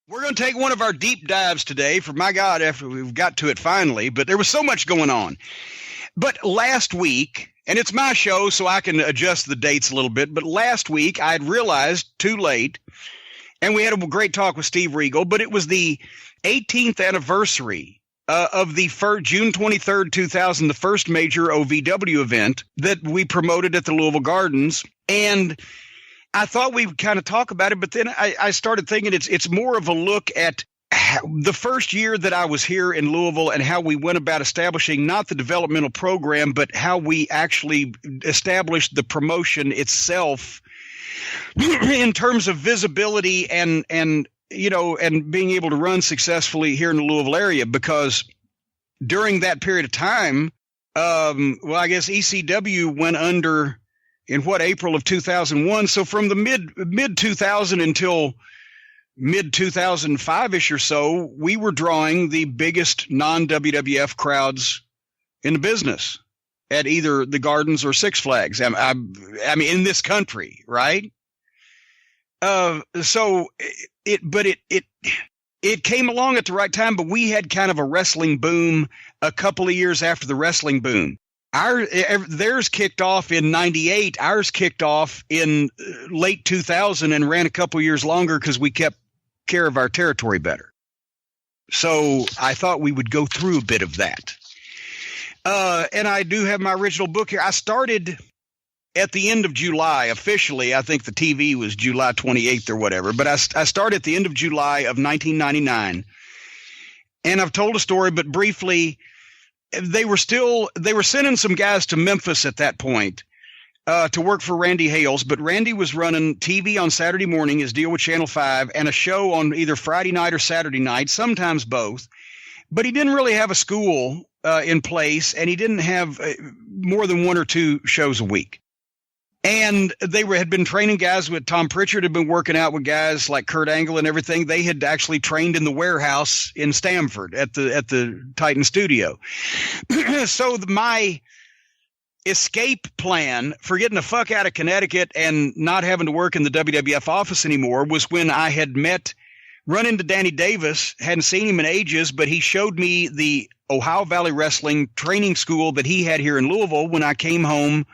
We're going to take one of our deep dives today for, my God, after we've got to it finally, but there was so much going on. But last week, and it's my show, so I can adjust the dates a little bit, but last week I had realized too late, and we had a great talk with Steve Regal, but it was the 18th anniversary of the June 23rd, 2000, the first major OVW event that we promoted at the Louisville Gardens. And I thought we would kind of talk about it, but then I started thinking it's more of a look at the first year that I was here in Louisville and how we went about establishing not the developmental program, but how we actually established the promotion itself in terms of visibility and being able to run successfully here in the Louisville area. Because during that period of time, I guess ECW went under in April of 2001. So from the mid 2000 until mid 2005-ish or so, we were drawing the biggest non-WWF crowds in the business at either the Gardens or Six Flags. I mean, in this country, right? So it came along at the right time, but we had kind of a wrestling boom a couple of years after the wrestling boom. Theirs kicked off in 98. Ours kicked off in late 2000 and ran a couple years longer because we kept care of our territory better. So I thought we would go through a bit of that. And I do have my original book here. I started at the end of July officially. I think the TV was July 28th or whatever, but I started at the end of July of 1999. And I've told a story, but briefly, they were sending some guys to Memphis at that point to work for Randy Hales, but Randy was running TV on Saturday morning, his deal with Channel 5, and a show on either Friday night or Saturday night, sometimes both. But he didn't really have a school in place, and he didn't have more than one or two shows a week. And they had been training guys with Tom Pritchard, had been working out with guys like Kurt Angle and everything. They had actually trained in the warehouse in Stamford at the Titan studio. So my escape plan for getting the fuck out of Connecticut and not having to work in the WWF office anymore was when I had run into Danny Davis, hadn't seen him in ages, but he showed me the Ohio Valley Wrestling training school that he had here in Louisville when I came home.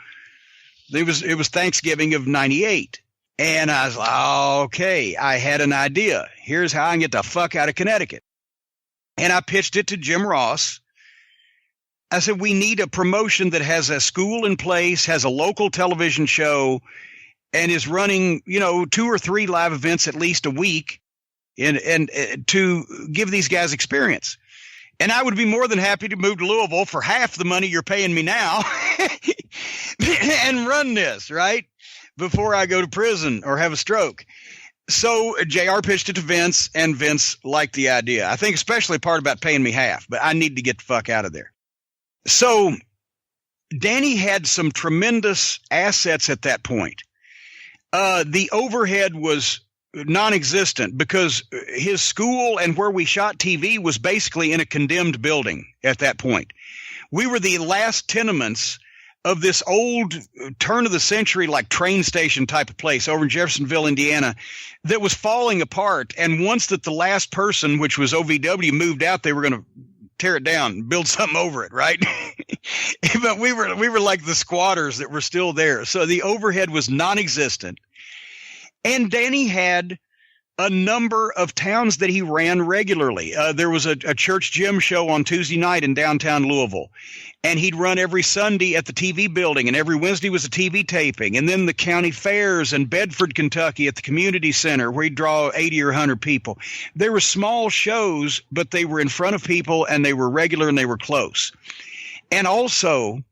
It was Thanksgiving of 98. And I was like, okay, I had an idea. Here's how I can get the fuck out of Connecticut. And I pitched it to Jim Ross. I said, we need a promotion that has a school in place, has a local television show, and is running, 2 or 3 live events at least a week and to give these guys experience. And I would be more than happy to move to Louisville for half the money you're paying me now and run this, right, before I go to prison or have a stroke. So JR pitched it to Vince, and Vince liked the idea. I think especially part about paying me half, but I need to get the fuck out of there. So Danny had some tremendous assets at that point. The overhead was non-existent because his school and where we shot TV was basically in a condemned building at that point. We were the last tenements of this old turn of the century, like train station type of place over in Jeffersonville, Indiana, that was falling apart. And once that the last person, which was OVW, moved out, they were going to tear it down and build something over it, right? But we were like the squatters that were still there. So the overhead was non-existent. And Danny had a number of towns that he ran regularly. There was a church gym show on Tuesday night in downtown Louisville, and he'd run every Sunday at the TV building, and every Wednesday was a TV taping. And then the county fairs in Bedford, Kentucky at the community center where he'd draw 80 or 100 people. They were small shows, but they were in front of people, and they were regular, and they were close. And also,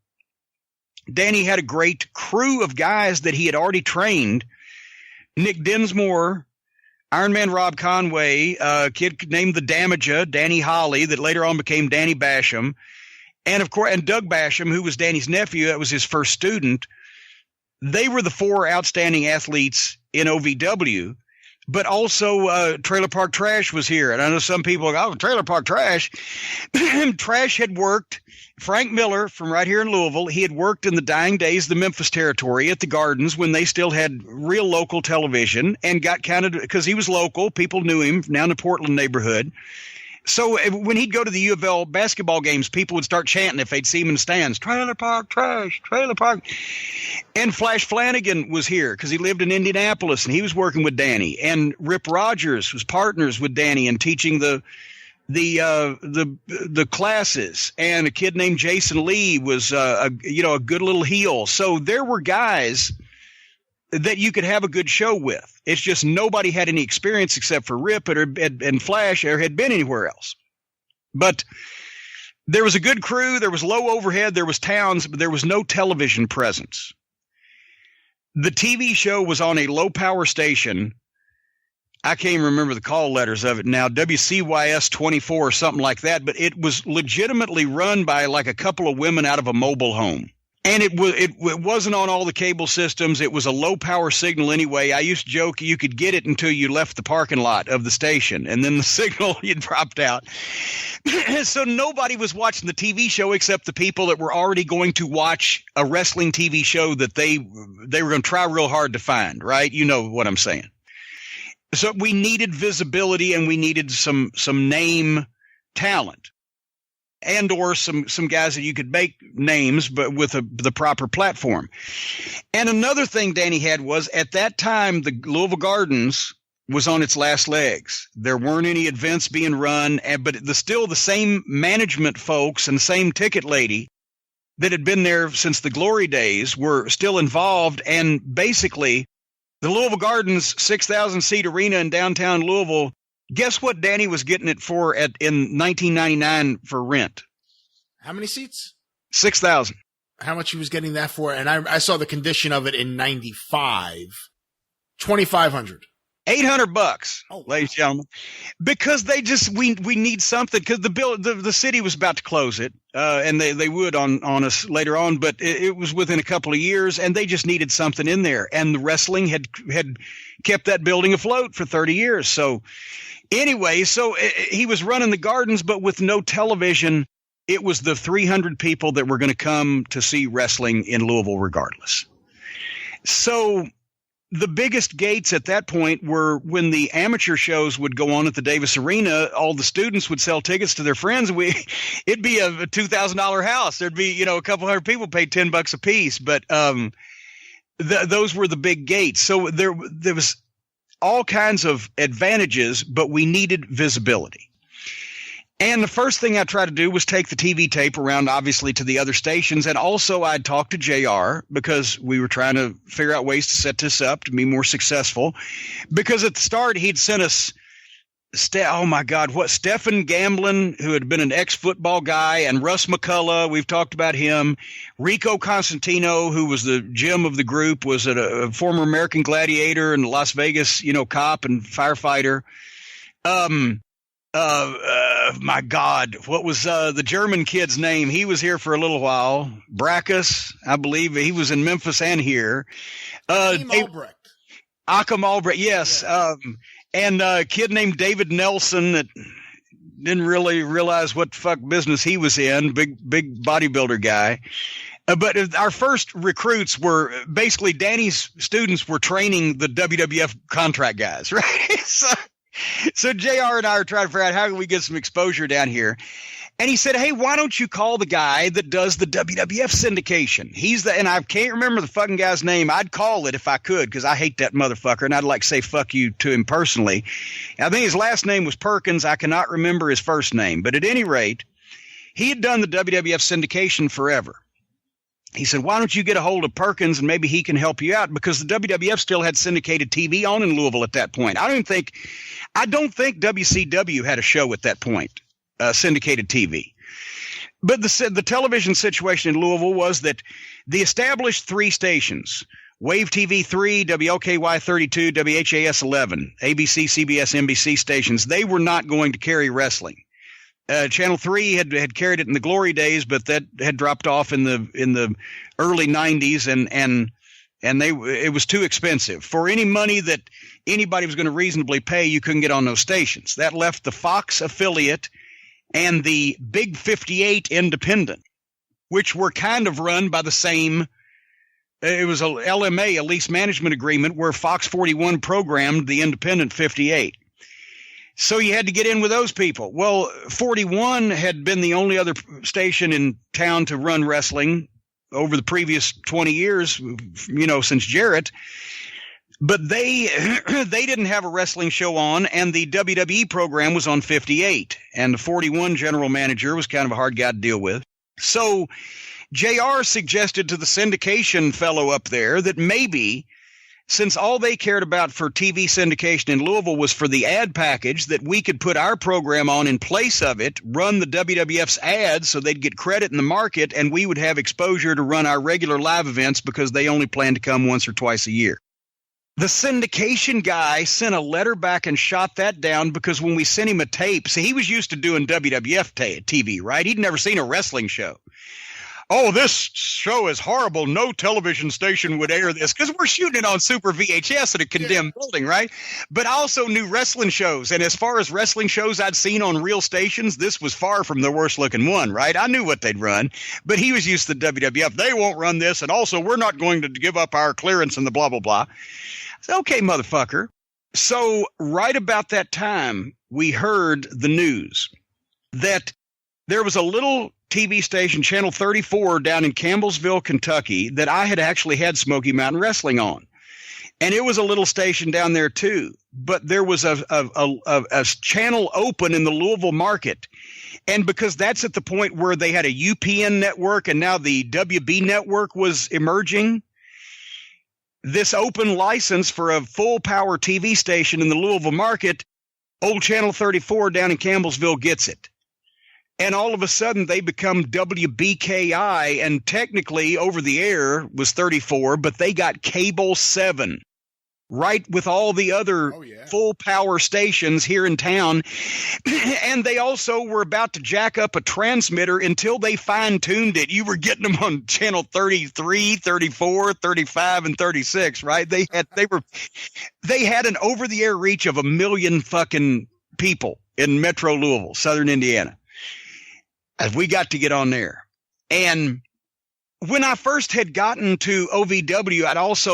Danny had a great crew of guys that he had already trained. Nick Dinsmore, Iron Man Rob Conway, a kid named the Damager, Danny Holly, that later on became Danny Basham, and of course, and Doug Basham, who was Danny's nephew, that was his first student. They were the 4 outstanding athletes in OVW, but also Trailer Park Trash was here. And I know some people go, oh, Trailer Park Trash. Trash had worked. Frank Miller from right here in Louisville, he had worked in the dying days of the Memphis territory at the Gardens when they still had real local television, and got counted because he was local. People knew him now in the Portland neighborhood. So when he'd go to the U of L basketball games, people would start chanting if they'd see him in the stands, Trailer Park Trash, Trailer Park. And Flash Flanagan was here because he lived in Indianapolis, and he was working with Danny. And Rip Rogers was partners with Danny and teaching the classes. And a kid named Jason Lee was a good little heel. So there were guys that you could have a good show with. It's just nobody had any experience except for Rip and Flash or had been anywhere else. But there was a good crew. There was low overhead. There was towns, but there was no television presence. The TV show was on a low power station. I can't even remember the call letters of it now, WCYS 24 or something like that, but it was legitimately run by like a couple of women out of a mobile home. And it wasn't on all the cable systems. It was a low power signal anyway. I used to joke you could get it until you left the parking lot of the station, and then the signal you dropped out. So nobody was watching the TV show except the people that were already going to watch a wrestling TV show that they were going to try real hard to find, right? You know what I'm saying. So we needed visibility, and we needed some name talent. And or some guys that you could make names, but with the proper platform. And another thing Danny had was, at that time, the Louisville Gardens was on its last legs. There weren't any events being run, but still the same management folks and the same ticket lady that had been there since the glory days were still involved. And basically, the Louisville Gardens 6,000-seat arena in downtown Louisville, guess what Danny was getting it for in 1999 for rent? How many seats? 6,000. How much he was getting that for? And I saw the condition of it in 95. 2,500. $800, oh, wow. Ladies and gentlemen, because we need something, because the city was about to close it, and they would on us later on, but it was within a couple of years, and they just needed something in there, and the wrestling had kept that building afloat for 30 years. So anyway, he was running the Gardens, but with no television. It was the 300 people that were going to come to see wrestling in Louisville regardless. So the biggest gates at that point were when the amateur shows would go on at the Davis Arena. All the students would sell tickets to their friends. It'd be a $2,000 house. There'd be, a couple hundred people paid $10 a piece, but those were the big gates. So there was all kinds of advantages, but we needed visibility. And the first thing I tried to do was take the TV tape around, obviously, to the other stations. And also I'd talk to JR because we were trying to figure out ways to set this up to be more successful. Because at the start, he'd sent us, Stephen Gamblin, who had been an ex-football guy, and Russ McCullough, we've talked about him. Rico Constantino, who was the Jim of the group, was a former American gladiator and Las Vegas, cop and firefighter. My God, what was the German kid's name? He was here for a little while. Brackus, I believe. He was in Memphis and here. Albrecht. Achim Albrecht, yes. Yeah. And a kid named David Nelson that didn't really realize what the fuck business he was in. Big bodybuilder guy. But our first recruits were basically Danny's students were training the WWF contract guys, right? So JR and I are trying to figure out how can we get some exposure down here. And he said, hey, why don't you call the guy that does the WWF syndication? And I can't remember the fucking guy's name. I'd call it if I could because I hate that motherfucker, and I'd like to say fuck you to him personally. I think his last name was Perkins. I cannot remember his first name. But at any rate, he had done the WWF syndication forever. He said, why don't you get a hold of Perkins and maybe he can help you out, because the WWF still had syndicated TV on in Louisville at that point. I don't think WCW had a show at that point, syndicated TV. But the television situation in Louisville was that the established three stations, Wave TV 3, WLKY 32, WHAS 11, ABC, CBS, NBC stations, they were not going to carry wrestling. Channel 3 had carried it in the glory days, but that had dropped off in the early 90s, and and it was too expensive. For any money that anybody was going to reasonably pay, you couldn't get on those stations. That left the Fox affiliate and the Big 58 independent, which were kind of run by the same. It was a LMA, a lease management agreement, where Fox 41 programmed the independent 58. So you had to get in with those people. Well, 41 had been the only other station in town to run wrestling over the previous 20 years, since Jarrett. But they didn't have a wrestling show on, and the WWE program was on 58. And the 41 general manager was kind of a hard guy to deal with. So JR suggested to the syndication fellow up there that maybe, since all they cared about for TV syndication in Louisville was for the ad package, that we could put our program on in place of it, run the WWF's ads so they'd get credit in the market, and we would have exposure to run our regular live events because they only plan to come once or twice a year. The syndication guy sent a letter back and shot that down because when we sent him a tape, see, he was used to doing WWF TV, right? He'd never seen a wrestling show. Oh, this show is horrible. No television station would air this, because we're shooting it on Super VHS in a condemned building, right? But I also knew wrestling shows. And as far as wrestling shows I'd seen on real stations, this was far from the worst looking one, right? I knew what they'd run, but he was used to WWF. They won't run this. And also, we're not going to give up our clearance and the blah, blah, blah. I said, okay, motherfucker. So right about that time, we heard the news that there was a little TV station, Channel 34, down in Campbellsville, Kentucky, that I had actually had Smoky Mountain Wrestling on. And it was a little station down there, too. But there was a channel open in the Louisville market. And because that's at the point where they had a UPN network and now the WB network was emerging, this open license for a full power TV station in the Louisville market, old Channel 34 down in Campbellsville gets it. And all of a sudden they become WBKI, and technically over the air was 34, but they got cable 7, right with all the other full power stations here in town. And they also were about to jack up a transmitter until they fine tuned it. You were getting them on channel 33, 34, 35, and 36, right? They had an over the air reach of 1 million fucking people in Metro Louisville, Southern Indiana. As we got to get on there. And when I first had gotten to OVW,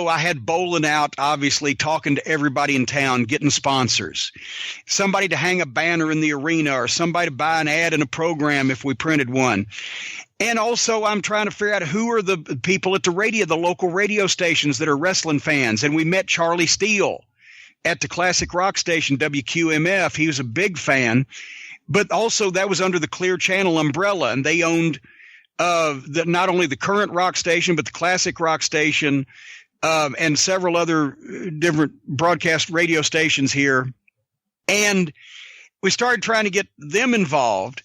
I had bowling out, obviously, talking to everybody in town, getting sponsors, somebody to hang a banner in the arena, or somebody to buy an ad in a program if we printed one. And also I'm trying to figure out who are the people at the radio, the local radio stations that are wrestling fans. And we met Charlie Steele at the classic rock station, WQMF. He was a big fan. But also that was under the Clear Channel umbrella, and they owned not only the current rock station, but the classic rock station, and several other different broadcast radio stations here. And we started trying to get them involved.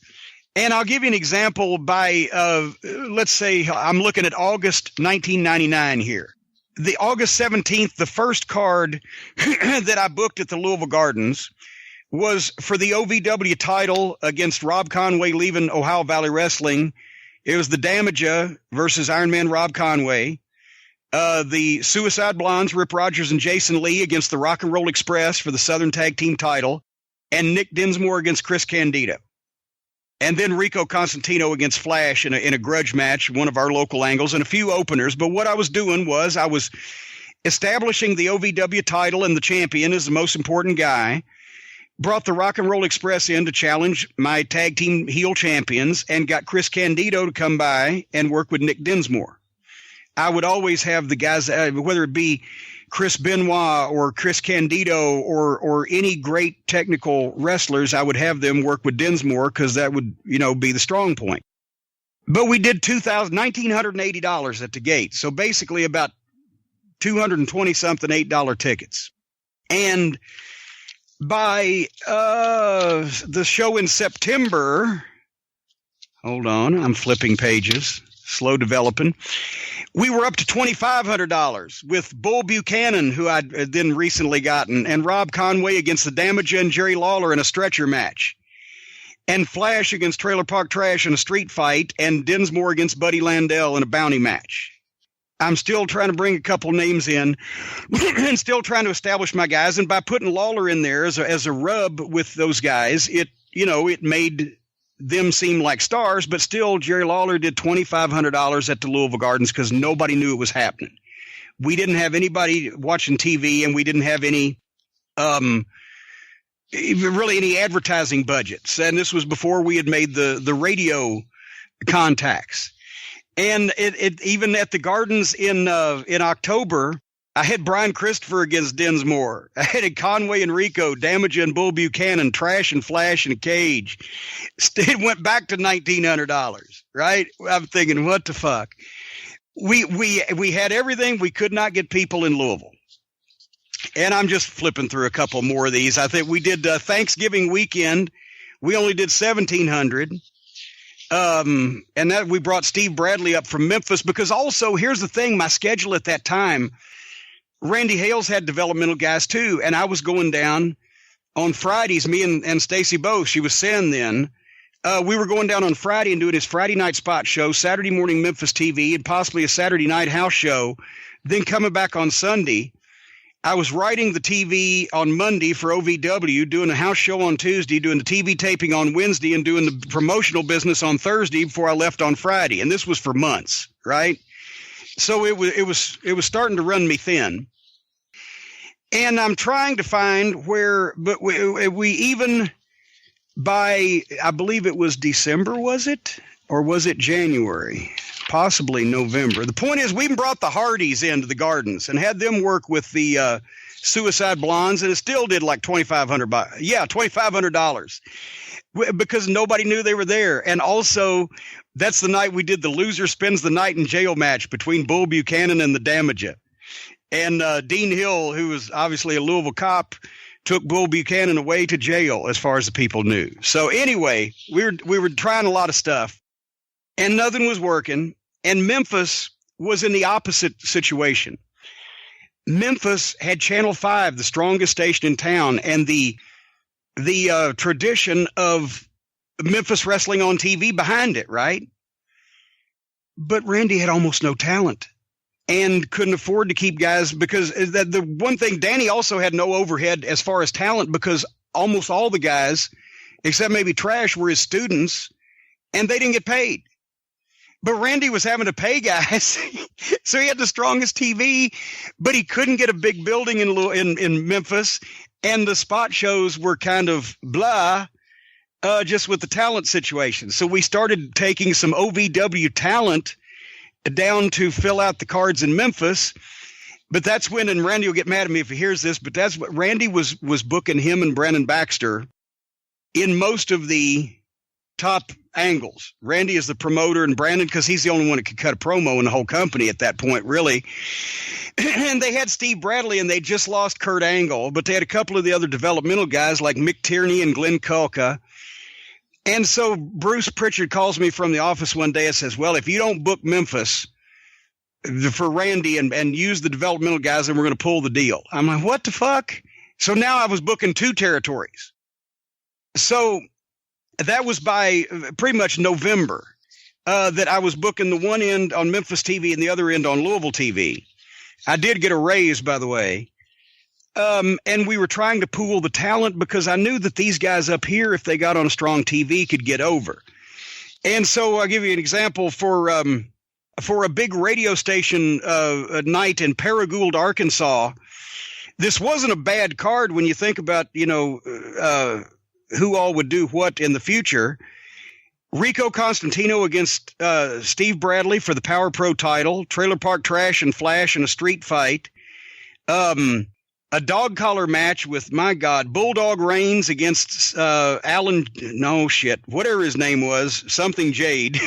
And I'll give you an example let's say I'm looking at August 1999 here. The August 17th, the first card that I booked at the Louisville Gardens was for the OVW title against Rob Conway leaving Ohio Valley Wrestling. It was the Damaja versus Iron Man Rob Conway. The Suicide Blondes, Rip Rogers and Jason Lee, against the Rock and Roll Express for the Southern Tag Team title. And Nick Dinsmore against Chris Candido. And then Rico Constantino against Flash in a grudge match, one of our local angles, and a few openers. But what I was doing was I was establishing the OVW title and the champion as the most important guy. Brought the Rock and Roll Express in to challenge my tag team heel champions, and got Chris Candido to come by and work with Nick Dinsmore. I would always have the guys, whether it be Chris Benoit or Chris Candido or any great technical wrestlers, I would have them work with Dinsmore because that would, be the strong point. But we did $1,980 at the gate. So basically about 220 something $8 tickets. And by the show in September, hold on, I'm flipping pages, slow developing. We were up to $2,500 with Bull Buchanan, who I'd then recently gotten, and Rob Conway against the Damaja and Jerry Lawler in a stretcher match, and Flash against Trailer Park Trash in a street fight, and Dinsmore against Buddy Landell in a bounty match. I'm still trying to bring a couple names in and still trying to establish my guys. And by putting Lawler in there as a rub with those guys, it made them seem like stars, but still Jerry Lawler did $2,500 at the Louisville Gardens because nobody knew it was happening. We didn't have anybody watching TV, and we didn't have any really any advertising budgets. And this was before we had made the radio contacts. And it even at the Gardens in October, I had Brian Christopher against Dinsmore. I had Conway and Rico, Damager and Bull Buchanan, Trash and Flash and Cage. It went back to $1,900, right? I'm thinking, what the fuck? We had everything. We could not get people in Louisville. And I'm just flipping through a couple more of these. I think we did Thanksgiving weekend. We only did 1,700. And that we brought Steve Bradley up from Memphis because also here's the thing, my schedule at that time, Randy Hales had developmental guys too. And I was going down on Fridays, me and Stacy both, she was Sen then. We were going down on Friday and doing his Friday night spot show, Saturday morning Memphis TV, and possibly a Saturday night house show. Then coming back on Sunday, I was writing the TV on Monday for OVW, doing a house show on Tuesday, doing the TV taping on Wednesday, and doing the promotional business on Thursday before I left on Friday. And this was for months, right? So it was starting to run me thin. And I'm trying to find where, but we even by, I believe it was December, was it? Or was it January? Possibly November. The point is, we even brought the Hardys into the Gardens and had them work with the Suicide Blondes, and it still did like $2,500. Yeah, $2,500 because nobody knew they were there. And also, that's the night we did the Loser Spends the Night in Jail match between Bull Buchanan and the Damager. And Dean Hill, who was obviously a Louisville cop, took Bull Buchanan away to jail, as far as the people knew. So anyway, we were trying a lot of stuff, and nothing was working. And Memphis was in the opposite situation. Memphis had Channel 5, the strongest station in town, and the tradition of Memphis wrestling on TV behind it, right? But Randy had almost no talent and couldn't afford to keep guys because the one thing, Danny also had no overhead as far as talent because almost all the guys, except maybe Trash, were his students, and they didn't get paid. But Randy was having to pay guys, so he had the strongest TV, but he couldn't get a big building in Memphis, and the spot shows were kind of blah, just with the talent situation. So we started taking some OVW talent down to fill out the cards in Memphis, but that's when, and Randy will get mad at me if he hears this, but that's what Randy was booking him and Brandon Baxter in most of the top angles. Randy is the promoter, and Brandon, because he's the only one that could cut a promo in the whole company at that point, really. And they had Steve Bradley, and they just lost Kurt Angle, but they had a couple of the other developmental guys like Mick Tierney and Glenn Kulka. And so Bruce Pritchard calls me from the office one day and says, well, if you don't book Memphis for Randy and use the developmental guys, then we're going to pull the deal. I'm like, what the fuck? So now I was booking 2 territories. So that was by pretty much November that I was booking the one end on Memphis TV and the other end on Louisville TV. I did get a raise, by the way. And we were trying to pool the talent because I knew that these guys up here, if they got on a strong TV, could get over. And so I'll give you an example for a big radio station night in Paragould, Arkansas. This wasn't a bad card when you think about, who all would do what in the future. Rico Constantino against Steve Bradley for the Power Pro title, Trailer Park Trash and Flash in a street fight. A dog collar match with, my God, Bulldog Reigns against whatever his name was, something Jade.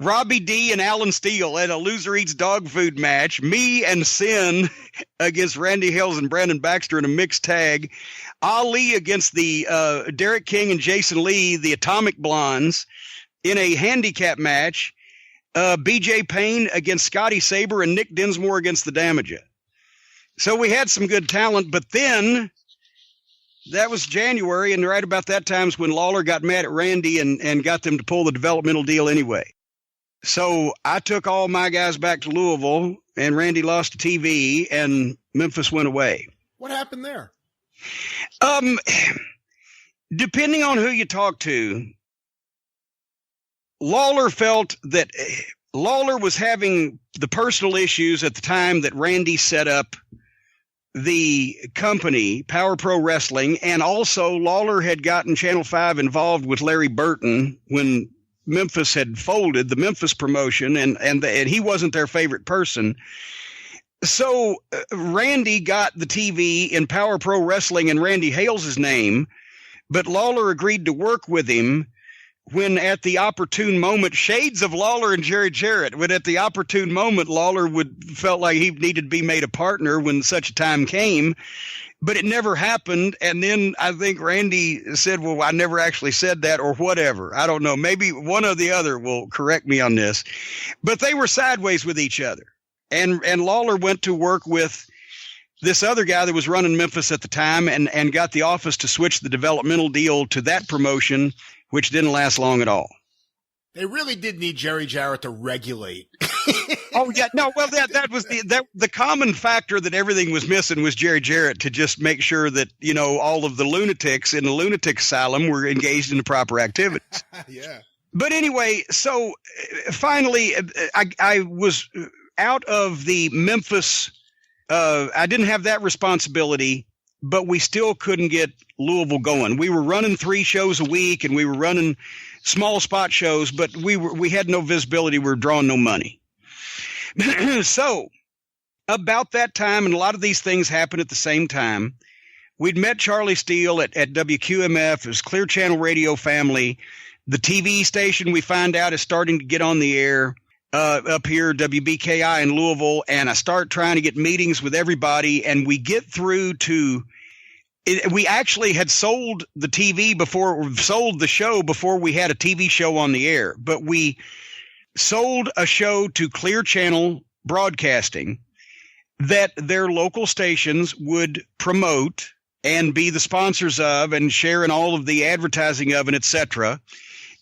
Robbie D and Alan Steele at a loser eats dog food match. Me and Sin against Randy Hales and Brandon Baxter in a mixed tag. Ali against the Derek King and Jason Lee, the Atomic Blondes, in a handicap match. BJ Payne against Scotty Saber and Nick Dinsmore against the Damager. So we had some good talent, but then that was January, and right about that time is when Lawler got mad at Randy and got them to pull the developmental deal anyway. So I took all my guys back to Louisville, and Randy lost the TV, and Memphis went away. What happened there? Depending on who you talk to, Lawler felt that Lawler was having the personal issues at the time that Randy set up the company, Power Pro Wrestling, and also Lawler had gotten Channel 5 involved with Larry Burton when Memphis had folded, the Memphis promotion, and he wasn't their favorite person. So Randy got the TV in Power Pro Wrestling in Randy Hales' name, but Lawler agreed to work with him when at the opportune moment, shades of Lawler and Jerry Jarrett, when at the opportune moment, Lawler felt like he needed to be made a partner when such a time came, but it never happened. And then I think Randy said, well, I never actually said that or whatever. I don't know. Maybe one or the other will correct me on this, but they were sideways with each other. And Lawler went to work with this other guy that was running Memphis at the time and got the office to switch the developmental deal to that promotion, which didn't last long at all. They really did need Jerry Jarrett to regulate. Oh yeah, no. Well, that was the common factor that everything was missing was Jerry Jarrett to just make sure that all of the lunatics in the lunatic asylum were engaged in the proper activities. Yeah. But anyway, so finally, I was out of the Memphis. I didn't have that responsibility, but we still couldn't get Louisville going. We were running 3 shows a week, and we were running small spot shows, but we had no visibility. We were drawing no money. So about that time, and a lot of these things happened at the same time, we'd met Charlie Steele at WQMF. It was Clear Channel Radio family. The TV station, we find out, is starting to get on the air up here, WBKI in Louisville, and I start trying to get meetings with everybody, and we get through to we actually had sold the show before we had a TV show on the air, but we sold a show to Clear Channel Broadcasting that their local stations would promote and be the sponsors of and share in all of the advertising of and etc.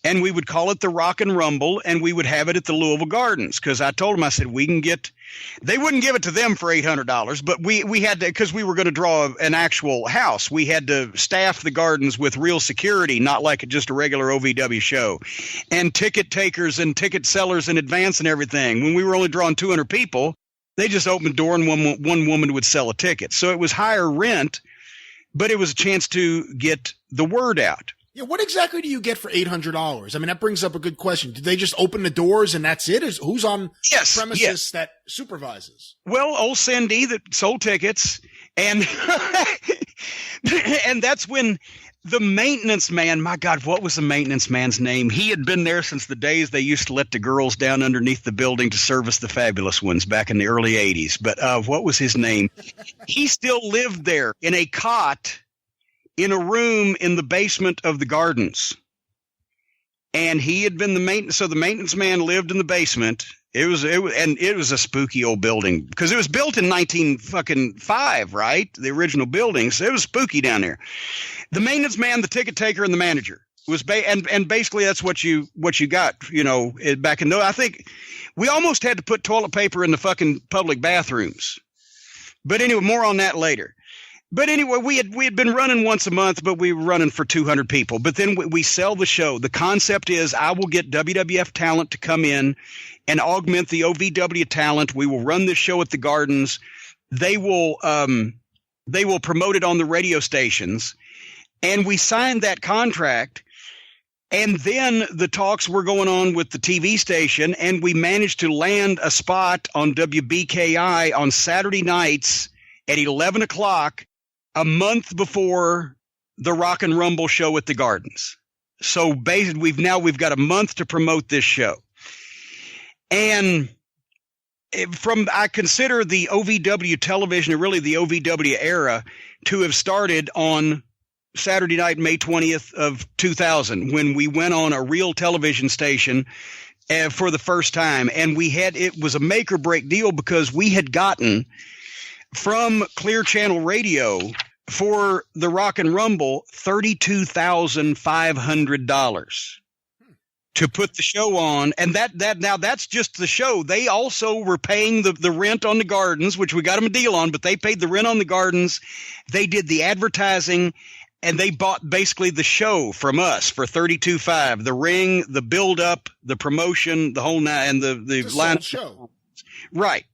And we would call it the Rock and Rumble, and we would have it at the Louisville Gardens. Because I told them, I said, they wouldn't give it to them for $800, but we had to, because we were going to draw an actual house. We had to staff the gardens with real security, not like just a regular OVW show, and ticket takers and ticket sellers in advance and everything. When we were only drawing 200 people, they just opened the door and one woman would sell a ticket. So it was higher rent, but it was a chance to get the word out. Yeah, what exactly do you get for $800? I mean, that brings up a good question. Did they just open the doors and that's it? Who's on premises that supervises? Well, old Cindy that sold tickets, and and that's when the maintenance man, my God, what was the maintenance man's name? He had been there since the days they used to let the girls down underneath the building to service the fabulous ones back in the early 80s. But what was his name? He still lived there in a cot in a room in the basement of the gardens. And he had been the maintenance. So the maintenance man lived in the basement. It was a spooky old building because it was built in 1905, right? The original building. So it was spooky down there. The maintenance man, the ticket taker, and the manager was and basically that's what you got, back in I think we almost had to put toilet paper in the fucking public bathrooms. But anyway, more on that later. But anyway, we had been running once a month, but we were running for 200 people. But then we sell the show. The concept is I will get WWF talent to come in and augment the OVW talent. We will run this show at the Gardens. They will promote it on the radio stations. And we signed that contract. And then the talks were going on with the TV station, and we managed to land a spot on WBKI on Saturday nights at 11 o'clock. A month before the Rock and Rumble show at the Gardens. So basically we've got a month to promote this show. And I consider the OVW television, or really the OVW era, to have started on Saturday night, May 20th of 2000, when we went on a real television station for the first time. And it was a make or break deal because we had gotten from Clear Channel Radio for the Rock and Rumble $32,500. to put the show on. And that now that's just the show. They also were paying the rent on the gardens, which we got them a deal on, but they paid the rent on the gardens. They did the advertising, and they bought basically the show from us for $32,500. The ring, the build up, the promotion, the whole night, and the line show. Right.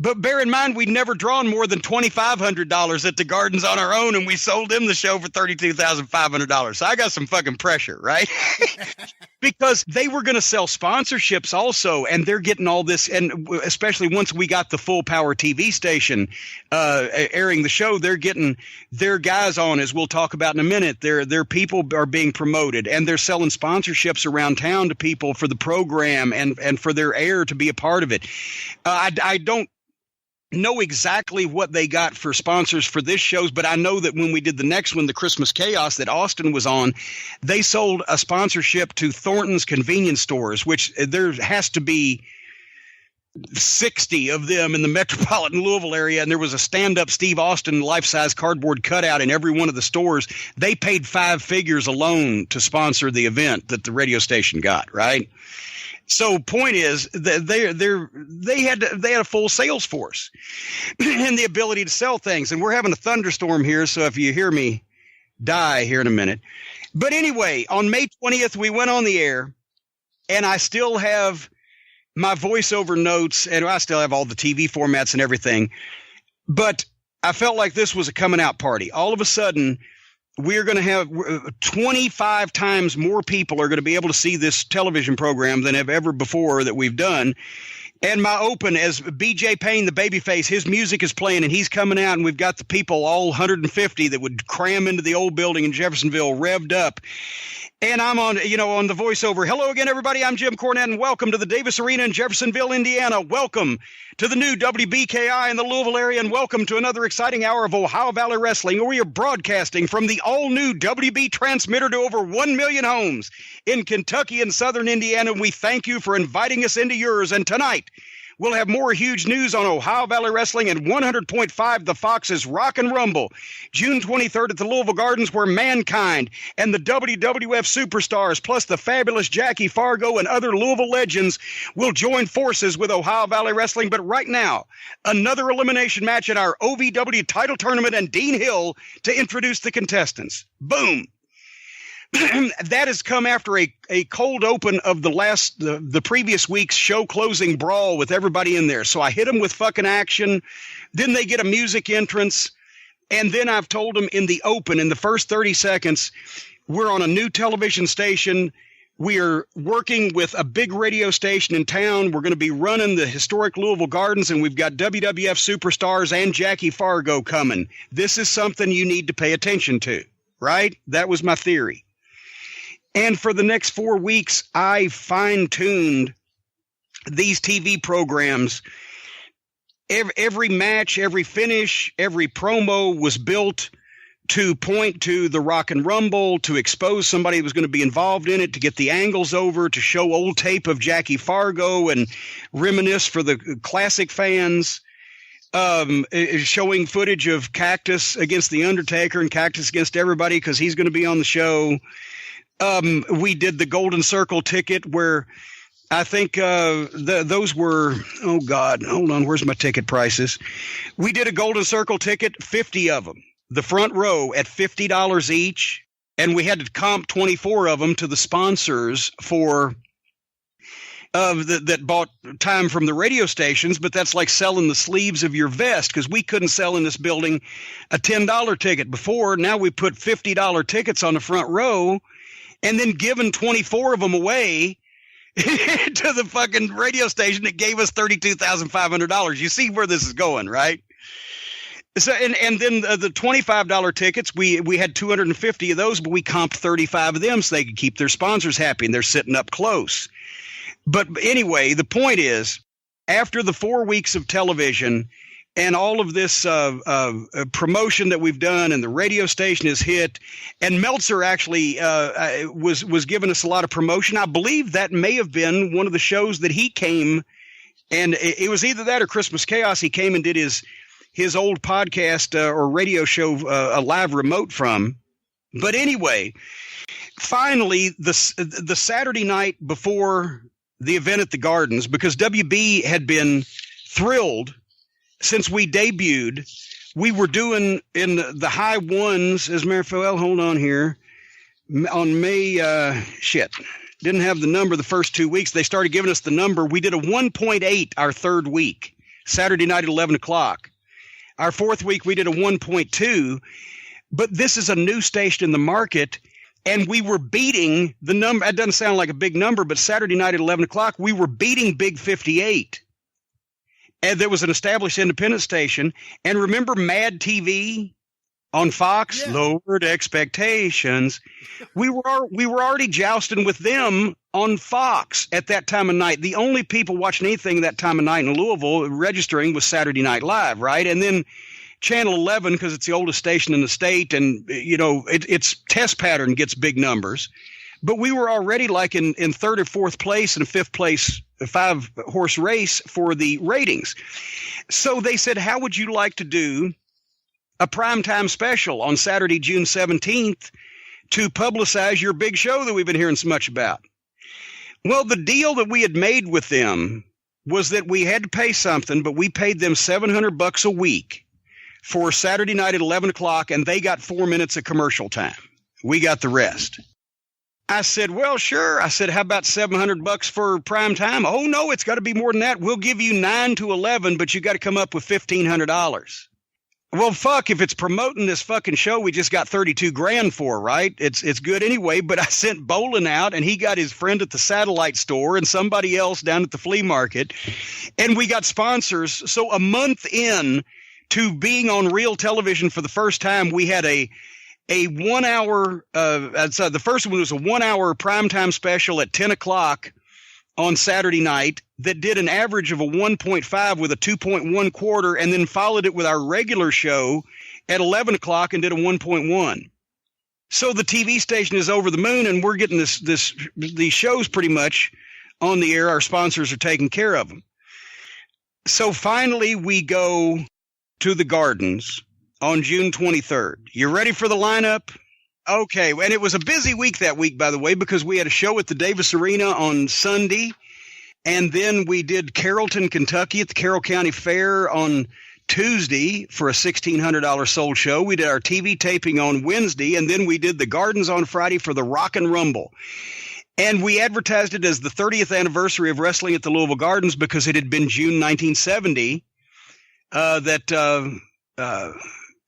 But bear in mind, we'd never drawn more than $2,500 at the gardens on our own, and we sold them the show for $32,500. So I got some fucking pressure, right? Because they were going to sell sponsorships also, and they're getting all this, and especially once we got the full power TV station airing the show, they're getting their guys on, as we'll talk about in a minute. Their people are being promoted, and they're selling sponsorships around town to people for the program and for their air to be a part of it. I don't know exactly what they got for sponsors for this shows, but I know that when we did the next one, the Christmas Chaos that Austin was on, they sold a sponsorship to Thornton's convenience stores, which there has to be 60 of them in the metropolitan Louisville area, and there was a stand-up Steve Austin life-size cardboard cutout in every one of the stores. They paid 5 figures alone to sponsor the event that the radio station got, right? So point is that they had a full sales force and the ability to sell things. And we're having a thunderstorm here, so if you hear me die here in a minute. But anyway, on May 20th, we went on the air, and I still have my voiceover notes, and I still have all the TV formats and everything. But I felt like this was a coming out party. All of a sudden, we're going to have 25 times more people are going to be able to see this television program than have ever before that we've done. And my open, as BJ Payne, the babyface, his music is playing, and he's coming out, and we've got the people, all 150 that would cram into the old building in Jeffersonville, revved up. And I'm on the voiceover. Hello again, everybody. I'm Jim Cornette, and welcome to the Davis Arena in Jeffersonville, Indiana. Welcome to the new WBKI in the Louisville area, and welcome to another exciting hour of Ohio Valley Wrestling, where we are broadcasting from the all-new WB transmitter to over 1 million homes in Kentucky and southern Indiana. And we thank you for inviting us into yours. And tonight, we'll have more huge news on Ohio Valley Wrestling and 100.5 The Fox's Rock and Rumble, June 23rd at the Louisville Gardens, where Mankind and the WWF Superstars, plus the fabulous Jackie Fargo and other Louisville legends, will join forces with Ohio Valley Wrestling. But right now, another elimination match at our OVW title tournament, and Dean Hill to introduce the contestants. Boom. That has come after a cold open of the previous week's show closing brawl with everybody in there. So I hit them with fucking action. Then they get a music entrance. And then I've told them in the open, in the first 30 seconds, we're on a new television station. We are working with a big radio station in town. We're going to be running the historic Louisville Gardens, and we've got WWF Superstars and Jackie Fargo coming. This is something you need to pay attention to, right? That was my theory. And for the next 4 weeks, I fine-tuned these TV programs. Every match, every finish, every promo was built to point to the Rock and Rumble, to expose somebody that was going to be involved in it, to get the angles over, to show old tape of Jackie Fargo and reminisce for the classic fans. Showing footage of Cactus against The Undertaker and Cactus against everybody because he's going to be on the show. We did the Golden Circle ticket, where I think those were, oh God, hold on, where's my ticket prices? We did a Golden Circle ticket, 50 of them, the front row at $50 each, and we had to comp 24 of them to the sponsors for that bought time from the radio stations. But that's like selling the sleeves of your vest, because we couldn't sell in this building a $10 ticket before. Now we put $50 tickets on the front row, and then giving 24 of them away to the fucking radio station that gave us $32,500. You see where this is going, right? So, and then the $25 tickets, we had 250 of those, but we comped 35 of them so they could keep their sponsors happy, and they're sitting up close. But anyway, the point is, after the 4 weeks of television and all of this promotion that we've done, and the radio station is hit, and Meltzer actually was giving us a lot of promotion. I believe that may have been one of the shows that he came, and it was either that or Christmas Chaos. He came and did his old podcast or radio show, a live remote from. But anyway, finally, the Saturday night before the event at the Gardens, because WB had been thrilled since we debuted. We were doing in the high ones, as Mayor Phil, hold on here, on May, didn't have the number the first 2 weeks. They started giving us the number. We did a 1.8 our third week, Saturday night at 11 o'clock. Our fourth week, we did a 1.2. But this is a new station in the market, and we were beating the number. It doesn't sound like a big number, but Saturday night at 11 o'clock, we were beating Big 58. And there was an established independent station. And remember Mad TV on Fox? Yeah. Lowered expectations. We were already jousting with them on Fox at that time of night. The only people watching anything that time of night in Louisville registering was Saturday Night Live, right? And then Channel 11, because it's the oldest station in the state, and its test pattern gets big numbers. But we were already like in third or fourth place and fifth place, a 5-horse race for the ratings. So they said, how would you like to do a primetime special on Saturday, June 17th to publicize your big show that we've been hearing so much about? Well, the deal that we had made with them was that we had to pay something, but we paid them $700 a week for Saturday night at 11 o'clock, and they got 4 minutes of commercial time. We got the rest. I said, well, sure. I said, how about $700 for prime time? Oh, no, it's got to be more than that. We'll give you 9 to 11, but you got to come up with $1,500. Well, fuck, if it's promoting this fucking show we just got $32,000 for, right? It's good anyway, but I sent Bolin out, and he got his friend at the satellite store and somebody else down at the flea market, and we got sponsors. So a month in to being on real television for the first time, we had a 1 hour, the first one was a 1 hour primetime special at 10 o'clock on Saturday night that did an average of a 1.5 with a 2.1 quarter, and then followed it with our regular show at 11 o'clock and did a 1.1. So the TV station is over the moon, and we're getting these shows pretty much on the air. Our sponsors are taking care of them. So finally we go to the Gardens on June 23rd. You ready for the lineup? Okay, and it was a busy week that week, by the way, because we had a show at the Davis Arena on Sunday, and then we did Carrollton, Kentucky at the Carroll County Fair on Tuesday for a $1,600 sold show. We did our TV taping on Wednesday, and then we did the Gardens on Friday for the Rock and Rumble. And we advertised it as the 30th anniversary of wrestling at the Louisville Gardens because it had been June 1970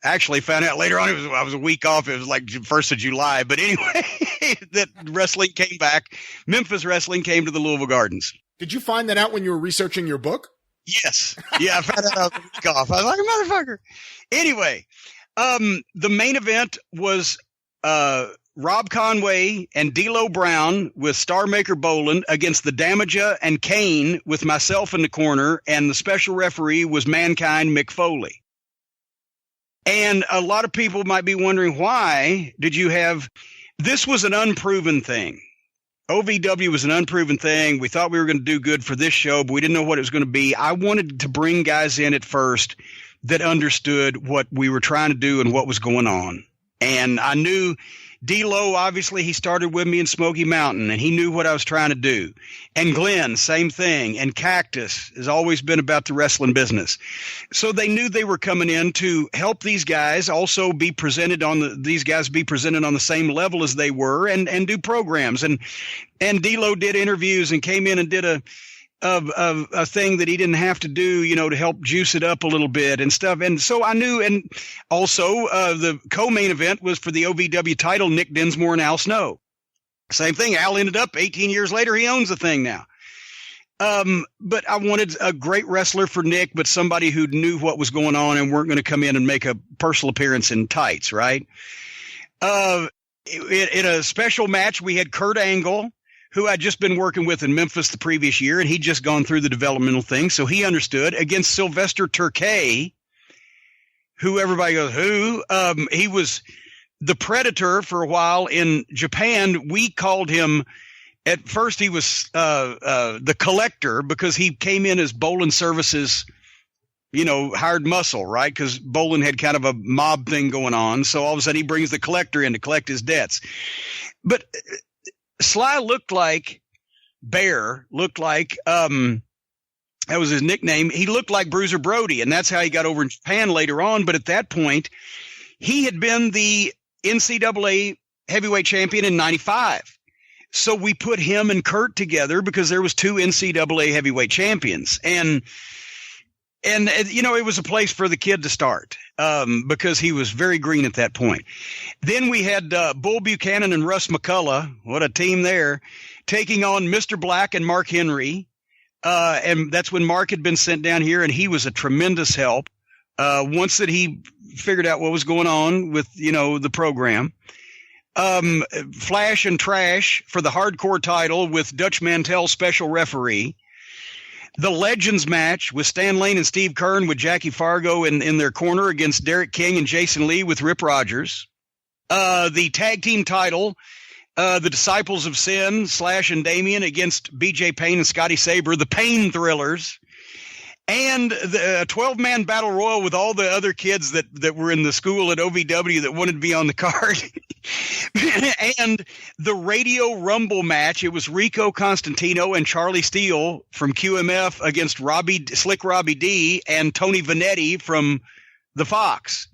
actually found out later on I was a week off. It was like 1st of July. But anyway, that wrestling came back. Memphis wrestling came to the Louisville Gardens. Did you find that out when you were researching your book? Yes. Yeah, I found out I was a week off. I was like, motherfucker. Anyway, the main event was Rob Conway and D'Lo Brown with Star Maker Bolin against the Damaja and Kane with myself in the corner, and the special referee was Mankind Mick Foley. And a lot of people might be wondering, why did you have – this was an unproven thing. OVW was an unproven thing. We thought we were going to do good for this show, but we didn't know what it was going to be. I wanted to bring guys in at first that understood what we were trying to do and what was going on. And I knew D'Lo, obviously, he started with me in Smoky Mountain, and he knew what I was trying to do. And Glenn, same thing. And Cactus has always been about the wrestling business. So they knew they were coming in to help these guys also be presented on the same level as they were and do programs. And D'Lo did interviews and came in and did a thing that he didn't have to do, to help juice it up a little bit and stuff. And so I knew, and also the co-main event was for the OVW title, Nick Dinsmore and Al Snow. Same thing. Al ended up 18 years later. He owns the thing now. But I wanted a great wrestler for Nick, but somebody who knew what was going on and weren't going to come in and make a personal appearance in tights, right? In a special match, we had Kurt Angle, who I'd just been working with in Memphis the previous year, and he'd just gone through the developmental thing, so he understood, against Sylvester Turkey, who everybody goes, who? He was the Predator for a while in Japan. We called him, at first he was the Collector, because he came in as Bolin Services hired muscle, right? Because Bolin had kind of a mob thing going on. So all of a sudden he brings the collector in to collect his debts. But Sly looked like Bear, looked like, that was his nickname. He looked like Bruiser Brody, and that's how he got over in Japan later on. But at that point, he had been the NCAA heavyweight champion in 95. So we put him and Kurt together because there was 2 NCAA heavyweight champions. And it was a place for the kid to start because he was very green at that point. Then we had Bull Buchanan and Russ McCullough. What a team there, taking on Mr. Black and Mark Henry. And that's when Mark had been sent down here, and he was a tremendous help once that he figured out what was going on with, the program. Flash and Trash for the hardcore title with Dutch Mantell special referee. The Legends match with Stan Lane and Steve Kern with Jackie Fargo in their corner against Derek King and Jason Lee with Rip Rogers. The tag team title, the Disciples of Sin, Slash and Damien against BJ Payne and Scotty Saber, the Pain Thrillers. And the 12-man battle royal with all the other kids that were in the school at OVW that wanted to be on the card. And the Radio Rumble match. It was Rico Constantino and Charlie Steele from QMF against Slick Robbie D and Tony Vanetti from the Fox.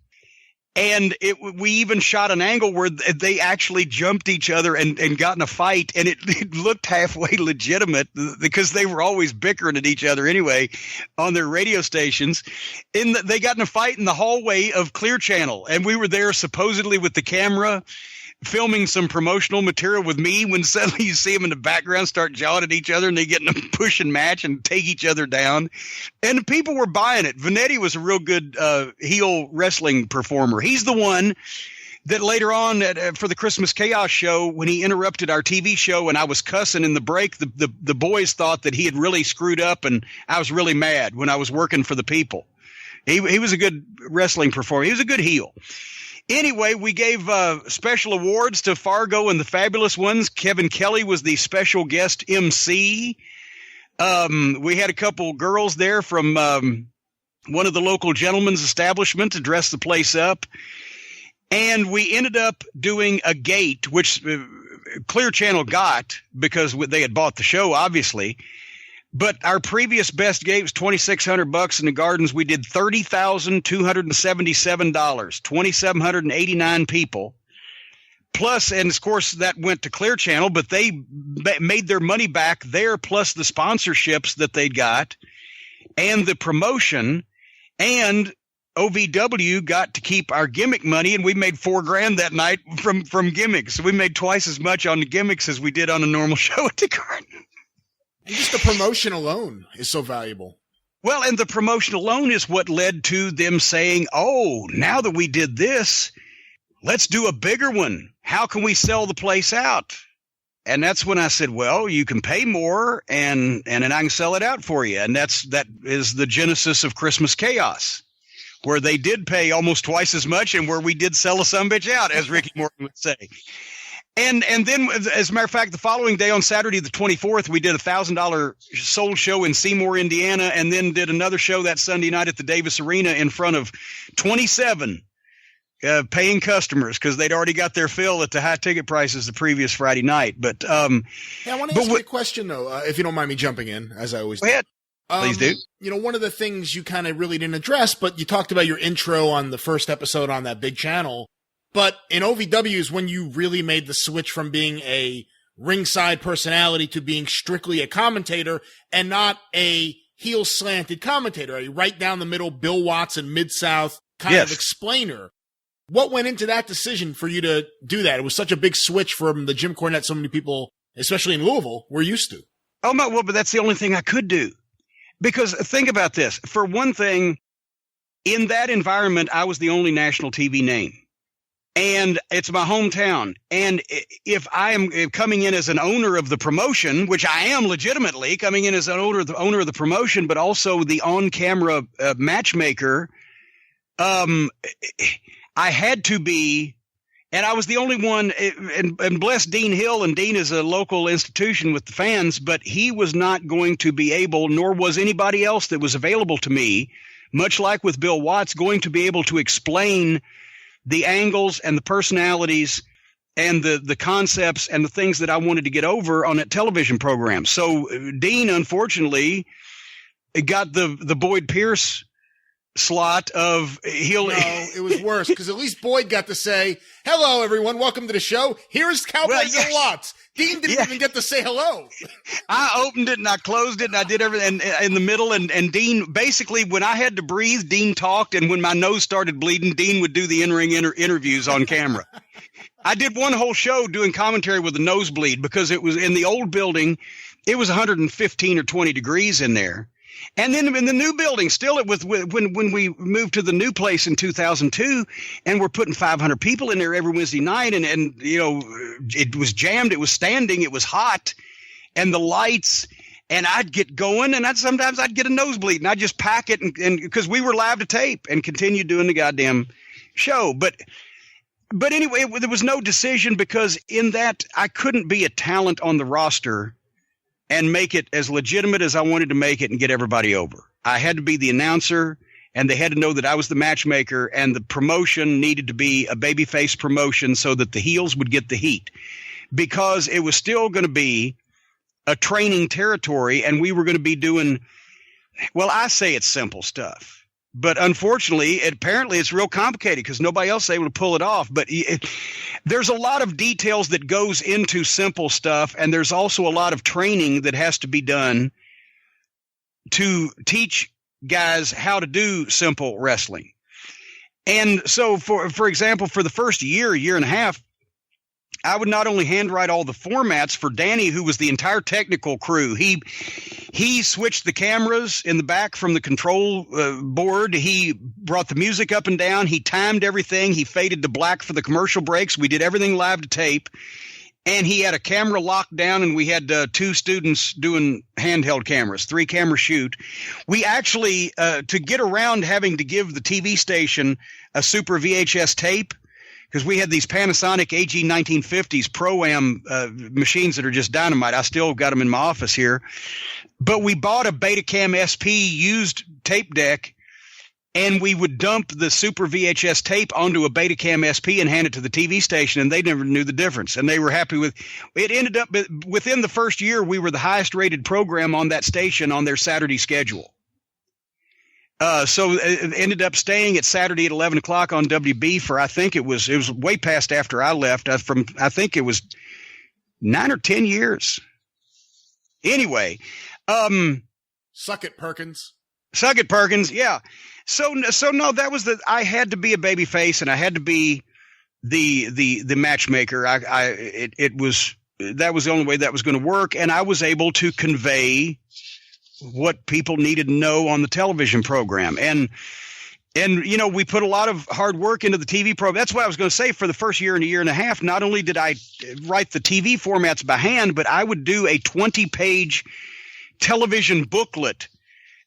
And we even shot an angle where they actually jumped each other and got in a fight, and it looked halfway legitimate because they were always bickering at each other anyway on their radio stations. They got in a fight in the hallway of Clear Channel, and we were there supposedly with the camera filming some promotional material with me when suddenly you see them in the background start jawing at each other and they get in a push and match and take each other down. And people were buying it. Vanetti was a real good heel wrestling performer. He's the one that later on for the Christmas Chaos show, when he interrupted our TV show and I was cussing in the break, the boys thought that he had really screwed up, and I was really mad when I was working for the people. He was a good wrestling performer. He was a good heel. Anyway, we gave special awards to Fargo and the Fabulous Ones. Kevin Kelly was the special guest MC. We had a couple girls there from one of the local gentlemen's establishment to dress the place up. And we ended up doing a gate, which Clear Channel got because they had bought the show, obviously. But our previous best gate was $2,600 in the Gardens. We did $30,277, 2,789 people. Plus, and of course, that went to Clear Channel, but they made their money back there, plus the sponsorships that they got and the promotion. And OVW got to keep our gimmick money, and we made $4,000 that night from gimmicks. So we made twice as much on the gimmicks as we did on a normal show at the Garden. And just the promotion alone is so valuable. Well, and the promotion alone is what led to them saying, oh, now that we did this, let's do a bigger one. How can we sell the place out? And that's when I said, well, you can pay more and then I can sell it out for you. And that is the genesis of Christmas Chaos, where they did pay almost twice as much and where we did sell a sumbitch out, as Ricky Morton would say. And then, as a matter of fact, the following day on Saturday the 24th, we did a $1,000 sold show in Seymour, Indiana, and then did another show that Sunday night at the Davis Arena in front of 27 paying customers because they'd already got their fill at the high ticket prices the previous Friday night. But I want to ask you a question, though, if you don't mind me jumping in, as I always do. Go ahead. Please do. One of the things you kind of really didn't address, but you talked about your intro on the first episode on that big channel. But in OVW is when you really made the switch from being a ringside personality to being strictly a commentator and not a heel slanted commentator, a right down the middle Bill Watson, Mid-South kind of explainer. What went into that decision for you to do that? It was such a big switch from the Jim Cornette so many people, especially in Louisville, were used to. Oh, no, well, but that's the only thing I could do. Because think about this. For one thing, in that environment, I was the only national TV name. And it's my hometown. And if I am coming in as an owner of the promotion, which I am legitimately coming in as an owner of the promotion, but also the on-camera matchmaker, I had to be, and I was the only one, and bless Dean Hill, and Dean is a local institution with the fans, but he was not going to be able, nor was anybody else that was available to me much like with Bill Watts, going to be able to explain the angles and the personalities and the concepts and the things that I wanted to get over on that television program. So Dean, unfortunately, got the Boyd Pierce slot of No, it was worse, because at least Boyd got to say, hello, everyone, welcome to the show. Here's Cowboys and Watts. Dean didn't even get to say hello. I opened it and I closed it and I did everything in the middle. And Dean, basically, when I had to breathe, Dean talked. And when my nose started bleeding, Dean would do the in-ring interviews on camera. I did one whole show doing commentary with a nosebleed because it was in the old building. It was 115 or 20 degrees in there. And then in the new building, still when we moved to the new place in 2002, and we're putting 500 people in there every Wednesday night, and it was jammed, it was standing, it was hot, and the lights, and I'd get going, and sometimes I'd get a nosebleed, and I'd just pack it, and because we were live to tape and continue doing the goddamn show, but anyway, there was no decision because in that I couldn't be a talent on the roster and make it as legitimate as I wanted to make it and get everybody over. I had to be the announcer, and they had to know that I was the matchmaker, and the promotion needed to be a babyface promotion so that the heels would get the heat, because it was still going to be a training territory, and we were going to be doing, well, I say it's simple stuff. But unfortunately, apparently it's real complicated because nobody else is able to pull it off. But there's a lot of details that goes into simple stuff, and there's also a lot of training that has to be done to teach guys how to do simple wrestling. And so, for example, for the first year and a half, I would not only handwrite all the formats for Danny, who was the entire technical crew. He switched the cameras in the back from the control board. He brought the music up and down. He timed everything. He faded to black for the commercial breaks. We did everything live to tape. And he had a camera locked down, and we had 2 students doing handheld cameras, 3-camera shoot. We actually, to get around having to give the TV station a Super VHS tape, because we had these Panasonic AG 1950s Pro-Am machines that are just dynamite. I still got them in my office here. But we bought a Betacam SP used tape deck, and we would dump the Super VHS tape onto a Betacam SP and hand it to the TV station, and they never knew the difference. And they were happy with it. Ended up within the first year, we were the highest rated program on that station on their Saturday schedule. So it ended up staying at Saturday at 11 o'clock on WB for, I think it was way past after I left, I think it was 9 or 10 years. Anyway. Suck it, Perkins. Suck it, Perkins. Yeah. So no, that was I had to be a baby face, and I had to be the matchmaker. That was the only way that was going to work. And I was able to convey what people needed to know on the television program. And we put a lot of hard work into the TV program. That's what I was going to say. For the first year and a year and a half, not only did I write the TV formats by hand, but I would do a 20-page television booklet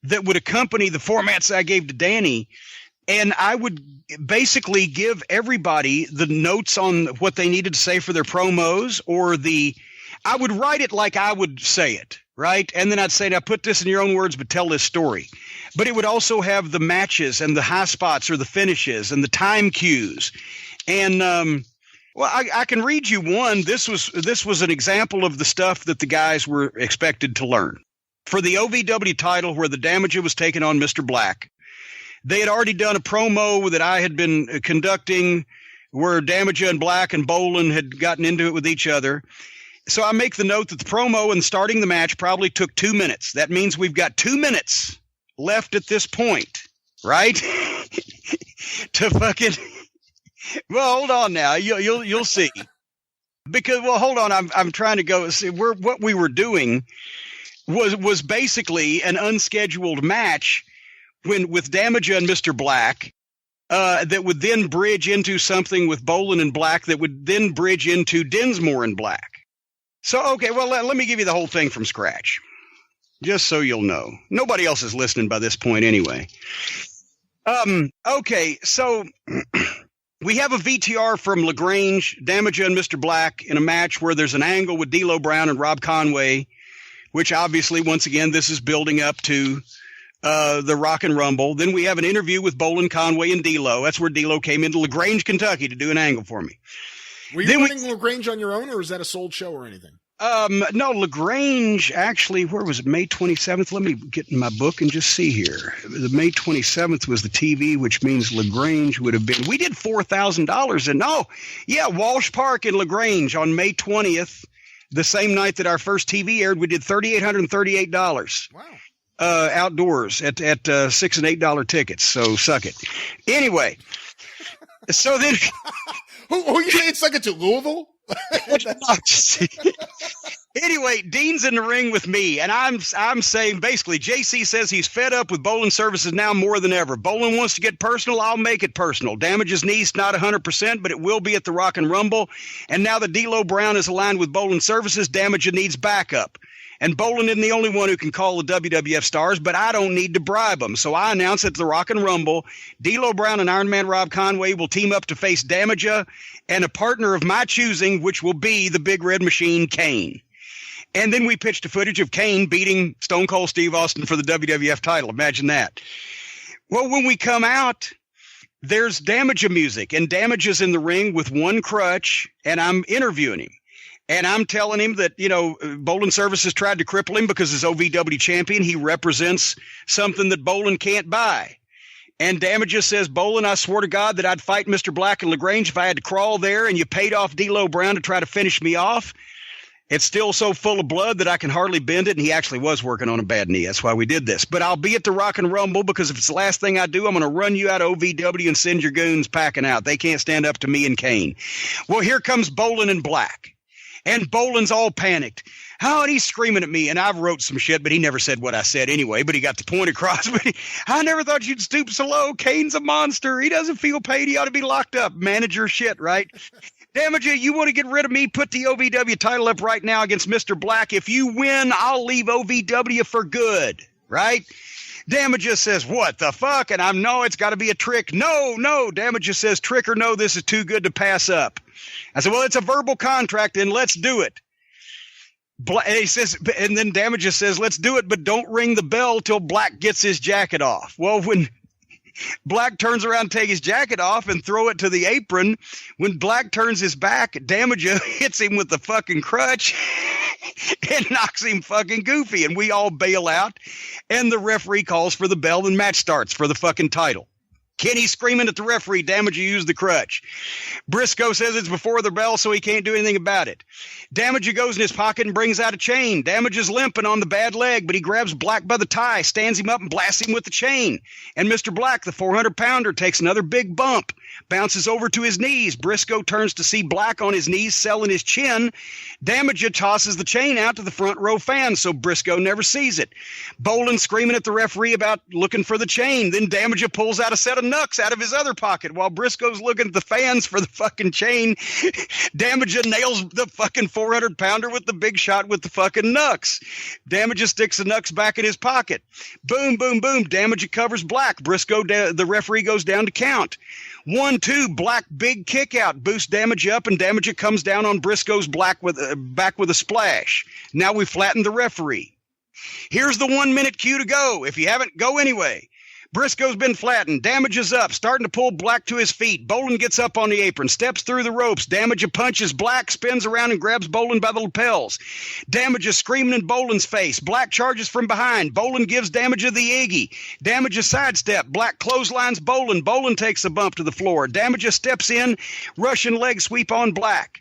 that would accompany the formats I gave to Danny. And I would basically give everybody the notes on what they needed to say for their promos, I would write it like I would say it. Right. And then I'd say, now put this in your own words, but tell this story. But it would also have the matches and the high spots or the finishes and the time cues. And I can read you one. This was an example of the stuff that the guys were expected to learn. For the OVW title, where the Damager was taken on Mr. Black, they had already done a promo that I had been conducting where Damager and Black and Bolin had gotten into it with each other. So I make the note that the promo and starting the match probably took 2 minutes. That means we've got 2 minutes left at this point, right? To fucking, well, hold on now. You'll see. Because, well, hold on. I'm trying to go see what we were doing was basically an unscheduled match with Damager and Mr. Black. That would then bridge into something with Bolin and Black that would then bridge into Dinsmore and Black. So, okay, well, let me give you the whole thing from scratch, just so you'll know. Nobody else is listening by this point anyway. Okay, so we have a VTR from LaGrange, Damager and Mr. Black in a match where there's an angle with D'Lo Brown and Rob Conway, which obviously, once again, this is building up to the Rock and Rumble. Then we have an interview with Bolin, Conway, and D'Lo. That's where D'Lo came into LaGrange, Kentucky to do an angle for me. Were you running LaGrange on your own, or is that a sold show or anything? No, LaGrange, actually, where was it? May 27th? Let me get in my book and just see here. The May 27th was the TV, which means LaGrange would have been, we did $4,000. And Walsh Park in LaGrange on May 20th, the same night that our first TV aired, we did $3,838. Wow. Outdoors at $6 and $8 tickets. So suck it. Anyway, so then. Who you say it's like it's at Louisville? Anyway, Dean's in the ring with me, and I'm saying basically, JC says he's fed up with Bolin services now more than ever. Bolin wants to get personal. I'll make it personal. Damage's knees not 100%, but it will be at the Rock and Rumble. And now that D'Lo Brown is aligned with Bolin services, Damage needs backup. And Bolin isn't the only one who can call the WWF stars, but I don't need to bribe them. So I announce at the Rock and Rumble, D'Lo Brown and Iron Man Rob Conway will team up to face Damaja and a partner of my choosing, which will be the Big Red Machine, Kane. And then we pitched a footage of Kane beating Stone Cold Steve Austin for the WWF title. Imagine that. Well, when we come out, there's Damaja music, and Damaja's in the ring with one crutch, and I'm interviewing him. And I'm telling him that, Bolin Services tried to cripple him because as OVW champion, he represents something that Bolin can't buy. And Damages says, Bolin, I swore to God that I'd fight Mr. Black and LaGrange if I had to crawl there, and you paid off D'Lo Brown to try to finish me off. It's still so full of blood that I can hardly bend it, and he actually was working on a bad knee. That's why we did this. But I'll be at the Rock and Rumble because if it's the last thing I do, I'm going to run you out of OVW and send your goons packing out. They can't stand up to me and Kane. Well, here comes Bolin and Black. And Bolin's all panicked. And he's screaming at me, and I've wrote some shit, but he never said what I said anyway, but he got the point across. But I never thought you'd stoop so low. Kane's a monster. He doesn't feel paid. He ought to be locked up. Manager shit, right? Damaja, you want to get rid of me? Put the OVW title up right now against Mr. Black. If you win, I'll leave OVW for good, right? Damaja says, what the fuck? And it's got to be a trick. No. Damaja says, trick or no, this is too good to pass up. I said, well, it's a verbal contract, and let's do it. And he says, and then Damaja says, let's do it, but don't ring the bell till Black gets his jacket off. Well, when Black turns around and takes his jacket off and throw it to the apron, when Black turns his back, Damaja hits him with the fucking crutch and knocks him fucking goofy, and we all bail out, and the referee calls for the bell, and match starts for the fucking title. Kenny's screaming at the referee, Damaja used the crutch. Briscoe says it's before the bell, so he can't do anything about it. Damaja goes in his pocket and brings out a chain. Damaja's limping on the bad leg, but he grabs Black by the tie, stands him up, and blasts him with the chain. And Mr. Black, the 400-pounder, takes another big bump, bounces over to his knees. Briscoe turns to see Black on his knees, selling his chin. Damaja tosses the chain out to the front row fans, so Briscoe never sees it. Bolin screaming at the referee about looking for the chain. Then Damaja pulls out a set of knucks out of his other pocket while Briscoe's looking at the fans for the fucking chain. Damaja nails the fucking 400-pounder with the big shot with the fucking knucks. Damaja sticks the knucks back in his pocket. Boom, boom, boom. Damaja covers Black. Briscoe, the referee, goes down to count. 1, 2, Black big kick out, boosts Damaja up, and Damaja comes down on Briscoe's back with a splash. Now we flatten the referee. Here's the 1-minute cue to go. If you haven't, go anyway. Briscoe's been flattened. Damaja's up, starting to pull Black to his feet. Bolin gets up on the apron, steps through the ropes. Damaja punches Black, spins around and grabs Bolin by the lapels. Damaja screaming in Bolin's face. Black charges from behind. Bolin gives Damaja the Iggy. Damaja sidestep. Black clotheslines Bolin. Bolin takes a bump to the floor. Damaja steps in, Russian leg sweep on Black.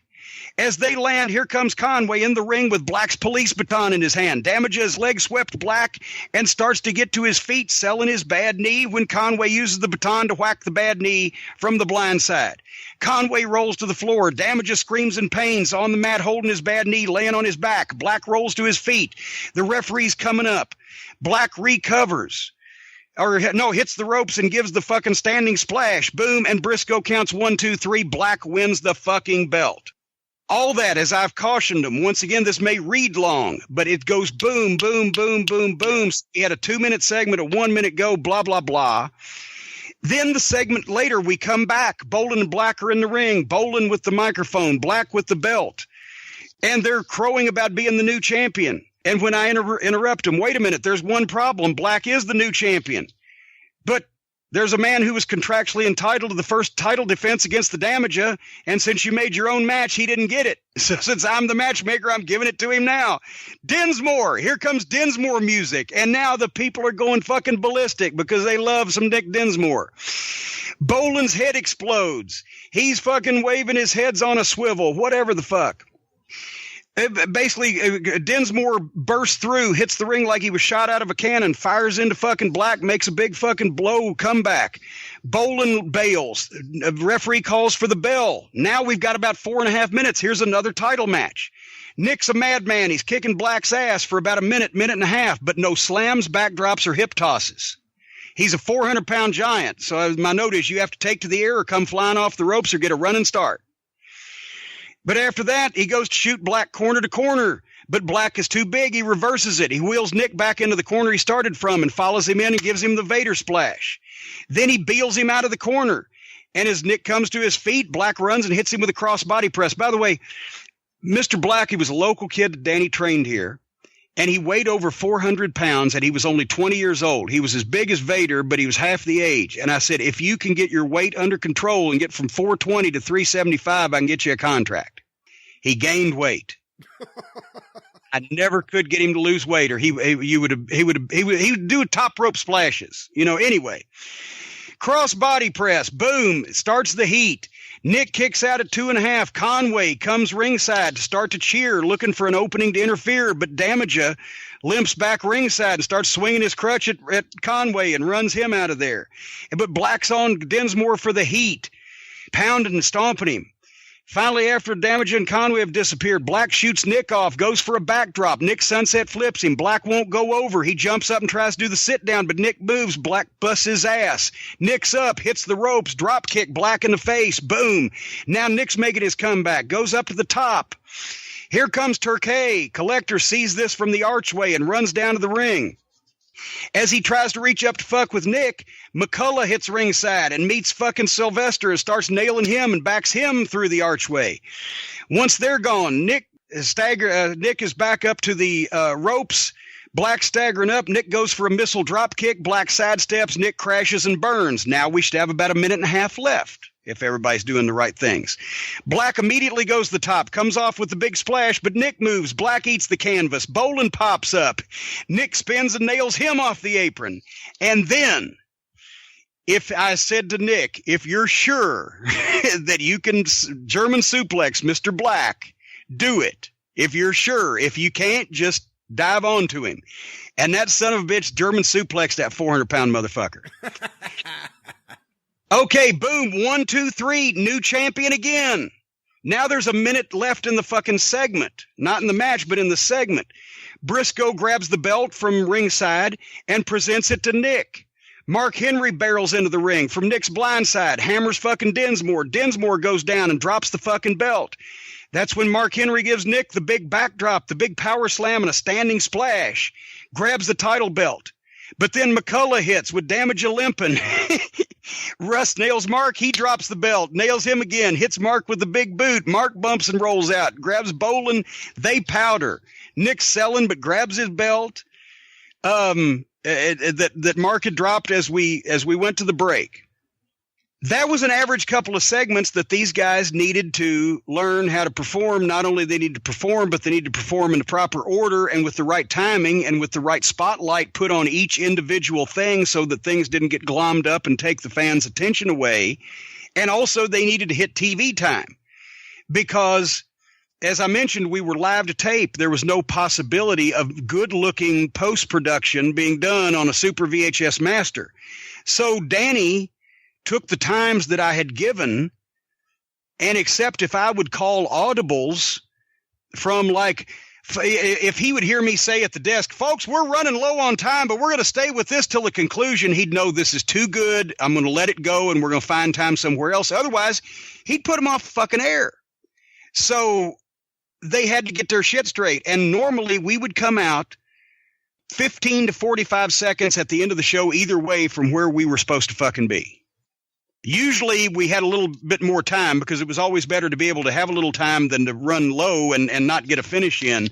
As they land, here comes Conway in the ring with Black's police baton in his hand. Damaja's leg swept Black and starts to get to his feet, selling his bad knee when Conway uses the baton to whack the bad knee from the blind side. Conway rolls to the floor. Damaja screams in pains on the mat, holding his bad knee, laying on his back. Black rolls to his feet. The referee's coming up. Black recovers. Hits the ropes and gives the fucking standing splash. Boom, and Briscoe counts 1, 2, 3. Black wins the fucking belt. All that, as I've cautioned them, once again, this may read long, but it goes boom, boom, boom, boom, boom. So we had a 2-minute segment, a 1-minute go, blah, blah, blah. Then the segment later, we come back. Bolin and Black are in the ring. Bolin with the microphone, Black with the belt. And they're crowing about being the new champion. And when I interrupt him, wait a minute, there's one problem. Black is the new champion. But there's a man who was contractually entitled to the first title defense against the Damager, and since you made your own match, he didn't get it. So since I'm the matchmaker, I'm giving it to him now. Dinsmore, here comes Dinsmore music, and now the people are going fucking ballistic because they love some Dick Dinsmore. Boland's head explodes. He's fucking waving his heads on a swivel, whatever the fuck. Basically, Dinsmore bursts through, hits the ring like he was shot out of a cannon, fires into fucking Black, makes a big fucking blow comeback. Boland bails. Referee calls for the bell. Now we've got about 4.5 minutes. Here's another title match. Nick's a madman. He's kicking Black's ass for about a minute and a half, but no slams, backdrops, or hip tosses. He's a 400-pound giant, so my note is you have to take to the air or come flying off the ropes or get a running start. But after that, he goes to shoot Black corner to corner. But Black is too big. He reverses it. He wheels Nick back into the corner he started from and follows him in and gives him the Vader splash. Then he beels him out of the corner. And as Nick comes to his feet, Black runs and hits him with a crossbody press. By the way, Mr. Black, he was a local kid that Danny trained here. And he weighed over 400 pounds, and he was only 20 years old. He was as big as Vader, but he was half the age. And I said, if you can get your weight under control and get from 420 to 375, I can get you a contract. He gained weight. I never could get him to lose weight, or he would do top rope splashes. Anyway. Cross body press. Boom. It starts the heat. Nick kicks out at 2.5. Conway comes ringside to start to cheer, looking for an opening to interfere, but Damager limps back ringside and starts swinging his crutch at Conway and runs him out of there. But Black's on Dinsmore for the heat, pounding and stomping him. Finally, after Damager and Conway have disappeared, Black shoots Nick off, goes for a backdrop. Nick sunset flips him. Black won't go over. He jumps up and tries to do the sit down, but Nick moves. Black busts his ass. Nick's up, hits the ropes, drop kick Black in the face. Boom. Now Nick's making his comeback, goes up to the top. Here comes Turkey. Collector sees this from the archway and runs down to the ring. As he tries to reach up to fuck with Nick, McCullough hits ringside and meets fucking Sylvester and starts nailing him and backs him through the archway. Once they're gone, Nick is back up to the ropes. Black staggering up. Nick goes for a missile drop kick. Black sidesteps. Nick crashes and burns. Now we should have about 1.5 minutes left if everybody's doing the right things. Black immediately goes to the top, comes off with the big splash, but Nick moves. Black eats the canvas. Boland pops up. Nick spins and nails him off the apron. And then, if I said to Nick, if you're sure that you can German suplex Mr. Black, do it. If you're sure. If you can't, just dive onto him. And that son of a bitch German suplexed that 400-pound motherfucker. Okay, boom, 1, 2, 3, new champion again. Now there's a minute left in the fucking segment. Not in the match, but in the segment. Briscoe grabs the belt from ringside and presents it to Nick. Mark Henry barrels into the ring from Nick's blind side, hammers fucking Dinsmore. Dinsmore goes down and drops the fucking belt. That's when Mark Henry gives Nick the big backdrop, the big power slam, and a standing splash. Grabs the title belt. But then McCullough hits with Damager limping. Russ nails Mark. He drops the belt. Nails him again. Hits Mark with the big boot. Mark bumps and rolls out. Grabs Boland. They powder. Nick's selling but grabs his belt that Mark had dropped as we went to the break. That was an average couple of segments that these guys needed to learn how to perform. Not only they need to perform, but they need to perform in the proper order and with the right timing and with the right spotlight put on each individual thing so that things didn't get glommed up and take the fans' attention away. And also they needed to hit TV time because, as I mentioned, we were live to tape. There was no possibility of good-looking post-production being done on a Super VHS Master. So Danny took the times that I had given, and except if I would call audibles from, like, if he would hear me say at the desk, folks, we're running low on time, but we're going to stay with this till the conclusion, he'd know this is too good. I'm going to let it go, and we're going to find time somewhere else. Otherwise, he'd put them off the fucking air. So they had to get their shit straight. And normally we would come out 15 to 45 seconds at the end of the show either way from where we were supposed to fucking be. Usually we had a little bit more time because it was always better to be able to have a little time than to run low and not get a finish in.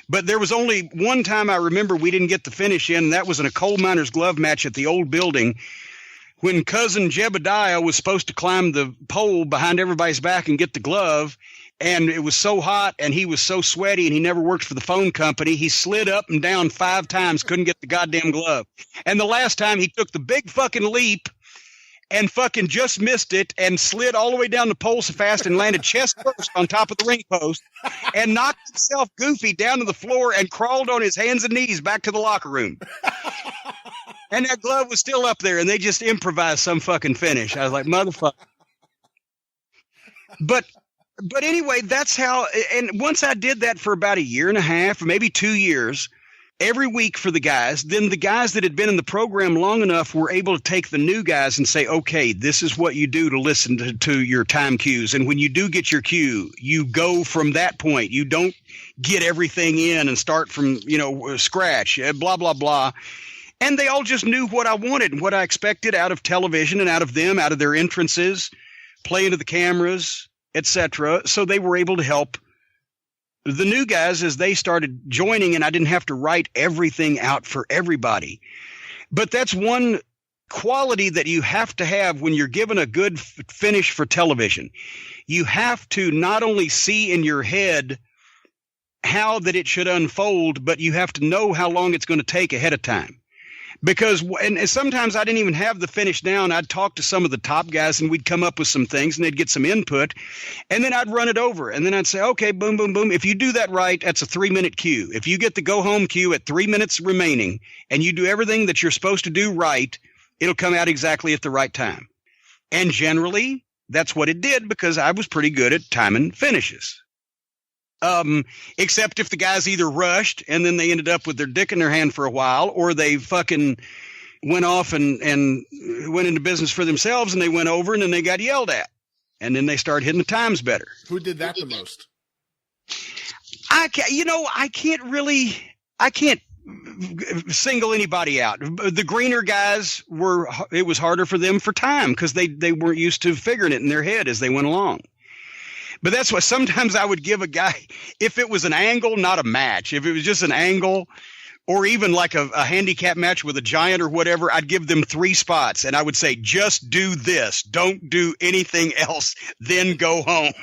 But there was only one time I remember we didn't get the finish in, and that was in a coal miner's glove match at the old building when cousin Jebediah was supposed to climb the pole behind everybody's back and get the glove. And it was so hot and he was so sweaty and he never worked for the phone company. He slid up and down 5 times, couldn't get the goddamn glove. And the last time he took the big fucking leap and fucking just missed it and slid all the way down the pole so fast and landed chest first on top of the ring post and knocked himself goofy down to the floor and crawled on his hands and knees back to the locker room. And that glove was still up there and they just improvised some fucking finish. I was like, motherfucker. But anyway, that's how, and once I did that for about 1.5 years, maybe 2 years, every week for the guys, then the guys that had been in the program long enough were able to take the new guys and say, okay, this is what you do to listen to your time cues. And when you do get your cue, you go from that point. You don't get everything in and start from, scratch, blah, blah, blah. And they all just knew what I wanted and what I expected out of television and out of them, out of their entrances, play into the cameras, etc. So they were able to help the new guys as they started joining, and I didn't have to write everything out for everybody. But that's one quality that you have to have when you're given a good finish for television. You have to not only see in your head how that it should unfold, but you have to know how long it's going to take ahead of time. Because, and sometimes I didn't even have the finish down. I'd talk to some of the top guys and we'd come up with some things and they'd get some input and then I'd run it over and then I'd say, okay, boom, boom, boom. If you do that right, that's a 3-minute cue. If you get the go home cue at 3 minutes remaining and you do everything that you're supposed to do right, it'll come out exactly at the right time. And generally that's what it did because I was pretty good at timing finishes. Except if the guys either rushed and then they ended up with their dick in their hand for a while, or they fucking went off and went into business for themselves and they went over and then they got yelled at and then they started hitting the times better. Who did that the most? I can't single anybody out. The greener guys it was harder for them for time because they weren't used to figuring it in their head as they went along. But that's why sometimes I would give a guy, if it was an angle, not a match, if it was just an angle or even like a handicap match with a giant or whatever, I'd give them 3 spots and I would say, just do this. Don't do anything else. Then go home.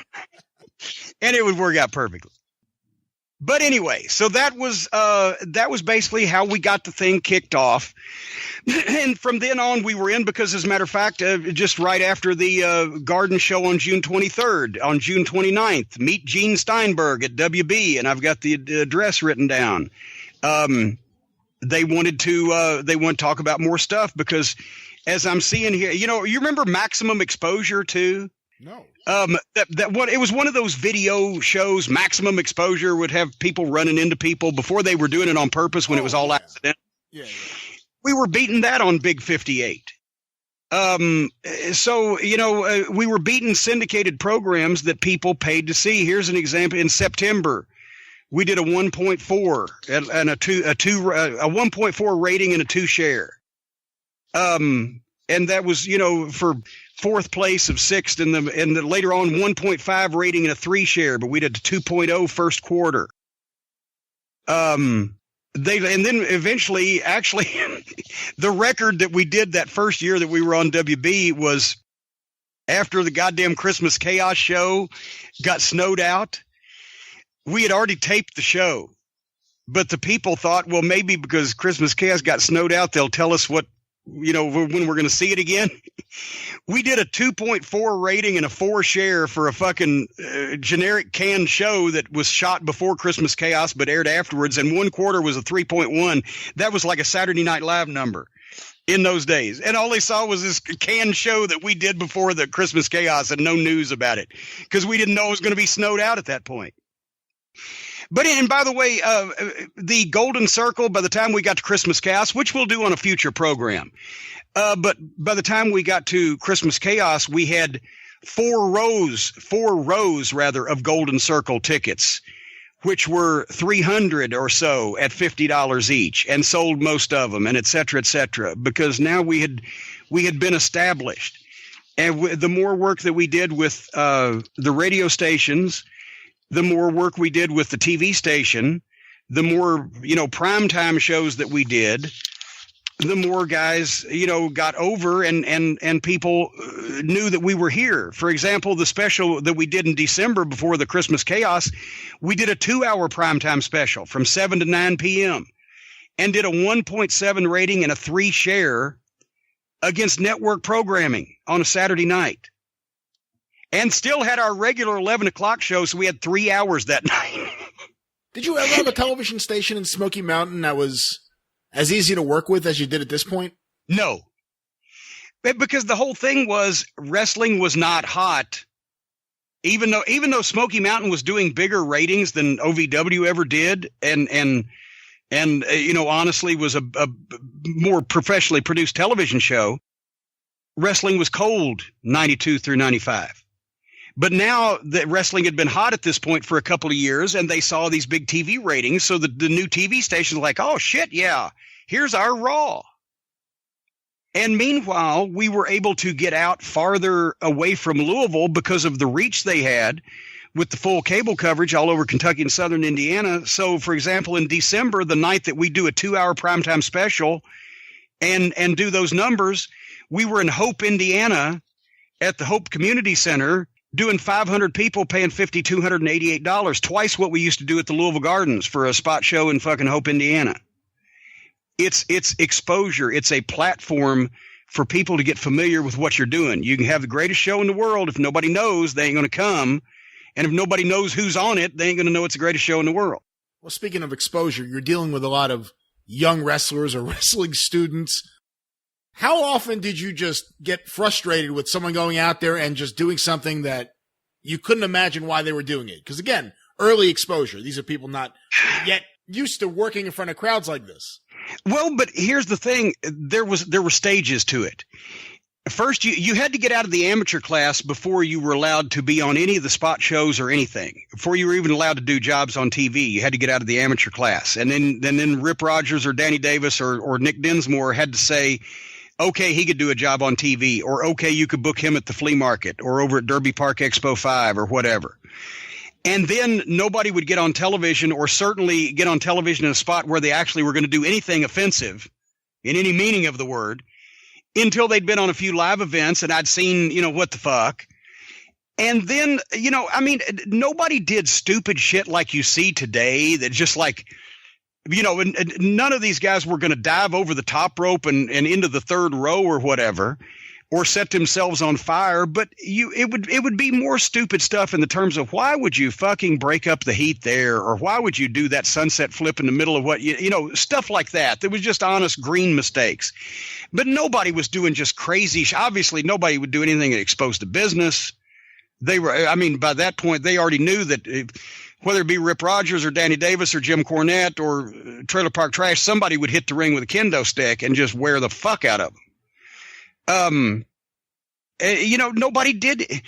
And it would work out perfectly. But anyway, so that was basically how we got the thing kicked off. And from then on, we were in because, as a matter of fact, just right after the garden show on June 23rd, on June 29th, meet Gene Steinberg at WB, and I've got the address written down. They want to talk about more stuff because, as I'm seeing here, you remember Maximum Exposure too? No. It was one of those video shows. Maximum Exposure would have people running into people before they were doing it on purpose when it was all accidental. Yeah. We were beating that on Big 58. So, we were beating syndicated programs that people paid to see. Here's an example. In September, we did a 1.4 and a 1.4 rating and a 2 share. And that was, for 4th place of 6th and the later on 1.5 rating and a 3 share, but we did a 2.0 first quarter. And then eventually, actually, the record that we did that first year that we were on WB was after the goddamn Christmas Chaos show got snowed out. We had already taped the show, but the people thought, well, maybe because Christmas Chaos got snowed out, they'll tell us when we're going to see it again. We did a 2.4 rating and a 4 share for a fucking generic canned show that was shot before Christmas Chaos but aired afterwards, and 1 quarter was a 3.1. That was like a Saturday Night Live number in those days. And all they saw was this canned show that we did before the Christmas Chaos and no news about it because we didn't know it was going to be snowed out at that point. But, and by the way, the Golden Circle, by the time we got to Christmas Chaos, which we'll do on a future program, but by the time we got to Christmas Chaos, we had 4 rows of Golden Circle tickets, which were 300 or so at $50 each, and sold most of them, and et cetera, because now we had been established. And the more work that we did with the radio stations, the more work we did with the TV station, the more, primetime shows that we did, the more guys, got over and people knew that we were here. For example, the special that we did in December before the Christmas chaos, we did a 2-hour primetime special from 7 to 9 p.m. and did a 1.7 rating and a 3 share against network programming on a Saturday night. And still had our regular 11 o'clock show, so we had 3 hours that night. Did you ever have a television station in Smoky Mountain that was as easy to work with as you did at this point? No. Because the whole thing was wrestling was not hot. Even though Smoky Mountain was doing bigger ratings than OVW ever did, and honestly was a more professionally produced television show, wrestling was cold 92 through 95. But now that wrestling had been hot at this point for a couple of years, and they saw these big TV ratings, so the new TV stations were like, oh, shit, yeah, here's our Raw. And meanwhile, we were able to get out farther away from Louisville because of the reach they had with the full cable coverage all over Kentucky and southern Indiana. So, for example, in December, the night that we do a 2-hour primetime special and do those numbers, we were in Hope, Indiana at the Hope Community Center doing 500 people paying $5,288, twice what we used to do at the Louisville Gardens for a spot show in fucking Hope, Indiana. It's exposure. It's a platform for people to get familiar with what you're doing. You can have the greatest show in the world. If nobody knows, they ain't going to come. And if nobody knows who's on it, they ain't going to know it's the greatest show in the world. Well, speaking of exposure, you're dealing with a lot of young wrestlers or wrestling students. How often did you just get frustrated with someone going out there and just doing something that you couldn't imagine why they were doing it? Because again, early exposure. These are people not yet used to working in front of crowds like this. Well, but here's the thing. There were stages to it. First, you had to get out of the amateur class before you were allowed to be on any of the spot shows or anything. Before you were even allowed to do jobs on TV, you had to get out of the amateur class. And then Rip Rogers or Danny Davis or Nick Dinsmore had to say, okay, he could do a job on TV, or okay, you could book him at the flea market or over at Derby Park Expo 5 or whatever. And then nobody would get on television, or certainly get on television in a spot where they actually were going to do anything offensive in any meaning of the word, until they'd been on a few live events and I'd seen, what the fuck. And then, nobody did stupid shit like you see today that just like, and none of these guys were going to dive over the top rope and into the third row or whatever, or set themselves on fire. But it would be more stupid stuff in the terms of, why would you fucking break up the heat there? Or why would you do that sunset flip in the middle of what, stuff like that. There was just honest green mistakes. But nobody was doing just crazy. Obviously, nobody would do anything that exposed the business. They were, by that point, they already knew that whether it be Rip Rogers or Danny Davis or Jim Cornette or Trailer Park Trash, somebody would hit the ring with a kendo stick and just wear the fuck out of them. Nobody did.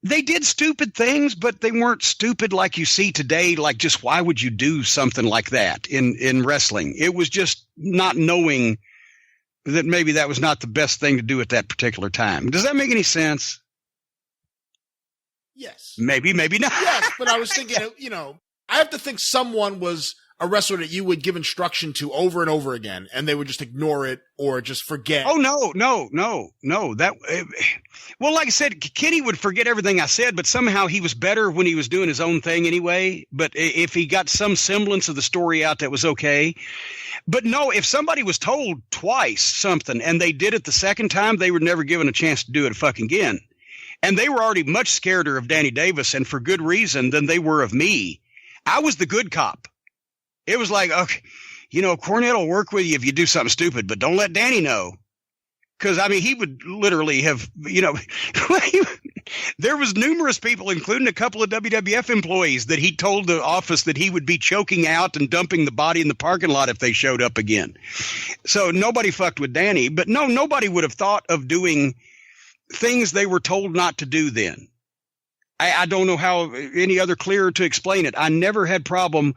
They did stupid things, but they weren't stupid like you see today. Like, just why would you do something like that in wrestling? It was just not knowing that maybe that was not the best thing to do at that particular time. Does that make any sense? Yes. Maybe not. Yes, but I was thinking, I have to think someone was a wrestler that you would give instruction to over and over again, and they would just ignore it or just forget. Oh, no. Well, like I said, Kenny would forget everything I said, but somehow he was better when he was doing his own thing anyway. But if he got some semblance of the story out, that was okay. But no, if somebody was told twice something and they did it the second time, they were never given a chance to do it fucking again. And they were already much scareder of Danny Davis, and for good reason, than they were of me. I was the good cop. It was like, okay, Cornette will work with you if you do something stupid, but don't let Danny know. Because, he would literally have, there was numerous people, including a couple of WWF employees, that he told the office that he would be choking out and dumping the body in the parking lot if they showed up again. So nobody fucked with Danny. But no, nobody would have thought of doing things they were told not to do then. I don't know how any other clearer to explain it. I never had problem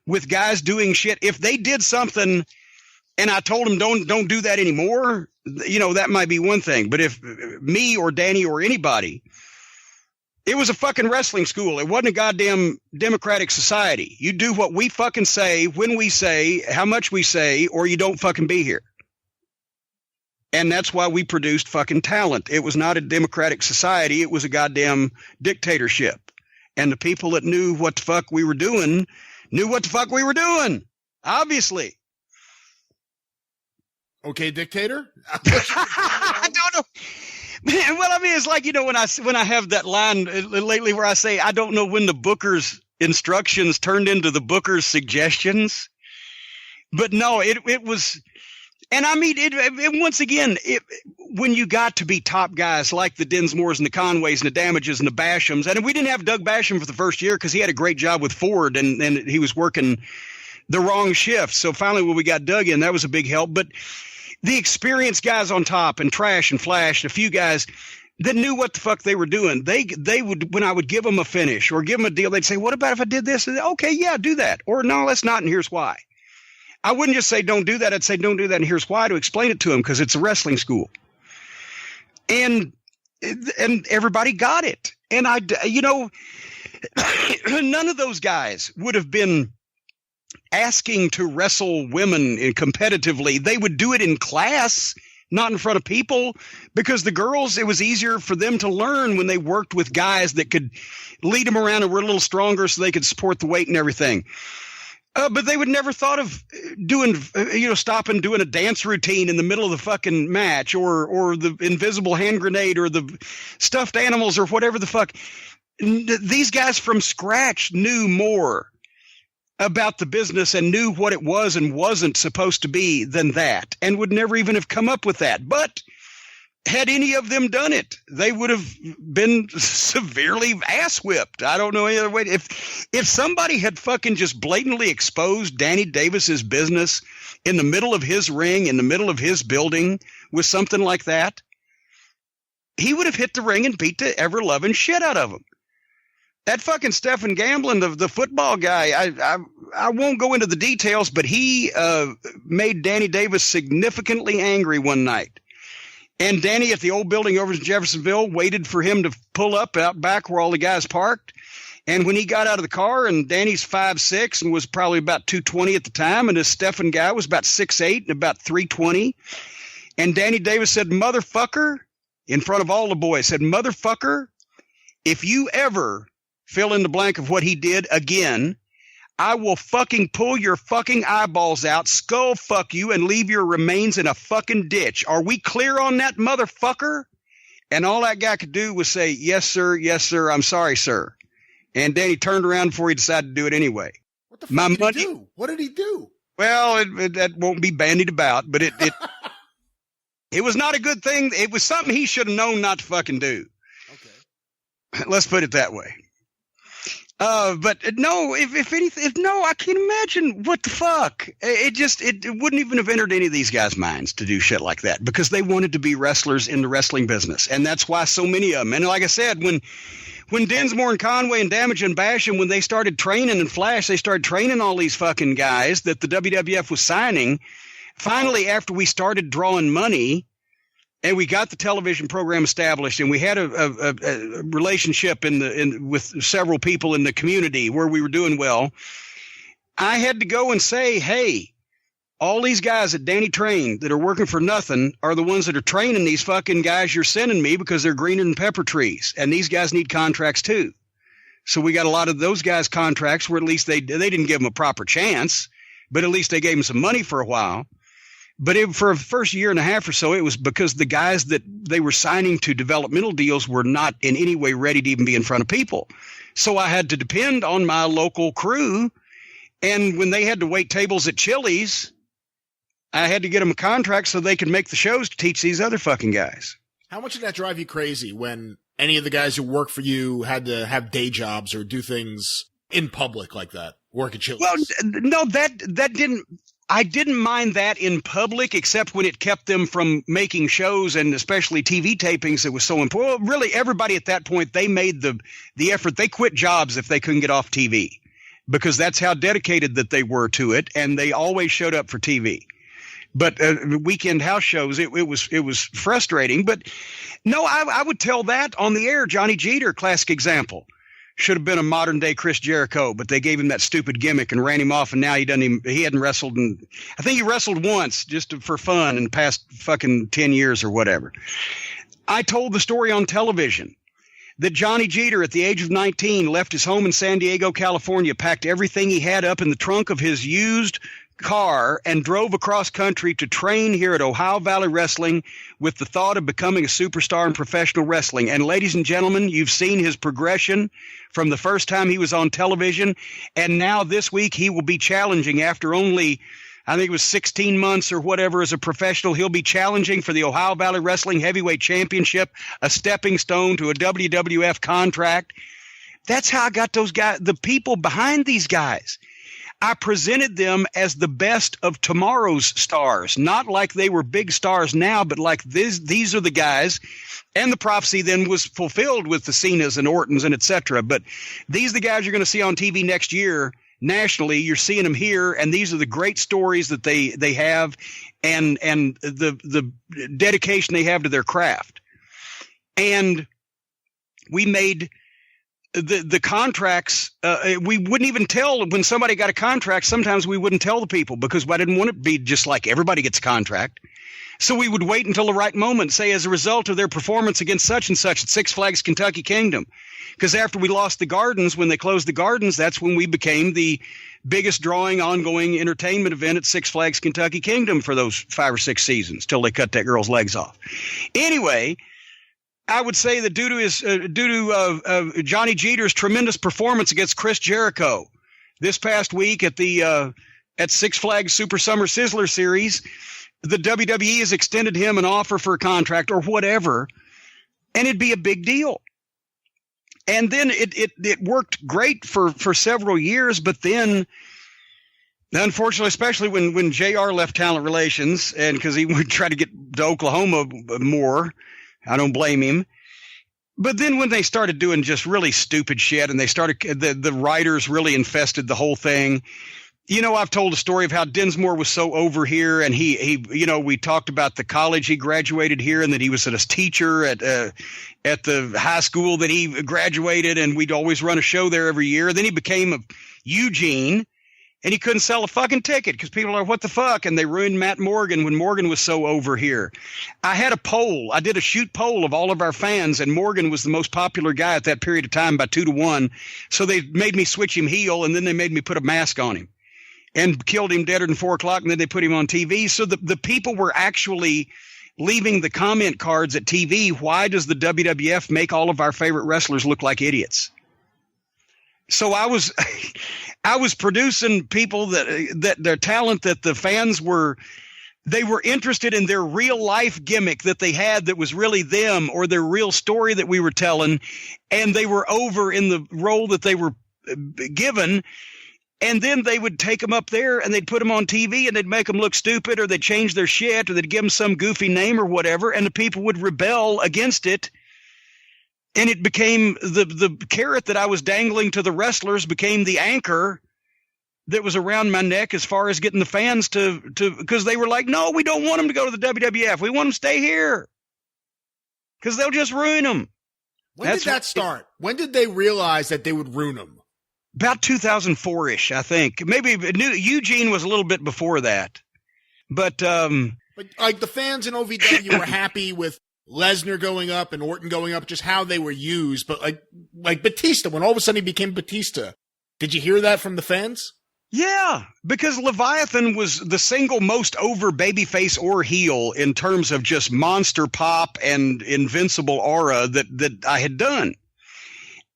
with guys doing shit. If they did something and I told them don't do that anymore, that might be one thing. But if me or Danny or anybody, It was a fucking wrestling school. It wasn't a goddamn democratic society. You do what we fucking say, when we say, how much we say, or you don't fucking be here. And that's why we produced fucking talent. It was not a democratic society. It was a goddamn dictatorship. And the people that knew what the fuck we were doing knew what the fuck we were doing. Obviously. Okay, dictator? I don't know. Man, well, I mean, it's like, you know, when I have that line lately where I say, I don't know when the booker's instructions turned into the booker's suggestions. But no, it was, and I mean, it once again, when you got to be top guys like the Dinsmores and the Conways and the Damages and the Bashams, and we didn't have Doug Basham for the first year because he had a great job with Ford and he was working the wrong shift. So finally, when we got Doug in, that was a big help. But the experienced guys on top and Trash and Flash, a few guys that knew what the fuck they were doing, they would, when I would give them a finish or give them a deal, they'd say, what about if I did this? Okay, yeah, do that. Or no, let's not, and here's why. I wouldn't just say don't do that. I'd say don't do that, and here's why, to explain it to them, because it's a wrestling school. And everybody got it. And you know, none of those guys would have been asking to wrestle women competitively. They would do it in class, not in front of people, because the girls, it was easier for them to learn when they worked with guys that could lead them around and were a little stronger so they could support the weight and everything. But they would never thought of doing, stopping, doing a dance routine in the middle of the fucking match, or the invisible hand grenade, or the stuffed animals, or whatever the fuck. These guys from scratch knew more about the business and knew what it was and wasn't supposed to be than that, and would never even have come up with that. But had any of them done it, they would have been severely ass whipped. I don't know any other way. If somebody had fucking just blatantly exposed Danny Davis's business in the middle of his ring, in the middle of his building with something like that, he would have hit the ring and beat the ever-loving shit out of him. That fucking Stephen Gamblin, the football guy, I won't go into the details, but he made Danny Davis significantly angry one night. And Danny at the old building over in Jeffersonville waited for him to pull up out back where all the guys parked. And when he got out of the car, and Danny's 5'6" and was probably about 220 at the time, and this Stephen guy was about 6'8" and about 320. And Danny Davis said, "Motherfucker," in front of all the boys, said, "Motherfucker, if you ever fill in the blank of what he did again, I will fucking pull your fucking eyeballs out, skull fuck you, and leave your remains in a fucking ditch. Are we clear on that, motherfucker?" And all that guy could do was say, yes, sir, I'm sorry, sir. And Danny turned around before he decided to do it anyway. What the fuck did he do? What did he do? Well, that won't be bandied about, but it it was not a good thing. It was something he should have known not to fucking do. Okay. Let's put it that way. But no, if anything, no, I can't imagine what the fuck. It wouldn't even have entered any of these guys' minds to do shit like that, because they wanted to be wrestlers in the wrestling business. And that's why so many of them, and like I said, when Dinsmore and Conway and Damage and Basham, when they started training in Flash, they started training all these fucking guys that the WWF was signing. Finally, after we started drawing money, and we got the television program established, and we had a relationship with several people in the community where we were doing well, I had to go and say, hey, all these guys that Danny trained that are working for nothing are the ones that are training these fucking guys you're sending me, because they're greener than pepper trees, and these guys need contracts too. So we got a lot of those guys contracts where at least they didn't give them a proper chance, but at least they gave them some money for a while. But for the first year and a half or so, it was because the guys that they were signing to developmental deals were not in any way ready to even be in front of people. So I had to depend on my local crew. And when they had to wait tables at Chili's, I had to get them a contract so they could make the shows to teach these other fucking guys. How much did that drive you crazy when any of the guys who work for you had to have day jobs or do things in public like that, work at Chili's? Well, no, that didn't. I didn't mind that in public, except when it kept them from making shows, and especially TV tapings. It was so important. Well, really, everybody at that point, they made the effort. They quit jobs if they couldn't get off TV, because that's how dedicated that they were to it, and they always showed up for TV. But weekend house shows, it was frustrating. But no, I would tell that on the air. Johnny Jeter, classic example. Should have been a modern day Chris Jericho, but they gave him that stupid gimmick and ran him off, and now he hadn't wrestled, and I think he wrestled once just for fun in the past fucking 10 years or whatever. I told the story on television that Johnny Jeter at the age of 19 left his home in San Diego, California, packed everything he had up in the trunk of his used car and drove across country to train here at Ohio Valley Wrestling with the thought of becoming a superstar in professional wrestling. And ladies and gentlemen, you've seen his progression from the first time he was on television, and now this week he will be challenging after only, I think it was 16 months or whatever as a professional. He'll be challenging for the Ohio Valley Wrestling Heavyweight Championship, a stepping stone to a WWF contract. That's how I got those guys, the people behind these guys. I presented them as the best of tomorrow's stars, not like they were big stars now, but like these are the guys. And the prophecy then was fulfilled with the Cenas and Ortons and et cetera. But these are the guys you're going to see on TV next year nationally. You're seeing them here, and these are the great stories that they have and the dedication they have to their craft. And we made the contracts, we wouldn't even tell when somebody got a contract. Sometimes we wouldn't tell the people because I didn't want it to be just like everybody gets a contract. So we would wait until the right moment, say as a result of their performance against such and such at Six Flags Kentucky Kingdom. Because after we lost the Gardens, when they closed the Gardens, that's when we became the biggest drawing ongoing entertainment event at Six Flags Kentucky Kingdom for those 5 or 6 seasons till they cut that girl's legs off. Anyway, I would say that due to Johnny Jeter's tremendous performance against Chris Jericho this past week at the at Six Flags Super Summer Sizzler Series, the WWE has extended him an offer for a contract or whatever, and it'd be a big deal. And then it worked great for several years, but then unfortunately, especially when JR left Talent Relations, and because he would try to get to Oklahoma more, I don't blame him. But then when they started doing just really stupid shit and they started, the writers really infested the whole thing. You know, I've told a story of how Dinsmore was so over here, and he we talked about the college he graduated here and that he was a teacher at the high school that he graduated, and we'd always run a show there every year. Then he became a Eugene, and he couldn't sell a fucking ticket because people are, what the fuck? And they ruined Matt Morgan when Morgan was so over here. I had a poll. I did a shoot poll of all of our fans, and Morgan was the most popular guy at that period of time by 2-1. So they made me switch him heel, and then they made me put a mask on him and killed him deader than 4 o'clock, and then they put him on TV. So the people were actually leaving the comment cards at TV. Why does the WWF make all of our favorite wrestlers look like idiots? So I was producing people that their talent, that the fans were interested in their real life gimmick that they had that was really them, or their real story that we were telling, and they were over in the role that they were given. And then they would take them up there and they'd put them on TV and they'd make them look stupid, or they'd change their shit, or they'd give them some goofy name or whatever. And the people would rebel against it. And it became the carrot that I was dangling to the wrestlers became the anchor that was around my neck as far as getting the fans to because they were like, no, we don't want them to go to the WWF. We want them to stay here because they'll just ruin them. When did that start? When did they realize that they would ruin them? About 2004-ish, I think. Maybe Eugene was a little bit before that. But like the fans in OVW were happy with Lesnar going up and Orton going up, just how they were used. But like Batista, when all of a sudden he became Batista, did you hear that from the fans? Yeah, because Leviathan was the single most over babyface or heel in terms of just monster pop and invincible aura that I had done.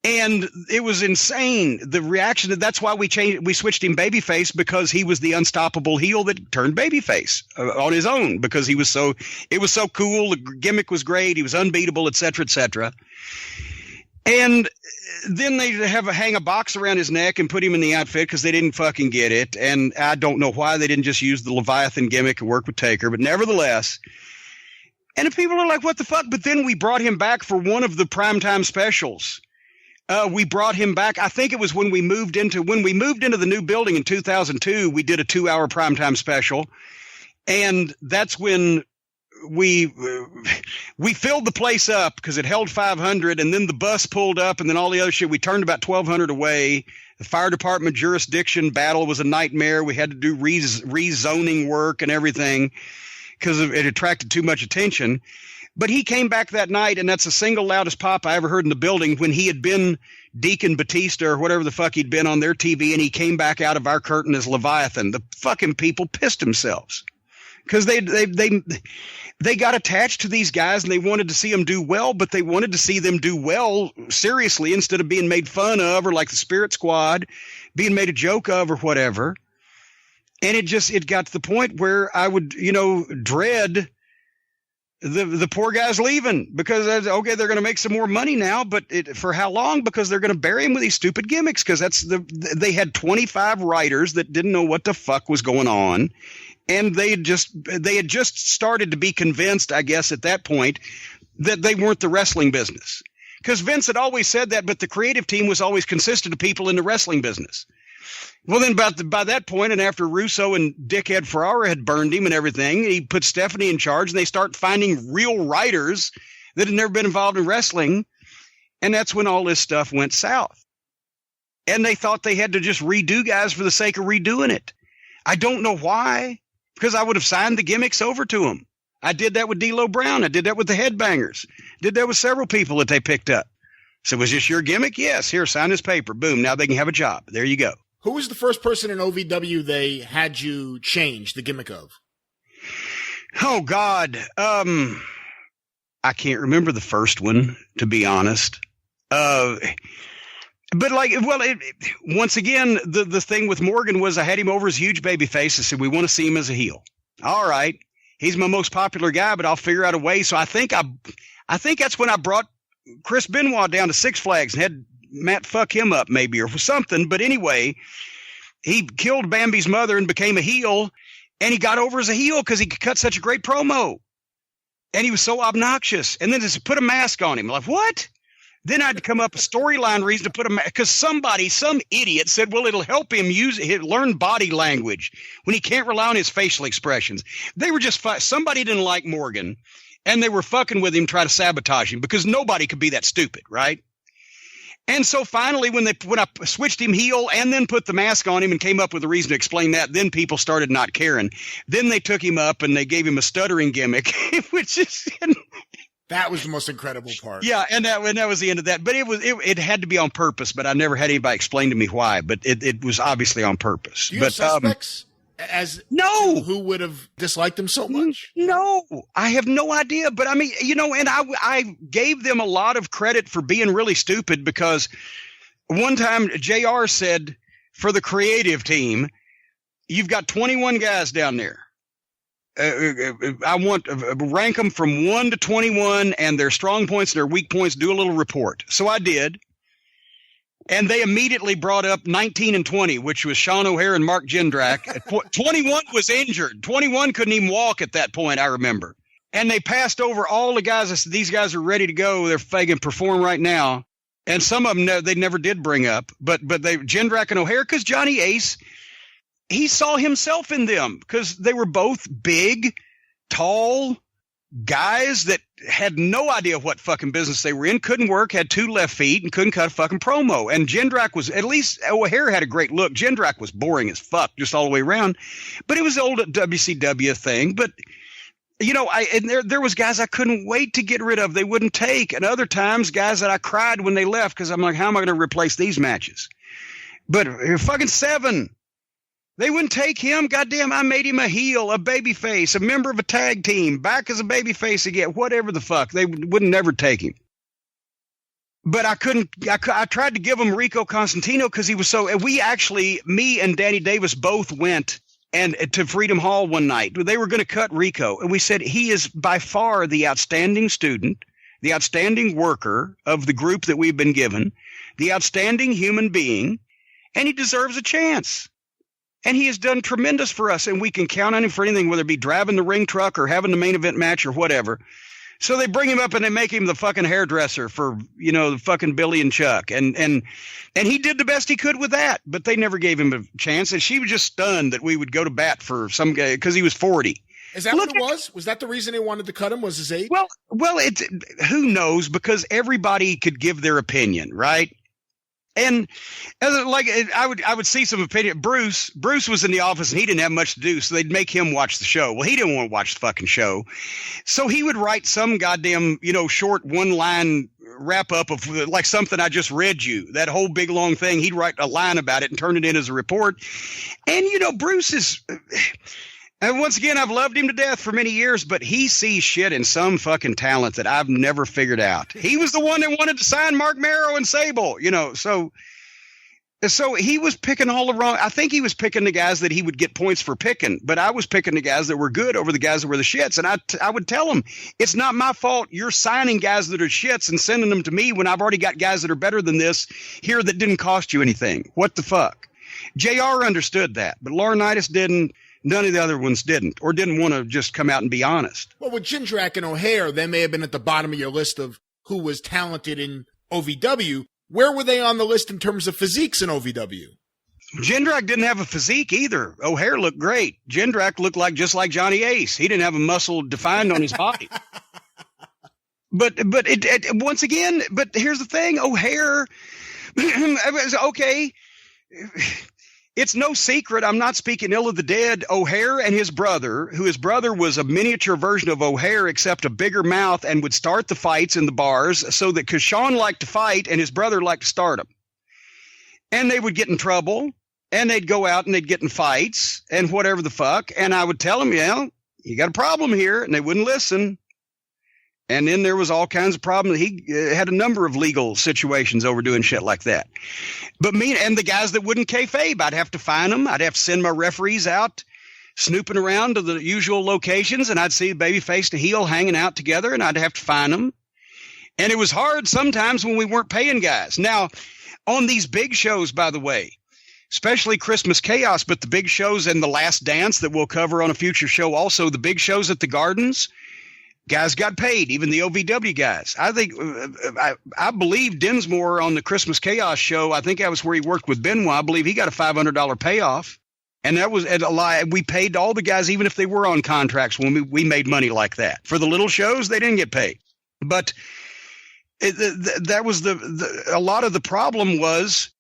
And it was insane. The reaction, that's why we switched him babyface, because he was the unstoppable heel that turned babyface on his own, because it was so cool. The gimmick was great. He was unbeatable, et cetera, et cetera. And then they hang a box around his neck and put him in the outfit because they didn't fucking get it. And I don't know why they didn't just use the Leviathan gimmick and work with Taker, but nevertheless. And the people are like, what the fuck? But then we brought him back for one of the primetime specials. We brought him back. I think it was when we moved into the new building in 2002, we did a 2-hour primetime special. And that's when we filled the place up because it held 500, and then the bus pulled up, and then all the other shit. We turned about 1,200 away. The fire department jurisdiction battle was a nightmare. We had to do rezoning work and everything because it attracted too much attention. But he came back that night, and that's the single loudest pop I ever heard in the building when he had been Deacon Batista or whatever the fuck he'd been on their TV, and he came back out of our curtain as Leviathan. The fucking people pissed themselves because they got attached to these guys, and they wanted to see them do well, but they wanted to see them do well seriously instead of being made fun of or like the Spirit Squad, being made a joke of or whatever. And it got to the point where I would, dread the poor guys leaving because, okay, they're going to make some more money now, but for how long? Because they're going to bury him with these stupid gimmicks because they had 25 writers that didn't know what the fuck was going on. And they had just started to be convinced, I guess, at that point that they weren't the wrestling business. Because Vince had always said that, but the creative team was always consisted of people in the wrestling business. Well, then by that point, and after Russo and Dickhead Ferrara had burned him and everything, he put Stephanie in charge, and they start finding real writers that had never been involved in wrestling. And that's when all this stuff went south. And they thought they had to just redo guys for the sake of redoing it. I don't know why. Because I would have signed the gimmicks over to them. I did that with D'Lo Brown. I did that with the Headbangers. Did that with several people that they picked up. So was this your gimmick? Yes. Here, sign this paper. Boom. Now they can have a job. There you go. Who was the first person in OVW they had you change the gimmick of? Oh, God. I can't remember the first one, to be honest. But once again, the thing with Morgan was I had him over as huge baby face. I said, we want to see him as a heel. All right. He's my most popular guy, but I'll figure out a way. So I think that's when I brought Chris Benoit down to Six Flags and had Matt fuck him up maybe or something. But anyway, he killed Bambi's mother and became a heel, and he got over as a heel because he could cut such a great promo. And he was so obnoxious. And then just put a mask on him. Like, what? Then I had to come up with a storyline reason to put him, because some idiot said, well, it'll help him learn body language when he can't rely on his facial expressions. They were just, somebody didn't like Morgan, and they were fucking with him, trying to sabotage him because nobody could be that stupid, right? And so finally, when I switched him heel and then put the mask on him and came up with a reason to explain that, then people started not caring. Then they took him up and they gave him a stuttering gimmick, which is... That was the most incredible part. Yeah, and that was the end of that. But it had to be on purpose. But I never had anybody explain to me why. But it was obviously on purpose. Do you have suspects who would have disliked him so much? No, I have no idea. But I mean, and I gave them a lot of credit for being really stupid because one time JR said for the creative team, you've got 21 guys down there. I want rank them from 1 to 21 and their strong points and their weak points, do a little report. So I did. And they immediately brought up 19 and 20, which was Sean O'Hare and Mark Jindrak. 21 was injured. 21 couldn't even walk at that point, I remember. And they passed over all the guys. I said, these guys are ready to go. They're fucking perform right now. And some of them they never did bring up. But Jindrak and O'Hare, because Johnny Ace, he saw himself in them because they were both big, tall guys that had no idea what fucking business they were in, couldn't work, had 2 left feet, and couldn't cut a fucking promo. And Jindrak was, at least O'Hare had a great look. Jindrak was boring as fuck just all the way around. But it was the old WCW thing. But, there was guys I couldn't wait to get rid of. They wouldn't take. And other times, guys that I cried when they left because I'm like, how am I going to replace these matches? But fucking 7. They wouldn't take him. Goddamn, I made him a heel, a babyface, a member of a tag team, back as a babyface again, whatever the fuck. They wouldn't never take him. But I couldn't. I tried to give him Rico Constantino because he was so. Me and Danny Davis both went to Freedom Hall one night. They were going to cut Rico, and we said he is by far the outstanding student, the outstanding worker of the group that we've been given, the outstanding human being, and he deserves a chance. And he has done tremendous for us, and we can count on him for anything, whether it be driving the ring truck or having the main event match or whatever. So they bring him up and they make him the fucking hairdresser for, the fucking Billy and Chuck. And he did the best he could with that, but they never gave him a chance. And she was just stunned that we would go to bat for some guy because he was 40. Is that what it was? Was that the reason they wanted to cut him, was his age? Well, who knows? Because everybody could give their opinion, right? And I would see some opinion. Bruce was in the office and he didn't have much to do, so they'd make him watch the show. Well, he didn't want to watch the fucking show, so he would write some goddamn short one line wrap up of like something I just read you, that whole big long thing. He'd write a line about it and turn it in as a report. And Bruce is. And once again, I've loved him to death for many years, but he sees shit in some fucking talent that I've never figured out. He was the one that wanted to sign Mark Marrow and Sable, so he was picking all the wrong. I think he was picking the guys that he would get points for picking, but I was picking the guys that were good over the guys that were the shits. And I would tell him, it's not my fault you're signing guys that are shits and sending them to me when I've already got guys that are better than this here that didn't cost you anything. What the fuck? JR understood that, but Laurinaitis didn't. None of the other ones didn't, or didn't want to just come out and be honest. Well, with Jindrak and O'Hare, they may have been at the bottom of your list of who was talented in OVW. Where were they on the list in terms of physiques in OVW? Jindrak didn't have a physique either. O'Hare looked great. Jindrak looked just like Johnny Ace. He didn't have a muscle defined on his body. But once again, but here's the thing, O'Hare, okay. It's no secret, I'm not speaking ill of the dead. O'Hare and his brother was a miniature version of O'Hare except a bigger mouth and would start the fights in the bars so that because Sean liked to fight and his brother liked to start them. And they would get in trouble and they'd go out and they'd get in fights and whatever the fuck. And I would tell them, you got a problem here. And they wouldn't listen. And then there was all kinds of problems. He had a number of legal situations over doing shit like that. But me and the guys that wouldn't kayfabe, I'd have to find them. I'd have to send my referees out snooping around to the usual locations, and I'd see the babyface and heel hanging out together, and I'd have to find them. And it was hard sometimes when we weren't paying guys. Now, on these big shows, by the way, especially Christmas Chaos, but the big shows and The Last Dance that we'll cover on a future show also, the big shows at the Gardens, guys got paid, even the OVW guys. I think I believe Dinsmore on the Christmas Chaos show, I think that was where he worked with Benoit. I believe he got a $500 payoff. And that was a lie. We paid all the guys, even if they were on contracts, when we made money like that. For the little shows, they didn't get paid. But that was a lot of the problem was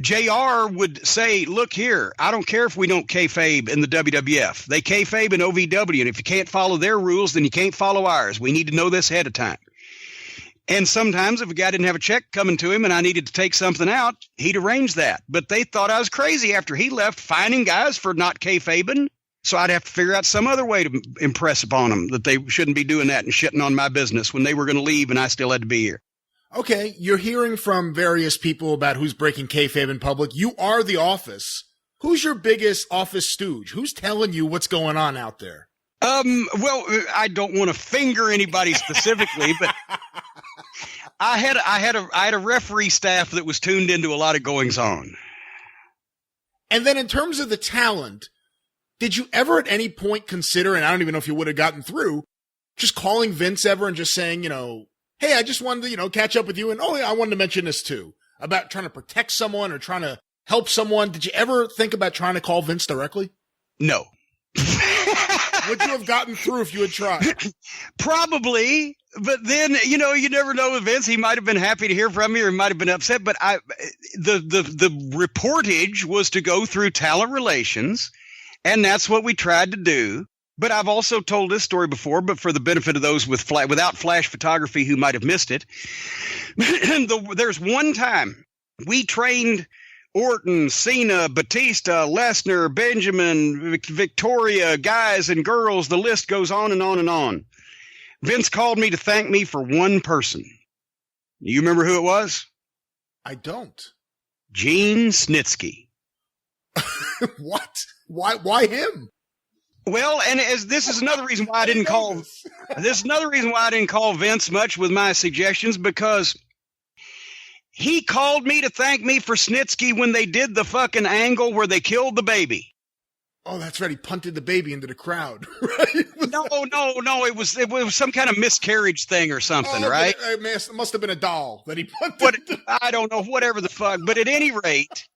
JR would say, look here, I don't care if we don't kayfabe in the WWF. They kayfabe in OVW, and if you can't follow their rules, then you can't follow ours. We need to know this ahead of time. And sometimes if a guy didn't have a check coming to him and I needed to take something out, he'd arrange that. But they thought I was crazy after he left, fining guys for not kayfabing. So I'd have to figure out some other way to impress upon them that they shouldn't be doing that and shitting on my business when they were going to leave and I still had to be here. Okay, you're hearing from various people about who's breaking kayfabe in public. You are the office. Who's your biggest office stooge? Who's telling you what's going on out there? Well, I don't want to finger anybody specifically, but I had a referee staff that was tuned into a lot of goings on. And then in terms of the talent, did you ever at any point consider, and I don't even know if you would have gotten through, just calling Vince ever and just saying, hey, I just wanted to, catch up with you. And, I wanted to mention this too, about trying to protect someone or trying to help someone. Did you ever think about trying to call Vince directly? No. Would you have gotten through if you had tried? Probably. But then, you never know with Vince. He might have been happy to hear from me or he might have been upset. But the reportage was to go through talent relations. And that's what we tried to do. But I've also told this story before, but for the benefit of those without flash photography who might have missed it. There's one time we trained Orton, Cena, Batista, Lesnar, Benjamin, Victoria, guys and girls. The list goes on and on and on. Vince called me to thank me for one person. You remember who it was? I don't. Gene Snitsky. What? Why him? Well, and this is another reason why I didn't call. This is another reason why I didn't call Vince much with my suggestions, because he called me to thank me for Snitsky when they did the fucking angle where they killed the baby. Oh, that's right. He punted the baby into the crowd. Right? No. It was some kind of miscarriage thing or something, right? It must have been a doll that he punted. I don't know, whatever the fuck. But at any rate,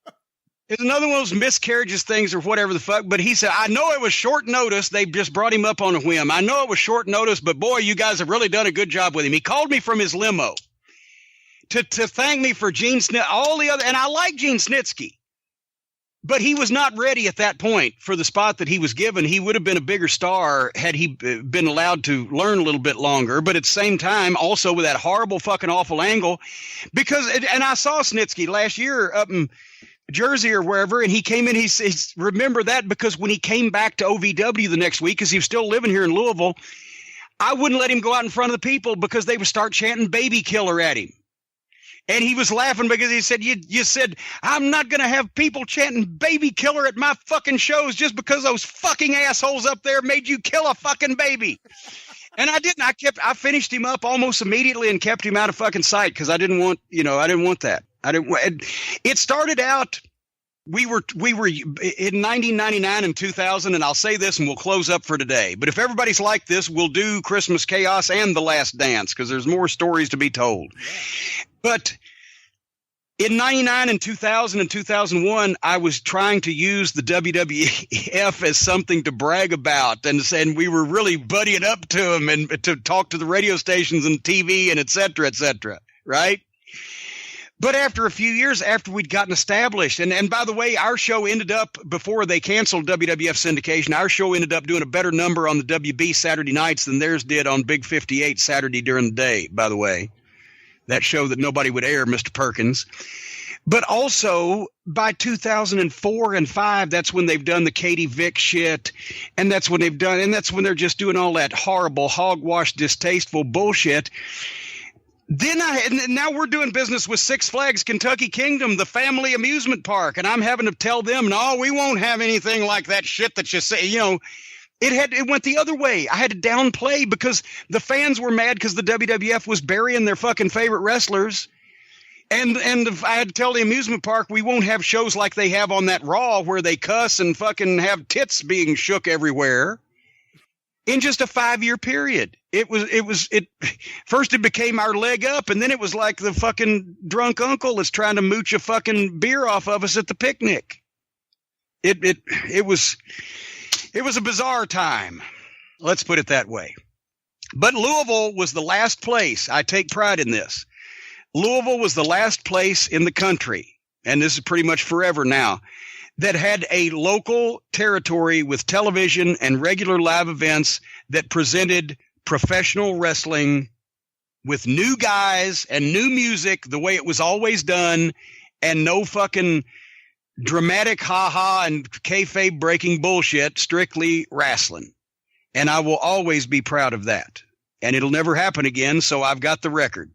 It's another one of those miscarriages things or whatever the fuck. But he said, I know it was short notice. They just brought him up on a whim. I know it was short notice, but boy, you guys have really done a good job with him. He called me from his limo to thank me for Gene Snitsky, all the other, and I like Gene Snitsky. But he was not ready at that point for the spot that he was given. He would have been a bigger star had he been allowed to learn a little bit longer. But at the same time, also with that horrible fucking awful angle, because, and I saw Snitsky last year up in Jersey or wherever, and he came in, he's remember that because when he came back to OVW the next week, because he was still living here in Louisville, I wouldn't let him go out in front of the people because they would start chanting baby killer at him. And he was laughing because he said, you said, I'm not going to have people chanting baby killer at my fucking shows just because those fucking assholes up there made you kill a fucking baby. And I didn't. I finished him up almost immediately and kept him out of fucking sight because I didn't want that. It started out, we were in 1999 and 2000, and I'll say this and we'll close up for today. But if everybody's like this, we'll do Christmas Chaos and The Last Dance because there's more stories to be told. Yeah. But in 99 and 2000 and 2001, I was trying to use the WWF as something to brag about. And we were really buddying up to them and to talk to the radio stations and TV and et cetera, right? But after a few years, after we'd gotten established, and by the way, our show ended up, before they canceled WWF syndication, our show ended up doing a better number on the WB Saturday nights than theirs did on Big 58 Saturday during the day, by the way. That show that nobody would air, Mr. Perkins. But also, by 2004 and 5, that's when they've done the Katie Vick shit, and that's when they're just doing all that horrible, hogwash, distasteful bullshit. Then now we're doing business with Six Flags Kentucky Kingdom, the family amusement park, and I'm having to tell them, no, we won't have anything like that shit that you say, It went the other way. I had to downplay because the fans were mad because the WWF was burying their fucking favorite wrestlers. And I had to tell the amusement park we won't have shows like they have on that Raw where they cuss and fucking have tits being shook everywhere in just a 5-year period. First it became our leg up, and then it was like the fucking drunk uncle that's trying to mooch a fucking beer off of us at the picnic. It was a bizarre time. Let's put it that way. But Louisville was the last place. I take pride in this. Louisville was the last place in the country, and this is pretty much forever now, that had a local territory with television and regular live events that presented professional wrestling with new guys and new music the way it was always done, and no fucking dramatic ha-ha and kayfabe breaking bullshit, strictly wrestling. And I will always be proud of that. And it'll never happen again, so I've got the record.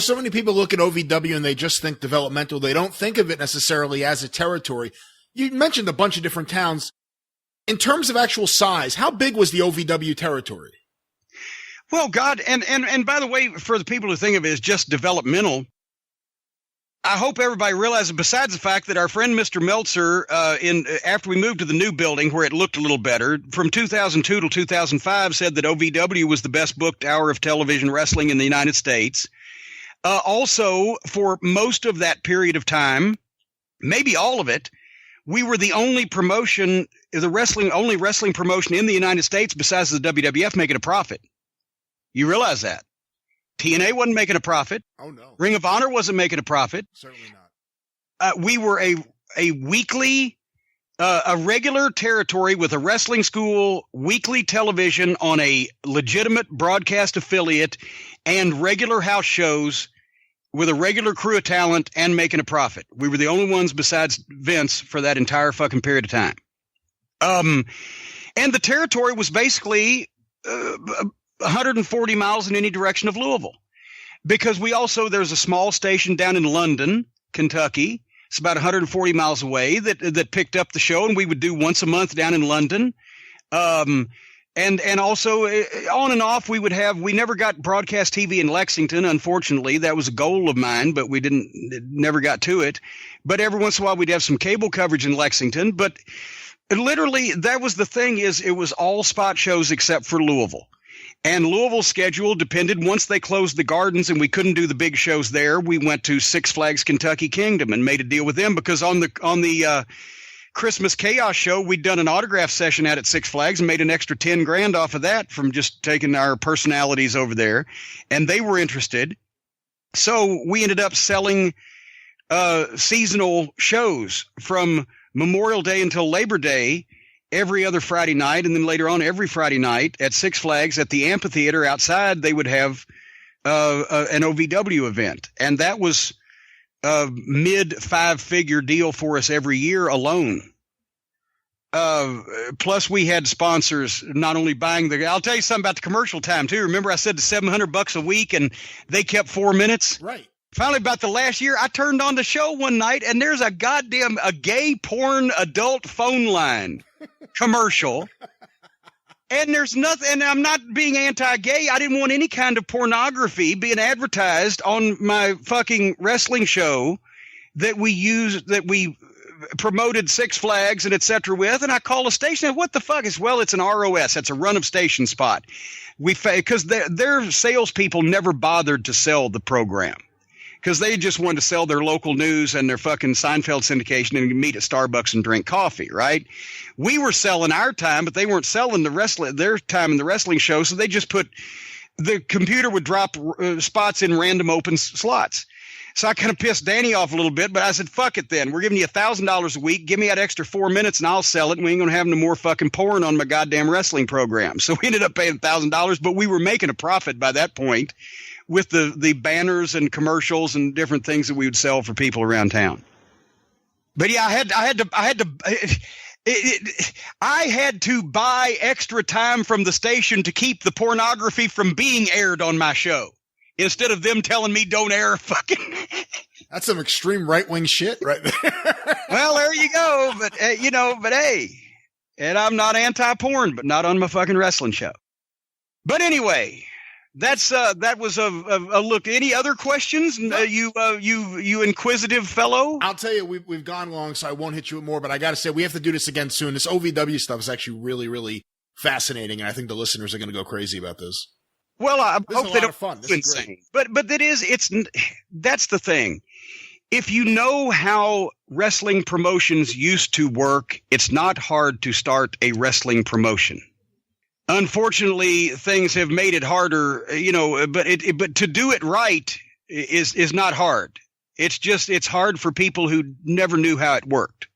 So many people look at OVW and they just think developmental. They don't think of it necessarily as a territory. You mentioned a bunch of different towns. In terms of actual size, how big was the OVW territory? Well, God, and by the way, for the people who think of it as just developmental, I hope everybody realizes, besides the fact that our friend Mr. Meltzer, after we moved to the new building where it looked a little better, from 2002 to 2005 said that OVW was the best booked hour of television wrestling in the United States. Also, for most of that period of time, maybe all of it, we were the only promotion, only wrestling promotion in the United States besides the WWF making a profit. You realize that? TNA wasn't making a profit. Oh, no. Ring of Honor wasn't making a profit. Certainly not. We were a weekly, a regular territory with a wrestling school, weekly television on a legitimate broadcast affiliate, and regular house shows with a regular crew of talent and making a profit. We were the only ones besides Vince for that entire fucking period of time. And the territory was basically 140 miles in any direction of Louisville, because there's a small station down in London, Kentucky. It's about 140 miles away that picked up the show, and we would do once a month down in London. And also on and off, we never got broadcast TV in Lexington. Unfortunately, that was a goal of mine, but we never got to it. But every once in a while we'd have some cable coverage in Lexington. But literally that was the thing, is it was all spot shows except for Louisville. And Louisville's schedule depended. Once they closed the Gardens and we couldn't do the big shows there, we went to Six Flags Kentucky Kingdom and made a deal with them, because on the Christmas Chaos show, we'd done an autograph session out at Six Flags and made an extra 10 grand off of that from just taking our personalities over there, and they were interested. So we ended up selling seasonal shows from Memorial Day until Labor Day, every other Friday night, and then later on every Friday night at Six Flags at the amphitheater outside. They would have an OVW event, and that was a mid 5-figure deal for us every year alone. Plus we had sponsors not only buying I'll tell you something about the commercial time too. Remember I said the $700 a week and they kept 4 minutes? Right. Finally, about the last year, I turned on the show one night and there's a gay porn adult phone line commercial. And there's nothing, and I'm not being anti-gay. I didn't want any kind of pornography being advertised on my fucking wrestling show that we promoted Six Flags and et cetera with. And I called a station. What the fuck is, well, it's an ROS. It's a run of station spot. Because their salespeople never bothered to sell the program, because they just wanted to sell their local news and their fucking Seinfeld syndication and meet at Starbucks and drink coffee, right? We were selling our time, but they weren't selling their time in the wrestling show, so they just the computer would drop spots in random open slots. So I kind of pissed Danny off a little bit, but I said, fuck it then. We're giving you $1,000 a week. Give me that extra 4 minutes and I'll sell it, and we ain't going to have no more fucking porn on my goddamn wrestling program. So we ended up paying $1,000, but we were making a profit by that point with the banners and commercials and different things that we would sell for people around town. But yeah, I had to buy extra time from the station to keep the pornography from being aired on my show, instead of them telling me don't air fucking. That's some extreme right-wing shit right there. Well, there you go. But but hey, and I'm not anti-porn, but not on my fucking wrestling show. But anyway, that was a look. Any other questions? No. You inquisitive fellow? I'll tell you, we've gone long, so I won't hit you with more. But I got to say, we have to do this again soon. This OVW stuff is actually really, really fascinating, and I think the listeners are going to go crazy about this. Well, I this hope is a they lot don't. Of fun. This is great. But that's the thing. If you know how wrestling promotions used to work, it's not hard to start a wrestling promotion. Unfortunately, things have made it harder, but to do it right is not hard. It's hard for people who never knew how it worked.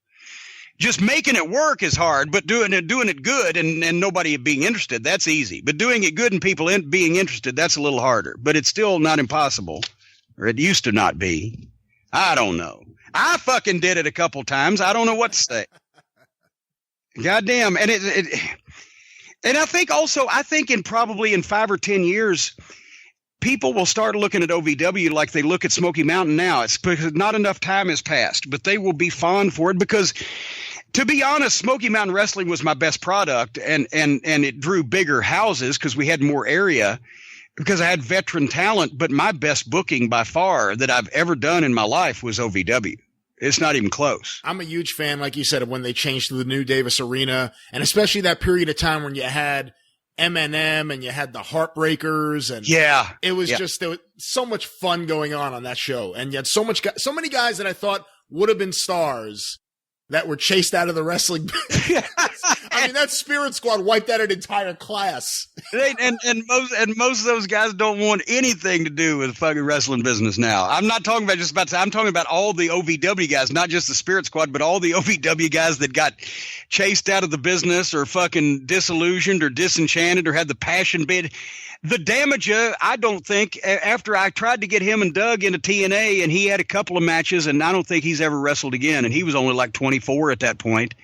Just making it work is hard, but doing it good and nobody being interested, that's easy. But doing it good and people being interested, that's a little harder. But it's still not impossible, or it used to not be. I don't know. I fucking did it a couple times. I don't know what to say. Goddamn. And and I think in 5 or 10 years, people will start looking at OVW like they look at Smoky Mountain now. It's because not enough time has passed, but they will be fond for it because, to be honest, Smoky Mountain Wrestling was my best product, and it drew bigger houses because we had more area, because I had veteran talent. But my best booking by far that I've ever done in my life was OVW. It's not even close. I'm a huge fan, like you said, of when they changed to the new Davis Arena, and especially that period of time when you had Eminem and you had the Heartbreakers, and it was just, there was so much fun going on that show, and you had so many guys that I thought would have been stars that were chased out of the wrestling. I mean, that Spirit Squad wiped out an entire class. and most of those guys don't want anything to do with fucking wrestling business now. I'm not talking about I'm talking about all the OVW guys, not just the Spirit Squad, but all the OVW guys that got chased out of the business or fucking disillusioned or disenchanted or had the passion bid. The Damager, I don't think, after I tried to get him and Doug into TNA, and he had a couple of matches, and I don't think he's ever wrestled again, and he was only like 24 at that point.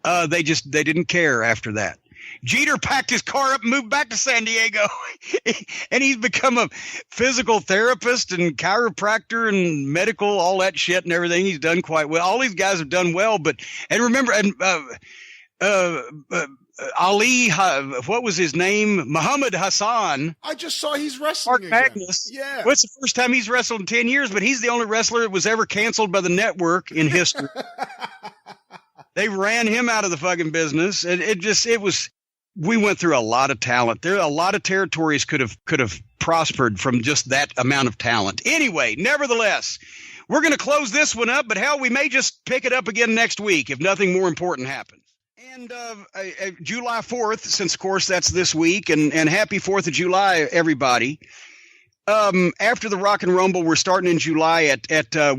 They didn't care after that. Jeter packed his car up and moved back to San Diego, and he's become a physical therapist and chiropractor and medical, all that shit and everything. He's done quite well. All these guys have done well, and remember, Ali, what was his name? Muhammad Hassan. I just saw he's wrestling again. Magnus. Yeah. Well, it's the first time he's wrestled in 10 years, but he's the only wrestler that was ever canceled by the network in history. They ran him out of the fucking business. It was we went through a lot of talent. There are a lot of territories could have prospered from just that amount of talent. Anyway, nevertheless, we're going to close this one up, but hell, we may just pick it up again next week if nothing more important happens. And July 4th, since, of course, that's this week, and happy 4th of July, everybody. After the Rock and Rumble, we're starting in July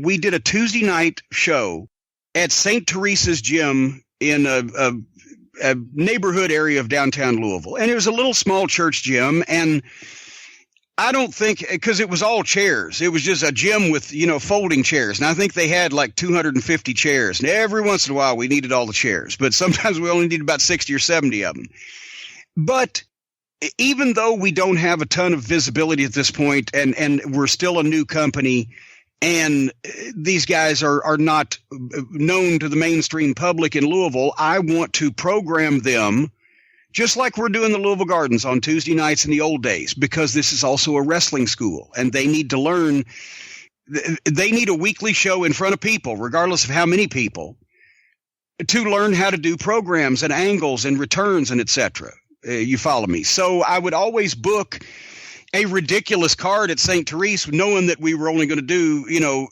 we did a Tuesday night show at St. Teresa's Gym in a neighborhood area of downtown Louisville. And it was a little small church gym. And I don't think, because it was all chairs, it was just a gym with, folding chairs. And I think they had like 250 chairs. And every once in a while we needed all the chairs, but sometimes we only needed about 60 or 70 of them. But even though we don't have a ton of visibility at this point, and we're still a new company, and these guys are not known to the mainstream public in Louisville, I want to program them just like we're doing the Louisville Gardens on Tuesday nights in the old days, because this is also a wrestling school, and they need to learn. They need a weekly show in front of people, regardless of how many people, to learn how to do programs and angles and returns and etc. You follow me? So I would always book a ridiculous card at St. Therese, knowing that we were only going to do,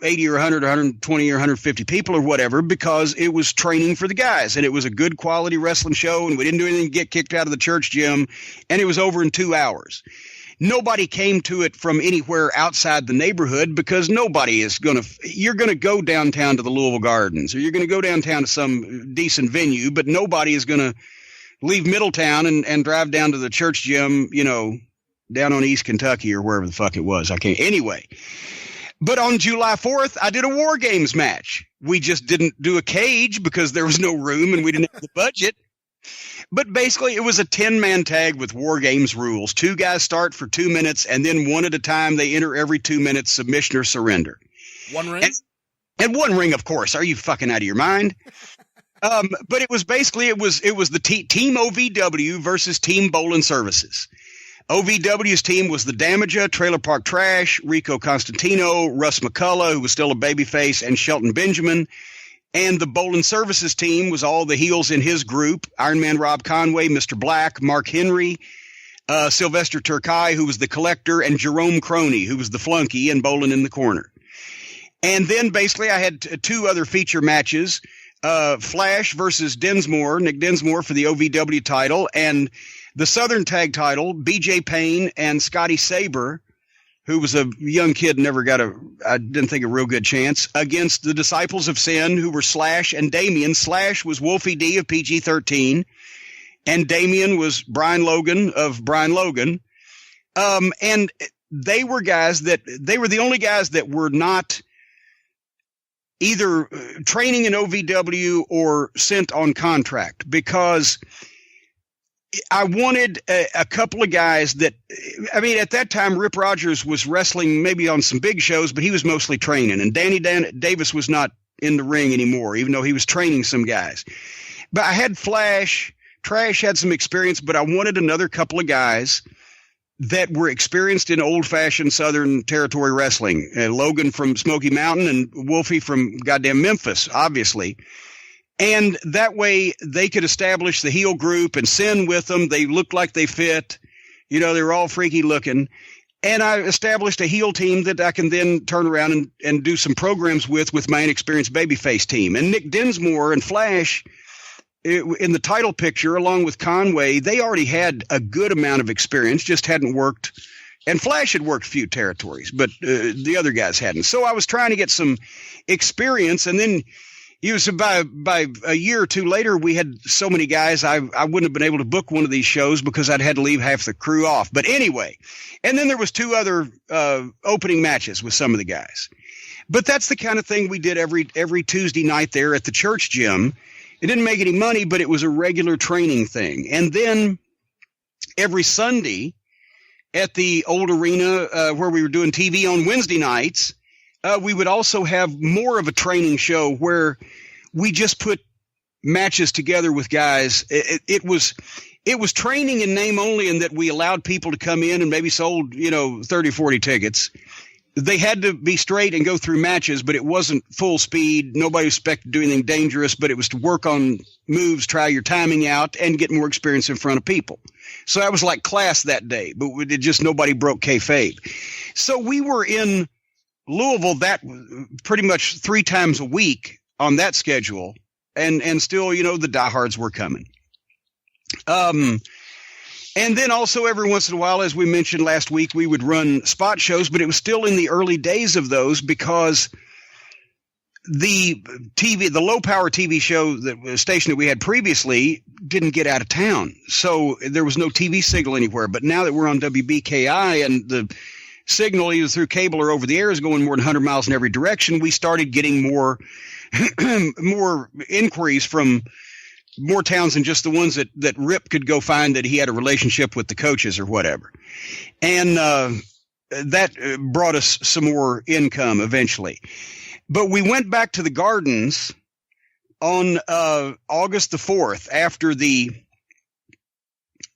80 or 100 or 120 or 150 people or whatever, because it was training for the guys, and it was a good quality wrestling show, and we didn't do anything to get kicked out of the church gym, and it was over in 2 hours. Nobody came to it from anywhere outside the neighborhood, because nobody is going to – you're going to go downtown to the Louisville Gardens, or you're going to go downtown to some decent venue, but nobody is going to leave Middletown and drive down to the church gym, down on East Kentucky or wherever the fuck it was. I can't. Anyway, but on July 4th, I did a War Games match. We just didn't do a cage because there was no room and we didn't have the budget. But basically, it was a 10-man tag with War Games rules. 2 guys start for 2 minutes, and then one at a time, they enter every 2 minutes, submission or surrender. One ring? And one ring, of course. Are you fucking out of your mind? But it was basically, it was the Team OVW versus Team Bowling Services. OVW's team was the Damager, Trailer Park Trash, Rico Constantino, Russ McCullough, who was still a babyface, and Shelton Benjamin. And the Bowling Services team was all the heels in his group: Iron Man Rob Conway, Mr. Black, Mark Henry, Sylvester Turkai, who was the collector, and Jerome Croney, who was the flunky and Bowling in the corner. And then basically I had 2 other feature matches, Flash versus Dinsmore, Nick Dinsmore for the OVW title, and the Southern Tag title, BJ Payne and Scotty Saber, who was a young kid, I didn't think a real good chance, against the Disciples of Sin, who were Slash and Damien. Slash was Wolfie D of PG-13, and Damien was Brian Logan of Brian Logan. And they were the only guys that were not either training in OVW or sent on contract, because I wanted a couple of guys that, at that time, Rip Rogers was wrestling maybe on some big shows, but he was mostly training. And Danny Davis was not in the ring anymore, even though he was training some guys. But I had Flash. Trash had some experience, but I wanted another couple of guys that were experienced in old-fashioned Southern Territory wrestling. Logan from Smoky Mountain and Wolfie from goddamn Memphis, obviously. And that way they could establish the heel group and send with them. They looked like they fit. They were all freaky looking. And I established a heel team that I can then turn around and do some programs with my inexperienced babyface team. And Nick Dinsmore and Flash, in the title picture, along with Conway, they already had a good amount of experience, just hadn't worked. And Flash had worked a few territories, but the other guys hadn't. So I was trying to get some experience, and then by a year or 2 later, we had so many guys, I wouldn't have been able to book one of these shows because I'd had to leave half the crew off. But anyway, and then there was 2 other opening matches with some of the guys. But that's the kind of thing we did every Tuesday night there at the church gym. It didn't make any money, but it was a regular training thing. And then every Sunday at the old arena where we were doing TV on Wednesday nights, we would also have more of a training show where we just put matches together with guys. It was training in name only, in that we allowed people to come in and maybe sold, 30, 40 tickets. they had to be straight and go through matches, but it wasn't full speed. Nobody was expected to do anything dangerous, but it was to work on moves, try your timing out, and get more experience in front of people. So that was like class that day, but nobody broke kayfabe. So we were in Louisville that pretty much 3 times a week on that schedule, and still, you know, the diehards were coming. And then also every once in a while, as we mentioned last week, we would run spot shows, but it was still in the early days of those because the low power TV show, the station that we had previously, didn't get out of town. So there was no TV signal anywhere. But now that we're on WBKI and the signal either through cable or over the air is going more than 100 miles in every direction, we started getting more inquiries from more towns than just the ones that Rip could go find that he had a relationship with the coaches or whatever. And that brought us some more income eventually. But we went back to the Gardens on August the 4th after the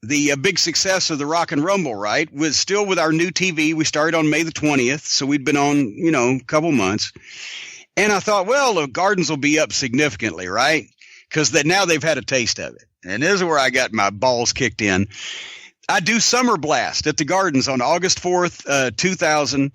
big success of the Rock and Rumble, right? Was still with our new TV. We started on May the 20th, so we'd been on, you know, a couple months. And I thought, well, the Gardens will be up significantly, right? Because now they've had a taste of it. And this is where I got my balls kicked in. I do Summer Blast at the Gardens on August 4th, 2000.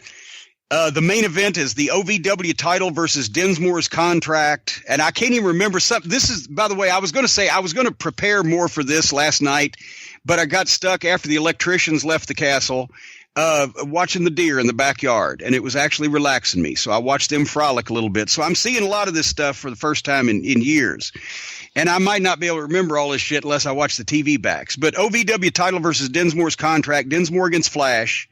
The main event is the OVW title versus Dinsmore's contract. And I can't even remember something. This is, by the way, I was going to prepare more for this last night, but I got stuck after the electricians left the castle, watching the deer in the backyard. And it was actually relaxing me. So I watched them frolic a little bit. So I'm seeing a lot of this stuff for the first time in years. And I might not be able to remember all this shit unless I watch the TV backs. But OVW title versus Dinsmore's contract, Dinsmore against Flash,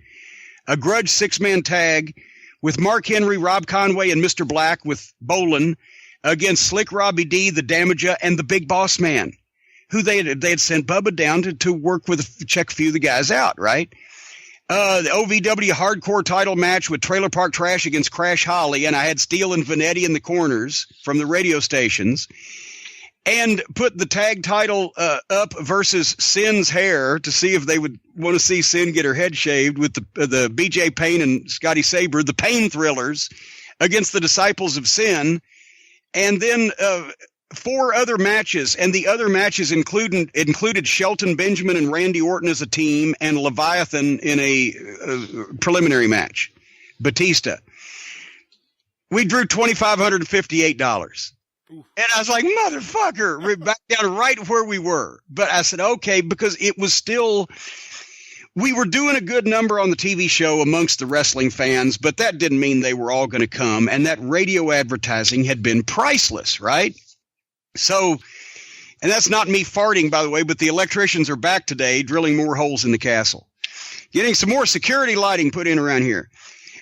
a grudge 6-man tag with Mark Henry, Rob Conway, and Mr. Black with Bolin against Slick Robbie D, the Damager, and the Big Boss Man, who they had sent Bubba down to work with, check a few of the guys out, right? The OVW hardcore title match with Trailer Park Trash against Crash Holly, and I had Steele and Vanetti in the corners from the radio stations. And put the tag title up versus Sin's hair to see if they would want to see Sin get her head shaved with the BJ Payne and Scotty Saber, the Pain Thrillers, against the Disciples of Sin. And then 4 other matches, and the other matches included Shelton Benjamin and Randy Orton as a team, and Leviathan in a preliminary match, Batista. We drew $2,558. And I was like, motherfucker, we're back down right where we were. But I said, okay, because it was still, we were doing a good number on the TV show amongst the wrestling fans, but that didn't mean they were all going to come. And that radio advertising had been priceless, right? So, and that's not me farting, by the way, but the electricians are back today drilling more holes in the castle, getting some more security lighting put in around here.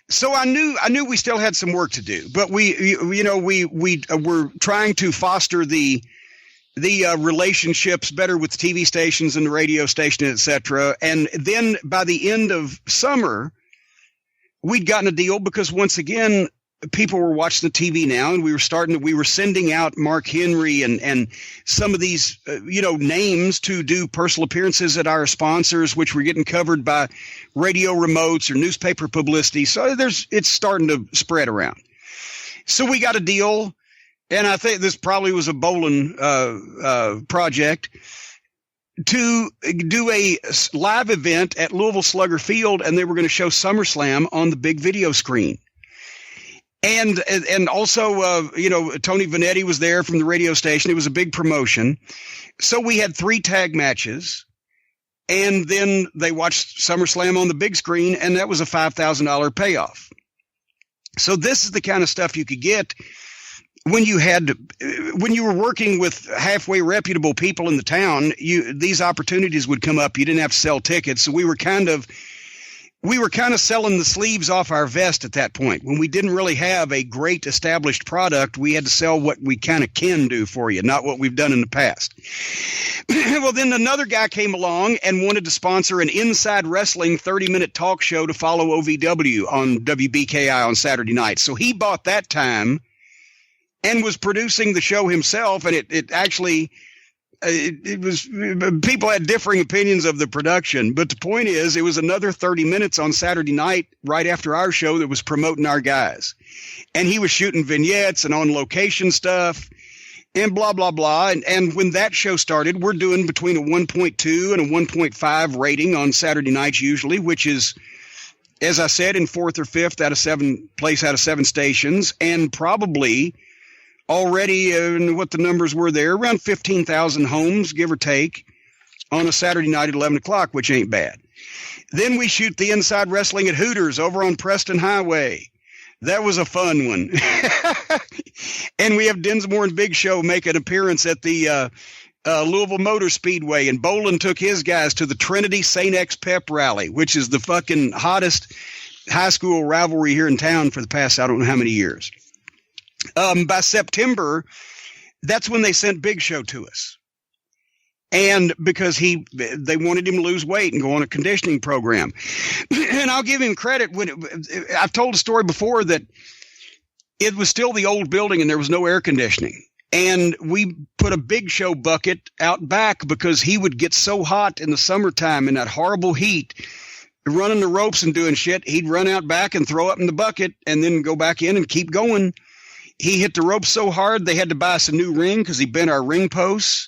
So I knew we still had some work to do, but we were trying to foster the relationships better with the TV stations and the radio station, et cetera. And then by the end of summer, we'd gotten a deal because once again, people were watching the TV now, and we were sending out Mark Henry and some of these, names to do personal appearances at our sponsors, which were getting covered by radio remotes or newspaper publicity. So it's starting to spread around. So we got a deal, and I think this probably was a Bolin project, to do a live event at Louisville Slugger Field, and they were going to show SummerSlam on the big video screen. And also, Tony Vanetti was there from the radio station. It was a big promotion. So we had 3 tag matches, and then they watched SummerSlam on the big screen, and that was a $5,000 payoff. So this is the kind of stuff you could get when you were working with halfway reputable people in the town. These opportunities would come up. You didn't have to sell tickets. So we were kind of selling the sleeves off our vest at that point. When we didn't really have a great established product, we had to sell what we kind of can do for you, not what we've done in the past. Well, then another guy came along and wanted to sponsor an Inside Wrestling 30-minute talk show to follow OVW on WBKI on Saturday night. So he bought that time and was producing the show himself, and it actually it was, people had differing opinions of the production, but the point is, it was another 30 minutes on Saturday night right after our show that was promoting our guys. And he was shooting vignettes and on location stuff and blah, blah, blah. And when that show started, we're doing between a 1.2 and a 1.5 rating on Saturday nights usually, which is, as I said, in fourth or fifth out of seven stations, and probably already what the numbers were there, around 15,000 homes, give or take, on a Saturday night at 11 o'clock, which ain't bad. Then we shoot the Inside Wrestling at Hooters over on Preston Highway. That was a fun one. And we have Dinsmore and Big Show make an appearance at the Louisville Motor Speedway, and Bolin took his guys to the Trinity St. X Pep Rally, which is the fucking hottest high school rivalry here in town for the past, I don't know how many years. By September, that's when they sent Big Show to us. And because they wanted him to lose weight and go on a conditioning program. And I'll give him credit. I've told a story before that it was still the old building and there was no air conditioning. And we put a Big Show bucket out back because he would get so hot in the summertime in that horrible heat, running the ropes and doing shit. He'd run out back and throw up in the bucket and then go back in and keep going. He hit the ropes so hard they had to buy us a new ring because he bent our ring posts.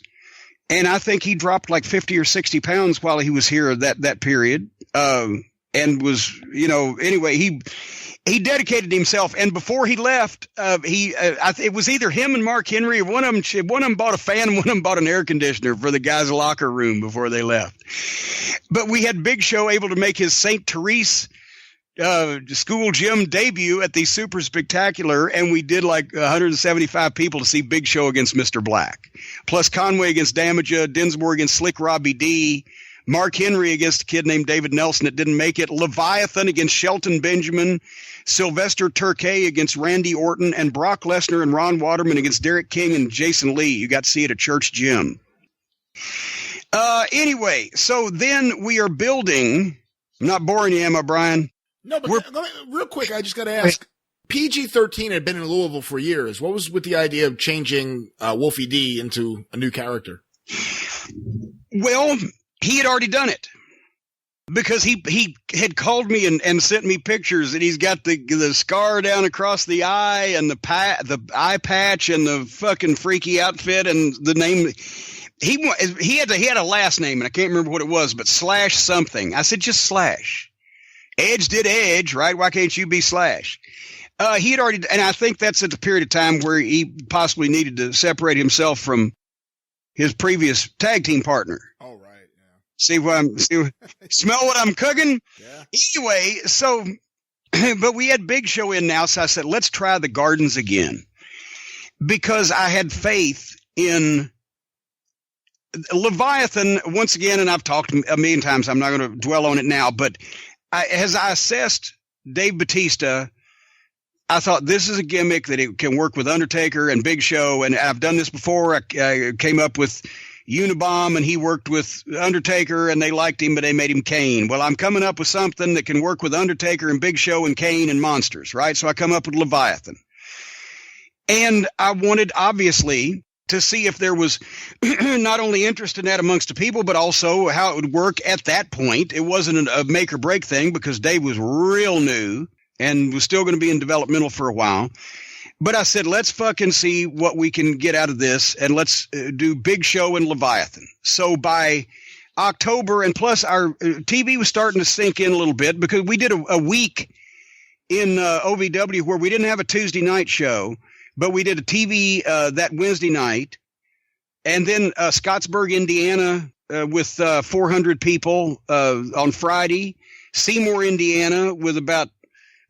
And I think he dropped like 50 or 60 pounds while he was here that period. And was, anyway, he dedicated himself. And before he left, it was either him and Mark Henry, or one of them bought a fan, one of them bought an air conditioner for the guys' locker room before they left. But we had Big Show able to make his St. Therese school gym debut at the Super Spectacular, and we did like 175 people to see Big Show against Mr. Black, plus Conway against Damaja, Dinsmore against Slick Robbie D, Mark Henry against a kid named David Nelson that didn't make it, Leviathan against Shelton Benjamin, Sylvester Turkey against Randy Orton, and Brock Lesnar and Ron Waterman against Derek King and Jason Lee. You got to see it at Church Gym. Anyway, so then we are building. I'm not boring you, am I, Brian? No, but real quick, I just got to ask. PG-13 had been in Louisville for years. What was with the idea of changing Wolfie D into a new character? Well, he had already done it because he had called me and sent me pictures, and he's got the scar down across the eye and the eye patch and the fucking freaky outfit and the name. He had a last name, and I can't remember what it was, but Slash something. I said, just Slash. Edge did Edge, right? Why can't you be Slash? He had already, and I think that's at the period of time where he possibly needed to separate himself from his previous tag team partner. Oh, right. Yeah. Smell what I'm cooking? Yeah. Anyway, so, but we had Big Show in now, so I said, let's try the Gardens again. Because I had faith in Leviathan, once again, and I've talked a million times, I'm not going to dwell on it now, but as I assessed Dave Bautista, I thought this is a gimmick that it can work with Undertaker and Big Show, and I've done this before. I came up with Unabomb, and he worked with Undertaker, and they liked him, but they made him Kane. Well, I'm coming up with something that can work with Undertaker and Big Show and Kane and Monsters, right? So I come up with Leviathan. And I wanted, obviously, to see if there was not only interest in that amongst the people, but also how it would work at that point. It wasn't a make or break thing because Dave was real new and was still going to be in developmental for a while. But I said, let's fucking see what we can get out of this, and let's do Big Show and Leviathan. So by October, and plus our TV was starting to sink in a little bit because we did a week in OVW where we didn't have a Tuesday night show, but we did a TV that Wednesday night, and then Scottsburg, Indiana, with 400 people on Friday, Seymour, Indiana, with about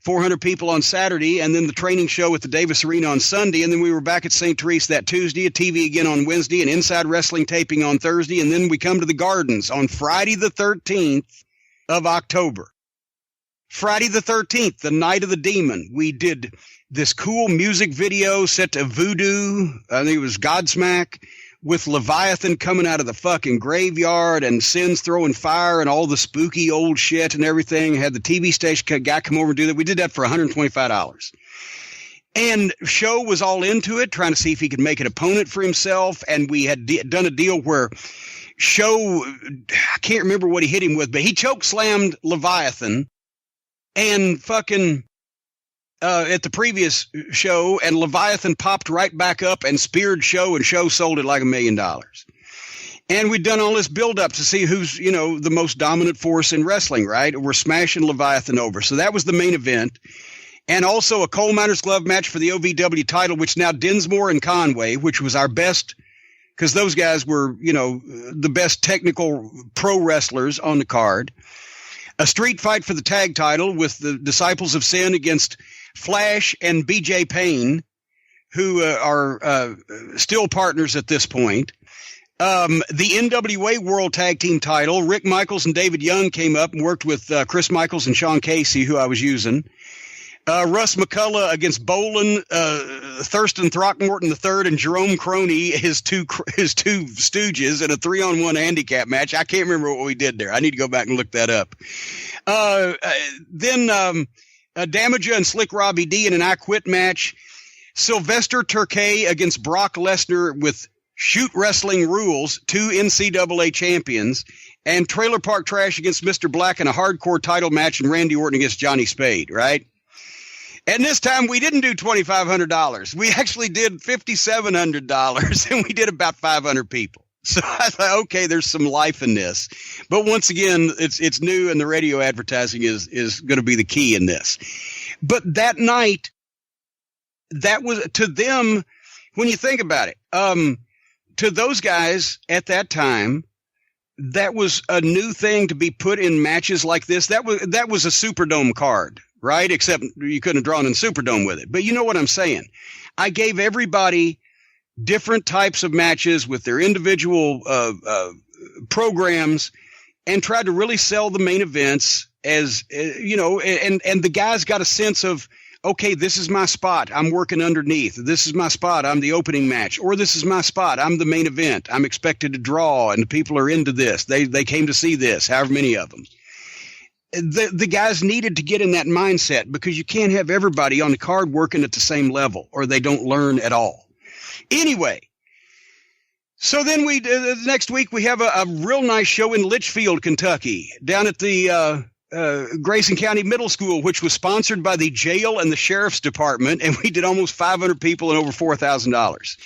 400 people on Saturday, and then the training show at the Davis Arena on Sunday, and then we were back at St. Therese that Tuesday, a TV again on Wednesday, and Inside Wrestling taping on Thursday, and then we come to the Gardens on Friday the 13th of October. Friday the 13th, the Night of the Demon, we did this cool music video set to Voodoo, I think it was Godsmack, with Leviathan coming out of the fucking graveyard and Sins throwing fire and all the spooky old shit and everything. Had the TV station guy come over and do that. We did that for $125. And Show was all into it, trying to see if he could make an opponent for himself. And we had done a deal where Show, I can't remember what he hit him with, but he choke slammed Leviathan and fucking at the previous show, and Leviathan popped right back up and speared Show, and Show sold it like $1 million. And we'd done all this build up to see who's, the most dominant force in wrestling, right? We're smashing Leviathan over. So that was the main event. And also a coal miner's glove match for the OVW title, which now Dinsmore and Conway, which was our best, because those guys were, the best technical pro wrestlers on the card. A street fight for the tag title with the Disciples of Sin against Flash and BJ Payne, who are still partners at this point. The NWA World Tag Team title, Rick Michaels and David Young came up and worked with Chris Michaels and Sean Casey, who I was using. Russ McCullough against Bolin, Thurston Throckmorton III, and Jerome Croney, his two stooges, in a 3-on-1 handicap match. I can't remember what we did there. I need to go back and look that up. Then Damager and Slick Robbie D in an I Quit match. Sylvester Turkay against Brock Lesnar with Shoot Wrestling Rules, 2 NCAA champions, and Trailer Park Trash against Mr. Black in a hardcore title match, and Randy Orton against Johnny Spade, right? And this time we didn't do $2,500. We actually did $5,700, and we did about 500 people. So I thought, okay, there's some life in this. But once again, it's new, and the radio advertising is going to be the key in this. But that night, that was, to them, when you think about it, to those guys at that time, that was a new thing to be put in matches like this. That was a Superdome card, right? Except you couldn't have drawn in Superdome with it. But you know what I'm saying? I gave everybody different types of matches with their individual programs, and tried to really sell the main events as, and the guys got a sense of, okay, this is my spot. I'm working underneath. This is my spot. I'm the opening match. Or this is my spot. I'm the main event. I'm expected to draw, and the people are into this. They came to see this, however many of them. The guys needed to get in that mindset, because you can't have everybody on the card working at the same level, or they don't learn at all. Anyway, so then the next week we have a real nice show in Litchfield, Kentucky, down at the Grayson County Middle School, which was sponsored by the jail and the sheriff's department, and we did almost 500 people and over $4,000.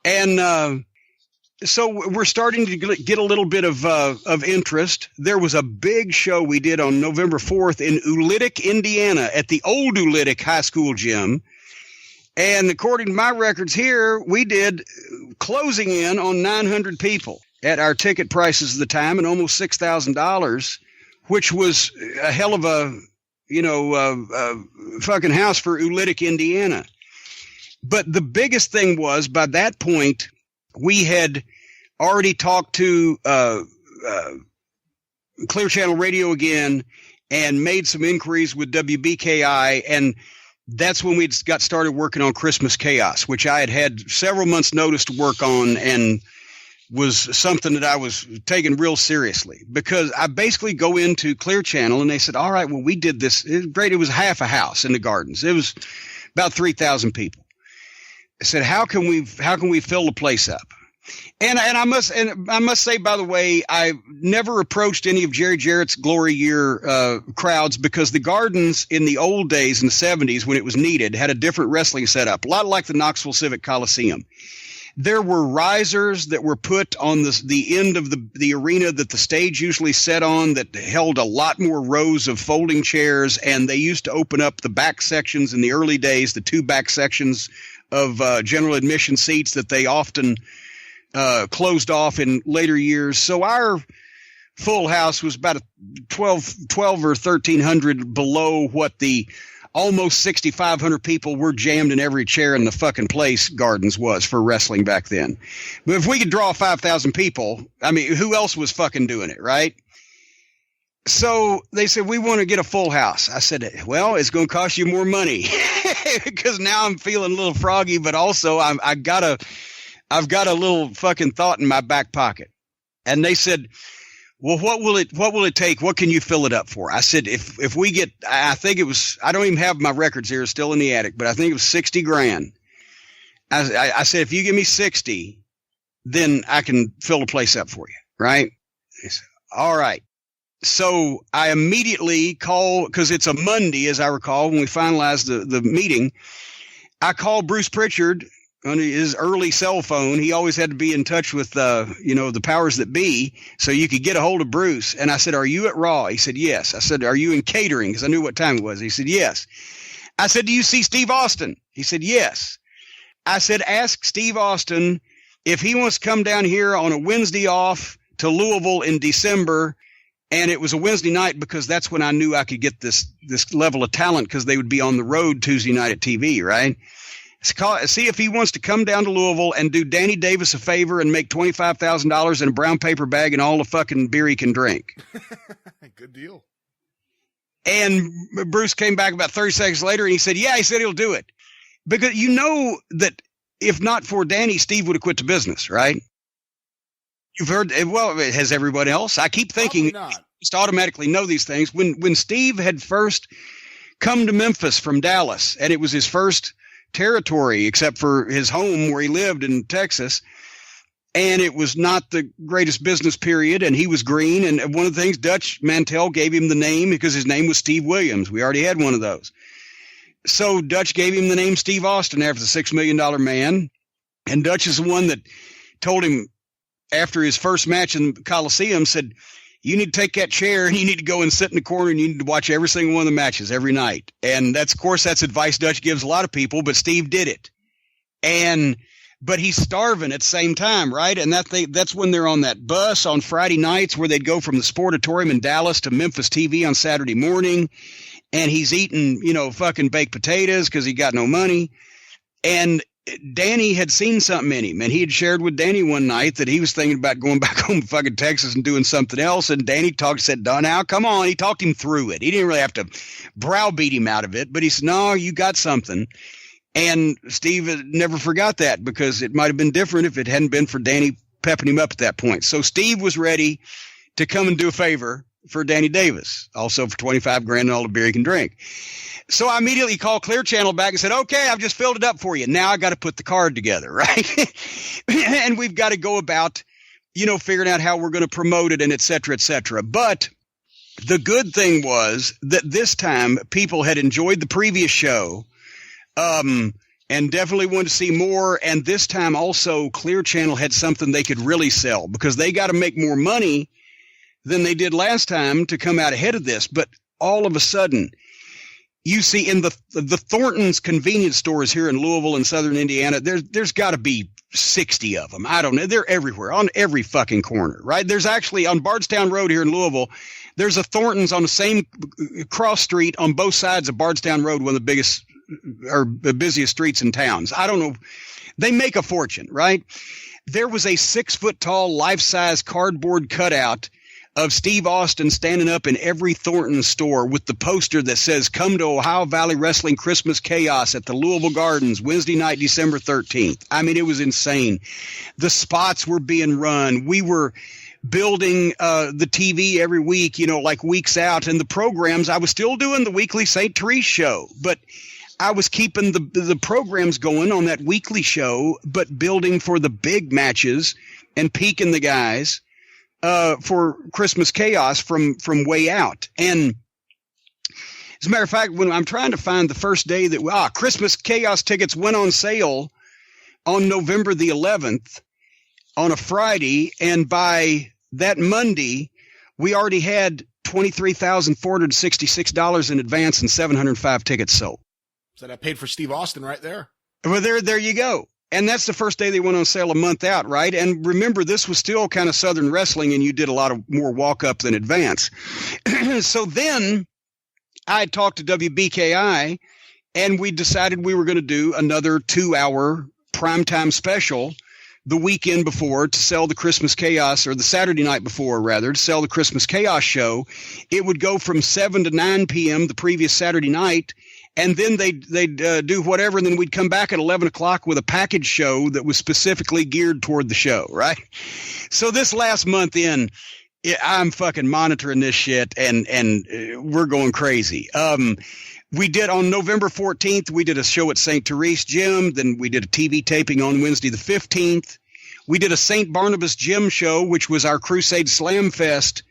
And so we're starting to get a little bit of interest. There was a big show we did on November 4th in Ulitic, Indiana, at the old Ulitic High School gym. And according to my records here, we did closing in on 900 people at our ticket prices of the time, and almost $6,000, which was a hell of a, fucking house for Ulitic, Indiana. But the biggest thing was, by that point, we had already talked to Clear Channel Radio again and made some inquiries with WBKI, and that's when we got started working on Christmas Chaos, which I had several months' notice to work on, and was something that I was taking real seriously, because I basically go into Clear Channel and they said, all right, well, we did this. It was great. It was half a house in the Gardens. It was about 3,000 people. I said, how can we fill the place up? And I must say, by the way, I never approached any of Jerry Jarrett's Glory Year crowds, because the Gardens in the old days, in the 70s, when it was needed, had a different wrestling setup, a lot like the Knoxville Civic Coliseum. There were risers that were put on the end of the arena that the stage usually sat on, that held a lot more rows of folding chairs, and they used to open up the back sections in the early days, the 2 back sections of general admission seats that they often closed off in later years. So our full house was about 12 or 1,300 below what the almost 6,500 people were jammed in every chair in the fucking place Gardens was for wrestling back then. But if we could draw 5,000 people, I mean, who else was fucking doing it, right? So they said, we want to get a full house. I said, well, it's going to cost you more money, because now I'm feeling a little froggy, but also I've got a little fucking thought in my back pocket. And they said, well, what will it take? What can you fill it up for? I said, if we get, I think it was, I don't even have my records here, still in the attic, but I think it was 60 grand. I said, if you give me 60, then I can fill the place up for you. Right. He said, all right. So I immediately call, because it's a Monday, as I recall, when we finalized the meeting. I called Bruce Pritchard on his early cell phone. He always had to be in touch with, the powers that be, so you could get a hold of Bruce. And I said, are you at Raw? He said, yes. I said, are you in catering? Because I knew what time it was. He said, yes. I said, do you see Steve Austin? He said, yes. I said, ask Steve Austin if he wants to come down here on a Wednesday off to Louisville in December. And it was a Wednesday night because that's when I knew I could get this level of talent, because they would be on the road Tuesday night at TV, right? See if he wants to come down to Louisville and do Danny Davis a favor and make $25,000 in a brown paper bag and all the fucking beer he can drink. Good deal. And Bruce came back about 30 seconds later and he said, yeah, he said he'll do it. Because you know that if not for Danny, Steve would have quit the business, right? You've heard, well, has everyone else? I keep thinking just automatically know these things. When Steve had first come to Memphis from Dallas, and it was his first territory except for his home where he lived in Texas, and it was not the greatest business period, and he was green. And one of the things, Dutch Mantell gave him the name because his name was Steve Williams. We already had one of those. So Dutch gave him the name Steve Austin after the $6 million man. And Dutch is the one that told him, after his first match in the Coliseum, said, you need to take that chair and you need to go and sit in the corner and you need to watch every single one of the matches every night. And that's advice Dutch gives a lot of people, but Steve did it. But he's starving at the same time, right? And that's when they're on that bus on Friday nights where they'd go from the Sportatorium in Dallas to Memphis TV on Saturday morning. And he's eating, fucking baked potatoes because he got no money. And Danny had seen something in him, and he had shared with Danny one night that he was thinking about going back home to fucking Texas and doing something else. And Danny said, now, come on. He talked him through it. He didn't really have to browbeat him out of it, but he said, no, you got something. And Steve never forgot that, because it might have been different if it hadn't been for Danny pepping him up at that point. So Steve was ready to come and do a favor for Danny Davis, also for 25 grand and all the beer he can drink. So I immediately called Clear Channel back and said, okay, I've just filled it up for you. Now I got to put the card together, right? And we've got to go about, figuring out how we're going to promote it and et cetera, et cetera. But the good thing was that this time people had enjoyed the previous show, and definitely wanted to see more. And this time also Clear Channel had something they could really sell, because they got to make more money than they did last time to come out ahead of this. But all of a sudden, you see in the Thornton's convenience stores here in Louisville and Southern Indiana, there's got to be 60 of them. I don't know. They're everywhere, on every fucking corner, right? There's actually on Bardstown Road here in Louisville, there's a Thornton's on the same cross street on both sides of Bardstown Road, one of the biggest or the busiest streets in towns. I don't know. They make a fortune, right? There was a 6-foot-tall, life-size cardboard cutout of Steve Austin standing up in every Thornton store with the poster that says, come to Ohio Valley Wrestling Christmas Chaos at the Louisville Gardens, Wednesday night, December 13th. I mean, it was insane. The spots were being run. We were building the TV every week, like weeks out. And the programs, I was still doing the weekly St. Therese show, but I was keeping the programs going on that weekly show, but building for the big matches and peaking the guys for Christmas Chaos from way out. And as a matter of fact, when I'm trying to find the first day that Christmas Chaos tickets went on sale on November the 11th on a Friday, and by that Monday, we already had $23,466 in advance and 705 tickets sold. So that paid for Steve Austin right there. Well, there you go. And that's the first day they went on sale a month out, right? And remember, this was still kind of Southern wrestling, and you did a lot of more walk-up than advance. So then I talked to WBKI, and we decided we were going to do another 2-hour primetime special the weekend before to sell the Christmas Chaos, or the Saturday night before, rather, to sell the Christmas Chaos show. It would go from 7 to 9 p.m. the previous Saturday night, and then they'd do whatever, and then we'd come back at 11 o'clock with a package show that was specifically geared toward the show, right? So this last month in, I'm fucking monitoring this shit, and we're going crazy. We did on November 14th, we did a show at St. Therese Gym. Then we did a TV taping on Wednesday the 15th. We did a St. Barnabas Gym show, which was our Crusade Slam Fest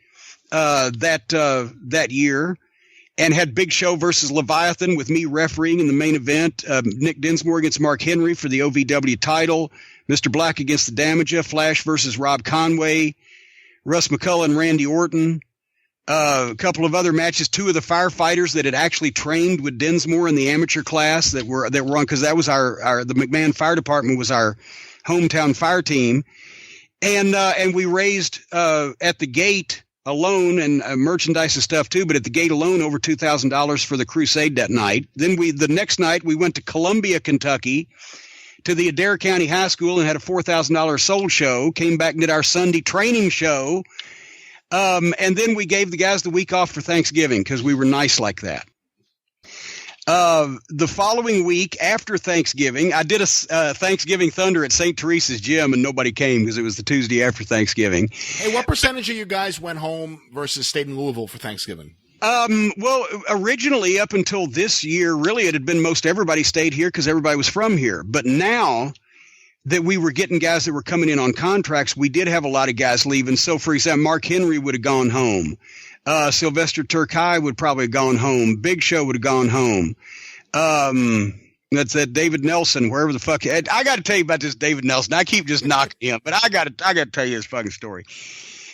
that year, and had Big Show versus Leviathan with me refereeing in the main event. Nick Dinsmore against Mark Henry for the OVW title. Mr. Black against the Damager. Flash versus Rob Conway. Russ McCullough and Randy Orton. A couple of other matches. Two of the firefighters that had actually trained with Dinsmore in the amateur class that were on, because that was the McMahon Fire Department was our hometown fire team, and we raised at the gate alone, and merchandise and stuff too, but at the gate alone over $2,000 for the crusade that night. Then the next night we went to Columbia, Kentucky, to the Adair County High School and had a $4,000 soul show. Came back and did our Sunday training show. And then we gave the guys the week off for Thanksgiving because we were nice like that. The following week after Thanksgiving, I did a Thanksgiving Thunder at St. Teresa's Gym, and nobody came because it was the Tuesday after Thanksgiving. Hey, what percentage of you guys went home versus stayed in Louisville for Thanksgiving? Well, originally up until this year, really it had been most everybody stayed here because everybody was from here. But now that we were getting guys that were coming in on contracts, we did have a lot of guys leaving. So, for example, Mark Henry would have gone home. Sylvester Turkai would probably have gone home. Big Show would have gone home. That's that David Nelson, wherever the fuck. I got to tell you about this David Nelson. I keep just knocking him, but I got to tell you his fucking story.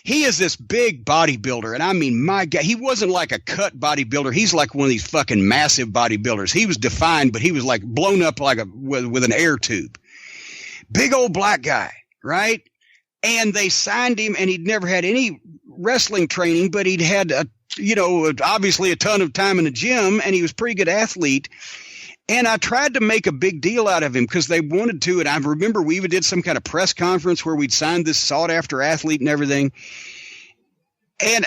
He is this big bodybuilder, and I mean, my God, he wasn't like a cut bodybuilder. He's like one of these fucking massive bodybuilders. He was defined, but he was like blown up like with an air tube. Big old black guy, right? And they signed him, and he'd never had any wrestling training, but he'd had obviously a ton of time in the gym, and he was a pretty good athlete. And I tried to make a big deal out of him because they wanted to. And I remember we even did some kind of press conference where we'd signed this sought after athlete and everything. And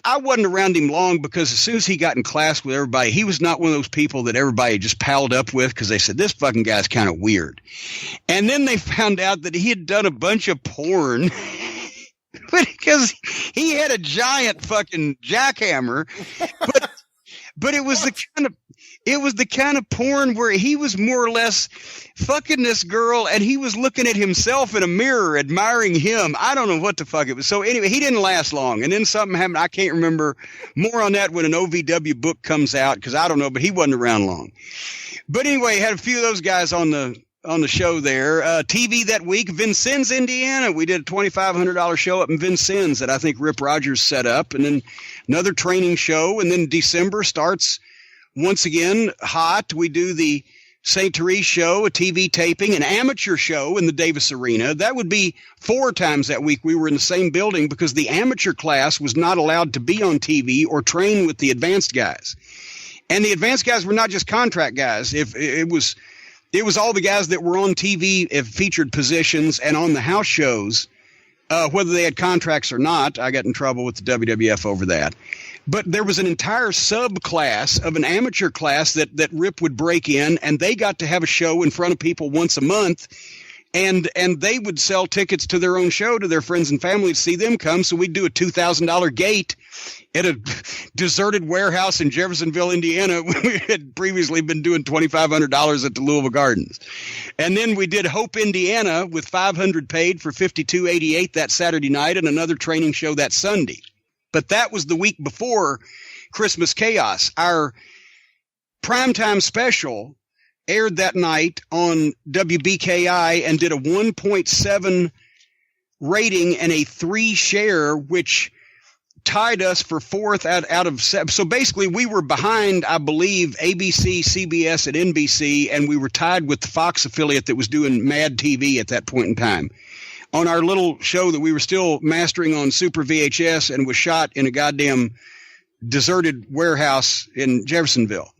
I wasn't around him long because as soon as he got in class with everybody, he was not one of those people that everybody just palled up with because they said, this fucking guy's kind of weird. And then they found out that he had done a bunch of porn because he had a giant fucking jackhammer. But it was the kind of porn where he was more or less fucking this girl and he was looking at himself in a mirror, admiring him. I don't know what the fuck it was. So anyway, he didn't last long. And then something happened. I can't remember more on that when an OVW book comes out because I don't know, but he wasn't around long. But anyway, had a few of those guys on the show there. TV that week, Vincennes, Indiana. We did a $2,500 show up in Vincennes that I think Rip Rogers set up. And then another training show. And then December starts once again hot. We do the St. Therese show, a TV taping, an amateur show in the Davis Arena. That would be 4 times that week. We were in the same building because the amateur class was not allowed to be on TV or train with the advanced guys. And the advanced guys were not just contract guys. If it was all the guys that were on TV at featured positions and on the house shows, whether they had contracts or not. I got in trouble with the WWF over that. But there was an entire subclass of an amateur class that Rip would break in, and they got to have a show in front of people once a month, and they would sell tickets to their own show to their friends and family to see them come. So we'd do a $2,000 gate at a deserted warehouse in Jeffersonville, Indiana. We had previously been doing $2,500 at the Louisville Gardens. And then we did Hope, Indiana with $500 paid for $52.88 that Saturday night and another training show that Sunday. But that was the week before Christmas Chaos. Our primetime special aired that night on WBKI and did a 1.7 rating and a 3 share, which tied us for 4th out of 7. So basically we were behind, I believe, ABC, CBS, and NBC, and we were tied with the Fox affiliate that was doing Mad TV at that point in time. On our little show that we were still mastering on Super VHS and was shot in a goddamn deserted warehouse in Jeffersonville.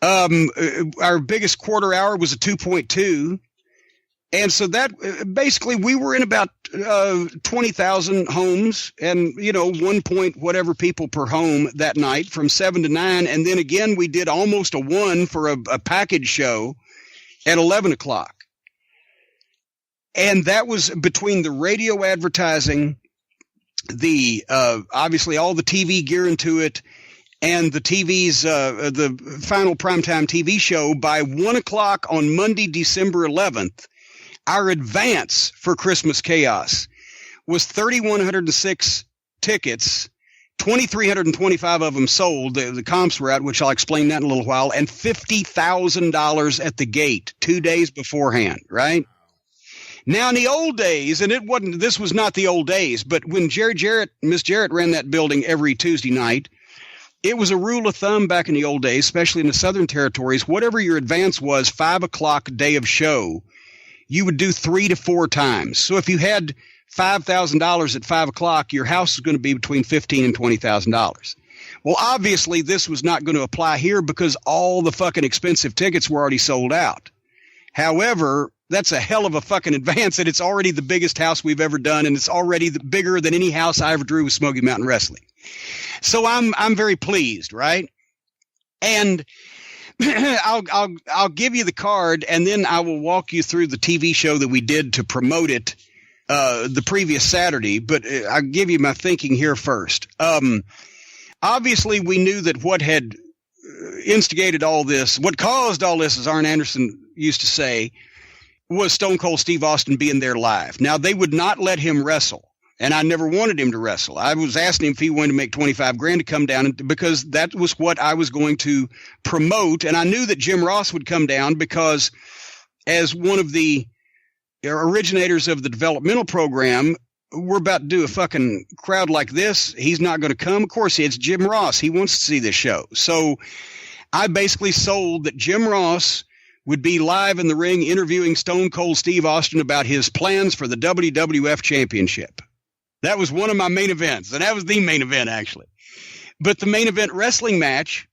Our biggest quarter hour was a 2.2. And so that basically we were in about 20,000 homes and, 1 point whatever people per home that night from 7 to 9. And then again, we did almost a 1 for a package show at 11 o'clock. And that was between the radio advertising the obviously all the TV gear into it, and the TV's the final primetime TV show by 1 o'clock on Monday, December 11th. Our advance for Christmas Chaos was 3,106 tickets. 2,325 of them sold. The comps were out, which I'll explain that in a little while, and $50,000 at the gate 2 days beforehand, right? Now, in the old days, and this was not the old days, but when Miss Jarrett ran that building every Tuesday night, it was a rule of thumb back in the old days, especially in the Southern Territories, whatever your advance was, 5 o'clock day of show, you would do 3 to 4 times. So if you had $5,000 at 5 o'clock, your house is going to be between $15,000 and $20,000. Well, obviously, this was not going to apply here because all the fucking expensive tickets were already sold out. However, that's a hell of a fucking advance, and it's already the biggest house we've ever done, and it's already bigger than any house I ever drew with Smoky Mountain Wrestling. So I'm very pleased, right? And I'll give you the card, and then I will walk you through the TV show that we did to promote it the previous Saturday. But I'll give you my thinking here first. Obviously, we knew that what had instigated all this, what caused all this, as Arn Anderson used to say, was Stone Cold Steve Austin being there live. Now, they would not let him wrestle, and I never wanted him to wrestle. I was asking him if he wanted to make $25,000 to come down, because that was what I was going to promote. And I knew that Jim Ross would come down because, as one of the originators of the developmental program, we're about to do a fucking crowd like this. He's not going to come. Of course, it's Jim Ross. He wants to see this show. So I basically sold that Jim Ross would be live in the ring interviewing Stone Cold Steve Austin about his plans for the WWF Championship. That was one of my main events, and that was the main event, actually. But the main event wrestling match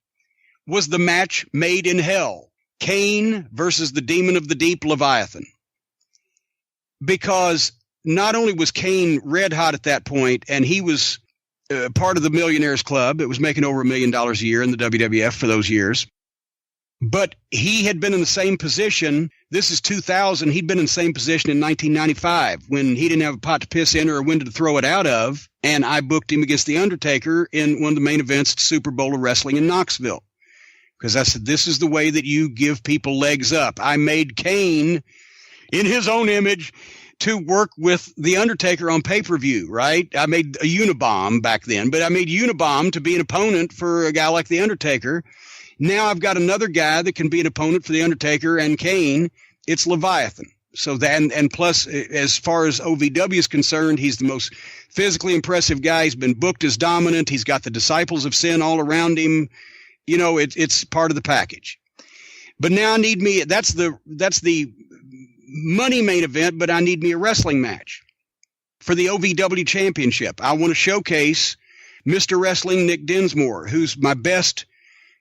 was the match made in hell, Kane versus the Demon of the Deep, Leviathan. Because not only was Kane red hot at that point, and he was part of the Millionaires Club, it was making over $1 million a year in the WWF for those years, but he had been in the same position. This is 2000. He'd been in the same position in 1995 when he didn't have a pot to piss in or a window to throw it out of, and I booked him against The Undertaker in one of the main events at Super Bowl of Wrestling in Knoxville. Because I said, this is the way that you give people legs up. I made Kane, in his own image, to work with The Undertaker on pay-per-view, right? I made a Unabomb back then, but I made Unabomb to be an opponent for a guy like The Undertaker. Now I've got another guy that can be an opponent for The Undertaker and Kane. It's Leviathan. So then, and plus, as far as OVW is concerned, he's the most physically impressive guy. He's been booked as dominant. He's got the Disciples of Sin all around him. You know, it's part of the package. But now I need me, that's the money main event, but I need me a wrestling match for the OVW Championship. I want to showcase Mr. Wrestling Nick Dinsmore, who's my best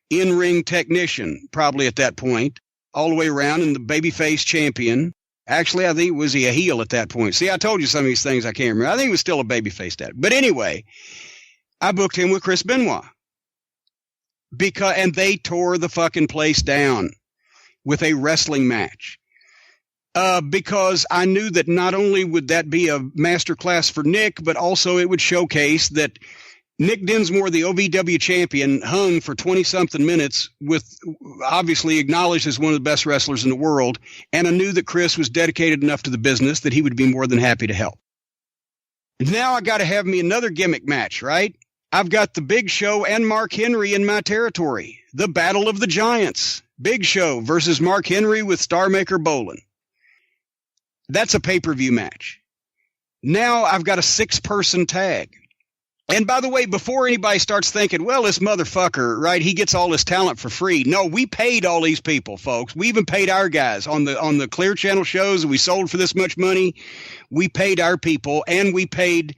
in-ring technician, probably at that point, all the way around, and the babyface champion. Actually, I think, was he a heel at that point? See, I told you some of these things I can't remember. I think he was still a babyface dad. But anyway, I booked him with Chris Benoit. And they tore the fucking place down with a wrestling match. Because I knew that not only would that be a master class for Nick, but also it would showcase that Nick Dinsmore, the OVW champion, hung for 20-something minutes, with obviously acknowledged as one of the best wrestlers in the world, and I knew that Chris was dedicated enough to the business that he would be more than happy to help. Now I got to have me another gimmick match, right? I've got the Big Show and Mark Henry in my territory. The Battle of the Giants. Big Show versus Mark Henry with Starmaker Bolin. That's a pay-per-view match. Now I've got a 6-person tag. And by the way, before anybody starts thinking, well, this motherfucker, right, he gets all this talent for free. No, we paid all these people, folks. We even paid our guys on the Clear Channel shows that we sold for this much money. We paid our people, and we paid,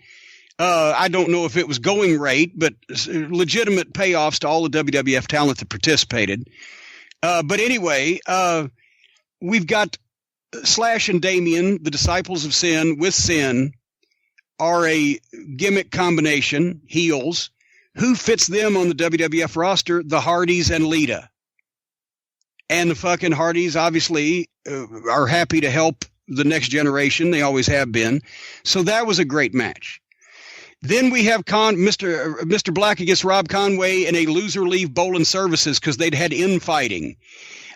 I don't know if it was going rate, but legitimate payoffs to all the WWF talent that participated. But anyway, we've got Slash and Damien, the Disciples of Sin with Sin, are a gimmick combination, heels. Who fits them on the WWF roster? The Hardys and Lita. And the fucking Hardys obviously are happy to help the next generation. They always have been. So that was a great match. Then we have Mr. Black against Rob Conway in a loser leave Bolin Services because they'd had infighting.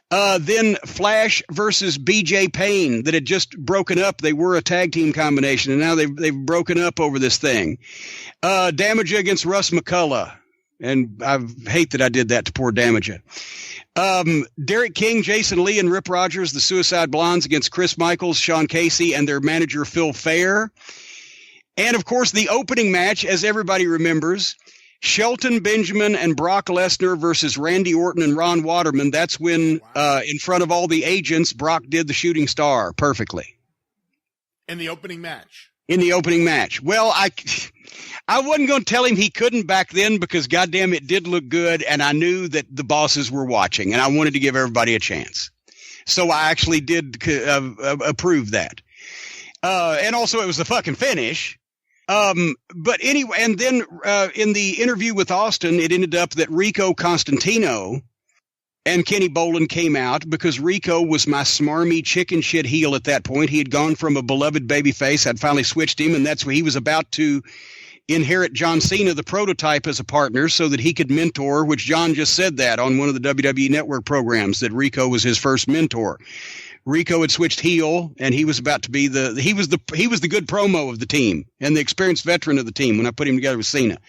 Then Flash versus BJ Payne that had just broken up. They were a tag team combination, and now they've broken up over this thing. Damaja against Russ McCullough. And I hate that I did that to poor Damaja. Derek King, Jason Lee, and Rip Rogers, the Suicide Blondes, against Chris Michaels, Sean Casey, and their manager Phil Fair. And, of course, the opening match, as everybody remembers, Shelton Benjamin and Brock Lesnar versus Randy Orton and Ron Waterman. That's when, in front of all the agents, Brock did the shooting star perfectly. In the opening match. Well, I wasn't going to tell him he couldn't back then because, goddamn, it did look good, and I knew that the bosses were watching, and I wanted to give everybody a chance. So I actually did approve that. And also, it was the fucking finish. But anyway, and then in the interview with Austin, it ended up that Rico Constantino and Kenny Bolin came out because Rico was my smarmy chicken shit heel at that point. He had gone from a beloved babyface. I'd finally switched him, and that's where he was about to inherit John Cena, the prototype, as a partner so that he could mentor, which John just said that on one of the WWE Network programs, that Rico was his first mentor. Rico had switched heel, and he was about to be he was the good promo of the team and the experienced veteran of the team when I put him together with Cena.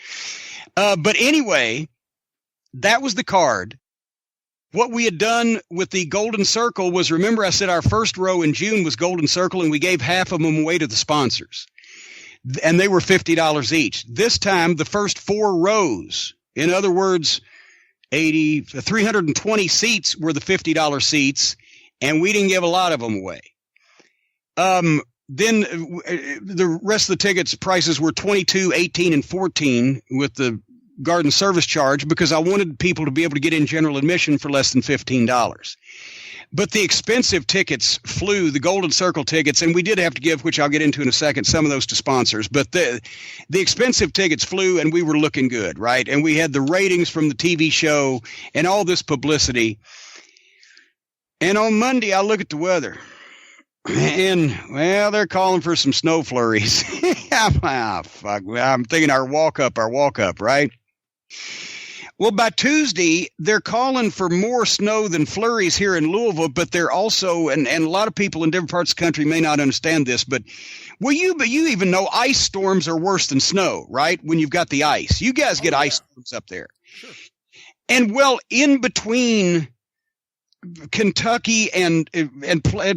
But anyway, that was the card. What we had done with the Golden Circle was, remember I said our first row in June was Golden Circle, and we gave half of them away to the sponsors. And they were $50 each. This time, the first 4 rows, in other words, 320 seats were the $50 seats, and we didn't give a lot of them away. Then the rest of the tickets prices were $22, $18, and $14 with the garden service charge because I wanted people to be able to get in general admission for less than $15. But the expensive tickets flew, the Golden Circle tickets, and we did have to give, which I'll get into in a second, some of those to sponsors. But the expensive tickets flew, and we were looking good, right? And we had the ratings from the TV show and all this publicity. And on Monday, I look at the weather, and, well, they're calling for some snow flurries. Fuck. I'm thinking our walk up, right? Well, by Tuesday, they're calling for more snow than flurries here in Louisville, but they're also, and a lot of people in different parts of the country may not understand this, but you even know ice storms are worse than snow, right? When you've got the ice. You guys get ice storms up there. Sure. And, well, in between Kentucky and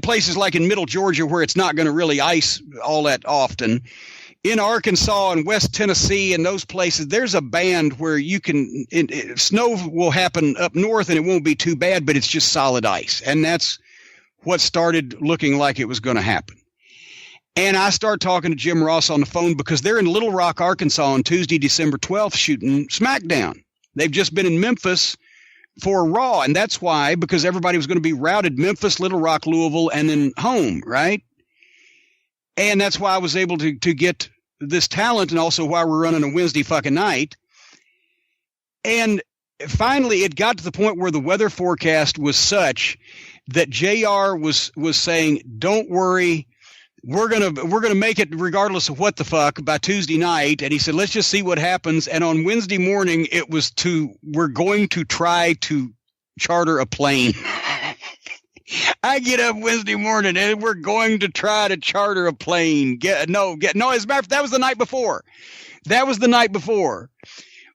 places like in middle Georgia where it's not going to really ice all that often, in Arkansas and West Tennessee and those places, there's a band where you can snow will happen up north and it won't be too bad, but it's just solid ice. And that's what started looking like it was going to happen. And I start talking to Jim Ross on the phone because they're in Little Rock, Arkansas on Tuesday, December 12th, shooting SmackDown. They've just been in Memphis for Raw. And that's why, because everybody was going to be routed Memphis, Little Rock, Louisville, and then home, right? And that's why I was able to get this talent, and also why we're running a Wednesday fucking night. And finally, it got to the point where the weather forecast was such that JR was saying, "Don't worry, we're gonna make it regardless of what the fuck by Tuesday night." And he said, "Let's just see what happens." And on Wednesday morning, it was we're going to try to charter a plane. I get up Wednesday morning and we're going to try to charter a plane. As a matter of fact, that was the night before.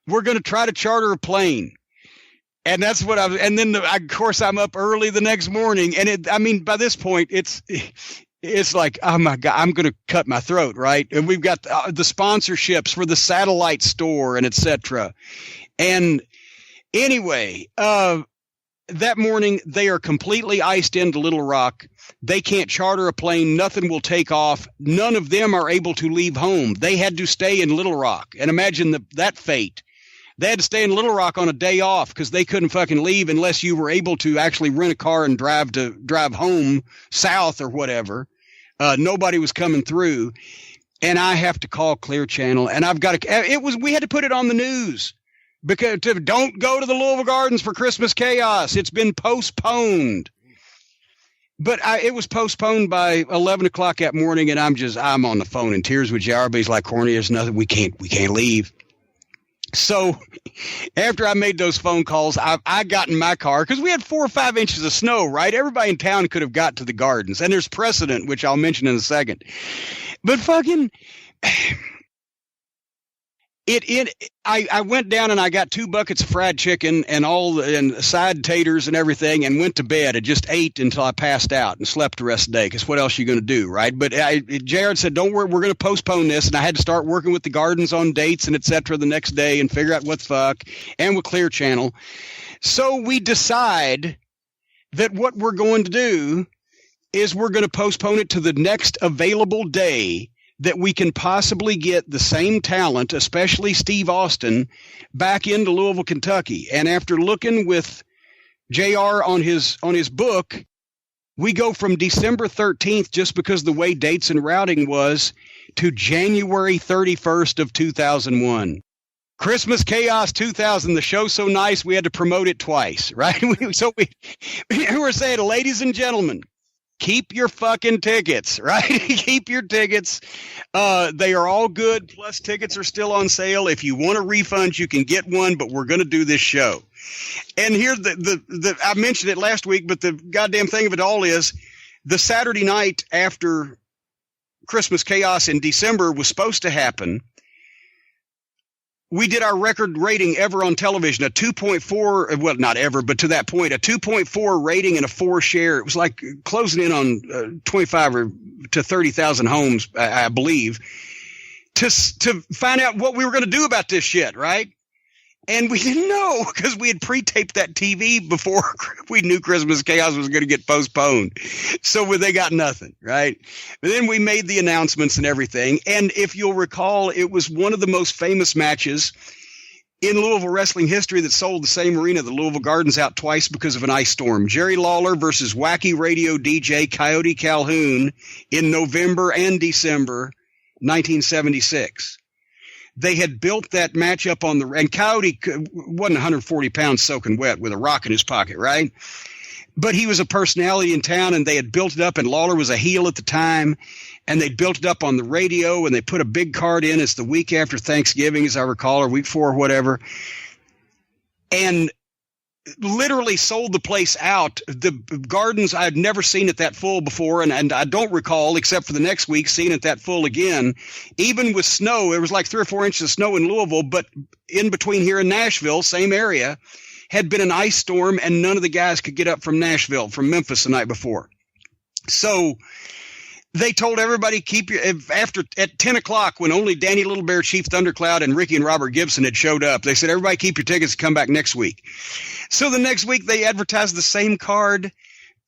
We're going to try to charter a plane. And that's what and then of course I'm up early the next morning. And by this point, it's like, oh my God, I'm going to cut my throat. Right. And we've got the sponsorships for the satellite store and et cetera. And anyway, that morning, they are completely iced into Little Rock. They can't charter a plane. Nothing will take off. None of them are able to leave home. They had to stay in Little Rock. And imagine that fate. They had to stay in Little Rock on a day off because they couldn't fucking leave unless you were able to actually rent a car and drive home south or whatever. Nobody was coming through. And I have to call Clear Channel. And we had to put it on the news. Because don't go to the Louisville Gardens for Christmas chaos. It's been postponed. But it was postponed by 11 o'clock that morning, and I'm on the phone in tears with JR, but he's like, Corny, there's nothing, we can't leave. So after I made those phone calls, I got in my car because we had 4 or 5 inches of snow, right? Everybody in town could have got to the gardens, and there's precedent, which I'll mention in a second. But fucking... I went down and I got 2 buckets of fried chicken and side taters and everything, and went to bed. I just ate until I passed out and slept the rest of the day, because what else are you going to do, right? But Jared said, don't worry, we're going to postpone this. And I had to start working with the gardens on dates and et cetera the next day and figure out what the fuck, and with Clear Channel. So we decide that what we're going to do is we're going to postpone it to the next available day that we can possibly get the same talent, especially Steve Austin, back into Louisville, Kentucky. And after looking with JR on his book, we go from December 13th, just because the way dates and routing was, to January 31st of 2001. Christmas Chaos 2000, the show's so nice we had to promote it twice, right? So we're saying, ladies and gentlemen, keep your fucking tickets, right? Keep your tickets. They are all good. Plus, tickets are still on sale. If you want a refund, you can get one, but we're going to do this show. And here, I mentioned it last week, but the goddamn thing of it all is, the Saturday night after Christmas Chaos in December was supposed to happen. We did our record rating ever on television, a 2.4, well, not ever, but to that point, a 2.4 rating and a 4 share. It was like closing in on 25 or to 30,000 homes, I believe, to find out what we were going to do about this shit, right? And we didn't know, because we had pre-taped that TV before we knew Christmas Chaos was going to get postponed. So they got nothing, right? But then we made the announcements and everything. And if you'll recall, it was one of the most famous matches in Louisville wrestling history that sold the same arena, the Louisville Gardens, out twice because of an ice storm. Jerry Lawler versus wacky radio DJ Coyote Calhoun in November and December 1976. They had built that matchup on and Coyote wasn't 140 pounds soaking wet with a rock in his pocket, right? But he was a personality in town, and they had built it up, and Lawler was a heel at the time, and they built it up on the radio, and they put a big card in. It's the week after Thanksgiving, as I recall, or week 4 or whatever. And literally sold the place out. The Gardens, I'd never seen it that full before, and I don't recall, except for the next week, seeing it that full again. Even with snow, there was like 3 or 4 inches of snow in Louisville, but in between here and Nashville, same area, had been an ice storm, and none of the guys could get up from Memphis the night before. So they told everybody, at 10 o'clock, when only Danny Little Bear, Chief Thundercloud, and Ricky and Robert Gibson had showed up, they said, everybody keep your tickets and come back next week. So the next week they advertised the same card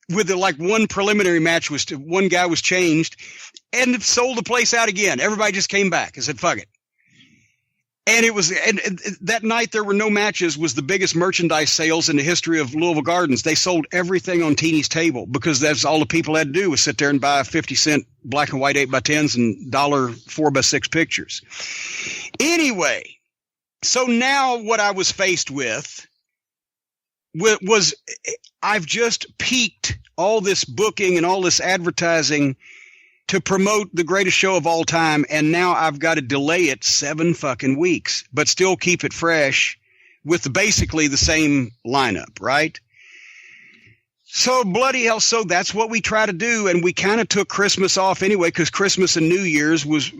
with one preliminary match, one guy was changed, and it sold the place out again. Everybody just came back and said, fuck it. And that night there were no matches, was the biggest merchandise sales in the history of Louisville Gardens. They sold everything on Teeny's table, because that's all the people had to do was sit there and buy 50-cent black and white 8x10s and $1 4x6 pictures. Anyway, so now what I was faced with was I've just peaked all this booking and all this advertising to promote the greatest show of all time, and now I've got to delay it 7 fucking weeks, but still keep it fresh with basically the same lineup, right? So bloody hell, so that's what we try to do, and we kind of took Christmas off anyway, because Christmas and New Year's was,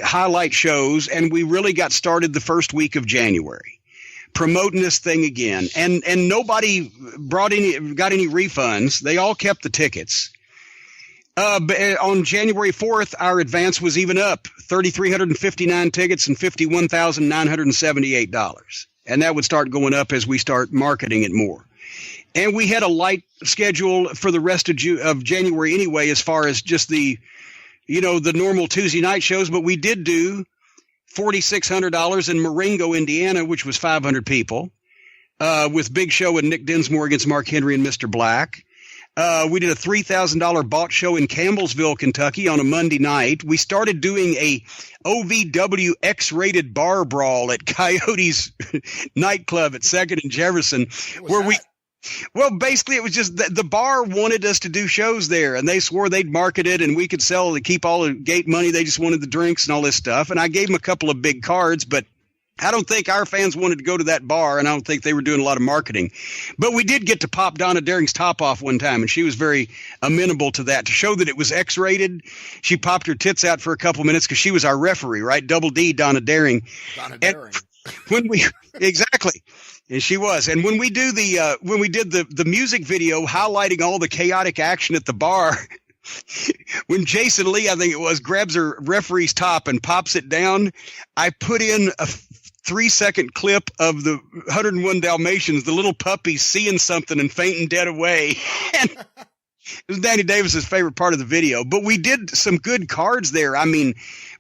highlight shows, and we really got started the first week of January, promoting this thing again, and nobody got any refunds. They all kept the tickets. But on January 4th, our advance was even up, 3,359 tickets and $51,978. And that would start going up as we start marketing it more. And we had a light schedule for the rest of January anyway, as far as just the normal Tuesday night shows. But we did do $4,600 in Marengo, Indiana, which was 500 people, with Big Show and Nick Dinsmore against Mark Henry and Mr. Black. We did a $3,000 bought show in Campbellsville, Kentucky on a Monday night. We started doing a OVW X-rated bar brawl at Coyote's nightclub at 2nd and Jefferson, where Well, basically, it was just the bar wanted us to do shows there, and they swore they'd market it, and we could sell to keep all the gate money. They just wanted the drinks and all this stuff. And I gave them a couple of big cards, but I don't think our fans wanted to go to that bar, and I don't think they were doing a lot of marketing. But we did get to pop Donna Daring's top off one time, and she was very amenable to that. To show that it was X-rated, she popped her tits out for a couple minutes because she was our referee, right? Double D, Donna Daring. Donna Daring. Exactly. And she was. And when we did the music video highlighting all the chaotic action at the bar, when Jason Lee, I think it was, grabs her referee's top and pops it down, I put in a 3-second clip of the 101 Dalmatians, the little puppies seeing something and fainting dead away. And it was Danny Davis's favorite part of the video. But we did some good cards there. I mean,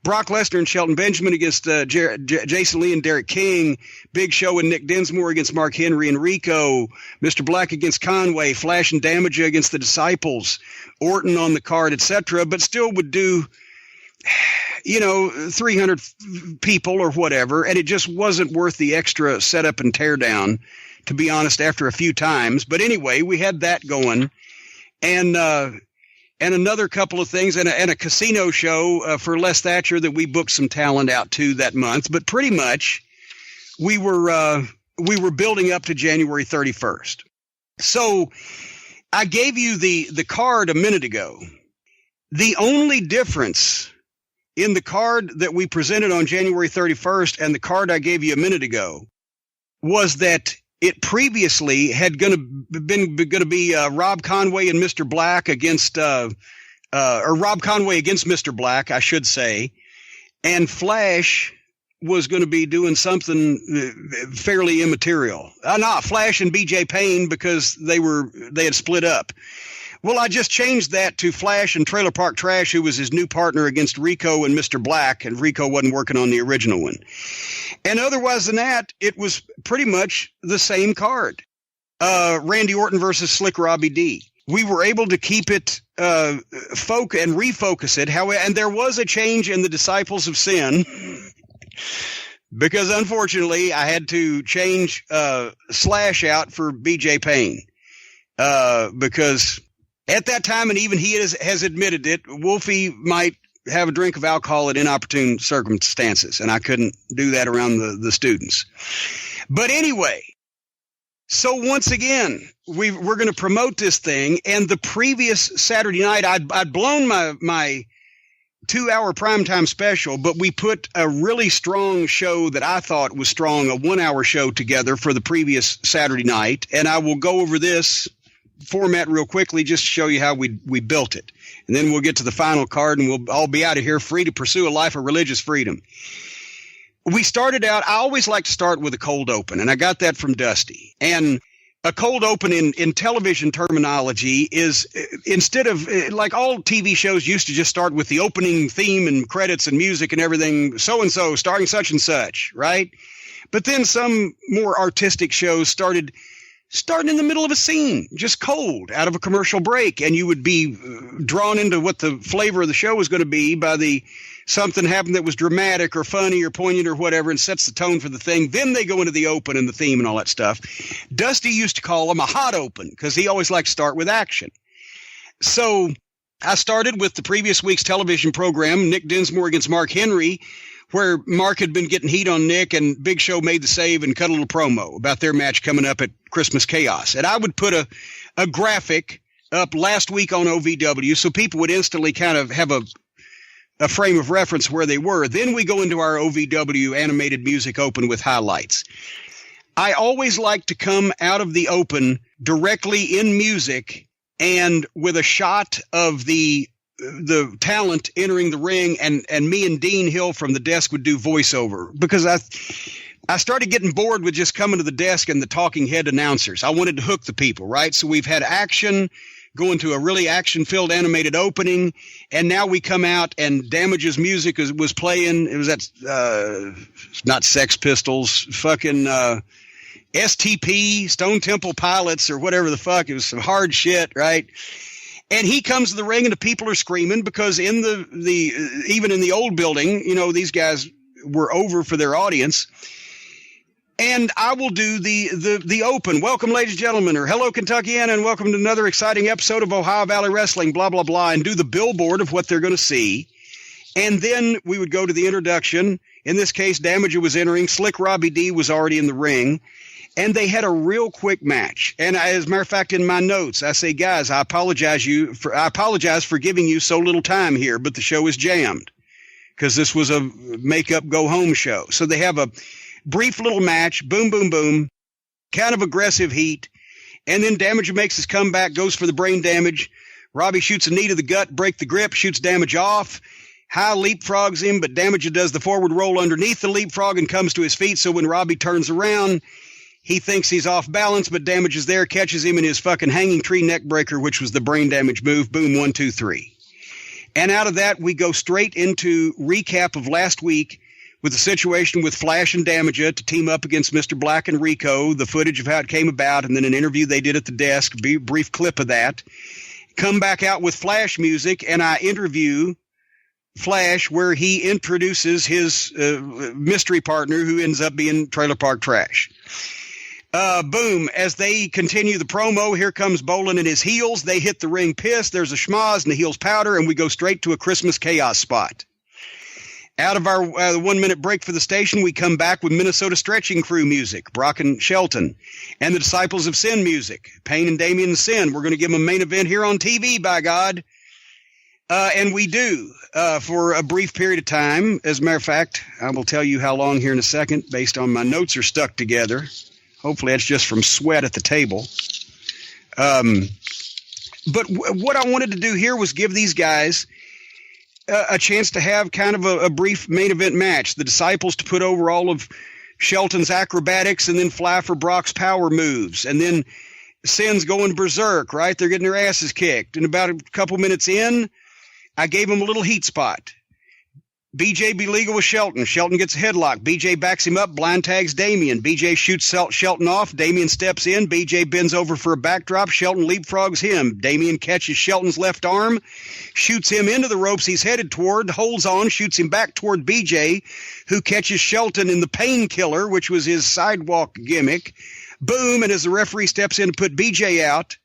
Brock Lesnar and Shelton Benjamin against Jason Lee and Derek King. Big Show and Nick Dinsmore against Mark Henry and Rico. Mr. Black against Conway. Flash and Damage against the Disciples. Orton on the card, etc. But still would do, 300 people or whatever. And it just wasn't worth the extra setup and tear down, to be honest, after a few times. But anyway, we had that going. And another couple of things, and a casino show for Les Thatcher that we booked some talent out to that month. But pretty much, we were building up to January 31st. So I gave you the card a minute ago. The only difference in the card that we presented on January 31st and the card I gave you a minute ago was that it previously had going to be Rob Conway and Mr. Black against or Rob Conway against Mr. Black, I should say, and Flash was going to be doing something fairly immaterial. Not Flash and BJ Payne, because they had split up. Well, I just changed that to Flash and Trailer Park Trash, who was his new partner, against Rico and Mr. Black, and Rico wasn't working on the original one. And otherwise than that, it was pretty much the same card. Randy Orton versus Slick Robbie D. We were able to keep it and refocus it. And there was a change in the Disciples of Sin, because unfortunately I had to change Slash out for BJ Payne, because at that time, and even he has admitted it, Wolfie might have a drink of alcohol at inopportune circumstances, and I couldn't do that around the students. But anyway, so once again, we're going to promote this thing, and the previous Saturday night, I'd blown my 2-hour primetime special, but we put a really strong show that I thought was strong, a 1-hour show together for the previous Saturday night, and I will go over this format real quickly just to show you how we built it. And then we'll get to the final card, and we'll all be out of here free to pursue a life of religious freedom. We started out, I always like to start with a cold open, and I got that from Dusty. And a cold open in television terminology is, instead of, like all TV shows used to just start with the opening theme and credits and music and everything, so-and-so starring such and such, right? But then some more artistic shows started in the middle of a scene, just cold, out of a commercial break, and you would be drawn into what the flavor of the show was going to be by something happened that was dramatic or funny or poignant or whatever, and sets the tone for the thing. Then they go into the open and the theme and all that stuff. Dusty used to call them a hot open, because he always liked to start with action. So I started with the previous week's television program, Nick Dinsmore against Mark Henry, where Mark had been getting heat on Nick, and Big Show made the save and cut a little promo about their match coming up at Christmas Chaos. And I would put a graphic up last week on OVW so people would instantly kind of have a frame of reference where they were. Then we go into our OVW animated music open with highlights. I always like to come out of the open directly in music and with a shot of the talent entering the ring, and me and Dean Hill from the desk would do voiceover, because I started getting bored with just coming to the desk and the talking head announcers. I wanted to hook the people, right? So we've had action, going to a really action-filled animated opening, and now we come out and Damage's music was playing. It was not Sex Pistols, fucking STP, Stone Temple Pilots, or whatever the fuck. It was some hard shit, right? And he comes to the ring, and the people are screaming, because in the even in the old building, these guys were over for their audience. And I will do the open. Welcome, ladies and gentlemen, or hello, Kentuckiana, and welcome to another exciting episode of Ohio Valley Wrestling, blah, blah, blah, and do the billboard of what they're going to see. And then we would go to the introduction. In this case, Damager was entering. Slick Robbie D was already in the ring. And they had a real quick match. And as a matter of fact, in my notes, I say, guys, I apologize for giving you so little time here, but the show is jammed because this was a make-up, go-home show. So they have a brief little match, boom, boom, boom, kind of aggressive heat. And then Damager makes his comeback, goes for the brain damage. Robbie shoots a knee to the gut, break the grip, shoots Damage off. High leapfrogs him, but Damager does the forward roll underneath the leapfrog and comes to his feet. So when Robbie turns around, he thinks he's off balance, but Damage is there, catches him in his fucking hanging tree neck breaker, which was the brain damage move. Boom, 1, 2, 3. And out of that, we go straight into recap of last week with the situation with Flash and Damager to team up against Mr. Black and Rico, the footage of how it came about, and then an interview they did at the desk, brief clip of that. Come back out with Flash music, and I interview Flash where he introduces his mystery partner who ends up being Trailer Park Trash. Boom. As they continue the promo, here comes Bolin and his heels. They hit the ring pissed. There's a schmoz and the heels powder, and we go straight to a Christmas chaos spot. Out of our 1 minute break for the station, we come back with Minnesota Stretching Crew music, Brock and Shelton, and the Disciples of Sin music, Payne and Damien and Sin. We're going to give them a main event here on TV, by God. And we do for a brief period of time. As a matter of fact, I will tell you how long here in a second, based on my notes are stuck together. Hopefully that's just from sweat at the table. But what I wanted to do here was give these guys a chance to have kind of a brief main event match. The Disciples to put over all of Shelton's acrobatics and then fly for Brock's power moves. And then Sin's going berserk, right? They're getting their asses kicked. And about a couple minutes in, I gave him a little heat spot. BJ be legal with Shelton. Shelton gets a headlock. BJ backs him up, blind tags Damien. BJ shoots Shelton off. Damien steps in. BJ bends over for a backdrop. Shelton leapfrogs him. Damien catches Shelton's left arm, shoots him into the ropes he's headed toward, holds on, shoots him back toward BJ, who catches Shelton in the painkiller, which was his sidewalk gimmick. Boom, and as the referee steps in to put BJ out,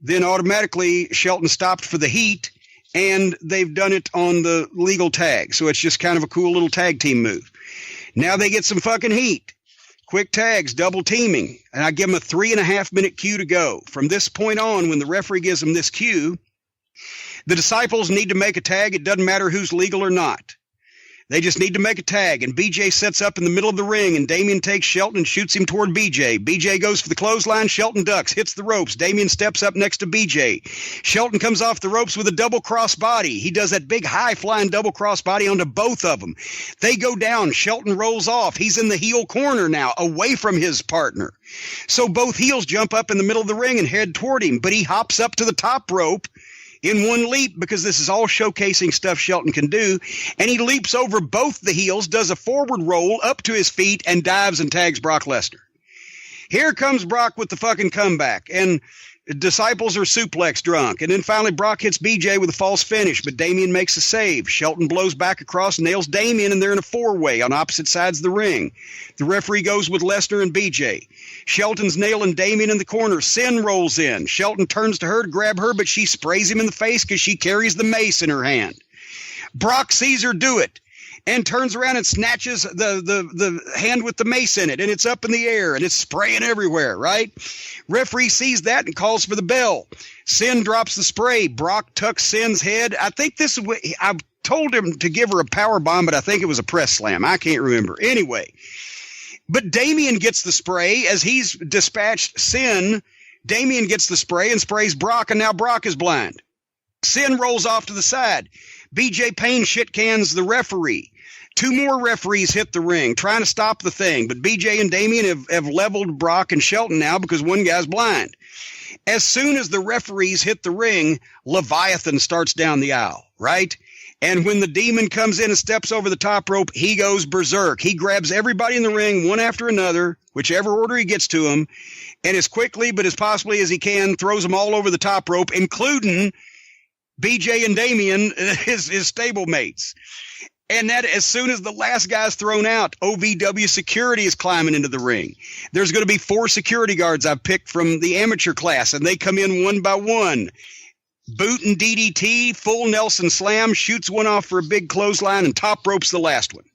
then automatically Shelton stopped for the heat. And they've done it on the legal tag. So it's just kind of a cool little tag team move. Now they get some fucking heat. Quick tags, double teaming. And I give them a 3.5 minute cue to go. From this point on, when the referee gives them this cue, the Disciples need to make a tag. It doesn't matter who's legal or not. They just need to make a tag, and BJ sets up in the middle of the ring, and Damien takes Shelton and shoots him toward BJ. BJ goes for the clothesline. Shelton ducks, hits the ropes. Damien steps up next to BJ. Shelton comes off the ropes with a double cross body. He does that big high-flying double cross body onto both of them. They go down. Shelton rolls off. He's in the heel corner now, away from his partner. So both heels jump up in the middle of the ring and head toward him, but he hops up to the top rope in one leap, because this is all showcasing stuff Shelton can do, and he leaps over both the heels, does a forward roll up to his feet, and dives and tags Brock Lesnar. Here comes Brock with the fucking comeback, and Disciples are suplex drunk, and then finally Brock hits BJ with a false finish, but Damien makes a save. Shelton blows back across, nails Damien, and they're in a four-way on opposite sides of the ring. The referee goes with Lesnar and BJ. Shelton's nailing Damien in the corner. Sin rolls in. Shelton turns to her to grab her, but she sprays him in the face because she carries the mace in her hand. Brock sees her do it and turns around and snatches the hand with the mace in it, and it's up in the air, and it's spraying everywhere, right? Referee sees that and calls for the bell. Sin drops the spray. Brock tucks Sin's head. I think this is what I told him to give her a power bomb, but I think it was a press slam. I can't remember. Anyway, but Damien gets the spray as he's dispatched Sin. Damien gets the spray and sprays Brock, and now Brock is blind. Sin rolls off to the side. BJ Payne shit cans the referee. Two more referees hit the ring trying to stop the thing, but BJ and Damien have leveled Brock and Shelton now because one guy's blind. As soon as the referees hit the ring, Leviathan starts down the aisle, right? And when the demon comes in and steps over the top rope, he goes berserk. He grabs everybody in the ring one after another, whichever order he gets to them, and as quickly but as possibly as he can, throws them all over the top rope, including BJ and Damien, his stablemate. And that as soon as the last guy's thrown out, OVW security is climbing into the ring. There's going to be 4 security guards I've picked from the amateur class, and they come in one by one. Boot and DDT, full Nelson slam, shoots one off for a big clothesline, and top ropes the last one.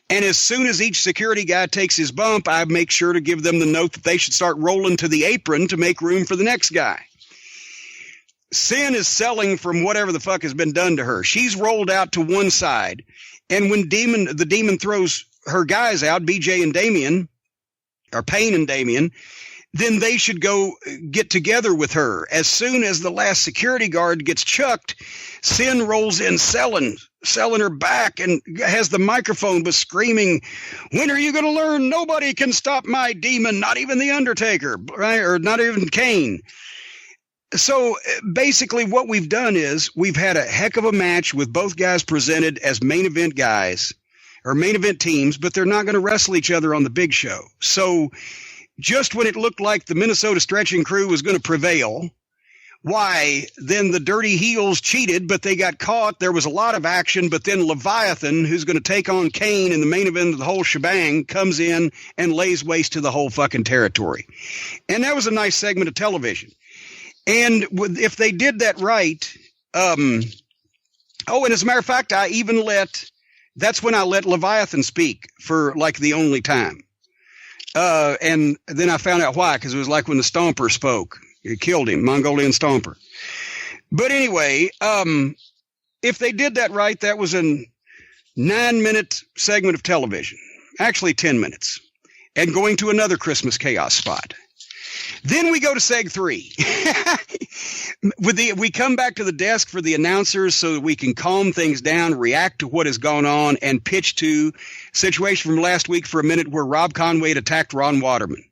And as soon as each security guy takes his bump, I make sure to give them the note that they should start rolling to the apron to make room for the next guy. Sin is selling from whatever the fuck has been done to her. She's rolled out to one side, and when the demon throws her guys out, BJ and Damien, or Payne and Damien, then they should go get together with her. As soon as the last security guard gets chucked, Sin rolls in selling her back and has the microphone but screaming, "When are you going to learn? Nobody can stop my demon, not even the Undertaker, right? Or not even Kane." So basically what we've done is we've had a heck of a match with both guys presented as main event guys or main event teams, but they're not going to wrestle each other on the big show. So just when it looked like the Minnesota Stretching Crew was going to prevail, why, then the Dirty Heels cheated, but they got caught. There was a lot of action, but then Leviathan, who's going to take on Kane in the main event of the whole shebang, comes in and lays waste to the whole fucking territory. And that was a nice segment of television. And if they did that right, and as a matter of fact, that's when I let Leviathan speak for like the only time. And then I found out why, because it was like when the Stomper spoke. It killed him, Mongolian Stomper. But anyway, if they did that right, that was a 9-minute segment of television. Actually 10 minutes. And going to another Christmas Chaos spot. Then we go to Seg 3. We come back to the desk for the announcers so that we can calm things down, react to what has gone on, and pitch to a situation from last week for a minute where Rob Conway had attacked Ron Waterman.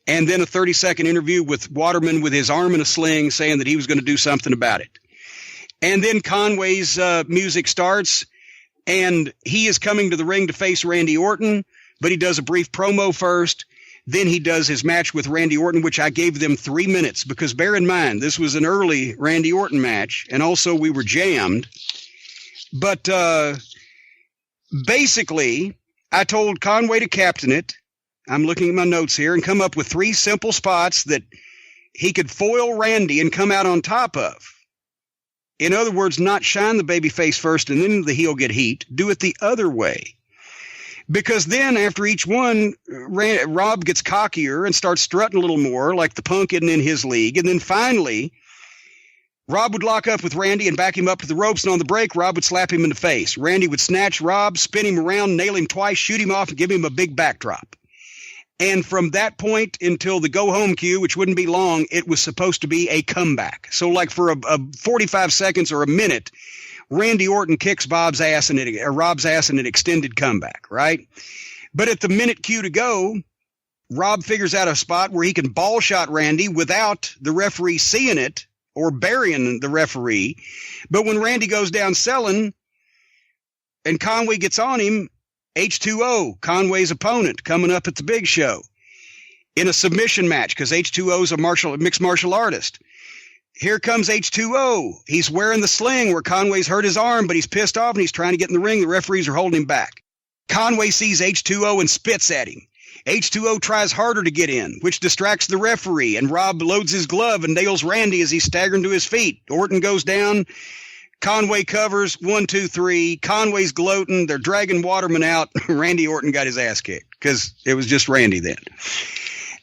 And then a 30-second interview with Waterman with his arm in a sling saying that he was going to do something about it. And then Conway's music starts, and he is coming to the ring to face Randy Orton, but he does a brief promo first. Then he does his match with Randy Orton, which I gave them 3 minutes, because bear in mind, this was an early Randy Orton match, and also we were jammed. But basically, I told Conway to captain it. I'm looking at my notes here, and come up with 3 simple spots that he could foil Randy and come out on top of. In other words, not shine the babyface first and then the heel get heat. Do it the other way. Because then after each one, Rob gets cockier and starts strutting a little more, like the Punk isn't in his league. And then finally, Rob would lock up with Randy and back him up to the ropes, and on the break, Rob would slap him in the face. Randy would snatch Rob, spin him around, nail him twice, shoot him off, and give him a big backdrop. And from that point until the go-home cue, which wouldn't be long, it was supposed to be a comeback. So like for a 45 seconds or a minute, Randy Orton kicks Rob's ass in an extended comeback, right? But at the minute cue to go, Rob figures out a spot where he can ball shot Randy without the referee seeing it or burying the referee. But when Randy goes down selling and Conway gets on him, H2O, Conway's opponent, coming up at the big show in a submission match, because H2O is a mixed martial artist. Here comes H2O. He's wearing the sling where Conway's hurt his arm, but he's pissed off and he's trying to get in the ring. The referees are holding him back. Conway sees H2O and spits at him. H2O tries harder to get in, which distracts the referee, and Rob loads his glove and nails Randy as he's staggering to his feet. Orton goes down. Conway covers, 1, 2, 3. Conway's gloating. They're dragging Waterman out. Randy Orton got his ass kicked because it was just Randy then.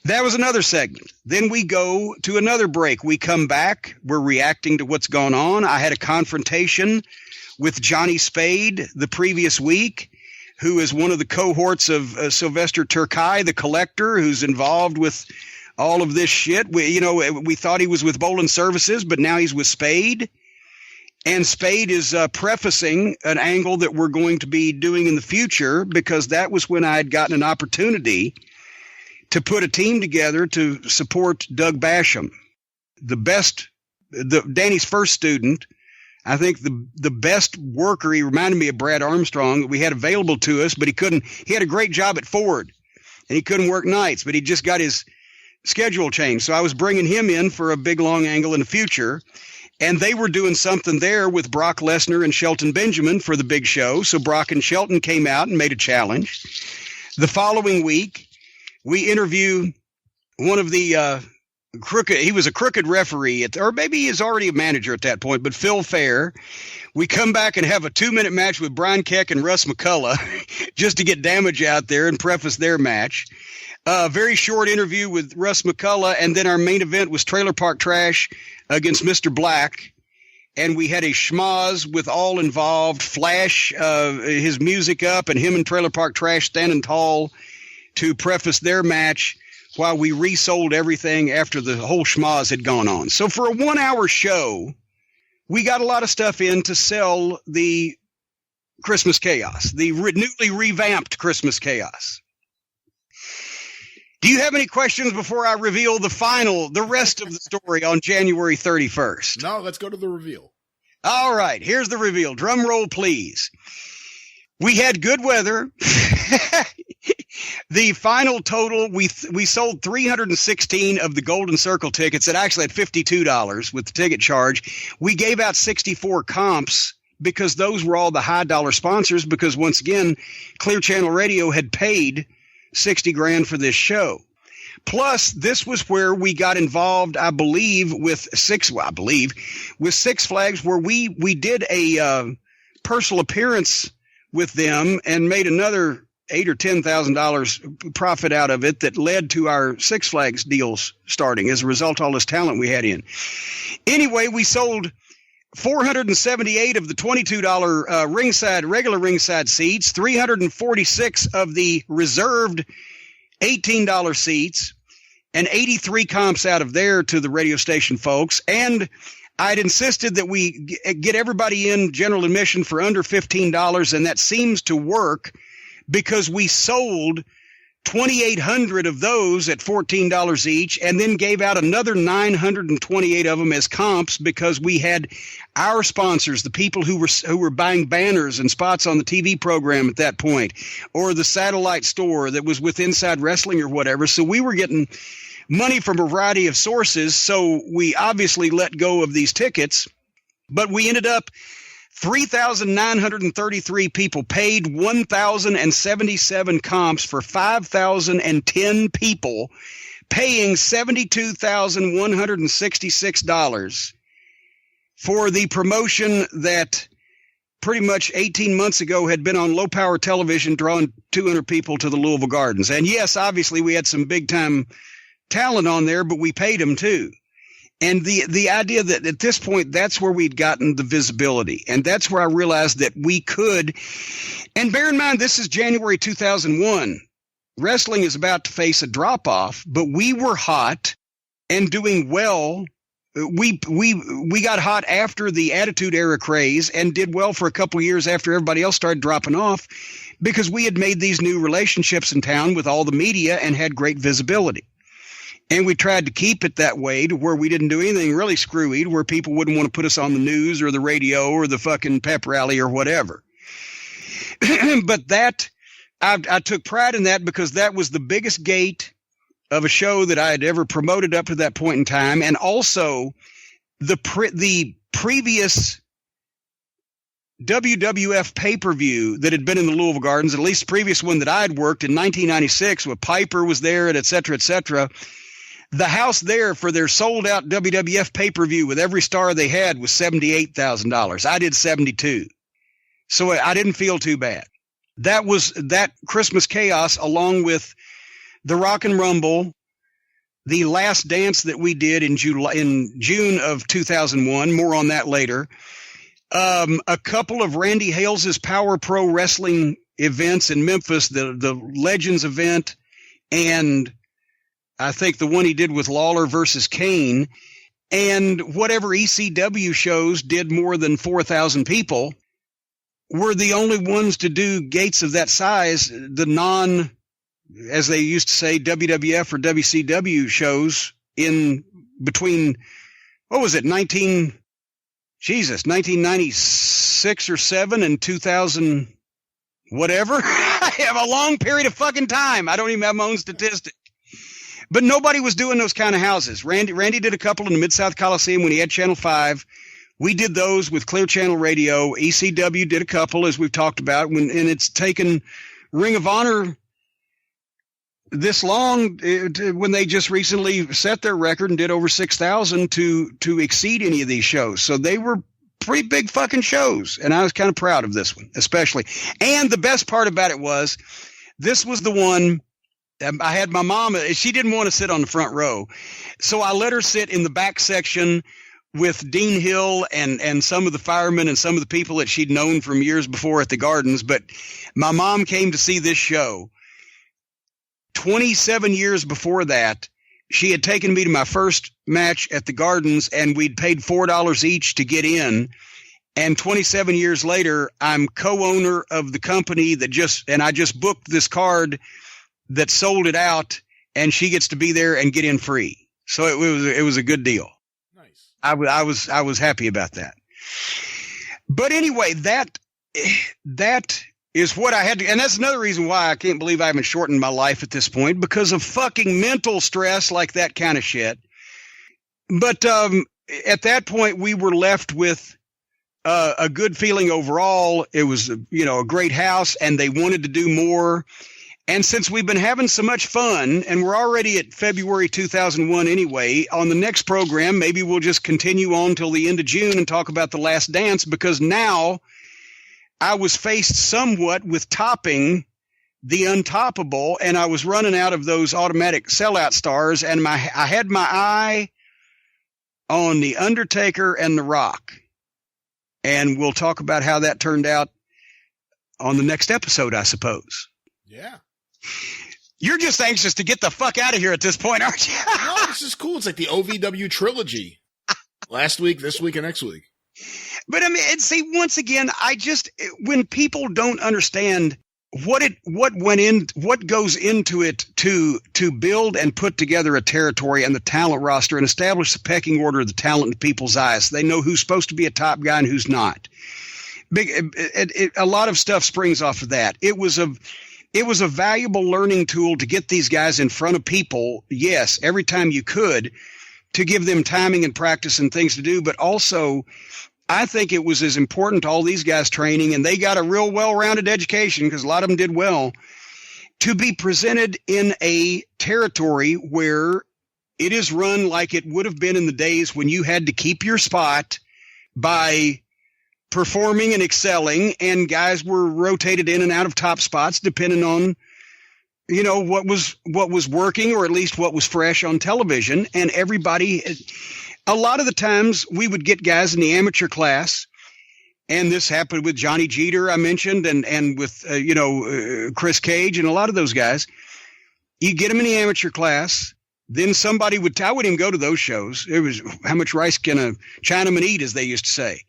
That was another segment. Then we go to another break. We come back. We're reacting to what's gone on. I had a confrontation with Johnny Spade the previous week, who is one of the cohorts of Sylvester Turkai, the collector, who's involved with all of this shit. We thought he was with Bolin Services, but now he's with Spade. And Spade is prefacing an angle that we're going to be doing in the future, because that was when I had gotten an opportunity to put a team together to support Doug Basham. Danny's first student, I think the best worker. He reminded me of Brad Armstrong that we had available to us, but he had a great job at Ford and he couldn't work nights, but he just got his schedule changed. So I was bringing him in for a big long angle in the future. And they were doing something there with Brock Lesnar and Shelton Benjamin for the big show. So Brock and Shelton came out and made a challenge. The following week, we interview one of the he was a crooked referee, or maybe he is already a manager at that point, but Phil Fair. We come back and have a 2-minute match with Brian Keck and Russ McCullough just to get damage out there and preface their match. Very short interview with Russ McCullough, and then our main event was Trailer Park Trash against Mr. Black. And we had a schmoz with all involved, Flash, his music up, and him and Trailer Park Trash standing tall to preface their match while we resold everything after the whole schmoz had gone on. So for a 1-hour show, we got a lot of stuff in to sell the Christmas Chaos, the newly revamped Christmas Chaos. Do you have any questions before I reveal the rest of the story on January 31st? No, let's go to the reveal. All right, here's the reveal. Drum roll, please. We had good weather. The final total, we sold 316 of the Golden Circle tickets. It actually had $52 with the ticket charge. We gave out 64 comps because those were all the high dollar sponsors, because once again, Clear Channel Radio had paid $60,000 for this show. Plus, this was where we got involved, I believe, with Six Flags, where we did a personal appearance with them and made another $8,000 or $10,000 profit out of it that led to our Six Flags deals starting as a result of all this talent we had in. Anyway, we sold 478 of the $22 regular ringside seats, 346 of the reserved $18 seats, and 83 comps out of there to the radio station folks. And I'd insisted that we get everybody in general admission for under $15, and that seems to work because we sold 2,800 of those at $14 each, and then gave out another 928 of them as comps because we had our sponsors, the people who were buying banners and spots on the TV program at that point, or the satellite store that was with Inside Wrestling or whatever. So we were getting money from a variety of sources. So we obviously let go of these tickets, but we ended up 3,933 people paid, 1,077 comps for 5,010 people, paying $72,166 for the promotion that pretty much 18 months ago had been on low-power television, drawing 200 people to the Louisville Gardens. And yes, obviously we had some big-time talent on there, but we paid them too. And the idea that at this point, that's where we'd gotten the visibility. And that's where I realized that we could. And bear in mind, this is January 2001. Wrestling is about to face a drop-off, but we were hot and doing well. We got hot after the Attitude Era craze and did well for a couple of years after everybody else started dropping off, because we had made these new relationships in town with all the media and had great visibility. And we tried to keep it that way to where we didn't do anything really screwy, to where people wouldn't want to put us on the news or the radio or the fucking pep rally or whatever. But that, I took pride in that, because that was the biggest gate of a show that I had ever promoted up to that point in time. And also the previous WWF pay-per-view that had been in the Louisville Gardens, at least the previous one that I had worked in 1996, with Piper was there and et cetera, et cetera. The house there for their sold-out WWF pay-per-view with every star they had was $78,000. I did 72. So I didn't feel too bad. That was that Christmas Chaos, along with the Rock and Rumble, the Last Dance that we did in June of 2001. More on that later. A couple of Randy Hales's Power Pro Wrestling events in Memphis, the Legends event, and I think the one he did with Lawler versus Kane, and whatever ECW shows did more than 4,000 people, were the only ones to do gates of that size. The non, as they used to say, WWF or WCW shows in between, what was it, 1996 or 7 and 2000, whatever. I have a long period of fucking time. I don't even have my own statistic. But nobody was doing those kind of houses. Randy did a couple in the Mid-South Coliseum when he had Channel 5. We did those with Clear Channel Radio. ECW did a couple, as we've talked about, and it's taken Ring of Honor this long when they just recently set their record and did over 6,000 to exceed any of these shows. So they were pretty big fucking shows, and I was kind of proud of this one, especially. And the best part about it was, this was the one. I had my mom. She didn't want to sit on the front row, so I let her sit in the back section with Dean Hill and some of the firemen and some of the people that she'd known from years before at the Gardens. But my mom came to see this show. 27 years before that, she had taken me to my first match at the Gardens, and we'd paid $4 each to get in. And 27 years later, I'm co-owner of the company and I just booked this card that sold it out, and she gets to be there and get in free. So it was a good deal. Nice. I was happy about that. But anyway, that is what I had to, and that's another reason why I can't believe I haven't shortened my life at this point, because of fucking mental stress like that kind of shit. But at that point, we were left with a good feeling overall. It was, a great house, and they wanted to do more. And since we've been having so much fun, and we're already at February 2001 anyway, on the next program, maybe we'll just continue on till the end of June and talk about The Last Dance, because now I was faced somewhat with topping the untoppable, and I was running out of those automatic sellout stars, and I had my eye on The Undertaker and The Rock. And we'll talk about how that turned out on the next episode, I suppose. Yeah. You're just anxious to get the fuck out of here at this point, aren't you? No, this is cool. It's like the OVW trilogy. Last week, this week, and next week. But I mean, and see, once again, when people don't understand what goes into it to build and put together a territory and the talent roster and establish the pecking order of the talent in people's eyes, they know who's supposed to be a top guy and who's not. A lot of stuff springs off of that. It was a valuable learning tool to get these guys in front of people, yes, every time you could, to give them timing and practice and things to do. But also, I think it was as important to all these guys training, and they got a real well-rounded education because a lot of them did well, to be presented in a territory where it is run like it would have been in the days when you had to keep your spot by performing and excelling, and guys were rotated in and out of top spots depending on, what was working, or at least what was fresh on television. And everybody, a lot of the times we would get guys in the amateur class, and this happened with Johnny Jeter, I mentioned, and with, Chris Cage and a lot of those guys. You get them in the amateur class, then somebody I wouldn't even go to those shows. It was, how much rice can a Chinaman eat, as they used to say.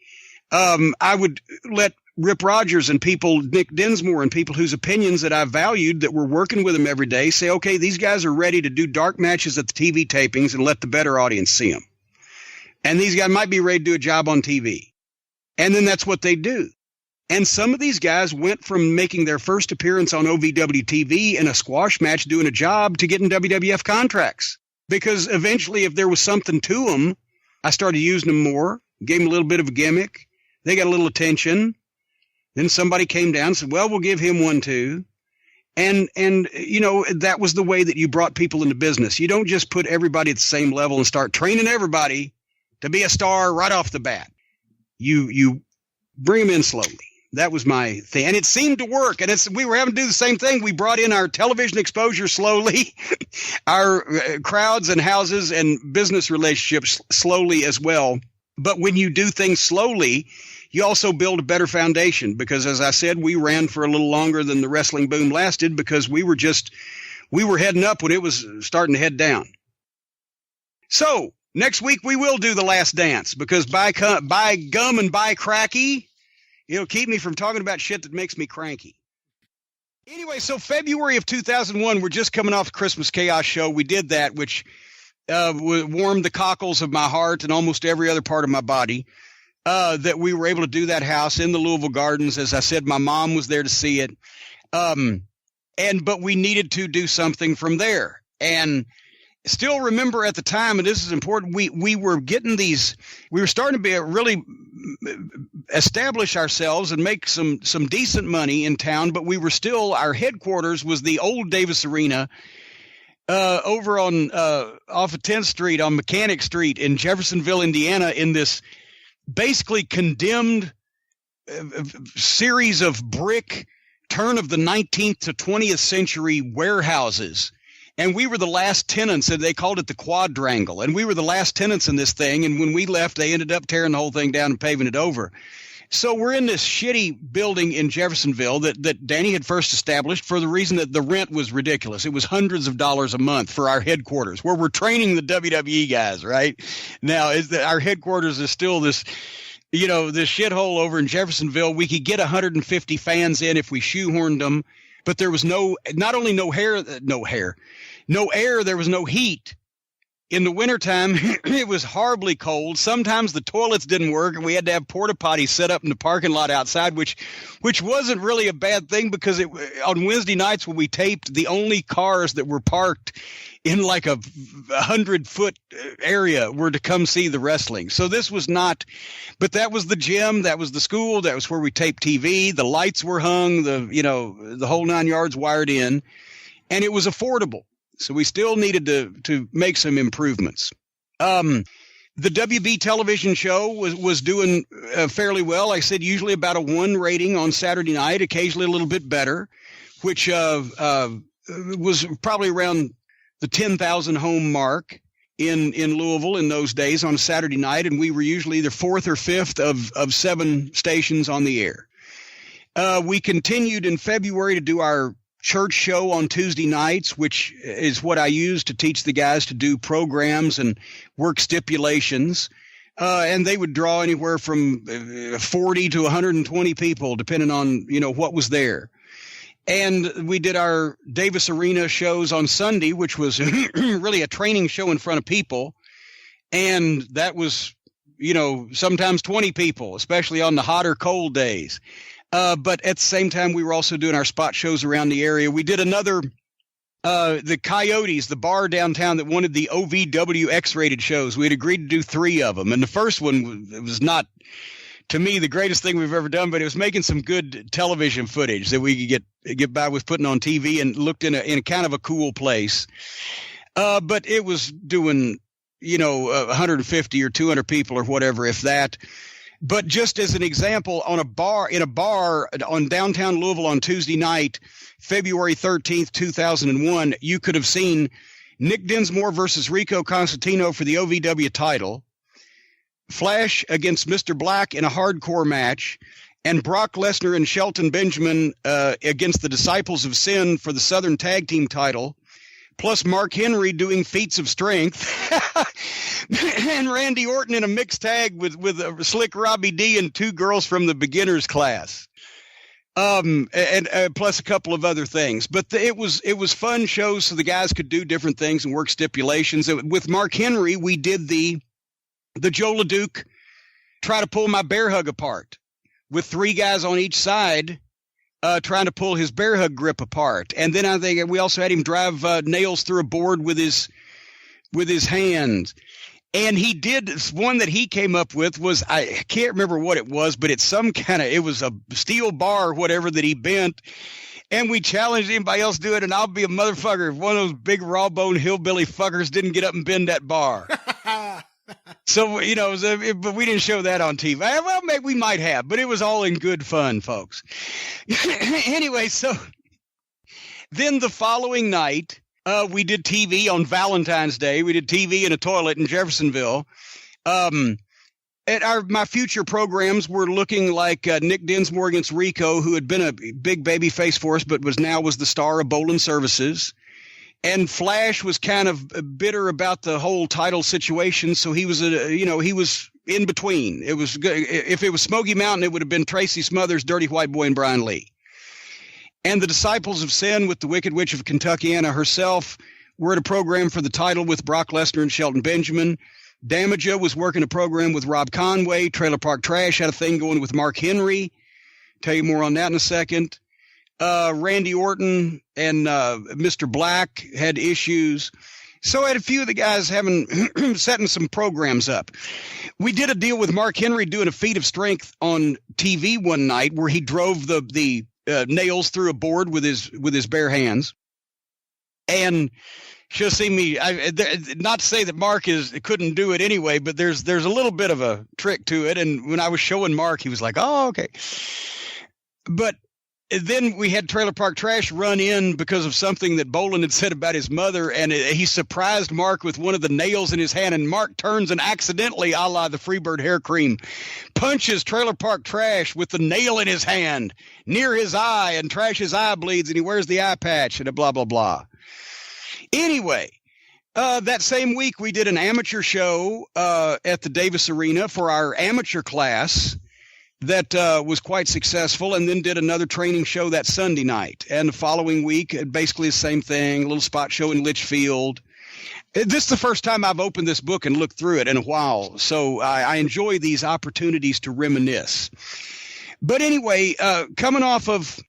I would let Rip Rogers and people, Nick Dinsmore and people whose opinions that I valued that were working with them every day, say, okay, these guys are ready to do dark matches at the TV tapings and let the better audience see them. And these guys might be ready to do a job on TV. And then that's what they do. And some of these guys went from making their first appearance on OVW TV in a squash match doing a job to getting WWF contracts. Because eventually, if there was something to them, I started using them more, gave them a little bit of a gimmick. They got a little attention. Then somebody came down and said, well, we'll give him one too. And that was the way that you brought people into business. You don't just put everybody at the same level and start training everybody to be a star right off the bat. You bring them in slowly. That was my thing. And it seemed to work. And we were having to do the same thing. We brought in our television exposure slowly, our crowds and houses and business relationships slowly as well. But when you do things slowly, you also build a better foundation, because, as I said, we ran for a little longer than the wrestling boom lasted, because we were heading up when it was starting to head down. So next week we will do The Last Dance, because by gum and by cracky, it'll keep me from talking about shit that makes me cranky. Anyway, so February of 2001, we're just coming off the Christmas Chaos show. We did that, which warmed the cockles of my heart and almost every other part of my body. That we were able to do that house in the Louisville Gardens. As I said, my mom was there to see it. But we needed to do something from there. And still remember at the time, and this is important, we were getting these, we were starting to be really establish ourselves and make some decent money in town, but we were still, our headquarters was the old Davis Arena over on off of 10th Street on Mechanic Street in Jeffersonville, Indiana, in this basically condemned series of brick turn of the 19th to 20th century warehouses. And we were the last tenants, and they called it the Quadrangle. And we were the last tenants in this thing. And when we left, they ended up tearing the whole thing down and paving it over. So we're in this shitty building in Jeffersonville that Danny had first established for the reason that the rent was ridiculous. It was hundreds of dollars a month for our headquarters, where we're training the WWE guys, right? Now, our headquarters is still this, this shithole over in Jeffersonville. We could get 150 fans in if we shoehorned them, but there was not only no air, there was no heat. In the wintertime, it was horribly cold. Sometimes the toilets didn't work, and we had to have porta potties set up in the parking lot outside, which wasn't really a bad thing, because on Wednesday nights when we taped, the only cars that were parked in like a 100-foot area were to come see the wrestling. So this was not, but that was the gym, that was the school, that was where we taped TV. The lights were hung, the whole 9 yards wired in, and it was affordable. So we still needed to make some improvements. The WB television show was doing fairly well. I said usually about a 1 rating on Saturday night, occasionally a little bit better, which was probably around the 10,000 home mark in Louisville in those days on a Saturday night. And we were usually either 4th or 5th of 7 stations on the air. We continued in February to do our church show on Tuesday nights, which is what I use to teach the guys to do programs and work stipulations. And they would draw anywhere from 40 to 120 people, depending on, what was there. And we did our Davis Arena shows on Sunday, which was really a training show in front of people. And that was, sometimes 20 people, especially on the hot or cold days. But at the same time, we were also doing our spot shows around the area. We did another, the Coyotes, the bar downtown that wanted the OVW X-rated shows. We had agreed to do 3 of them. And the first one, it was not, to me, the greatest thing we've ever done, but it was making some good television footage that we could get by with putting on TV, and looked in a kind of a cool place. But it was doing, 150 or 200 people or whatever, if that. But just as an example, in a bar on downtown Louisville on Tuesday night, February 13th, 2001, you could have seen Nick Dinsmore versus Rico Constantino for the OVW title, Flash against Mr. Black in a hardcore match, and Brock Lesnar and Shelton Benjamin against the Disciples of Sin for the Southern Tag Team title, plus Mark Henry doing feats of strength, and Randy Orton in a mixed tag with Slick Robbie D and 2 girls from the beginners class, and plus a couple of other things. But it was fun shows, so the guys could do different things and work stipulations. With Mark Henry, we did the Joe LeDuc try to pull my bear hug apart, with 3 guys on each side trying to pull his bear hug grip apart. And then I think we also had him drive nails through a board with his hand. And he did one that he came up with was, I can't remember what it was, but it's it was a steel bar or whatever that he bent. And we challenged anybody else to do it, and I'll be a motherfucker if one of those big raw bone hillbilly fuckers didn't get up and bend that bar. So, but we didn't show that on TV. Well, maybe we might have, but it was all in good fun, folks. Anyway, so then the following night, we did TV on Valentine's Day. We did TV in a toilet in Jeffersonville. My future programs were looking like Nick Dinsmore against Rico, who had been a big baby face for us, but was the star of Bowling Services. And Flash was kind of bitter about the whole title situation, so he was he was in between. It was good. If it was Smoky Mountain, it would have been Tracy Smothers, Dirty White Boy, and Brian Lee. And the Disciples of Sin with the Wicked Witch of Kentuckiana herself were at a program for the title with Brock Lesnar and Shelton Benjamin. Damaja was working a program with Rob Conway. Trailer Park Trash had a thing going with Mark Henry. Tell you more on that in a second. Randy Orton and Mr. Black had issues. So I had a few of the guys setting some programs up. We did a deal with Mark Henry doing a feat of strength on TV one night where he drove the nails through a board with his bare hands. And she'll see me. Not to say that Mark couldn't do it anyway, but there's a little bit of a trick to it. And when I was showing Mark, he was like, "Oh, okay." But then we had Trailer Park Trash run in because of something that Bolin had said about his mother, and he surprised Mark with one of the nails in his hand, and Mark turns and accidentally, a la the Freebird hair cream, punches Trailer Park Trash with the nail in his hand near his eye, and Trash's eye bleeds, and he wears the eye patch, and blah, blah, blah. Anyway, that same week we did an amateur show at the Davis Arena for our amateur class that was quite successful, and then did another training show that Sunday night. And the following week, basically the same thing, a little spot show in Litchfield. This is the first time I've opened this book and looked through it in a while, so I enjoy these opportunities to reminisce. But anyway, coming off of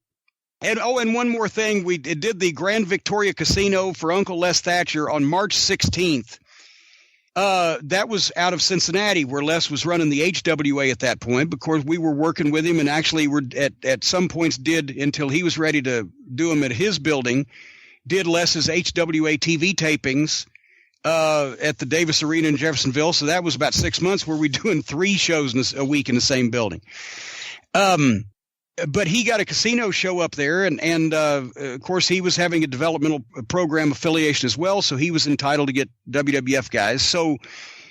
and one more thing, we did the Grand Victoria Casino for Uncle Les Thatcher on March 16th. That was out of Cincinnati, where Les was running the HWA at that point, because we were working with him, and actually were at some points did, until he was ready to do them at his building, did Les's HWA TV tapings at the Davis Arena in Jeffersonville. So that was about 6 months where we doing 3 shows a week in the same building. But he got a casino show up there, and of course, he was having a developmental program affiliation as well, so he was entitled to get WWF guys. So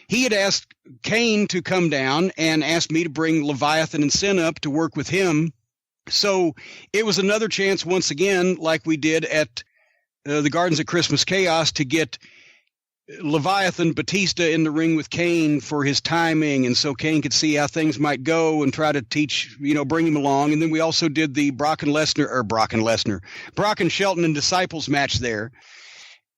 he had asked Kane to come down and asked me to bring Leviathan and Sin up to work with him. So it was another chance, once again, like we did at the Gardens of Christmas Chaos, to get Leviathan Batista in the ring with Kane for his timing, and so Kane could see how things might go and try to teach, bring him along. And then we also did the Brock and Shelton and Disciples match there.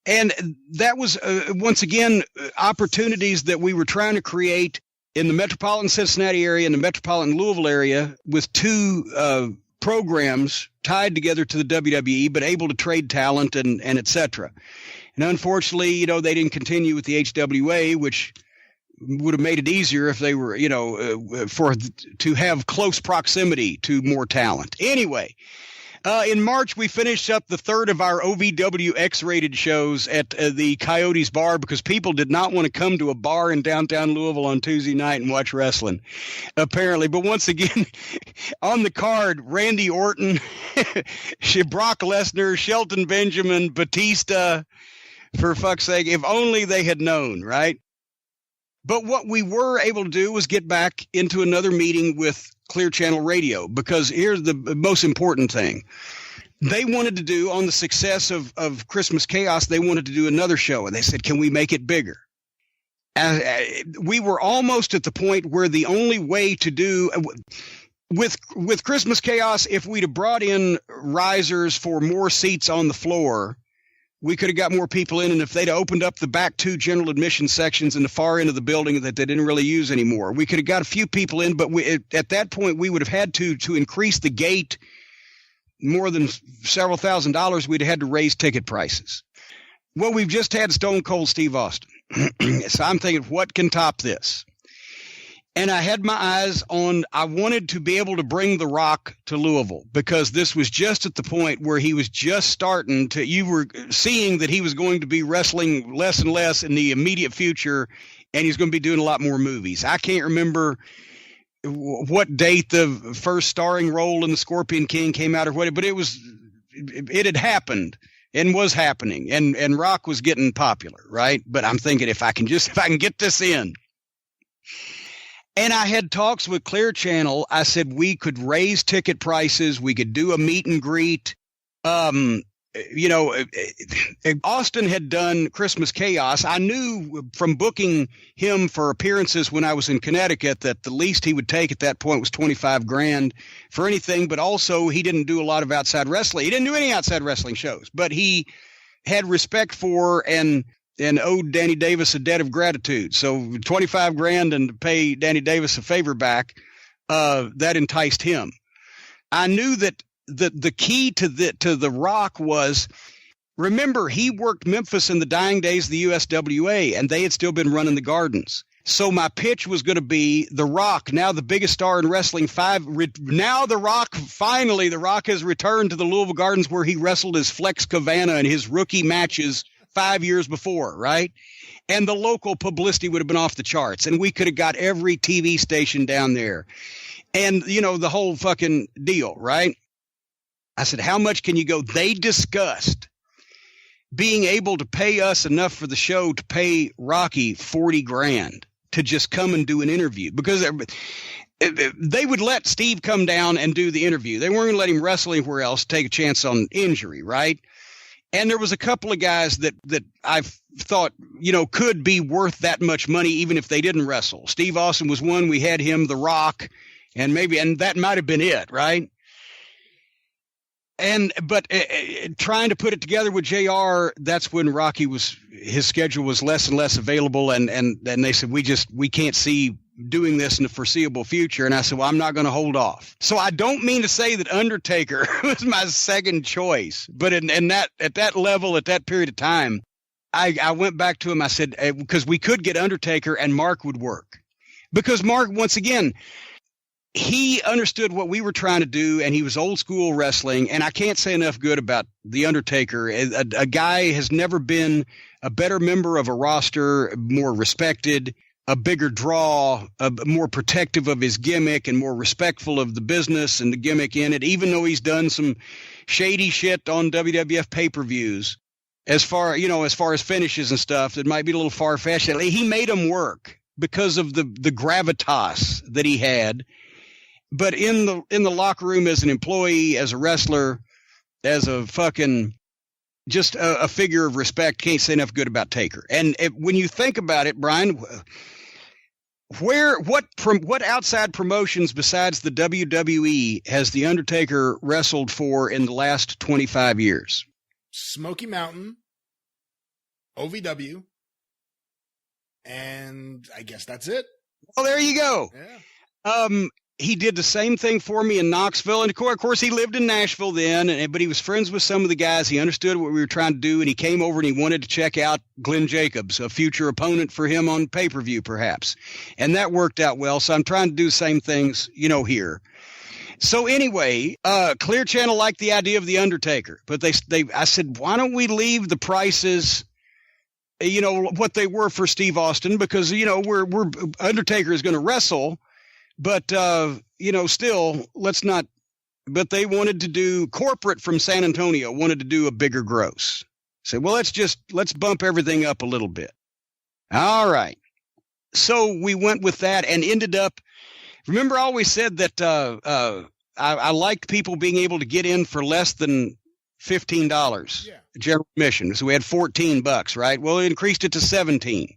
And that was, once again, opportunities that we were trying to create in the metropolitan Cincinnati area and the metropolitan Louisville area, with 2 programs tied together to the WWE, but able to trade talent and et cetera. And unfortunately, they didn't continue with the HWA, which would have made it easier if they were, to have close proximity to more talent. Anyway, in March, we finished up the 3rd of our OVW X-rated shows at the Coyotes Bar, because people did not want to come to a bar in downtown Louisville on Tuesday night and watch wrestling, apparently. But once again, on the card, Randy Orton, Brock Lesnar, Shelton Benjamin, Batista. For fuck's sake, if only they had known, right? But what we were able to do was get back into another meeting with Clear Channel Radio, because here's the most important thing. They wanted to do, on the success of Christmas Chaos, they wanted to do another show, and they said, can we make it bigger? We were almost at the point where the only way to do with Christmas Chaos, if we'd have brought in risers for more seats on the floor, we could have got more people in. And if they'd opened up the back 2 general admission sections in the far end of the building that they didn't really use anymore, we could have got a few people in. But at that point, we would have had to increase the gate more than several $1,000s. We'd have had to raise ticket prices. Well, we've just had Stone Cold Steve Austin. So I'm thinking, what can top this? And I had my eyes on, I wanted to be able to bring The Rock to Louisville, because this was just at the point where he was just starting to, you were seeing that he was going to be wrestling less and less in the immediate future, and he's going to be doing a lot more movies. I can't remember what date the first starring role in The Scorpion King came out or what, but it had happened and was happening, and Rock was getting popular, right? But I'm thinking, if I can get this in. And I had talks with Clear Channel. I said we could raise ticket prices. We could do a meet and greet. Austin had done Christmas Chaos. I knew from booking him for appearances when I was in Connecticut that the least he would take at that point was $25,000 for anything. But also, he didn't do a lot of outside wrestling. He didn't do any outside wrestling shows, but he had respect for and owed Danny Davis a debt of gratitude. So $25,000 and to pay Danny Davis a favor back, that enticed him. I knew that the key to the Rock was Remember, he worked Memphis in the dying days of the USWA, and they had still been running the Gardens. So my pitch was going to be The Rock, now the biggest star in wrestling. Now The Rock, finally, The Rock has returned to the Louisville Gardens where he wrestled as Flex Cavana in his rookie matches 5 years before, right? And the local publicity would have been off the charts, and we could have got every TV station down there. And, you know, the whole fucking deal, right? I said, how much can you go? They discussed being able to pay us enough for the show to pay Rocky $40,000 to just come and do an interview, because they would let Steve come down and do the interview. They weren't going to let him wrestle anywhere else, take a chance on injury, right? And there was a couple of guys that I thought, you know, could be worth that much money even if they didn't wrestle. Steve Austin was one. We had him, The Rock, and that might have been it, right? But trying to put it together with JR, that's when Rocky his schedule was less and less available. And they said, we can't see doing this in the foreseeable future. And I said, well, I'm not going to hold off. So I don't mean to say that Undertaker was my second choice, but at that level, at that period of time, I went back to him. I said, because we could get Undertaker and Mark would work, because Mark, once again, he understood what we were trying to do, and he was old school wrestling. And I can't say enough good about The Undertaker. A guy has never been a better member of a roster, more respected, a bigger draw, more protective of his gimmick, and more respectful of the business and the gimmick in it, even though he's done some shady shit on WWF pay-per-views. As far as finishes and stuff, that might be a little far-fetched. He made them work because of the gravitas that he had. But in the locker room, as an employee, as a wrestler, as a fucking just a figure of respect, can't say enough good about Taker. And when you think about it, Brian, what outside promotions besides the WWE has The Undertaker wrestled for in the last 25 years? Smoky Mountain, OVW, and I guess that's it. Well, there you go. Yeah. He did the same thing for me in Knoxville. And of course, he lived in Nashville then, but he was friends with some of the guys. He understood what we were trying to do, and he came over and he wanted to check out Glenn Jacobs, a future opponent for him on pay-per-view, perhaps. And that worked out well. So I'm trying to do the same things, here. So anyway, Clear Channel liked the idea of The Undertaker, but I said, why don't we leave the prices, what they were for Steve Austin, because, we're Undertaker is going to wrestle. But, still, let's not. But they wanted to do corporate from San Antonio, wanted to do a bigger gross. Said, well, let's bump everything up a little bit. All right. So we went with that and ended up. Remember, I always said that I liked people being able to get in for less than $15 general admission. So we had $14, right? Well, it increased it to $17.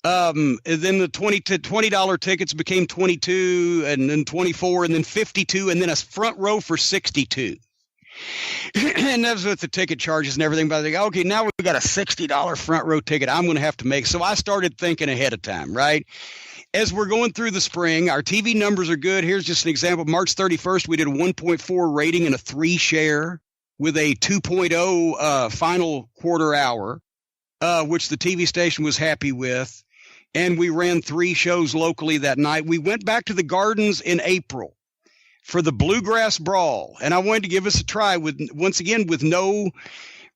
Then the $20 tickets became $22, and then $24, and then $52, and then a front row for $62. And that was with the ticket charges and everything. But I think, okay, now we've got a $60 front row ticket I'm going to have to make. So I started thinking ahead of time, right? As we're going through the spring, our TV numbers are good. Here's just an example. March 31st, we did a 1.4 rating and a 3 share with a 2.0 final quarter hour, which the TV station was happy with. And we ran 3 shows locally that night. We went back to the Gardens in April for the Bluegrass Brawl. And I wanted to give us a try with no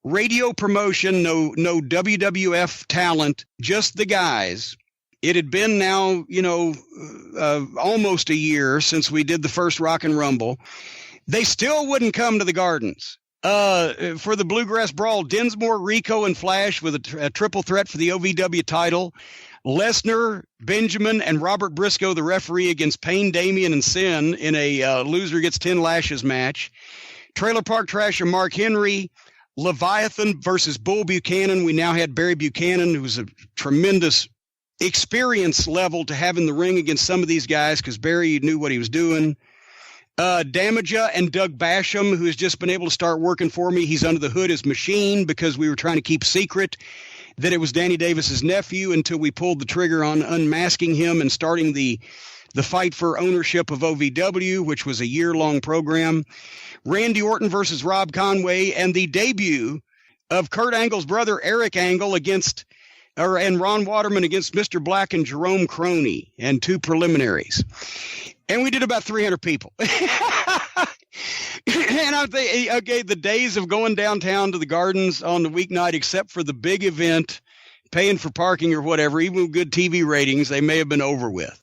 radio promotion, no WWF talent, just the guys. It had been now, almost a year since we did the first Rock and Rumble. They still wouldn't come to the Gardens. For the Bluegrass Brawl, Dinsmore, Rico, and Flash with a triple threat for the OVW title. Lesnar, Benjamin, and Robert Briscoe, the referee, against Payne, Damien, and Sin in a loser gets 10 lashes match. Trailer Park Trasher Mark Henry, Leviathan versus Bull Buchanan. We now had Barry Buchanan, who was a tremendous experience level to have in the ring against some of these guys, because Barry knew what he was doing. Damaja and Doug Basham, who has just been able to start working for me. He's under the hood as Machine, because we were trying to keep secret that it was Danny Davis's nephew until we pulled the trigger on unmasking him and starting the fight for ownership of OVW, which was a year-long program. Randy Orton versus Rob Conway, and the debut of Kurt Angle's brother, Eric Angle, and Ron Waterman against Mr. Black and Jerome Croney, and 2 preliminaries. And we did about 300 people. And I think, okay, the days of going downtown to the Gardens on the weeknight, except for the big event, paying for parking or whatever, even with good TV ratings, they may have been over with.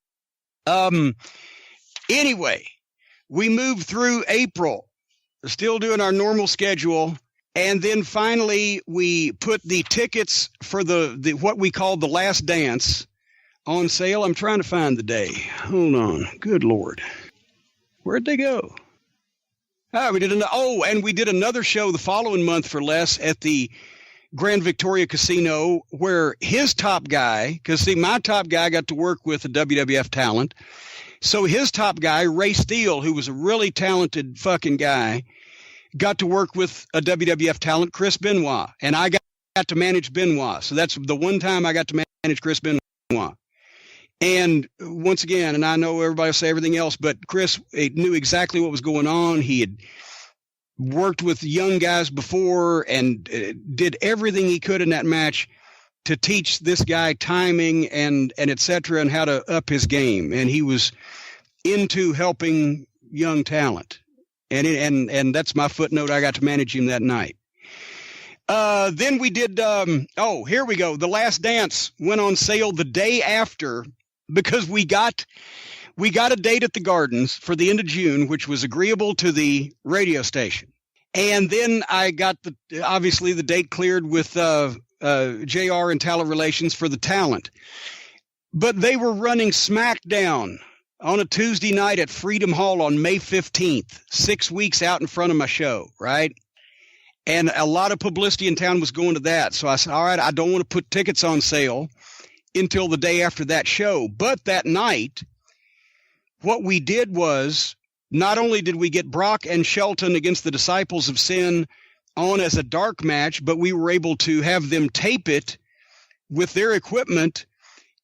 Anyway, we moved through April, still doing our normal schedule. And then finally, we put the tickets for the what we called the Last Dance on sale. I'm trying to find the day. Hold on. Good Lord. Where'd they go? And we did another show the following month for less at the Grand Victoria Casino, where his top guy, because see, my top guy got to work with a WWF talent. So his top guy, Ray Steele, who was a really talented fucking guy, got to work with a WWF talent, Chris Benoit. And I got to manage Benoit. So that's the one time I got to manage Chris Benoit. And once again, and I know everybody will say everything else, but Chris knew exactly what was going on. He had worked with young guys before and did everything he could in that match to teach this guy timing and et cetera, and how to up his game. And he was into helping young talent. And that's my footnote. I got to manage him that night. Then we did, here we go. The Last Dance went on sale the day after, because we got a date at the Gardens for the end of June, which was agreeable to the radio station. And then I got obviously the date cleared with JR and Talent Relations for the talent. But they were running SmackDown on a Tuesday night at Freedom Hall on May 15th, 6 weeks out in front of my show, right? And a lot of publicity in town was going to that. So I said, all right, I don't want to put tickets on sale until the day after that show. But that night, what we did was, not only did we get Brock and Shelton against the Disciples of Sin on as a dark match, but we were able to have them tape it with their equipment.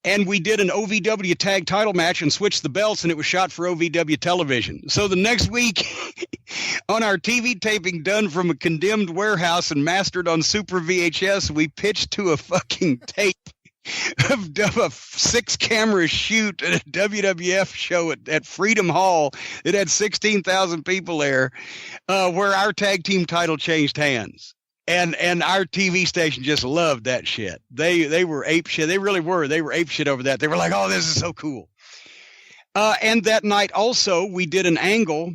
And we did an OVW tag title match and switched the belts, and it was shot for OVW television. So the next week, on our TV taping done from a condemned warehouse and mastered on Super VHS, we pitched to a fucking tape of a 6-camera shoot at a WWF show at Freedom Hall. It had 16,000 people there, where our tag team title changed hands. And our TV station just loved that shit. They were ape shit. They really were. They were ape shit over that. They were like, oh, this is so cool. And that night also, we did an angle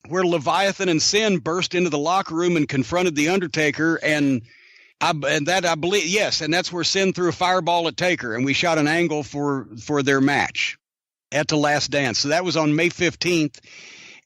where Leviathan and Sin burst into the locker room and confronted The Undertaker. And I believe, yes, and that's where Sin threw a fireball at Taker. And we shot an angle for their match at the Last Dance. So that was on May 15th.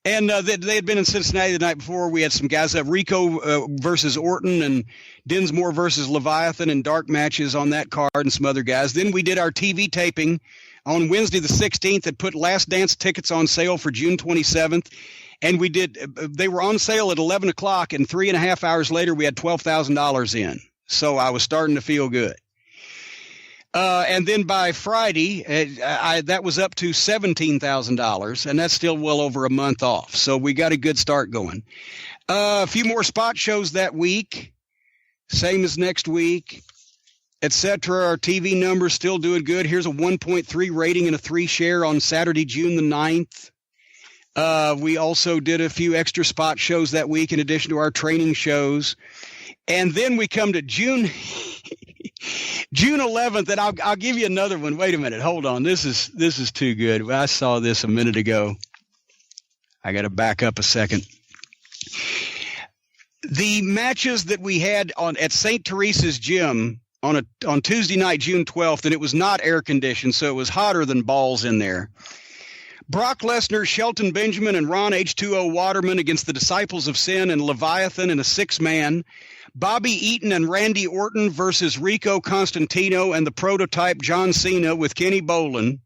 And they had been in Cincinnati the night before. We had some guys, Rico versus Orton and Dinsmore versus Leviathan, and dark matches on that card, and some other guys. Then we did our TV taping on Wednesday the 16th that put Last Dance tickets on sale for June 27th. And they were on sale at 11 o'clock, and 3.5 hours later, we had $12,000 in. So I was starting to feel good. And then by Friday, that was up to $17,000, and that's still well over a month off. So we got a good start going. A few more spot shows that week, same as next week, etc. Our TV numbers still doing good. Here's a 1.3 rating and a 3 share on Saturday, June the 9th. We also did a few extra spot shows that week in addition to our training shows. And then we come to June 11th, and I'll give you another one. Wait a minute. Hold on. This is too good. I saw this a minute ago. I got to back up a second. The matches that we had at St. Teresa's Gym on Tuesday night, June 12th, and it was not air conditioned, so it was hotter than balls in there. Brock Lesnar, Shelton Benjamin, and Ron H2O Waterman against the Disciples of Sin and Leviathan in a 6-man. Bobby Eaton and Randy Orton versus Rico Constantino and the prototype John Cena with Kenny Bolin.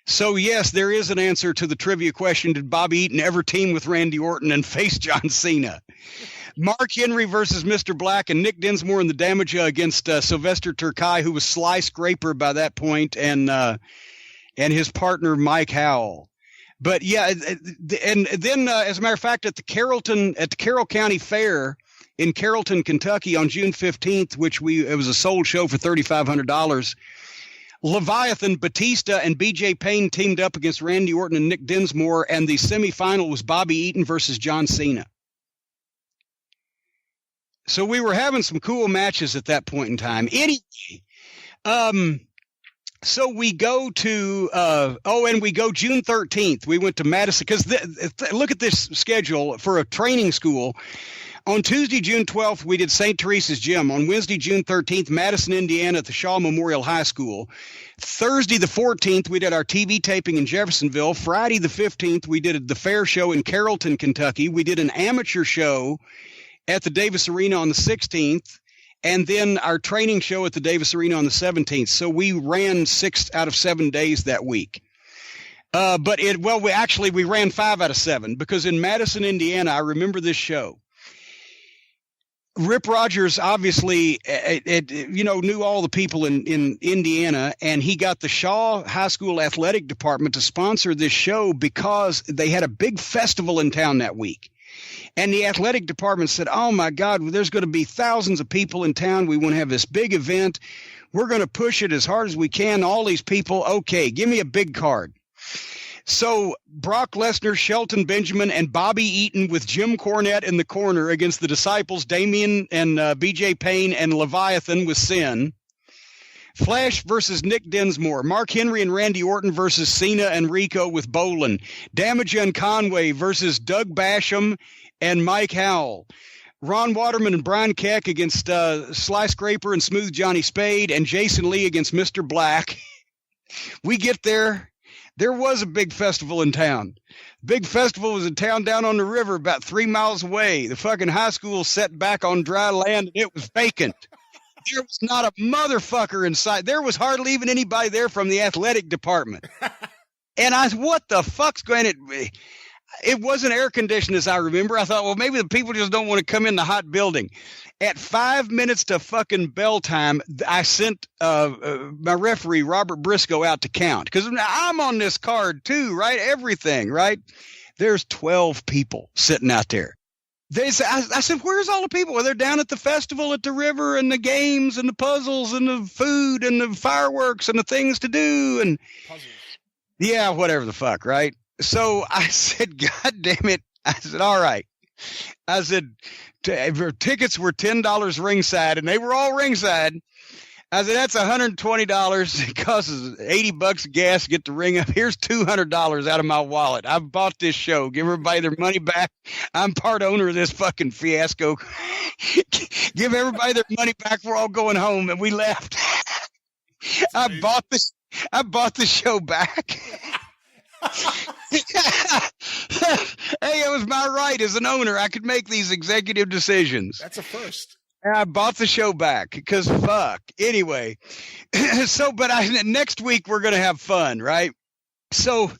So, yes, there is an answer to the trivia question. Did Bobby Eaton ever team with Randy Orton and face John Cena? Mark Henry versus Mr. Black and Nick Dinsmore in the damage against Sylvester Terkay, who was Sly Scraper by that point, and his partner Mike Howell. But yeah, and then as a matter of fact, at the Carroll County Fair in Carrollton, Kentucky on June 15th, it was a sold show for $3,500. Leviathan, Batista, and BJ Payne teamed up against Randy Orton and Nick Dinsmore, and the semifinal was Bobby Eaton versus John Cena. So we were having some cool matches at that point in time. Anyway, so we go to and we go June 13th. We went to Madison because look at this schedule for a training school. On Tuesday, June 12th, we did St. Teresa's Gym. On Wednesday, June 13th, Madison, Indiana at the Shaw Memorial High School. Thursday, the 14th, we did our TV taping in Jeffersonville. Friday, the 15th, we did the fair show in Carrollton, Kentucky. We did an amateur show at the Davis Arena on the 16th, and then our training show at the Davis Arena on the 17th. So we ran 6 out of 7 days that week. We ran 5 out of 7 because in Madison, Indiana, I remember this show. Rip Rogers obviously, knew all the people in Indiana, and he got the Shaw High School Athletic Department to sponsor this show because they had a big festival in town that week. And the athletic department said, oh, my God, there's going to be thousands of people in town. We want to have this big event. We're going to push it as hard as we can. All these people, okay, give me a big card. So Brock Lesnar, Shelton Benjamin, and Bobby Eaton with Jim Cornette in the corner against the Disciples, Damien and BJ Payne and Leviathan with Sin. Flash versus Nick Dinsmore. Mark Henry and Randy Orton versus Cena and Rico with Bolin. Damage and Conway versus Doug Basham and Mike Howell. Ron Waterman and Brian Keck against Sly Scraper and Smooth Johnny Spade, and Jason Lee against Mr. Black. We get there. There was a big festival in town. Big festival was in town down on the river about 3 miles away. The fucking high school set back on dry land, and it was vacant. There was not a motherfucker inside. There was hardly even anybody there from the athletic department. And I said, what the fuck's going to... It wasn't air conditioned as I remember. I thought, well, maybe the people just don't want to come in the hot building. At 5 minutes to fucking bell time, I sent my referee, Robert Briscoe, out to count. Because I'm on this card too, right? Everything, right? There's 12 people sitting out there. I said, where's all the people? Well, they're down at the festival at the river and the games and the puzzles and the food and the fireworks and the things to do. And puzzles. Yeah, whatever the fuck, right? So I said, God damn it. I said, all right. I said, tickets were $10 ringside, and they were all ringside. I said, that's $120. It costs $80 of gas to get the ring up. Here's $200 out of my wallet. I bought this show. Give everybody their money back. I'm part owner of this fucking fiasco. Give everybody their money back. We're all going home. And we left. I bought the show back. Hey, it was my right as an owner. I could make these executive decisions. That's a first. I bought the show back because fuck. Anyway, next week we're going to have fun, right? So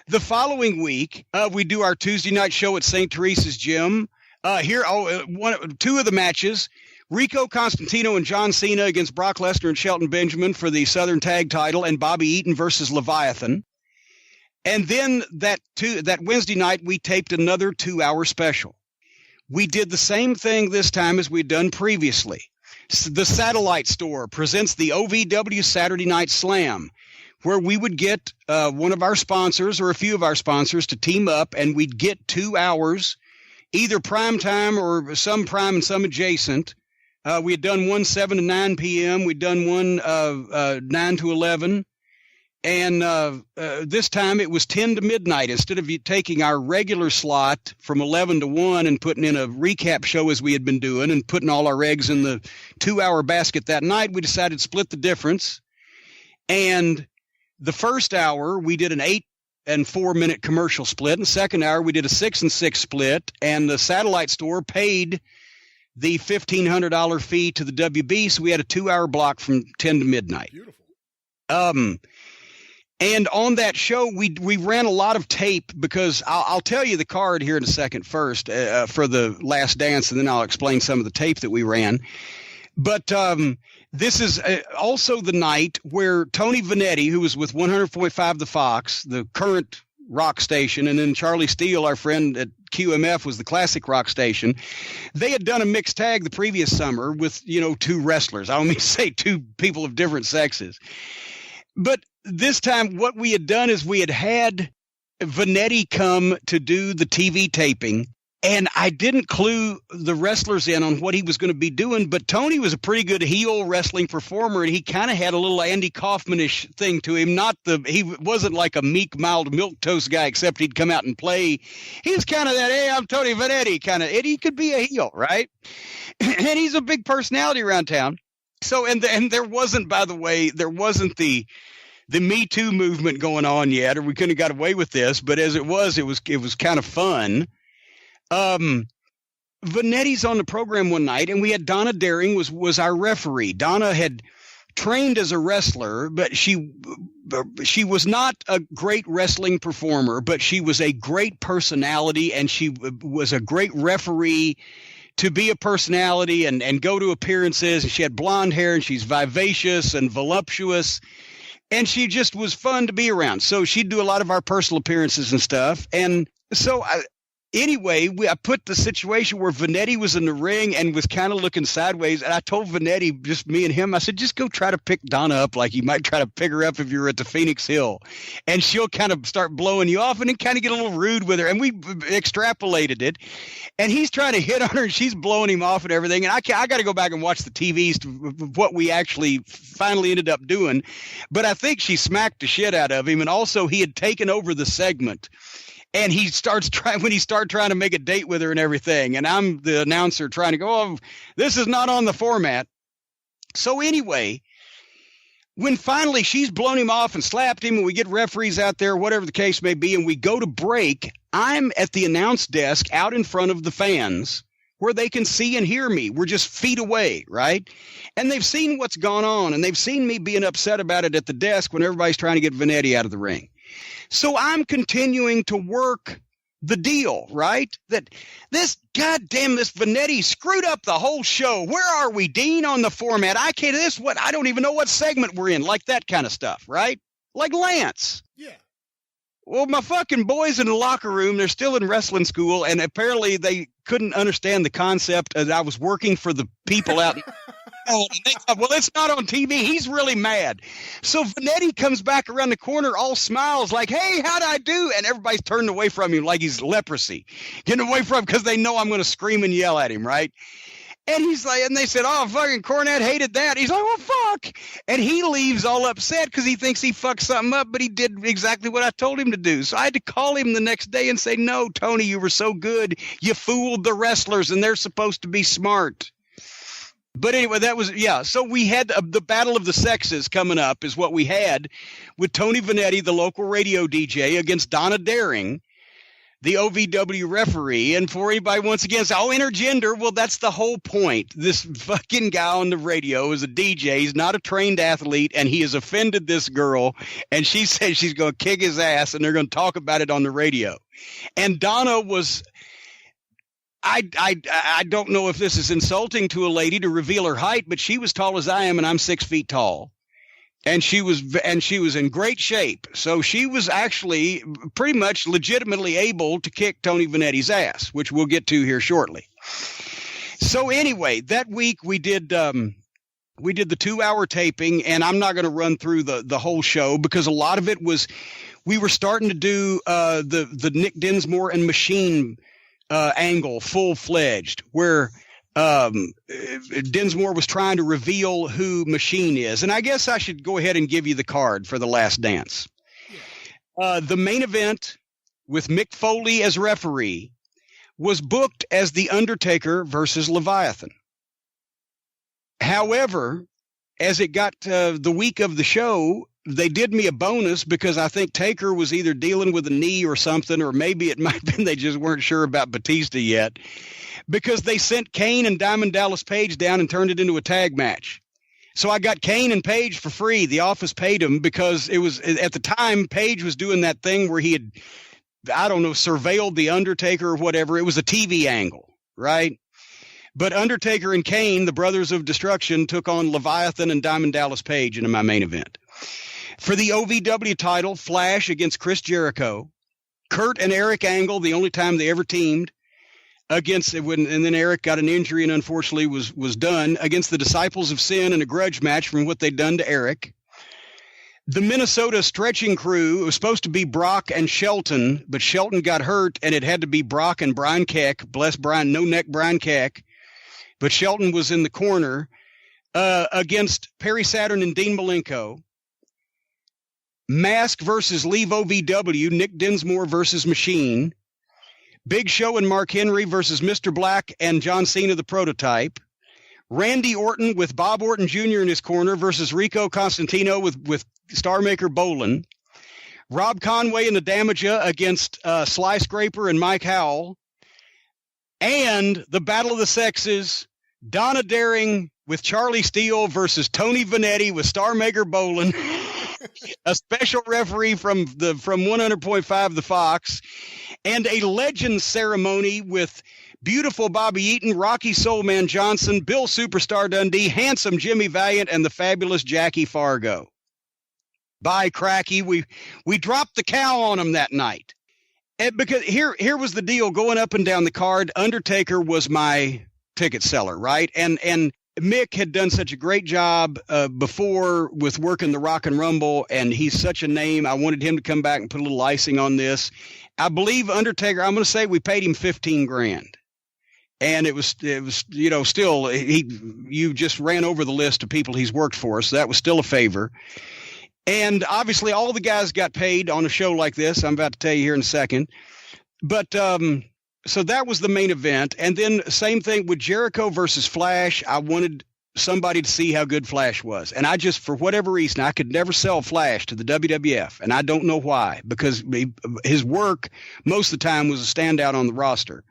the following week, we do our Tuesday night show at St. Teresa's Gym. Two of the matches, Rico Constantino and John Cena against Brock Lesnar and Shelton Benjamin for the Southern Tag title, and Bobby Eaton versus Leviathan. And then that Wednesday night, we taped another 2-hour special. We did the same thing this time as we'd done previously. The Satellite Store presents the OVW Saturday Night Slam, where we would get one of our sponsors or a few of our sponsors to team up, and we'd get 2 hours, either prime time or some prime and some adjacent. We had done one 7 to 9 p.m. We'd done one 9 to 11. And this time it was 10 to midnight. Instead of taking our regular slot from 11 to 1 and putting in a recap show as we had been doing and putting all our eggs in the 2-hour basket that night, we decided to split the difference. And the first hour, we did an 8 and 4 minute commercial split. And the second hour, we did a 6 and 6 split. And the Satellite Store paid the $1,500 fee to the WB. So we had a 2-hour block from 10 to midnight. Beautiful. And on that show, we ran a lot of tape because I'll tell you the card here in a second first for the Last Dance, and then I'll explain some of the tape that we ran. But this is also the night where Tony Vanetti, who was with 100.5 The Fox, the current rock station, and then Charlie Steele, our friend at QMF was the classic rock station. They had done a mixed tag the previous summer with, two wrestlers. I don't mean to say two people of different sexes. But this time what we had done is we had Vanetti come to do the TV taping. And I didn't clue the wrestlers in on what he was going to be doing, but Tony was a pretty good heel wrestling performer, and he kind of had a little Andy Kaufman-ish thing to him. He wasn't like a meek, mild milquetoast guy, except he'd come out and play. He was kind of that, hey, I'm Tony Vanetti kind of. And he could be a heel, right? And he's a big personality around town. So, and there wasn't, by the way, the Me Too movement going on yet, or we couldn't have got away with this. But as it was kind of fun. Vanetti's on the program one night, and we had Donna Daring was our referee. Donna had trained as a wrestler, but she was not a great wrestling performer, but she was a great personality, and she was a great referee to be a personality and go to appearances. And she had blonde hair, and she's vivacious and voluptuous, and she just was fun to be around. So she'd do a lot of our personal appearances and stuff. And so anyway, I put the situation where Vanetti was in the ring and was kind of looking sideways. And I told Vanetti, just me and him, I said, just go try to pick Donna up like you might try to pick her up if you were at the Phoenix Hill. And she'll kind of start blowing you off and then kind of get a little rude with her. And we extrapolated it. And he's trying to hit on her and she's blowing him off and everything. And I got to go back and watch the TVs to what we actually finally ended up doing. But I think she smacked the shit out of him. And also he had taken over the segment. And he starts trying to make a date with her and everything. And I'm the announcer trying to go, oh, this is not on the format. So anyway, when finally she's blown him off and slapped him and we get referees out there, whatever the case may be, and we go to break, I'm at the announce desk out in front of the fans where they can see and hear me. We're just feet away, right? And they've seen what's gone on, and they've seen me being upset about it at the desk when everybody's trying to get Vanetti out of the ring. So I'm continuing to work the deal, right? That this Vanetti screwed up the whole show. Where are we, Dean, on the format? I don't even know what segment we're in, like that kind of stuff, right? Like Lance. Yeah. Well, my fucking boys in the locker room, they're still in wrestling school, and apparently they couldn't understand the concept that I was working for the people out and they thought, well, it's not on TV. He's really mad. So Vanetti comes back around the corner, all smiles, like, hey, how'd I do? And everybody's turned away from him like he's leprosy. Getting away from him because they know I'm going to scream and yell at him, right? And he's like, and they said, oh, fucking Cornette hated that. He's like, well, fuck. And he leaves all upset because he thinks he fucked something up, but he did exactly what I told him to do. So I had to call him the next day and say, no, Tony, you were so good. You fooled the wrestlers, and they're supposed to be smart. But anyway, so we had the Battle of the Sexes coming up is what we had with Tony Vanetti, the local radio DJ, against Donna Daring, the OVW referee. And for anybody once again say, oh, intergender, well, that's the whole point. This fucking guy on the radio is a DJ. He's not a trained athlete, and he has offended this girl, and she says she's going to kick his ass, and they're going to talk about it on the radio. And Donna was... I don't know if this is insulting to a lady to reveal her height, but she was tall as I am, and I'm 6 feet tall. And she was in great shape. So she was actually pretty much legitimately able to kick Tony Vanetti's ass, which we'll get to here shortly. So anyway, that week we did the 2-hour taping, and I'm not going to run through the whole show because a lot of it was we were starting to do the Nick Dinsmore and Machine angle full-fledged, where Dinsmore was trying to reveal who Machine is. And I guess I should go ahead and give you the card for The Last Dance. Yeah. The main event with Mick Foley as referee was booked as The Undertaker versus Leviathan. However, as it got the week of the show, they did me a bonus because I think Taker was either dealing with a knee or something, or maybe it might have been they just weren't sure about Batista yet, because they sent Kane and Diamond Dallas Page down and turned it into a tag match. So I got Kane and Page for free. The office paid them because it was at the time Page was doing that thing where he had, I don't know, surveilled the Undertaker or whatever. It was a TV angle, right? But Undertaker and Kane, the Brothers of Destruction, took on Leviathan and Diamond Dallas Page in my main event. For the OVW title, Flash against Chris Jericho. Kurt and Eric Angle, the only time they ever teamed against and then Eric got an injury and unfortunately was done against the Disciples of Sin in a grudge match from what they'd done to Eric. The Minnesota stretching crew, it was supposed to be Brock and Shelton, but Shelton got hurt and it had to be Brock and Brian Keck. Bless Brian, no neck Brian Keck. But Shelton was in the corner against Perry Saturn and Dean Malenko. Mask versus Leave OVW, Nick Dinsmore versus Machine. Big Show and Mark Henry versus Mr. Black and John Cena, the Prototype. Randy Orton with Bob Orton Jr. in his corner versus Rico Constantino with Star Maker Bolin. Rob Conway and the Damaja against Sly Scraper and Mike Howell. And the Battle of the Sexes, Donna Daring with Charlie Steele versus Tony Vanetti with Star Maker Bolin. A special referee from 100.5 The Fox, and a Legends ceremony with beautiful Bobby Eaton, Rocky Soulman Johnson, Bill Superstar Dundee, handsome Jimmy Valiant, and the fabulous Jackie Fargo. By cracky, we dropped the cow on them that night. And because here was the deal going up and down the card. Undertaker was my ticket seller, right? And Mick had done such a great job before with working the Rock and Rumble, and he's such a name. I wanted him to come back and put a little icing on this. I believe Undertaker, I'm going to say we paid him $15,000. And it was, still, you just ran over the list of people he's worked for, so that was still a favor. And obviously all the guys got paid on a show like this. I'm about to tell you here in a second. But, so that was the main event. And then same thing with Jericho versus Flash. I wanted somebody to see how good Flash was. And I just, for whatever reason, I could never sell Flash to the WWF. And I don't know why, because his work most of the time was a standout on the roster.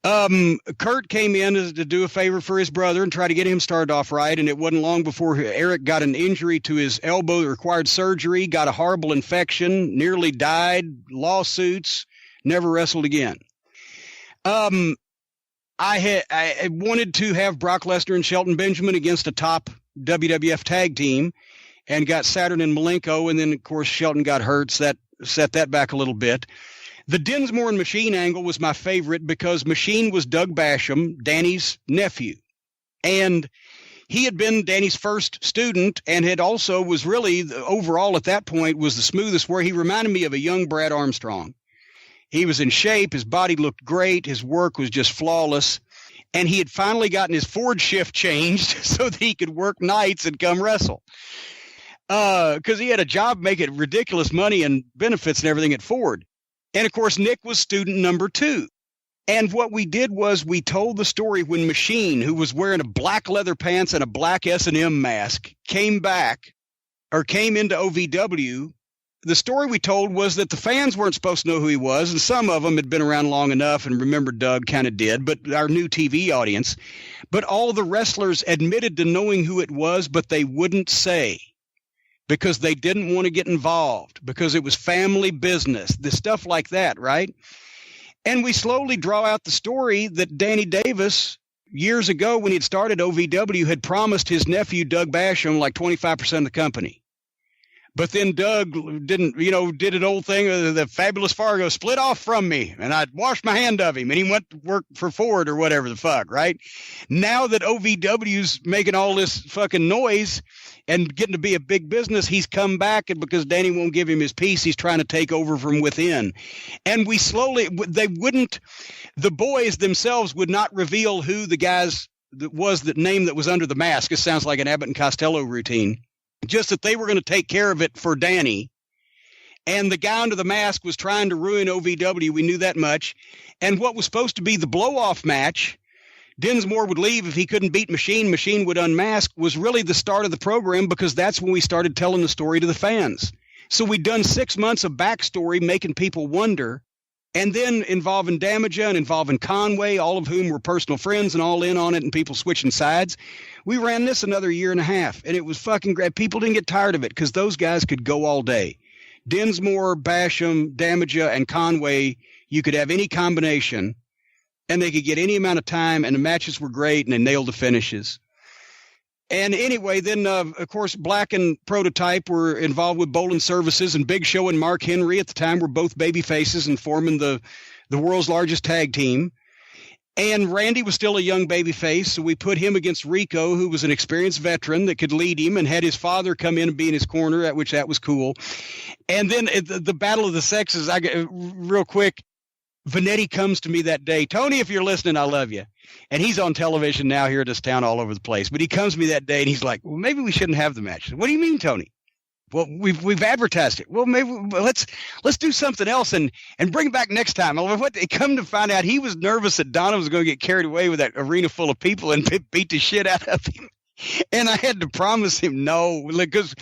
Kurt came in to do a favor for his brother and try to get him started off right. And it wasn't long before Eric got an injury to his elbow that required surgery, got a horrible infection, nearly died, lawsuits, never wrestled again. I wanted to have Brock Lesnar and Shelton Benjamin against a top WWF tag team and got Saturn and Malenko. And then, of course, Shelton got hurt. So that set that back a little bit. The Dinsmore and Machine angle was my favorite because Machine was Doug Basham, Danny's nephew. And he had been Danny's first student and had also was really overall at that point was the smoothest, where he reminded me of a young Brad Armstrong. He was in shape. His body looked great. His work was just flawless. And he had finally gotten his Ford shift changed so that he could work nights and come wrestle. Because he had a job making ridiculous money and benefits and everything at Ford. And, of course, Nick was student number 2. And what we did was we told the story when Machine, who was wearing a black leather pants and a black S&M mask, came into OVW. The story we told was that the fans weren't supposed to know who he was, and some of them had been around long enough and remembered Doug, kind of did, but our new TV audience. But all the wrestlers admitted to knowing who it was, but they wouldn't say because they didn't want to get involved, because it was family business, the stuff like that, right? And we slowly draw out the story that Danny Davis, years ago when he'd started OVW, had promised his nephew Doug Basham like 25% of the company. But then Doug didn't, did an old thing, the fabulous Fargo split off from me, and I'd washed my hand of him, and he went to work for Ford or whatever the fuck, right? Now that OVW's making all this fucking noise and getting to be a big business, he's come back, and because Danny won't give him his piece, he's trying to take over from within. And the boys themselves would not reveal who the guys that was the name that was under the mask. It sounds like an Abbott and Costello routine. Just that they were going to take care of it for Danny. And the guy under the mask was trying to ruin OVW. We knew that much. And what was supposed to be the blow-off match, Dinsmore would leave if he couldn't beat Machine. Machine would unmask, was really the start of the program, because that's when we started telling the story to the fans. So we'd done 6 months of backstory, making people wonder, and then involving Damaja and involving Conway, all of whom were personal friends and all in on it, and people switching sides. We ran this another year and a half, and it was fucking great. People didn't get tired of it because those guys could go all day. Dinsmore, Basham, Damaja, and Conway, you could have any combination, and they could get any amount of time, and the matches were great, and they nailed the finishes. And anyway, then, of course, Black and Prototype were involved with Bowling Services, and Big Show and Mark Henry at the time were both baby faces and forming the world's largest tag team. And Randy was still a young baby face, so we put him against Rico, who was an experienced veteran that could lead him, and had his father come in and be in his corner, at which that was cool. And then the Battle of the Sexes, real quick, Vanetti comes to me that day. Tony, if you're listening, I love you. And he's on television now here in this town all over the place. But he comes to me that day and he's like, well, maybe we shouldn't have the match. What do you mean, Tony? Well, we've advertised it. Well, maybe let's do something else and bring it back next time. What they come to find out, he was nervous that Donna was going to get carried away with that arena full of people and beat the shit out of him. And I had to promise him no, because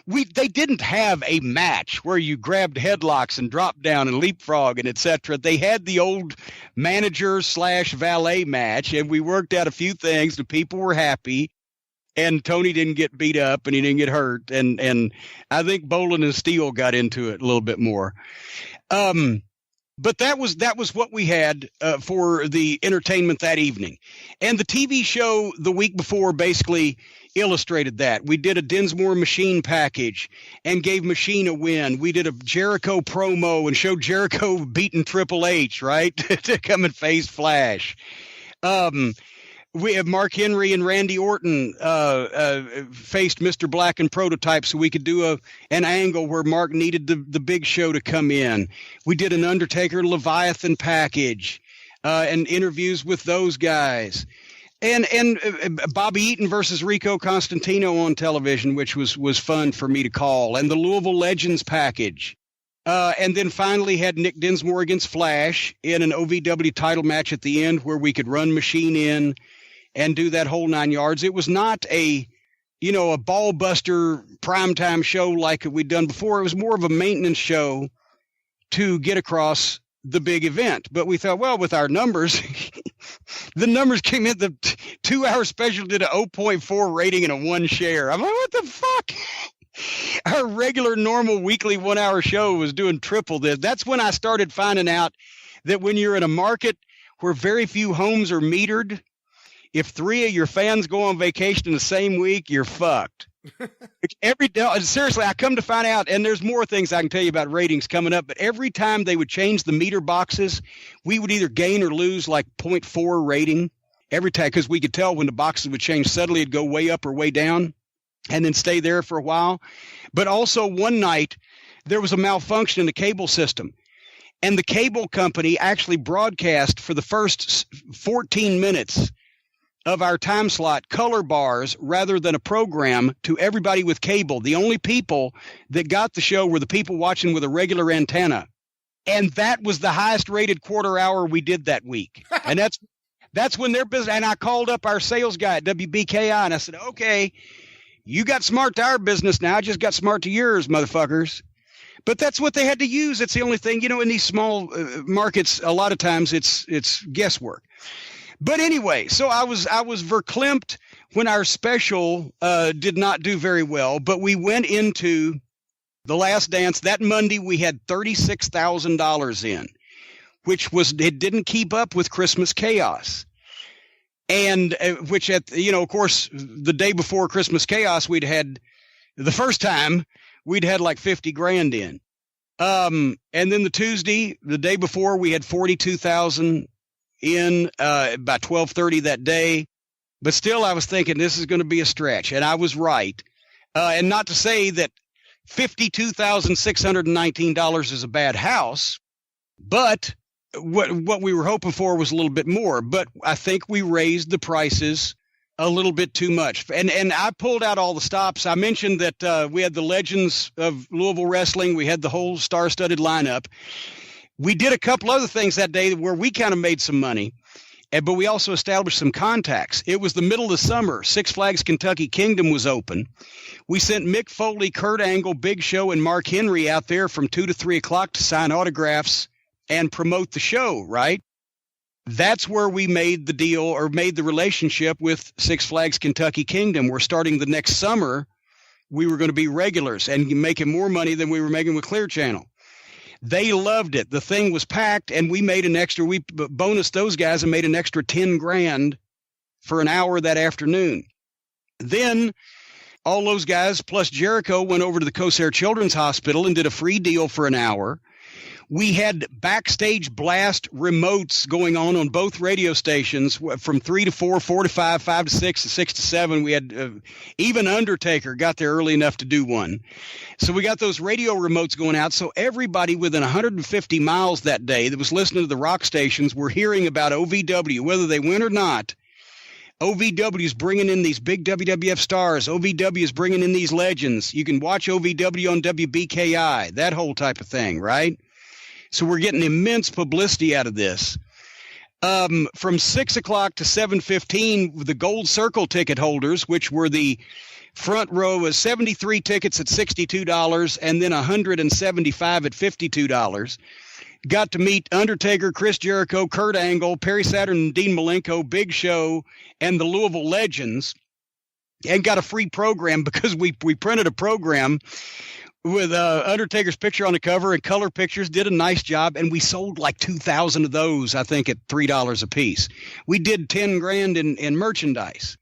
they didn't have a match where you grabbed headlocks and dropped down and leapfrog and etc. They had the old manager/valet match, and we worked out a few things. The people were happy, and Tony didn't get beat up and he didn't get hurt. And I think Bolin and Steele got into it a little bit more. But that was what we had for the entertainment that evening. And the TV show the week before basically illustrated that. We did a Dinsmore Machine package and gave Machine a win. We did a Jericho promo and showed Jericho beating Triple H, right, to come and face Flash. We have Mark Henry and Randy Orton faced Mr. Black and Prototype, so we could do an angle where Mark needed the Big Show to come in. We did an Undertaker Leviathan package and interviews with those guys. And Bobby Eaton versus Rico Constantino on television, which was fun for me to call, and the Louisville Legends package. And then finally had Nick Dinsmore against Flash in an OVW title match at the end where we could run Machine in and do that whole 9 yards. It was not a ball buster primetime show like we'd done before. It was more of a maintenance show to get across the big event. But we thought, well, with our numbers, the numbers came in. The 2-hour special did a 0.4 rating and a 1 share. I'm like, what the fuck? Our regular, normal weekly 1-hour show was doing triple this. That's when I started finding out that when you're in a market where very few homes are metered, if 3 of your fans go on vacation in the same week, you're fucked. Every day, seriously, I come to find out, and there's more things I can tell you about ratings coming up, but every time they would change the meter boxes, we would either gain or lose like 0.4 rating every time, because we could tell when the boxes would change suddenly, it'd go way up or way down and then stay there for a while. But also one night, there was a malfunction in the cable system. And the cable company actually broadcast for the first 14 minutes of our time slot color bars rather than a program to everybody with cable. The only people that got the show were the people watching with a regular antenna. And that was the highest rated quarter hour we did that week. And that's when they're busy. And I called up our sales guy at WBKI and I said, okay, you got smart to our business now. I just got smart to yours, motherfuckers. But that's what they had to use. It's the only thing, in these small markets, a lot of times it's guesswork. But anyway, so I was verklempt when our special did not do very well, but we went into the Last Dance. That Monday we had $36,000 in, it didn't keep up with Christmas Chaos. And which of course, the day before Christmas Chaos, the first time we'd had like 50 grand in. And then the Tuesday, the day before, we had 42,000 in by 12:30 that day. But still, I was thinking this is going to be a stretch, and I was right. And not to say that $52,619 is a bad house, but what we were hoping for was a little bit more. But I think we raised the prices a little bit too much. And I pulled out all the stops. I mentioned that we had the Legends of Louisville Wrestling. We had the whole star-studded lineup. We did a couple other things that day where we kind of made some money, but we also established some contacts. It was the middle of the summer. Six Flags Kentucky Kingdom was open. We sent Mick Foley, Kurt Angle, Big Show, and Mark Henry out there from 2 to 3 o'clock to sign autographs and promote the show, right? That's where we made the deal or made the relationship with Six Flags Kentucky Kingdom. We're starting the next summer. We were going to be regulars and making more money than we were making with Clear Channel. They loved it. The thing was packed, and we bonused those guys and made an extra 10 grand for an hour that afternoon. Then all those guys plus Jericho went over to the Corsair Children's Hospital and did a free deal for an hour. We had backstage blast remotes going on both radio stations from 3 to 4, 4 to 5, 5 to 6, and 6 to 7. We had even Undertaker got there early enough to do one. So we got those radio remotes going out. So everybody within 150 miles that day that was listening to the rock stations were hearing about OVW, whether they went or not. OVW is bringing in these big WWF stars. OVW is bringing in these legends. You can watch OVW on WBKI, that whole type of thing, right? So we're getting immense publicity out of this. From 6 o'clock to 7:15, the Gold Circle ticket holders, which were the front row, was 73 tickets at $62 and then 175 at $52. Got to meet Undertaker, Chris Jericho, Kurt Angle, Perry Saturn, and Dean Malenko, Big Show, and the Louisville Legends, and got a free program because we printed a program with Undertaker's picture on the cover and color pictures, did a nice job, and we sold like 2,000 of those, I think, at $3 a piece. We did 10 grand in merchandise.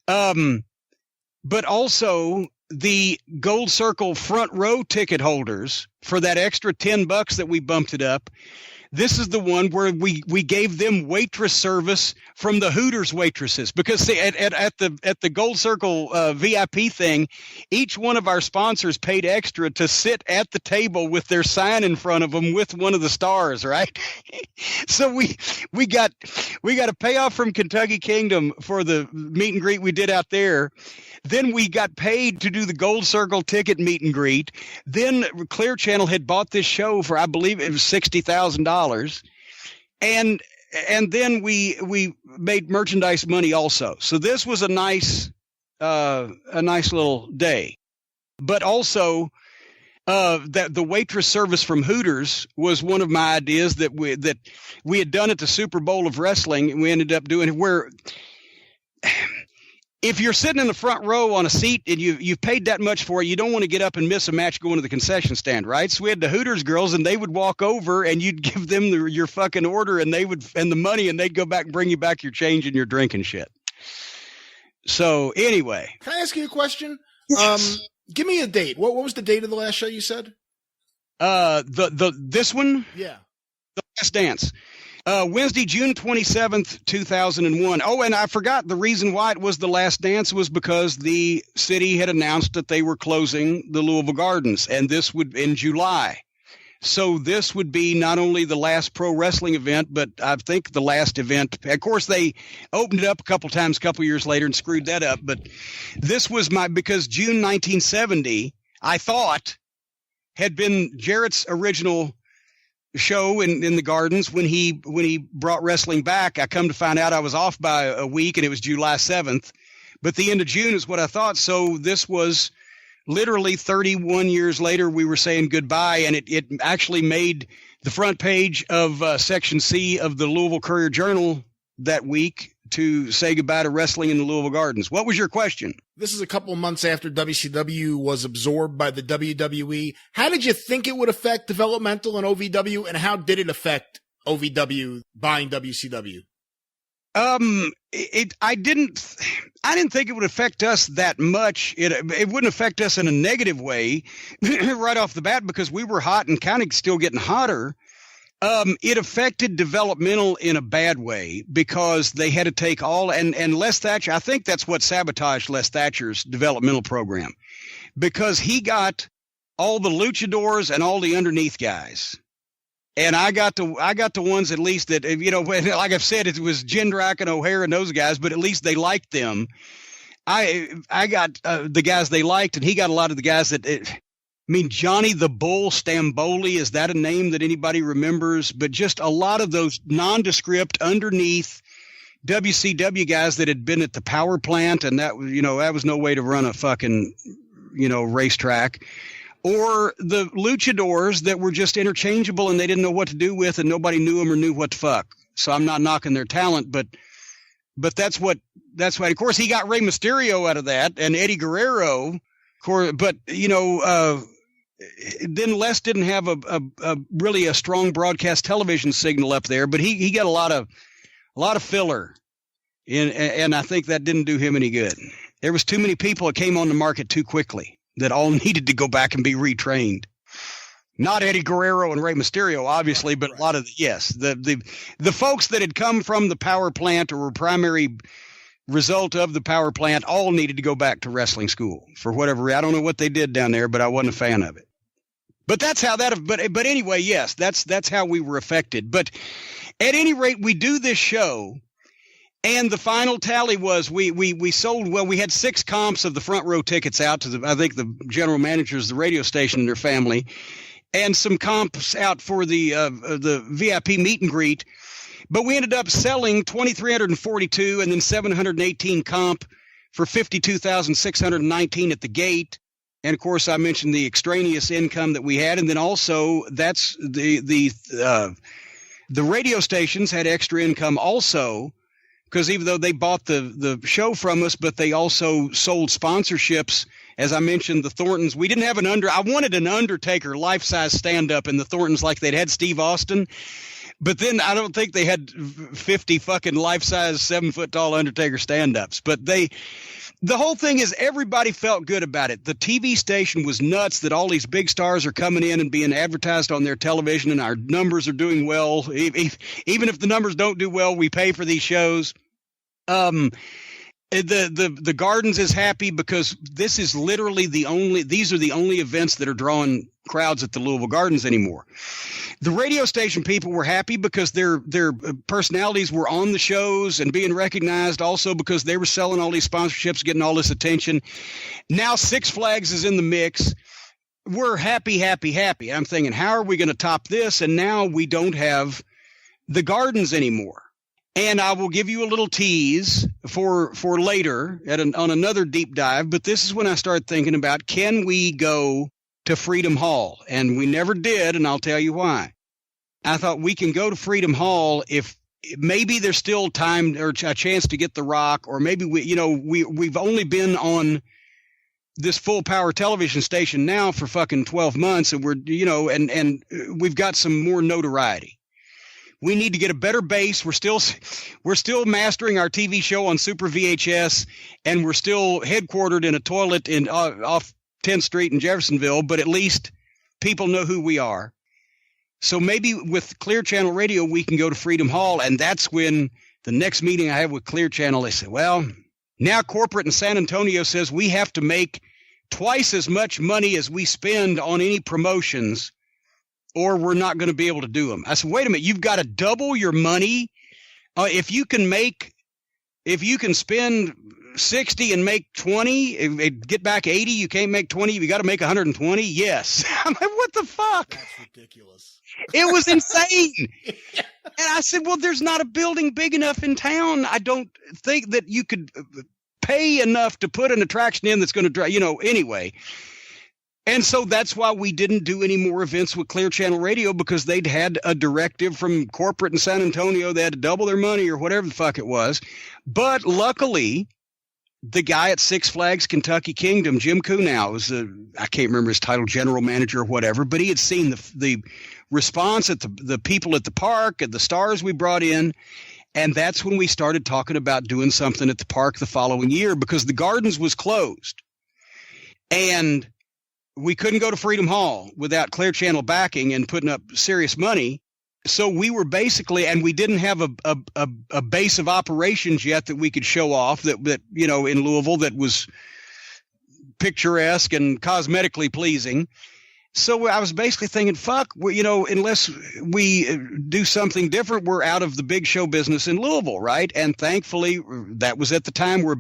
But also the Gold Circle front row ticket holders, for that extra $10 that we bumped it up, this is the one where we gave them waitress service from the Hooters waitresses, because see, at the Gold Circle VIP thing, each one of our sponsors paid extra to sit at the table with their sign in front of them with one of the stars, right? So we got a payoff from Kentucky Kingdom for the meet and greet we did out there. Then we got paid to do the Gold Circle ticket meet and greet. Then Clear Channel had bought this show for, I believe it was $60,000. And then we made merchandise money also. So this was a nice little day. But also that the waitress service from Hooters was one of my ideas that we had done at the Super Bowl of wrestling, and we ended up doing it where if you're sitting in the front row on a seat and you've paid that much for it, you don't want to get up and miss a match going to the concession stand, right? So we had the Hooters girls, and they would walk over and you'd give them your fucking order and the money, and they'd go back and bring you back your change and your drink and shit. So anyway. Can I ask you a question? Give me a date. What was the date of the last show you said? This one? Yeah. The Last Dance. Wednesday, June 27th, 2001. Oh, and I forgot the reason why it was The Last Dance was because the city had announced that they were closing the Louisville Gardens, and this would in July. So this would be not only the last pro wrestling event, but I think the last event. Of course, they opened it up a couple times, a couple years later, and screwed that up. But this was because June 1970, I thought, had been Jarrett's original show in the Gardens when he brought wrestling back. I come to find out I was off by a week, and it was July 7th, but the end of June is what I thought. So this was literally 31 years later. We were saying goodbye, and it actually made the front page of Section C of the Louisville Courier Journal that week to say goodbye to wrestling in the Louisville Gardens. What was your question? This is a couple months after WCW was absorbed by the WWE. How did you think it would affect developmental and OVW, and how did it affect OVW buying WCW? I didn't think it would affect us that much. It wouldn't affect us in a negative way right off the bat, because we were hot and kind of still getting hotter. It affected developmental in a bad way because they had to take and Les Thatcher, I think that's what sabotaged Les Thatcher's developmental program, because he got all the luchadors and all the underneath guys. And I got the ones at least that, like I've said, it was Jindrak and O'Hare and those guys, but at least they liked them. I got the guys they liked, and he got a lot of the guys that Johnny the Bull Stamboli, is that a name that anybody remembers? But just a lot of those nondescript underneath WCW guys that had been at the power plant, and that was no way to run a fucking, racetrack. Or the luchadors that were just interchangeable and they didn't know what to do with, and nobody knew them or knew what the fuck. So I'm not knocking their talent, but that's why. Of course, he got Rey Mysterio out of that, and Eddie Guerrero. But then Les didn't have a really a strong broadcast television signal up there, but he got a lot of filler, and I think that didn't do him any good. There was too many people that came on the market too quickly that all needed to go back and be retrained. Not Eddie Guerrero and Rey Mysterio, obviously, but a lot of the folks that had come from the power plant or were primary result of the power plant all needed to go back to wrestling school for whatever reason. I don't know what they did down there, but I wasn't a fan of it. But that's how that. But anyway, yes, that's how we were affected. But at any rate, we do this show, and the final tally was we sold. Well, we had 6 comps of the front row tickets out to I think the general managers of the radio station and their family, and some comps out for the VIP meet and greet. But we ended up selling 2,342 and then 718 comp for 52,619 at the gate. And of course, I mentioned the extraneous income that we had, and then also that's the radio stations had extra income also, because even though they bought the show from us, but they also sold sponsorships. As I mentioned, the Thorntons, we didn't have I wanted an Undertaker life-size stand-up in the Thorntons like they'd had Steve Austin. But then I don't think they had 50 fucking life-size 7-foot-tall Undertaker stand-ups. But the whole thing is everybody felt good about it. The TV station was nuts that all these big stars are coming in and being advertised on their television, and our numbers are doing well. Even if the numbers don't do well, we pay for these shows. The Gardens is happy because this is literally these are the only events that are drawing crowds at the Louisville Gardens anymore. The radio station people were happy because their personalities were on the shows and being recognized, also because they were selling all these sponsorships, getting all this attention. Now Six Flags is in the mix. We're happy. I'm thinking, how are we going to top this? And now we don't have the Gardens anymore. And I will give you a little tease for later on another deep dive. But this is when I started thinking about, can we go to Freedom Hall? And we never did, and I'll tell you why. I thought we can go to Freedom Hall if maybe there's still time or a chance to get The Rock, or maybe we've only been on this full power television station now for fucking 12 months, and we're and we've got some more notoriety. We need to get a better base. We're still mastering our TV show on Super VHS, and we're still headquartered in a toilet off 10th Street in Jeffersonville, but at least people know who we are. So maybe with Clear Channel Radio, we can go to Freedom Hall, and that's when the next meeting I have with Clear Channel, they say, well, now corporate in San Antonio says we have to make twice as much money as we spend on any promotions, or we're not going to be able to do them. I said, wait a minute, you've got to double your money. If you can spend 60 and make 20, get back 80, you can't make 20, you got to make 120. Yes. I'm like, what the fuck? That's ridiculous. It was insane. And I said, well, there's not a building big enough in town. I don't think that you could pay enough to put an attraction in that's going to drive, anyway. And so that's why we didn't do any more events with Clear Channel Radio, because they'd had a directive from corporate in San Antonio. They had to double their money or whatever the fuck it was. But luckily, the guy at Six Flags Kentucky Kingdom, Jim Cornette, was I can't remember his title, general manager or whatever, but he had seen the response at the people at the park and the stars we brought in. And that's when we started talking about doing something at the park the following year, because the Gardens was closed. And we couldn't go to Freedom Hall without Clear Channel backing and putting up serious money. So we were basically, and we didn't have a base of operations yet that we could show off that in Louisville that was picturesque and cosmetically pleasing. So I was basically thinking, fuck, unless we do something different, we're out of the big show business in Louisville, right? And thankfully, that was at the time where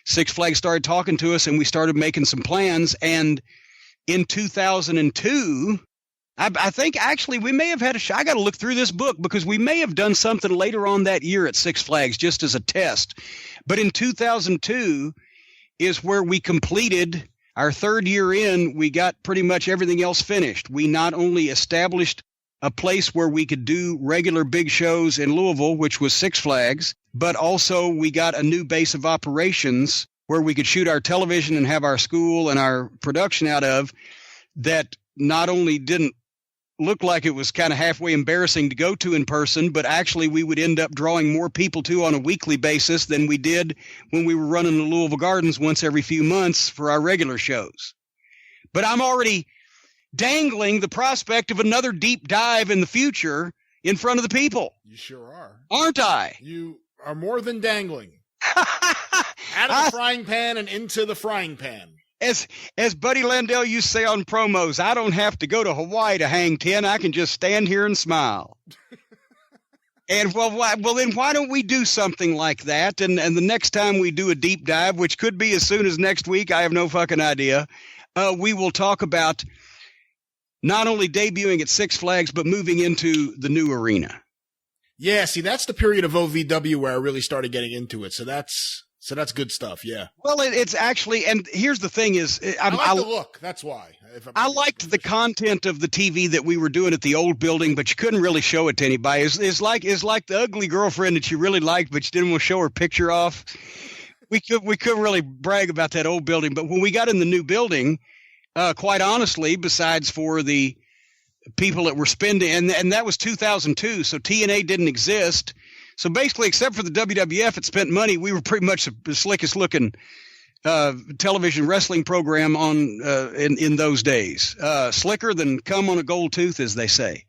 Six Flags started talking to us, and we started making some plans. And in 2002, I think actually we may have had I got to look through this book, because we may have done something later on that year at Six Flags just as a test. But in 2002 is where we completed our third year in. We got pretty much everything else finished. We not only established a place where we could do regular big shows in Louisville, which was Six Flags, but also we got a new base of operations where we could shoot our television and have our school and our production out of, that not only didn't looked like it was kind of halfway embarrassing to go to in person, but actually we would end up drawing more people to on a weekly basis than we did when we were running the Louisville Gardens once every few months for our regular shows. But I'm already dangling the prospect of another deep dive in the future in front of the people. You sure are. Aren't I? You are more than dangling. Out of the frying pan and into the frying pan. As Buddy Landell used to say on promos, I don't have to go to Hawaii to hang 10. I can just stand here and smile. And well, then why don't we do something like that? And the next time we do a deep dive, which could be as soon as next week, I have no fucking idea, we will talk about not only debuting at Six Flags, but moving into the new arena. Yeah, see, that's the period of OVW where I really started getting into it. So that's good stuff. Yeah. Well, it's actually, and here's the thing is, I like the look. That's why. I liked the content of the TV that we were doing at the old building, but you couldn't really show it to anybody. It's like the ugly girlfriend that you really liked, but you didn't want to show her picture off. We couldn't really brag about that old building, but when we got in the new building, quite honestly, besides for the people that were spending, and that was 2002, so TNA didn't exist. So basically, except for the WWF, it spent money. We were pretty much the slickest looking television wrestling program on in those days. Slicker than cum on a gold tooth, as they say.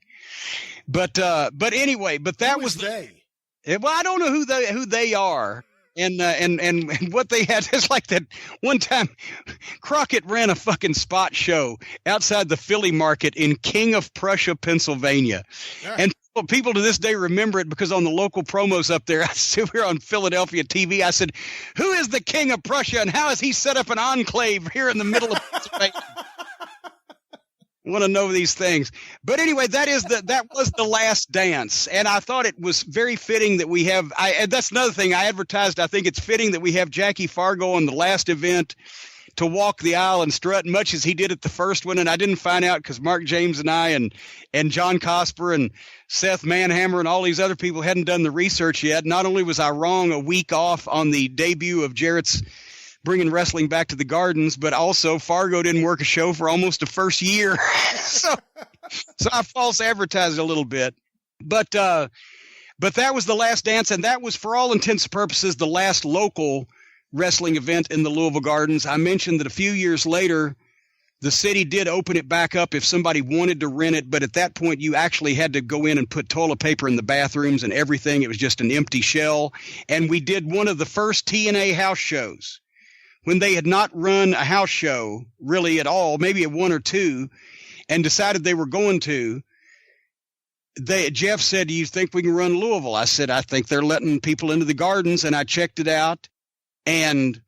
But anyway, that was they. Well, I don't know who they are. And what they had is like that one time Crockett ran a fucking spot show outside the Philly market in King of Prussia, Pennsylvania. Yeah. And people to this day remember it because on the local promos up there, I still here on Philadelphia TV, I said, who is the King of Prussia and how has he set up an enclave here in the middle of Pennsylvania? I want to know these things. But anyway, that was the last dance. And I thought it was very fitting that we have, that's another thing I advertised. I think it's fitting that we have Jackie Fargo on the last event to walk the aisle and strut much as he did at the first one. And I didn't find out because Mark James and I and John Cosper and Seth Manhammer and all these other people hadn't done the research yet. Not only was I wrong a week off on the debut of Jarrett's bringing wrestling back to the Gardens, but also Fargo didn't work a show for almost the first year. so I false advertised a little bit, but that was the last dance. And that was for all intents and purposes, the last local wrestling event in the Louisville Gardens. I mentioned that a few years later, the city did open it back up if somebody wanted to rent it. But at that point, you actually had to go in and put toilet paper in the bathrooms and everything. It was just an empty shell. And we did one of the first TNA house shows when they had not run a house show really at all, maybe a one or two, and decided they were going to. Jeff said, do you think we can run Louisville? I said, I think they're letting people into the Gardens, and I checked it out, and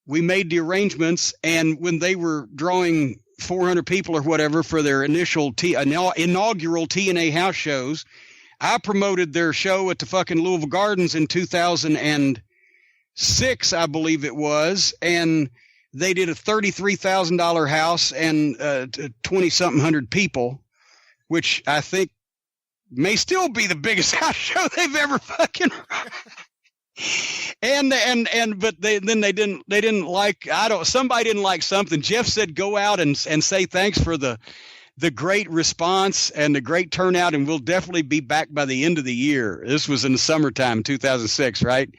we made the arrangements. And when they were drawing 400 people or whatever for their initial inaugural TNA house shows, I promoted their show at the fucking Louisville Gardens in 2006, I believe it was, and they did a $33,000 house and 20-something hundred people, which I think may still be the biggest house show they've ever fucking run. But they didn't like, somebody didn't like something. Jeff said, go out and say thanks for the great response and the great turnout, and we'll definitely be back by the end of the year. This was in the summertime, 2006, right?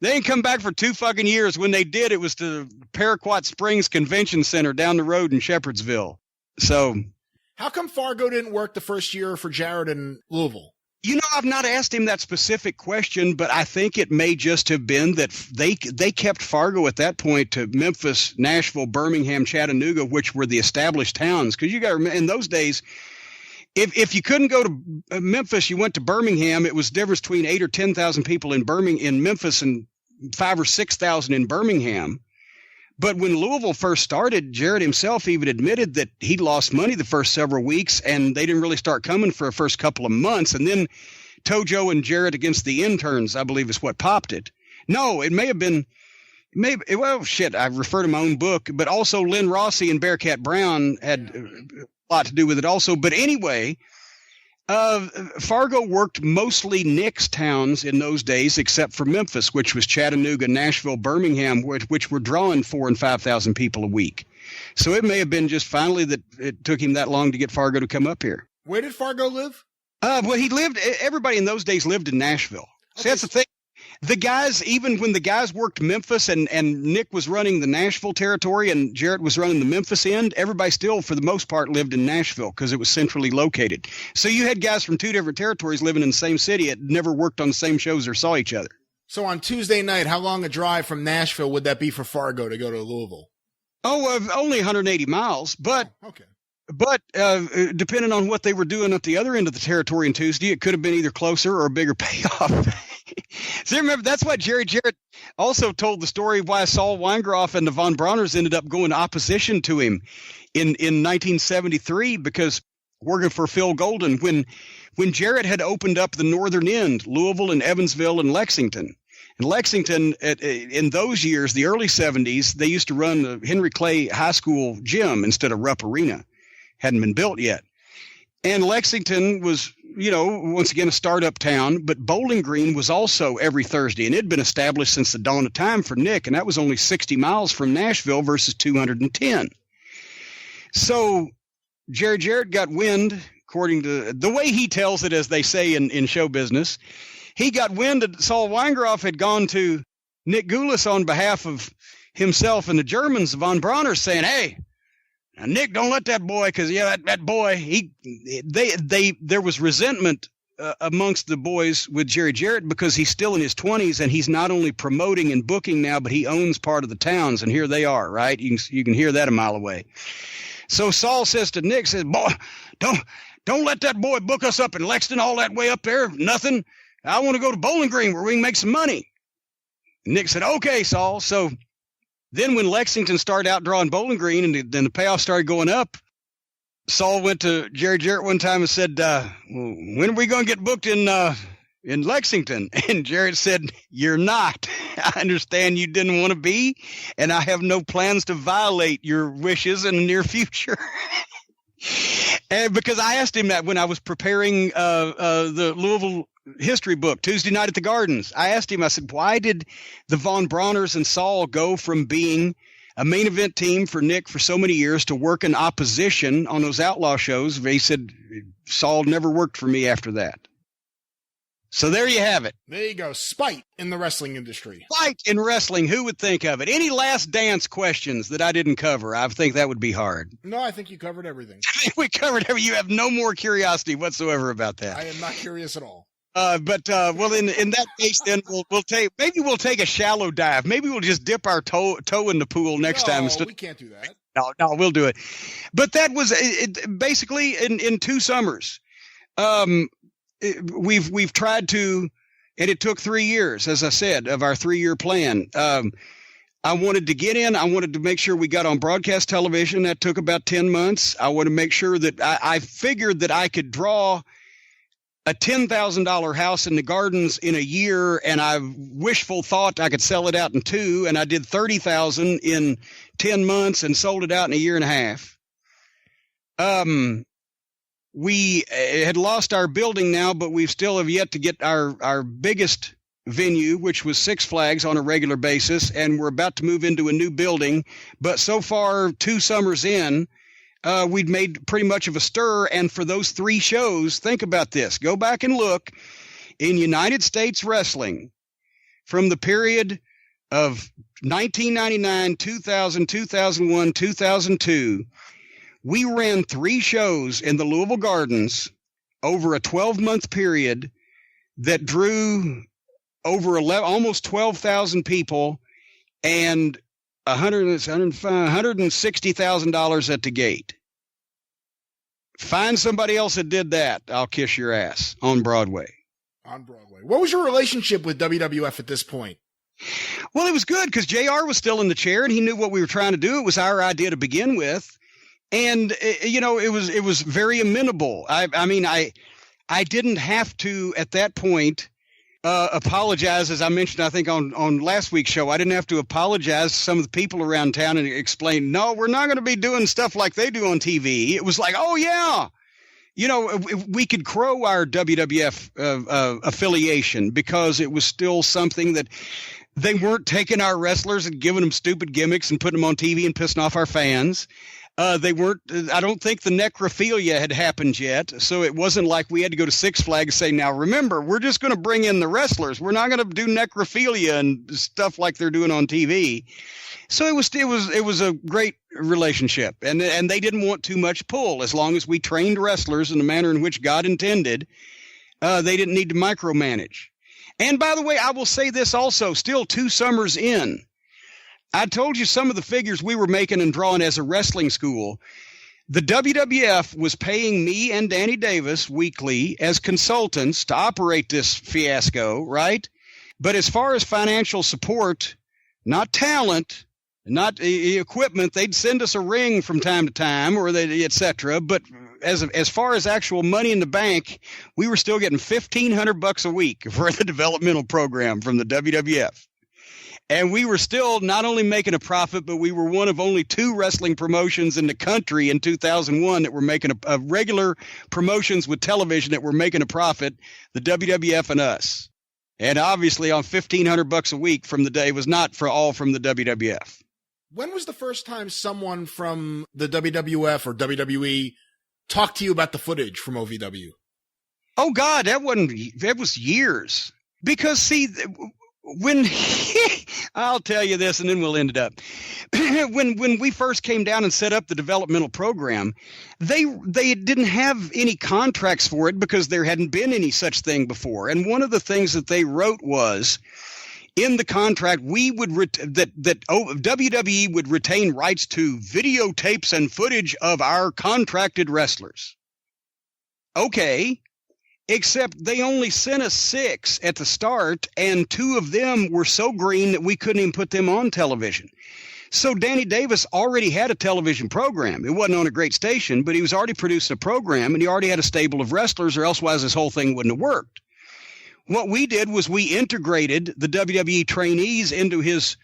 They didn't come back for 2 fucking years. When they did, it was to Paraquat Springs Convention Center down the road in Shepherdsville. So, how come Fargo didn't work the first year for Jarrett in Louisville? You know, I've not asked him that specific question, but I think it may just have been that they kept Fargo at that point to Memphis, Nashville, Birmingham, Chattanooga, which were the established towns. Because you got to remember, in those days, if you couldn't go to Memphis, you went to Birmingham. It was the difference between 8,000 or 10,000 people in Memphis and 5,000 or 6,000 in Birmingham. But when Louisville first started, Jarrett himself even admitted that he lost money the first several weeks, and they didn't really start coming for the first couple of months. And then Tojo and Jarrett against the interns, I believe, is what popped it. No, it may have been well, shit, I refer to my own book, but also Lynn Rossi and Bearcat Brown had a lot to do with it also. But anyway, Fargo worked mostly Knicks towns in those days, except for Memphis, which was Chattanooga, Nashville, Birmingham, which were drawing 4,000 and 5,000 people a week. So it may have been just finally that it took him that long to get Fargo to come up here. Where did Fargo live? Well, everybody in those days lived in Nashville. See, that's the thing. The guys, even when the guys worked Memphis and Nick was running the Nashville territory and Jarrett was running the Memphis end, everybody still, for the most part, lived in Nashville because it was centrally located. So you had guys from two different territories living in the same city that never worked on the same shows or saw each other. So on Tuesday night, how long a drive from Nashville would that be for Fargo to go to Louisville? Only 180 miles, but okay. But depending on what they were doing at the other end of the territory on Tuesday, it could have been either closer or a bigger payoff. So remember, that's why Jerry Jarrett also told the story why Saul Weingroff and the Von Brauners ended up going opposition to him in 1973, because working for Phil Golden, when Jarrett had opened up the northern end, Louisville and Evansville and Lexington. In Lexington, in those years, the early 70s, they used to run the Henry Clay High School gym instead of Rupp Arena. Hadn't been built yet. And Lexington was, once again, a startup town, but Bowling Green was also every Thursday, and it had been established since the dawn of time for Nick, and that was only 60 miles from Nashville versus 210. So Jerry Jarrett got wind, according to the way he tells it, as they say in show business, he got wind that Saul Weingroff had gone to Nick Gulas on behalf of himself and the Germans, Von Brauners, saying, hey, now, Nick, don't let that boy, because that boy, there was resentment amongst the boys with Jerry Jarrett because he's still in his 20s and he's not only promoting and booking now, but he owns part of the towns, and here they are, right? You can hear that a mile away. So Saul says to Nick, boy, don't let that boy book us up in Lexington all that way up there. Nothing. I want to go to Bowling Green where we can make some money. Nick said, okay, Saul. So then when Lexington started outdrawing Bowling Green and then the payoff started going up, Saul went to Jerry Jarrett one time and said, when are we going to get booked in Lexington? And Jarrett said, you're not. I understand you didn't want to be, and I have no plans to violate your wishes in the near future. And because I asked him that when I was preparing the Louisville history book, Tuesday Night at the Gardens, I asked him, I said, why did the Von Brauners and Saul go from being a main event team for Nick for so many years to work in opposition on those outlaw shows? He said, Saul never worked for me after that. So there you have it. There you go. Spite in the wrestling industry. Spite in wrestling. Who would think of it? Any last dance questions that I didn't cover? I think that would be hard. No, I think you covered everything. I think we covered everything. You have no more curiosity whatsoever about that. I am not curious at all. Well, in that case, then we'll take a shallow dive. Maybe we'll just dip our toe in the pool next time. No, we can't do that. No, we'll do it. But that was basically in 2 summers. We've tried to, and it took 3 years, as I said, of our 3-year plan. I wanted to get in. I wanted to make sure we got on broadcast television. That took about 10 months. I want to make sure that I figured that I could draw a $10,000 house in the Gardens in a year, and I wishful thought I could sell it out in 2, and I did 30,000 in 10 months and sold it out in a year and a half. We had lost our building now, but we still have yet to get our biggest venue, which was Six Flags, on a regular basis, and we're about to move into a new building. But so far, 2 summers in, we'd made pretty much of a stir. And for those 3 shows, think about this. Go back and look in United States wrestling from the period of 1999, 2000, 2001, 2002. We ran 3 shows in the Louisville Gardens over a 12-month period that drew over almost 12,000 people and $160,000 at the gate. Find somebody else that did that. I'll kiss your ass on Broadway. On Broadway. What was your relationship with WWF at this point? Well, it was good because JR was still in the chair and he knew what we were trying to do. It was our idea to begin with. And, it was very amenable. I mean, I didn't have to, at that point, apologize, as I mentioned, I think, on last week's show. I didn't have to apologize to some of the people around town and explain, no, we're not going to be doing stuff like they do on TV. It was like, oh, yeah. We could crow our WWF affiliation because it was still something that they weren't taking our wrestlers and giving them stupid gimmicks and putting them on TV and pissing off our fans. They weren't, I don't think the necrophilia had happened yet. So it wasn't like we had to go to Six Flags and say, now remember, we're just going to bring in the wrestlers. We're not going to do necrophilia and stuff like they're doing on TV. So it was a great relationship, and they didn't want too much pull. As long as we trained wrestlers in the manner in which God intended, they didn't need to micromanage. And by the way, I will say this also, still 2 summers in, I told you some of the figures we were making and drawing as a wrestling school. The WWF was paying me and Danny Davis weekly as consultants to operate this fiasco, right? But as far as financial support, not talent, not equipment, they'd send us a ring from time to time, or they, etc. But as far as actual money in the bank, we were still getting $1,500 a week for the developmental program from the WWF. And we were still not only making a profit, but we were one of only 2 wrestling promotions in the country in 2001 that were making a regular promotions with television that were making a profit, the WWF and us. And obviously on $1,500 a week from the day was not for all from the WWF. When was the first time someone from the WWF or WWE talked to you about the footage from OVW? Oh God, that was years. Because see, when I'll tell you this and then we'll end it up. When we first came down and set up the developmental program, they didn't have any contracts for it because there hadn't been any such thing before. And one of the things that they wrote was, in the contract, we would WWE would retain rights to videotapes and footage of our contracted wrestlers. Okay. Except they only sent us 6 at the start, and 2 of them were so green that we couldn't even put them on television. So Danny Davis already had a television program. It wasn't on a great station, but he was already producing a program, and he already had a stable of wrestlers, or elsewise this whole thing wouldn't have worked. What we did was we integrated the WWE trainees into his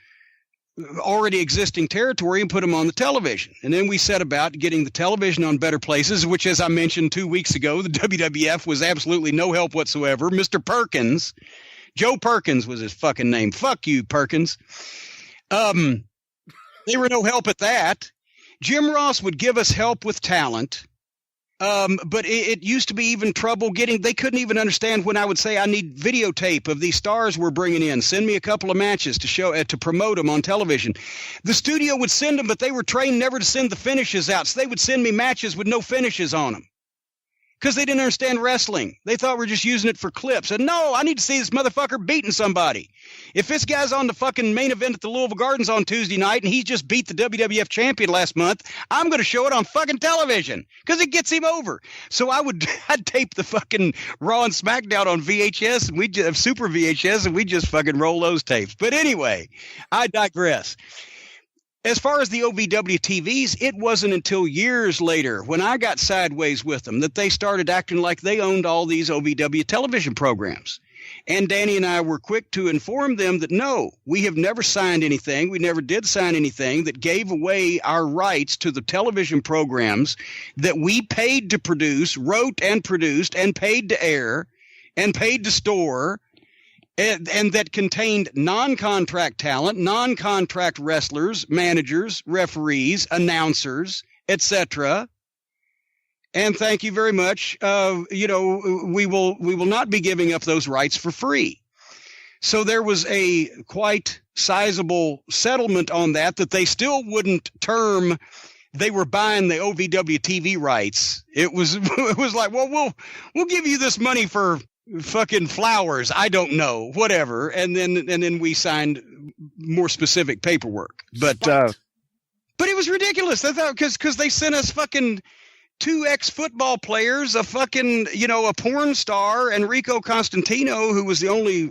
already existing territory and put them on the television. And then we set about getting the television on better places, which, as I mentioned 2 weeks ago, the WWF was absolutely no help whatsoever. Mr. Perkins, Joe Perkins was his fucking name. Fuck you, Perkins. They were no help at that. Jim Ross would give us help with talent. But it used to be even trouble getting, they couldn't even understand when I would say, I need videotape of these stars we're bringing in. Send me a couple of matches to show, to promote them on television. The studio would send them, but they were trained never to send the finishes out. So they would send me matches with no finishes on them because they didn't understand wrestling. They thought we're just using it for clips. And no, I need to see this motherfucker beating somebody. If this guy's on the fucking main event at the Louisville Gardens on Tuesday night and he just beat the WWF champion last month, I'm going to show it on fucking television because it gets him over. So I'd tape the fucking Raw and SmackDown on VHS, and we'd have Super VHS, and we just fucking roll those tapes. But anyway, I digress. As far as the OVW TVs, it wasn't until years later when I got sideways with them that they started acting like they owned all these OVW television programs. And Danny and I were quick to inform them that no, we have never signed anything. We never did sign anything that gave away our rights to the television programs that we paid to produce, wrote and produced, and paid to air, and paid to store, and that contained non-contract talent, non-contract wrestlers, managers, referees, announcers, etc. And thank you very much. We will not be giving up those rights for free. So there was a quite sizable settlement on that they still wouldn't term. They were buying the OVW TV rights. It was like, well, we'll give you this money for fucking flowers. I don't know, whatever. And then we signed more specific paperwork. But it was ridiculous. I thought because they sent us fucking 2 ex-football players, a fucking, a porn star, Enrico Constantino, who was the only,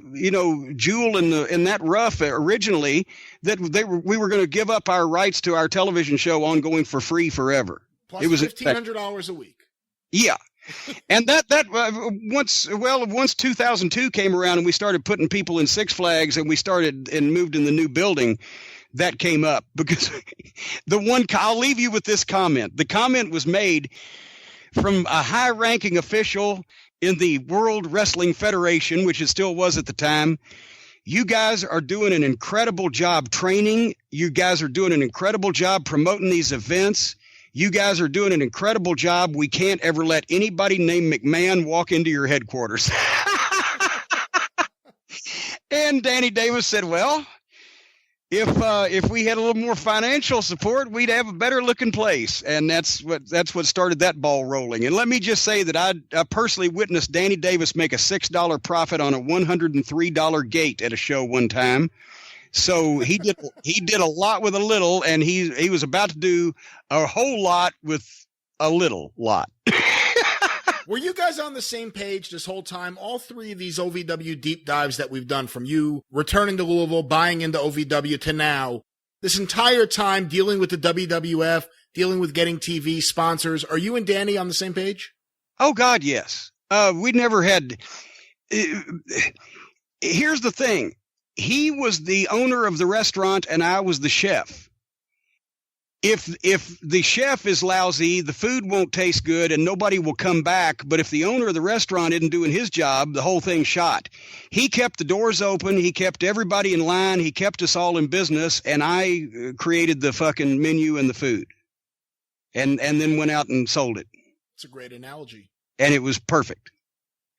jewel in that rough originally, that we were going to give up our rights to our television show ongoing for free forever. Plus it was $1,500 a week. Yeah. And that once 2002 came around and we started putting people in Six Flags and we started and moved in the new building, that came up because I'll leave you with this comment. The comment was made from a high-ranking official in the World Wrestling Federation, which it still was at the time. You guys are doing an incredible job training. You guys are doing an incredible job promoting these events. You guys are doing an incredible job. We can't ever let anybody named McMahon walk into your headquarters. And Danny Davis said, well, if we had a little more financial support, we'd have a better looking place. And that's what started that ball rolling. And let me just say that I personally witnessed Danny Davis make a $6 profit on a $103 gate at a show one time. So he did a lot with a little, and he was about to do a whole lot with a little lot. Were you guys on the same page this whole time? All three of these OVW deep dives that we've done, from you returning to Louisville, buying into OVW to now, this entire time dealing with the WWF, dealing with getting TV sponsors, are you and Danny on the same page? Oh, God, yes. We never had. Here's the thing. He was the owner of the restaurant and I was the chef. If the chef is lousy, the food won't taste good and nobody will come back. But if the owner of the restaurant isn't doing his job, the whole thing's shot. He kept the doors open. He kept everybody in line. He kept us all in business. And I created the fucking menu and the food and then went out and sold it. It's a great analogy. And it was perfect.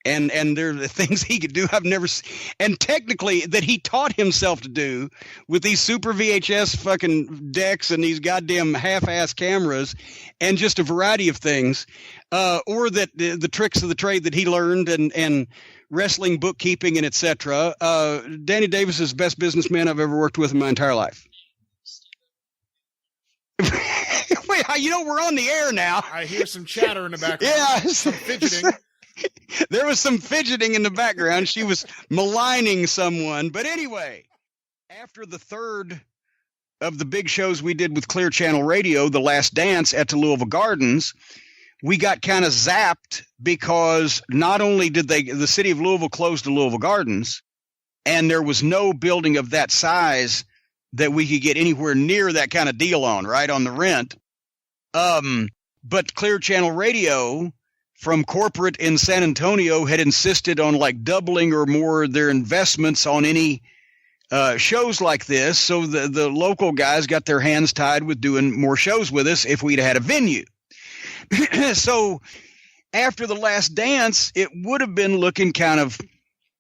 And there are the things he could do I've never seen. And technically that he taught himself to do with these super VHS fucking decks and these goddamn half-ass cameras and just a variety of things, or that the tricks of the trade that he learned and wrestling bookkeeping and etc. Danny Davis is the best businessman I've ever worked with in my entire life. Wait, we're on the air now. I hear some chatter in the background. Yeah. Some fidgeting. There was some fidgeting in the background. She was maligning someone. But anyway, after the third of the big shows we did with Clear Channel Radio, The Last Dance at the Louisville Gardens, we got kind of zapped because not only did the city of Louisville close the Louisville Gardens, and there was no building of that size that we could get anywhere near that kind of deal on, right, on the rent. But Clear Channel Radio from corporate in San Antonio had insisted on like doubling or more their investments on any shows like this. So the local guys got their hands tied with doing more shows with us if we'd had a venue. So after The Last Dance, it would have been looking kind of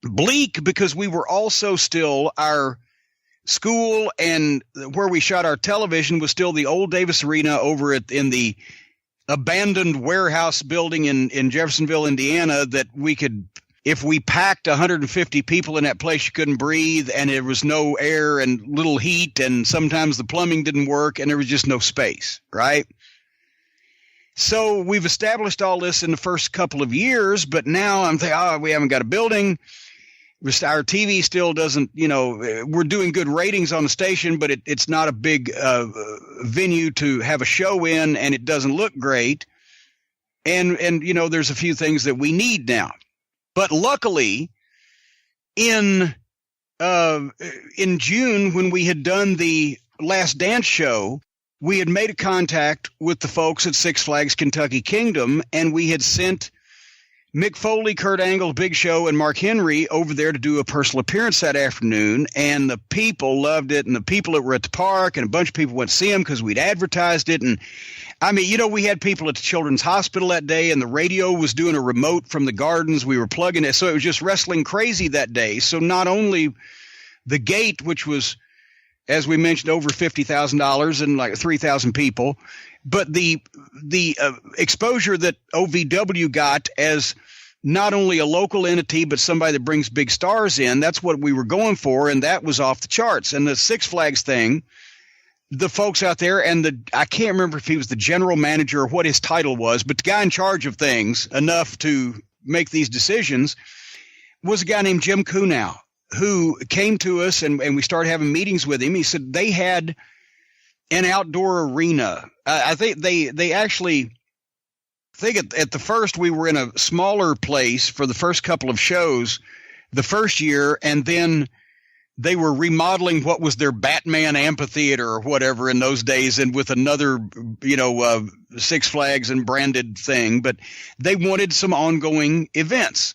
bleak because we were also still, our school and where we shot our television was still the old Davis Arena over in the abandoned warehouse building in Jeffersonville, Indiana, that we could, if we packed 150 people in that place, you couldn't breathe and there was no air and little heat and sometimes the plumbing didn't work and there was just no space, right? So we've established all this in the first couple of years, but now I'm thinking, we haven't got a building. Our TV still doesn't, we're doing good ratings on the station, but it's not a big venue to have a show in, and it doesn't look great. And there's a few things that we need now. But luckily, in June, when we had done the Last Dance show, we had made a contact with the folks at Six Flags Kentucky Kingdom, and we had sent Mick Foley, Kurt Angle, Big Show, and Mark Henry over there to do a personal appearance that afternoon, and the people loved it, and the people that were at the park, and a bunch of people went to see them because we'd advertised it. And I mean, we had people at the Children's Hospital that day, and the radio was doing a remote from the gardens. We were plugging it, so it was just wrestling crazy that day. So not only the gate, which was, as we mentioned, over $50,000 and like 3,000 people, but the exposure that OVW got as not only a local entity, but somebody that brings big stars in, that's what we were going for, and that was off the charts. And the Six Flags thing, the folks out there, and I can't remember if he was the general manager or what his title was, but the guy in charge of things enough to make these decisions was a guy named Jim Cornette, who came to us, and we started having meetings with him. He said they had an outdoor arena. I think they actually, at the first we were in a smaller place for the first couple of shows the first year, and then they were remodeling what was their Batman amphitheater or whatever in those days, and with another, Six Flags and branded thing, but they wanted some ongoing events.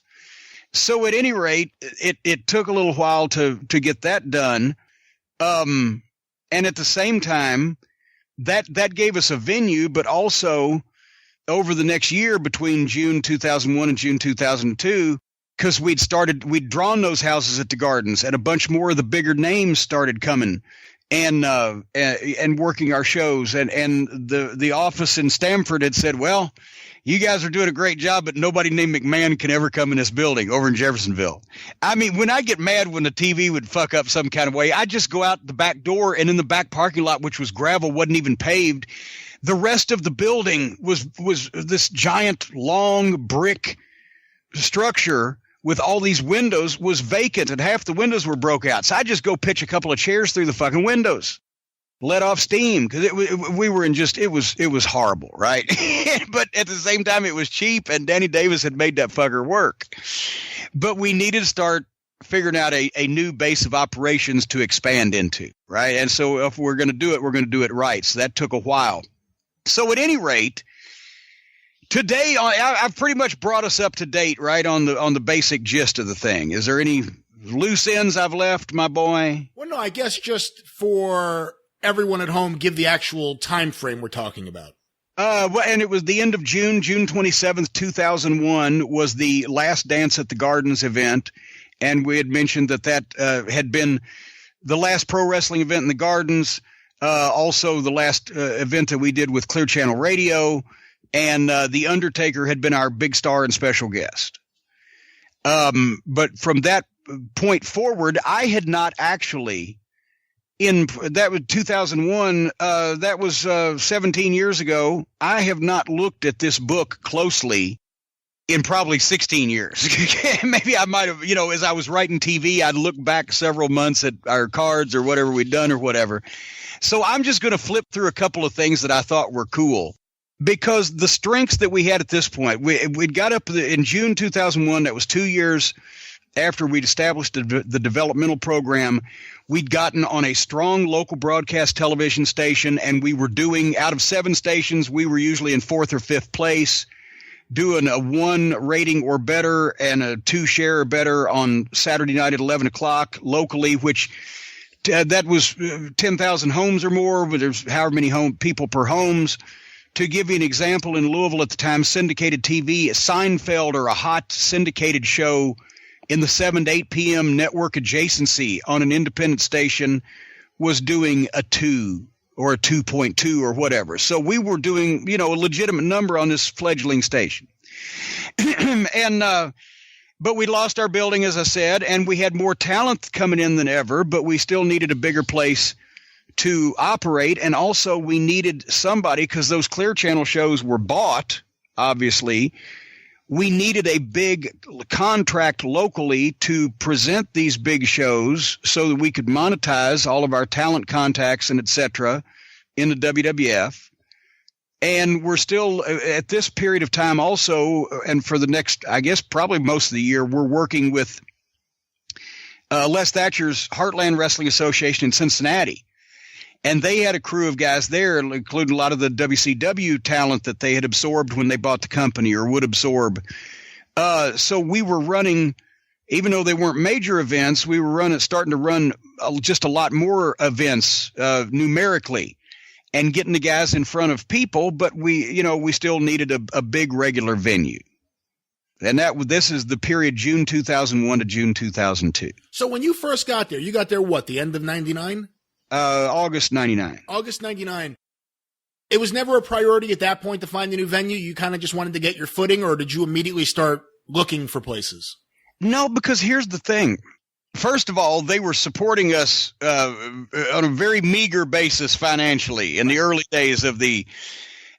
So at any rate, it took a little while to get that done. And at the same time, that gave us a venue, but also over the next year between June 2001 and June 2002, because we'd drawn those houses at the Gardens, and a bunch more of the bigger names started coming and working our shows. And the office in Stamford had said, well, you guys are doing a great job, but nobody named McMahon can ever come in this building over in Jeffersonville. I mean, when I get mad when the TV would fuck up some kind of way, I just go out the back door, and in the back parking lot, which was gravel, wasn't even paved, the rest of the building was this giant, long brick structure with all these windows was vacant, and half the windows were broke out. So I just go pitch a couple of chairs through the fucking windows, let off steam, because we were in just it was horrible, right? But at the same time, it was cheap, and Danny Davis had made that fucker work. But we needed to start figuring out a new base of operations to expand into, right? And so if we're going to do it, we're going to do it right. So that took a while. So at any rate, today I've pretty much brought us up to date, right, on the basic gist of the thing. Is there any loose ends I've left, my boy? Well, no, I guess just for everyone at home, give the actual time frame we're talking about. Well, and it was the end of June 27th, 2001 was the last Dance at the Gardens event. And we had mentioned that had been the last pro wrestling event in the Gardens. Also the last event that we did with Clear Channel Radio, and The Undertaker had been our big star and special guest. But from that point forward, I had not actually that was 2001. That was 17 years ago. I have not looked at this book closely in probably 16 years. Maybe I might have, as I was writing TV, I'd look back several months at our cards or whatever we'd done or whatever. So I'm just going to flip through a couple of things that I thought were cool, because the strengths that we had at this point, we'd got up in June 2001. That was 2 years after we'd established the developmental program. We'd gotten on a strong local broadcast television station, and we were doing, out of 7 stations, we were usually in 4th or 5th place, doing a 1 rating or better and a 2 share or better on Saturday night at 11 o'clock locally, which that was 10,000 homes or more, but there's however many people per homes. To give you an example, in Louisville at the time, syndicated TV, Seinfeld, or a hot syndicated show in the 7 to 8 p.m. network adjacency on an independent station, was doing a 2 or a 2.2 or whatever. So we were doing, a legitimate number on this fledgling station. But we lost our building, as I said, and we had more talent coming in than ever, but we still needed a bigger place to operate. And also we needed somebody, because those Clear Channel shows were bought, obviously. We needed a big contract locally to present these big shows so that we could monetize all of our talent contacts and et cetera in the WWF. And we're still at this period of time also, and for the next, I guess, probably most of the year, we're working with Les Thatcher's Heartland Wrestling Association in Cincinnati. And they had a crew of guys there, including a lot of the WCW talent that they had absorbed when they bought the company or would absorb. So we were running, even though they weren't major events, we were starting to run just a lot more events numerically, and getting the guys in front of people, but we still needed a big regular venue. And this is the period June 2001 to June 2002. So when you first got there, you got there what, the end of 99? August 99. August 99. It was never a priority at that point to find a new venue? You kind of just wanted to get your footing, or did you immediately start looking for places? No, because here's the thing. First of all, they were supporting us on a very meager basis financially in the early days of the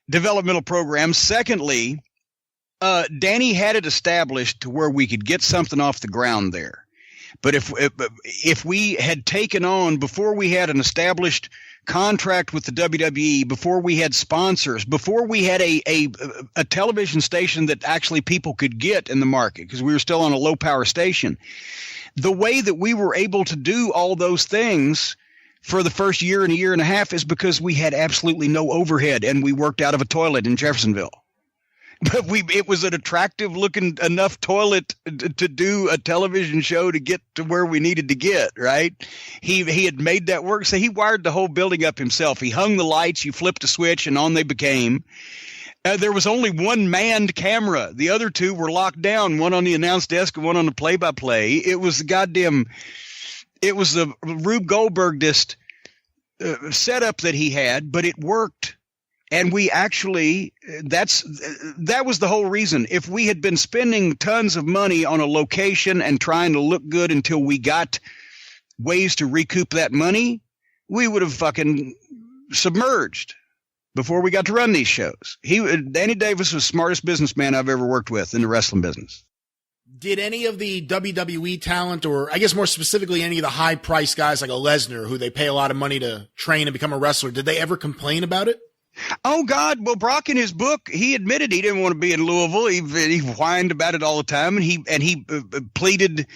developmental program. Secondly, Danny had it established to where we could get something off the ground there. But if we had taken on, before we had an established contract with the WWE, before we had sponsors, before we had a television station that actually people could get in the market, because we were still on a low power station, the way that we were able to do all those things for the first year and a year and a half is because we had absolutely no overhead, and we worked out of a toilet in Jeffersonville. But it was an attractive looking enough toilet to do a television show to get to where we needed to get, right? He had made that work. So he wired the whole building up himself. He hung the lights, you flipped a switch, and on they became. There was only one manned camera. The other two were locked down, one on the announce desk and one on the play-by-play. It was the Rube Goldberg-dist setup that he had, but it worked. And we actually, that was the whole reason. If we had been spending tons of money on a location and trying to look good until we got ways to recoup that money, we would have fucking submerged before we got to run these shows. Danny Davis was the smartest businessman I've ever worked with in the wrestling business. Did any of the WWE talent, or I guess more specifically any of the high-priced guys like a Lesnar, who they pay a lot of money to train and become a wrestler, did they ever complain about it? Oh, God. Well, Brock, in his book, he admitted he didn't want to be in Louisville. He whined about it all the time, and he pleaded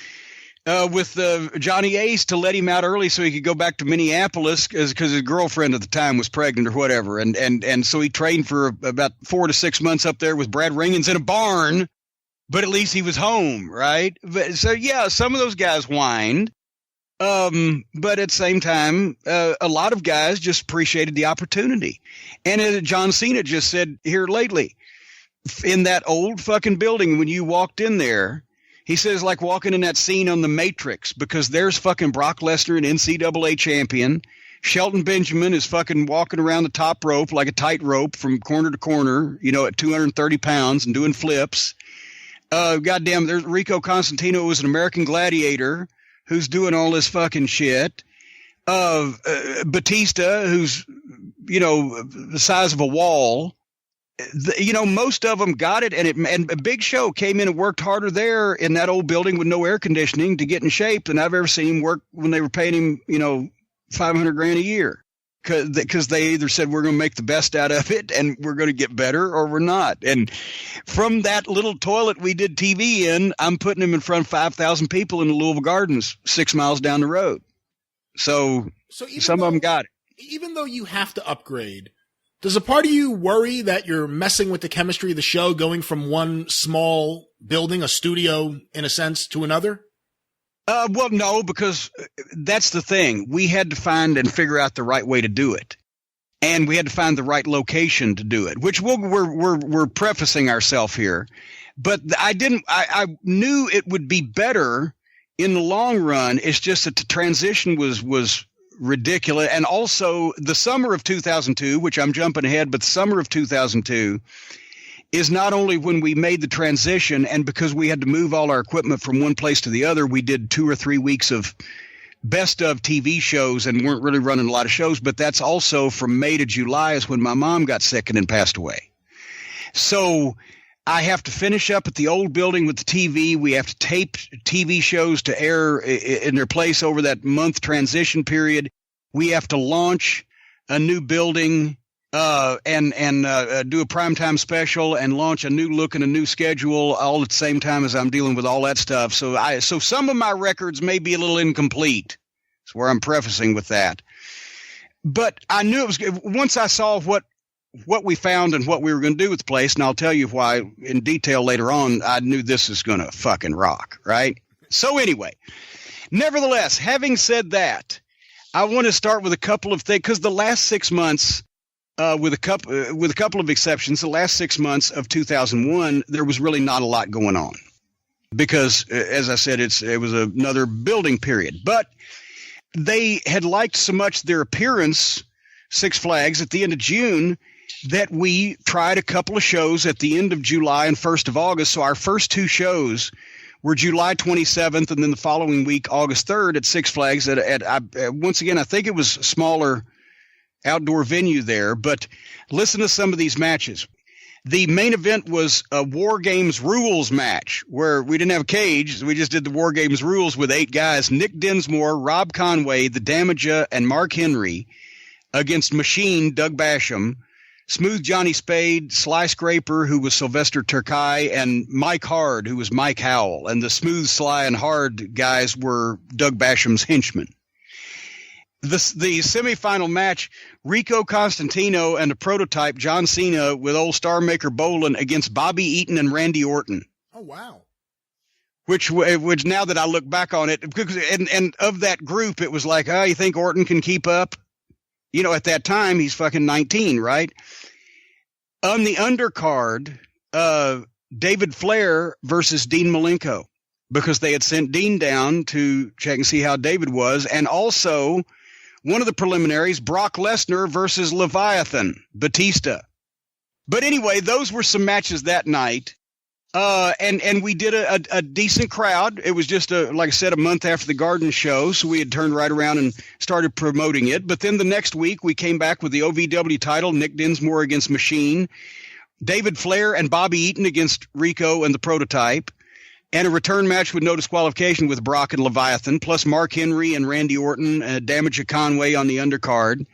with Johnny Ace to let him out early so he could go back to Minneapolis because his girlfriend at the time was pregnant or whatever. And so he trained for about 4 to 6 months up there with Brad Ringens in a barn, but at least he was home, right? So, yeah, some of those guys whined. But at the same time, a lot of guys just appreciated the opportunity. And John Cena just said here lately, in that old fucking building, when you walked in there, he says like walking in that scene on The Matrix, because there's fucking Brock Lesnar, an NCAA champion. Shelton Benjamin is fucking walking around the top rope like a tightrope from corner to corner, at 230 pounds and doing flips. Goddamn, there's Rico Constantino, was an American Gladiator, who's doing all this fucking shit. Batista, who's, the size of a wall. Most of them got it. And Big Show came in and worked harder there in that old building with no air conditioning to get in shape than I've ever seen him work when they were paying him, $500,000 a year. Because they either said we're going to make the best out of it and we're going to get better, or we're not. And from that little toilet we did TV in, I'm putting him in front of 5,000 people in the Louisville Gardens 6 miles down the road. So some of them got it. Even though you have to upgrade, does a part of you worry that you're messing with the chemistry of the show, going from one small building, a studio in a sense, to another? Well, no, because that's the thing. We had to find and figure out the right way to do it. And we had to find the right location to do it, which we're prefacing ourselves here. But I knew it would be better in the long run. It's just that the transition was ridiculous. And also the summer of 2002, which I'm jumping ahead, but the summer of 2002 is not only when we made the transition, and because we had to move all our equipment from one place to the other, we did 2 or 3 weeks of best of TV shows and weren't really running a lot of shows, but that's also from May to July is when my mom got sick and then passed away. So I have to finish up at the old building with the TV. We have to tape TV shows to air in their place over that month transition period. We have to launch a new building and do a primetime special and launch a new look and a new schedule all at the same time as I'm dealing with all that stuff. So some of my records may be a little incomplete. That's where I'm prefacing with that. But I knew it was once I saw what we found and what we were going to do with the place, and I'll tell you why in detail later on, I knew this is going to fucking rock, right? So anyway, nevertheless, having said that, I want to start with a couple of things, because the last 6 months, with a couple of exceptions, the last 6 months of 2001, there was really not a lot going on because, as I said, it was another building period. But they had liked so much their appearance, Six Flags, at the end of June, that we tried a couple of shows at the end of July and 1st of August. So our first 2 shows were July 27th and then the following week, August 3rd, at Six Flags. Once again, I think it was a smaller outdoor venue there, but listen to some of these matches. The main event was a War Games rules match where we didn't have a cage. So we just did the War Games rules with 8 guys, Nick Dinsmore, Rob Conway, the Damager, and Mark Henry against Machine, Doug Basham, Smooth Johnny Spade, Sly Scraper, who was Sylvester Turkai, and Mike Hard, who was Mike Howell. And the Smooth, Sly, and Hard guys were Doug Basham's henchmen. the semifinal match, Rico Constantino and the Prototype, John Cena, with old Star Maker Bolin against Bobby Eaton and Randy Orton. Oh, wow. Which now that I look back on it, and of that group, it was like, oh, you think Orton can keep up? You know, at that time, he's fucking 19, right? On the undercard, David Flair versus Dean Malenko, because they had sent Dean down to check and see how David was. And also, one of the preliminaries, Brock Lesnar versus Leviathan, Batista. But anyway, those were some matches that night. And we did a decent crowd. It was just like I said, a month after the Garden show. So we had turned right around and started promoting it. But then the next week we came back with the OVW title, Nick Dinsmore against Machine, David Flair and Bobby Eaton against Rico and the Prototype, and a return match with no disqualification with Brock and Leviathan, plus Mark Henry and Randy Orton, Damage of Conway on the undercard.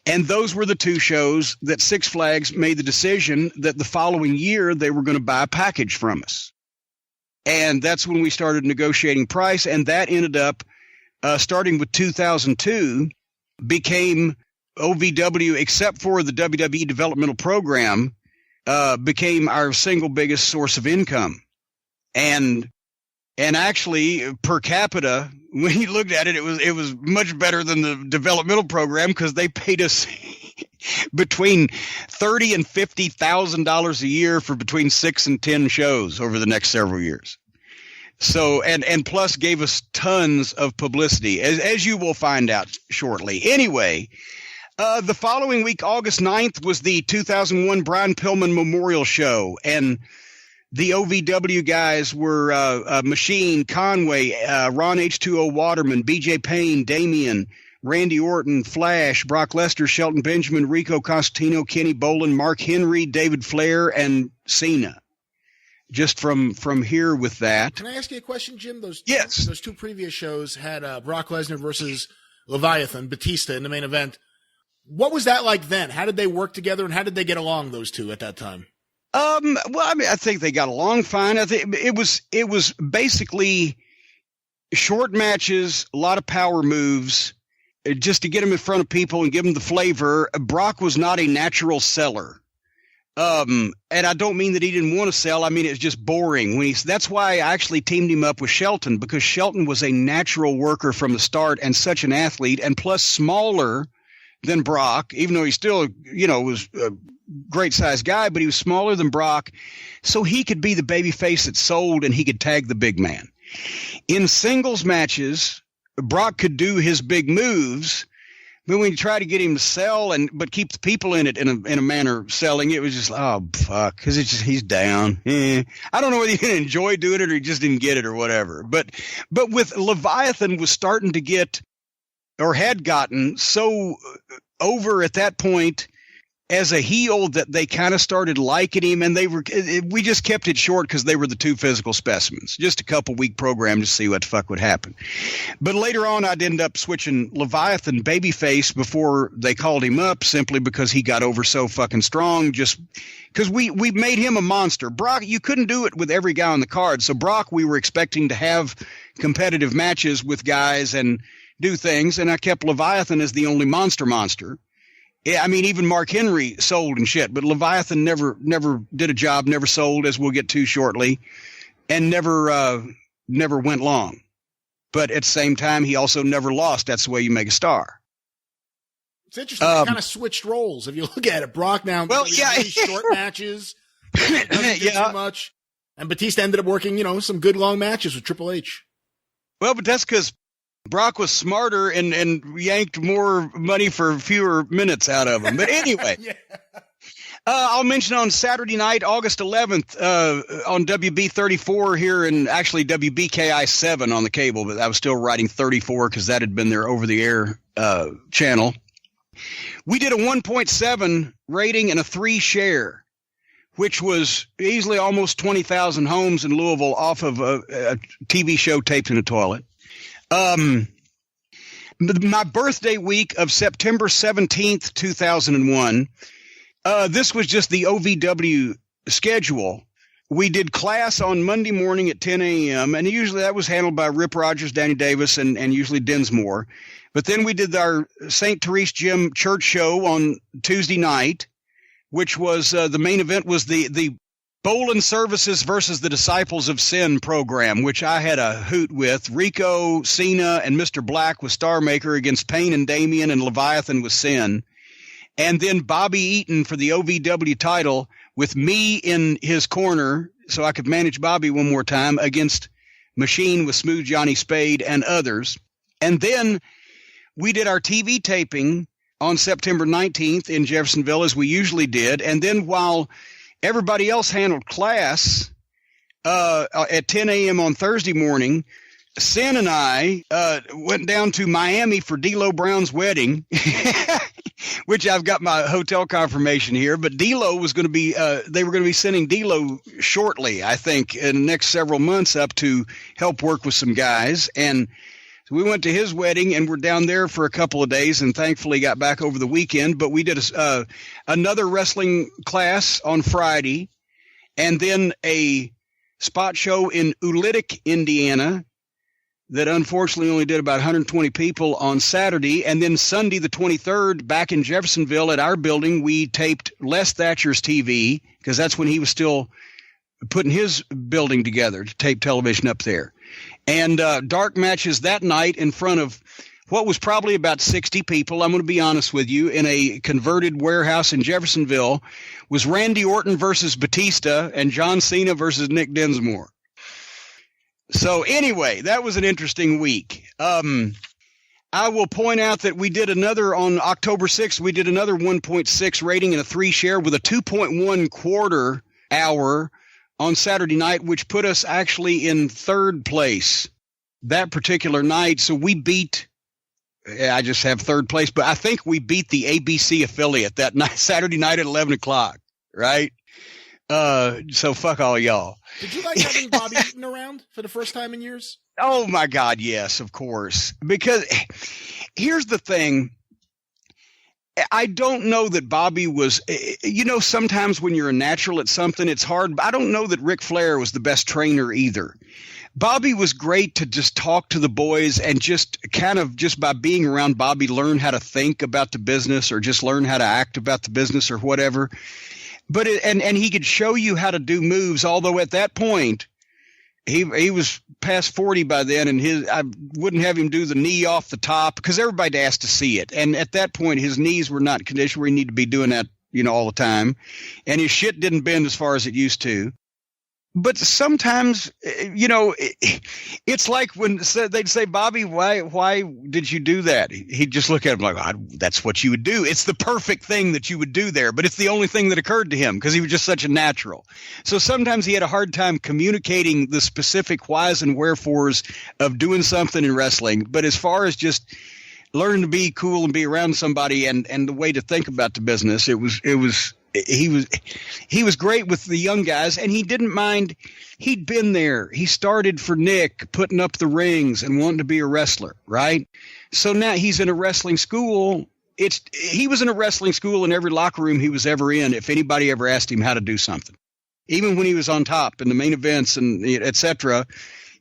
And those were the two shows that Six Flags made the decision that the following year they were going to buy a package from us. And that's when we started negotiating price. And that ended up, starting with 2002, became OVW, except for the WWE developmental program, became our single biggest source of income. And actually, per capita, when you looked at it, it was much better than the developmental program, because they paid us between $30,000 and $50,000 a year for between 6 and 10 shows over the next several years. So, and plus gave us tons of publicity, as you will find out shortly. Anyway, the following week, August 9th, was the 2001 Brian Pillman Memorial Show, and the OVW guys were Machine, Conway, Ron H2O Waterman, BJ Payne, Damien, Randy Orton, Flash, Brock Lesnar, Shelton Benjamin, Rico Constantino, Kenny Bolin, Mark Henry, David Flair, and Cena. Just from here with that. Can I ask you a question, Jim? Yes. Those two previous shows had Brock Lesnar versus Leviathan, Batista in the main event. What was that like then? How did they work together, and how did they get along, those two, at that time? Well, I mean, I think they got along fine. I think it was basically short matches, a lot of power moves, just to get them in front of people and give them the flavor. Brock was not a natural seller. And I don't mean that he didn't want to sell. I mean, it's just boring. That's why I actually teamed him up with Shelton, because Shelton was a natural worker from the start and such an athlete, and plus smaller than Brock, even though he still, was a great sized guy, but he was smaller than Brock. So he could be the baby face that sold, and he could tag the big man. In singles matches, Brock could do his big moves, but when you try to get him to sell but keep the people in it in a manner selling, it was just, oh, fuck, because it's just, he's down. I don't know whether he didn't enjoy doing it or he just didn't get it or whatever. But with Leviathan was starting to get, or had gotten, so over at that point as a heel that they kind of started liking him, and we just kept it short because they were the two physical specimens. Just a couple week program to see what the fuck would happen. But later on, I'd end up switching Leviathan babyface before they called him up, simply because he got over so fucking strong. Just because we made him a monster. Brock, you couldn't do it with every guy on the card. So Brock, we were expecting to have competitive matches with guys and do things, and I kept Leviathan as the only monster. Yeah, I mean, even Mark Henry sold and shit, but Leviathan never did a job, never sold, as we'll get to shortly, and never went long. But at the same time, he also never lost. That's the way you make a star. It's interesting. They kind of switched roles. If you look at it, Brock now, short matches, doesn't do too much, and Batista ended up working, some good long matches with Triple H. Well, but that's because Brock was smarter and yanked more money for fewer minutes out of him. But anyway, I'll mention on Saturday night, August 11th, on WB 34 here, and actually WBKI 7 on the cable, but I was still writing 34 because that had been their over-the-air channel. We did a 1.7 rating and a 3 share, which was easily almost 20,000 homes in Louisville off of a TV show taped in a toilet. My birthday week of September 17th, 2001, this was just the OVW schedule. we did class on Monday morning at 10 a.m., and usually that was handled by Rip Rogers, Danny Davis, and usually Dinsmore. But then we did our St. Therese Gym church show on Tuesday night, which was the main event was the Bowling Services versus the Disciples of Sin program, which I had a hoot with. Rico, Cena, and Mr. Black with Star Maker against Payne and Damien, and Leviathan with Sin. And then Bobby Eaton for the OVW title with me in his corner so I could manage Bobby one more time against Machine with Smooth Johnny Spade and others. And then we did our TV taping on September 19th in Jeffersonville, as we usually did. And then while everybody else handled class at 10 a.m. on Thursday morning, Sin and I went down to Miami for D'Lo Brown's wedding, which I've got my hotel confirmation here. But D'Lo was going to be they were going to be sending D'Lo shortly, I think, in the next several months up to help work with some guys. And so we went to his wedding, and we're down there for a couple of days, and thankfully got back over the weekend. But we did another wrestling class on Friday, and then a spot show in Ulitic, Indiana, that unfortunately only did about 120 people on Saturday. And then Sunday, the 23rd, back in Jeffersonville at our building, we taped Les Thatcher's TV, because that's when he was still putting his building together to tape television up there. And dark matches that night in front of what was probably about 60 people, I'm going to be honest with you, in a converted warehouse in Jeffersonville, was Randy Orton versus Batista and John Cena versus Nick Dinsmore. So anyway, that was an interesting week. I will point out that we did another on October 6th. We did another 1.6 rating and a 3 share with a 2.1 quarter hour on Saturday night, which put us actually in third place that particular night. So we beat, I just have third place, but I think we beat the ABC affiliate that night, Saturday night at 11 o'clock, right? So fuck all y'all. Did you like having Bobby Eaton around for the first time in years? Oh my God, yes, of course. Because here's the thing. I don't know that Bobby was, sometimes when you're a natural at something, it's hard. I don't know that Ric Flair was the best trainer either. Bobby was great to just talk to the boys and just kind of just by being around Bobby, learn how to think about the business or just learn how to act about the business or whatever. But and he could show you how to do moves, although at that point he was past 40 by then, and I wouldn't have him do the knee off the top because everybody asked to see it. And at that point, his knees were not in condition where he needed to be doing that, all the time. And his shit didn't bend as far as it used to. But sometimes, it's like when they'd say, Bobby, why did you do that? He'd just look at him like, that's what you would do. It's the perfect thing that you would do there, but it's the only thing that occurred to him because he was just such a natural. So sometimes he had a hard time communicating the specific whys and wherefores of doing something in wrestling. But as far as just learning to be cool and be around somebody and the way to think about the business, he was great with the young guys, and he didn't mind. He'd been there. He started for Nick, putting up the rings and wanting to be a wrestler, right? So now he's in a wrestling school. He was in a wrestling school in every locker room he was ever in if anybody ever asked him how to do something. Even when he was on top in the main events and et cetera,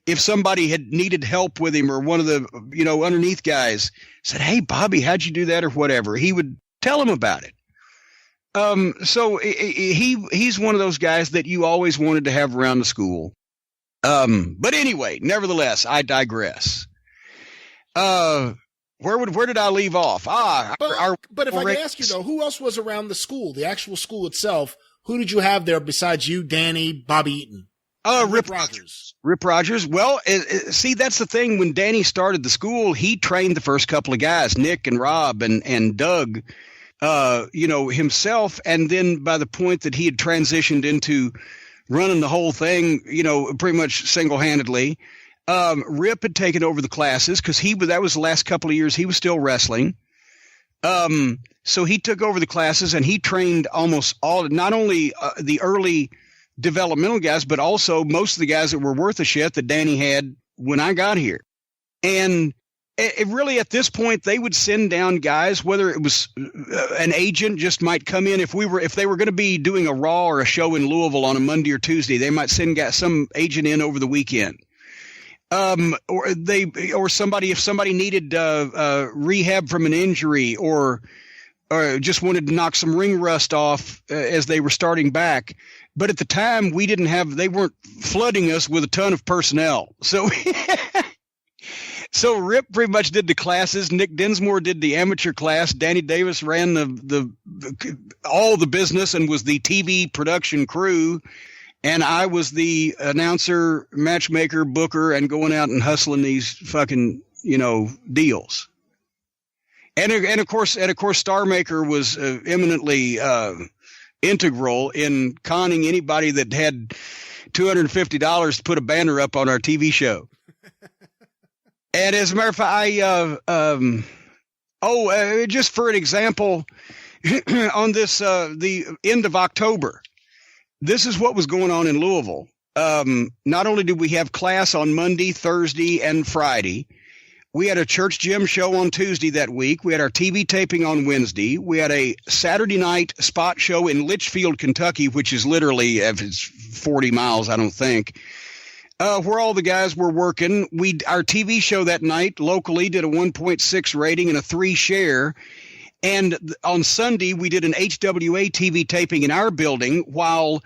if somebody had needed help with him or one of the, underneath guys said, hey, Bobby, how'd you do that or whatever, he would tell him about it. So he's one of those guys that you always wanted to have around the school. But anyway, nevertheless, I digress. Where did I leave off? But if I can ask you though, who else was around the school, the actual school itself? Who did you have there besides you, Danny, Bobby Eaton? Rip Rogers. Rip Rogers. Well, see, that's the thing. When Danny started the school, he trained the first couple of guys, Nick and Rob and Doug. Himself. And then by the point that he had transitioned into running the whole thing, pretty much single-handedly, Rip had taken over the classes because that was the last couple of years he was still wrestling. So he took over the classes and he trained almost all, not only the early developmental guys, but also most of the guys that were worth a shit that Danny had when I got here. And really, at this point, they would send down guys, whether it was an agent just might come in. If they were going to be doing a Raw or a show in Louisville on a Monday or Tuesday, they might send some agent in over the weekend. If somebody needed rehab from an injury or just wanted to knock some ring rust off as they were starting back. But at the time, they weren't flooding us with a ton of personnel. So So Rip pretty much did the classes. Nick Dinsmore did the amateur class. Danny Davis ran all the business and was the TV production crew. And I was the announcer, matchmaker, booker, and going out and hustling these fucking, deals. And of course, Star Maker was eminently integral in conning anybody that had $250 to put a banner up on our TV show. And as a matter of fact, just for an example, on this, the end of October, this is what was going on in Louisville. Not only did we have class on Monday, Thursday, and Friday, we had a church gym show on Tuesday that week. We had our TV taping on Wednesday. We had a Saturday night spot show in Litchfield, Kentucky, which is literally, if it's 40 miles, I don't think. Where all the guys were working. Our TV show that night locally did a 1.6 rating and a 3 share. And on Sunday, we did an HWA TV taping in our building, while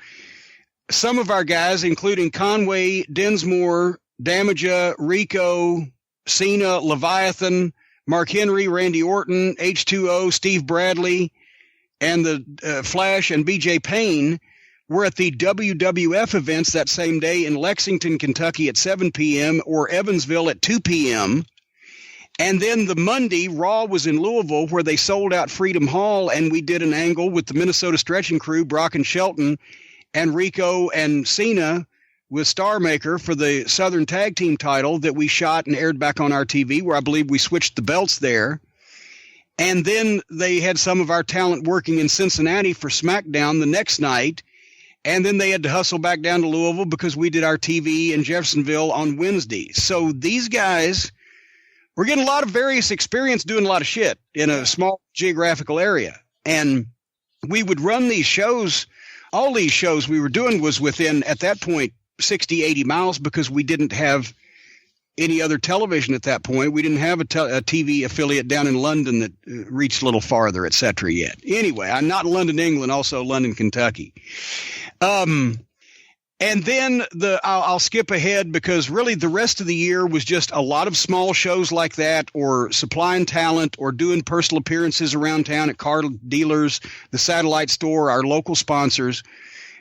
some of our guys, including Conway, Dinsmore, Damaja, Rico, Cena, Leviathan, Mark Henry, Randy Orton, H2O, Steve Bradley, and the Flash and BJ Payne, were at the WWF events that same day in Lexington, Kentucky at 7 p.m. or Evansville at 2 p.m. And then the Monday, Raw was in Louisville, where they sold out Freedom Hall, and we did an angle with the Minnesota Stretching Crew, Brock and Shelton, and Rico and Cena with Star Maker for the Southern Tag Team title that we shot and aired back on our TV, where I believe we switched the belts there. And then they had some of our talent working in Cincinnati for SmackDown the next night. And then they had to hustle back down to Louisville because we did our TV in Jeffersonville on Wednesday. So these guys were getting a lot of various experience doing a lot of shit in a small geographical area. And we would run these shows. All these shows we were doing was within, at that point, 60, 80 miles, because we didn't have any other television at that point. We didn't have a TV affiliate down in London that reached a little farther, et cetera, yet. Anyway, I'm not in London, England, also London, Kentucky. And then I'll skip ahead, because really the rest of the year was just a lot of small shows like that, or supplying talent, or doing personal appearances around town at car dealers, the satellite store, our local sponsors.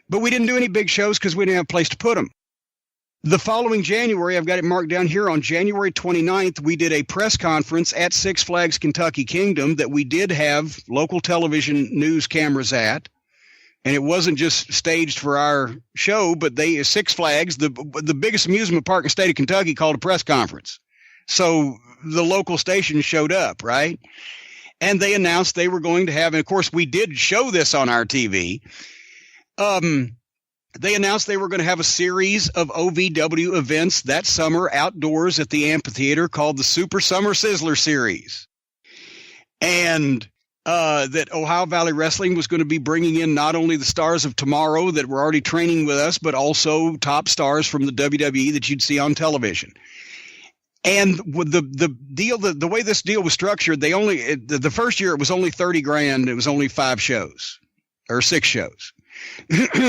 But we didn't do any big shows because we didn't have a place to put them. The following January, I've got it marked down here, on January 29th, we did a press conference at Six Flags Kentucky Kingdom that we did have local television news cameras at. And it wasn't just staged for our show, but Six Flags, the biggest amusement park in the state of Kentucky, called a press conference. So the local station showed up, right? And they announced they were going to have, and of course we did show this on our TV. They announced they were going to have a series of OVW events that summer outdoors at the amphitheater called the Super Summer Sizzler Series. And that Ohio Valley Wrestling was going to be bringing in not only the stars of tomorrow that were already training with us, but also top stars from the WWE that you'd see on television. And with the deal, the way this deal was structured, the first year it was only $30,000. It was only 5 shows or 6 shows.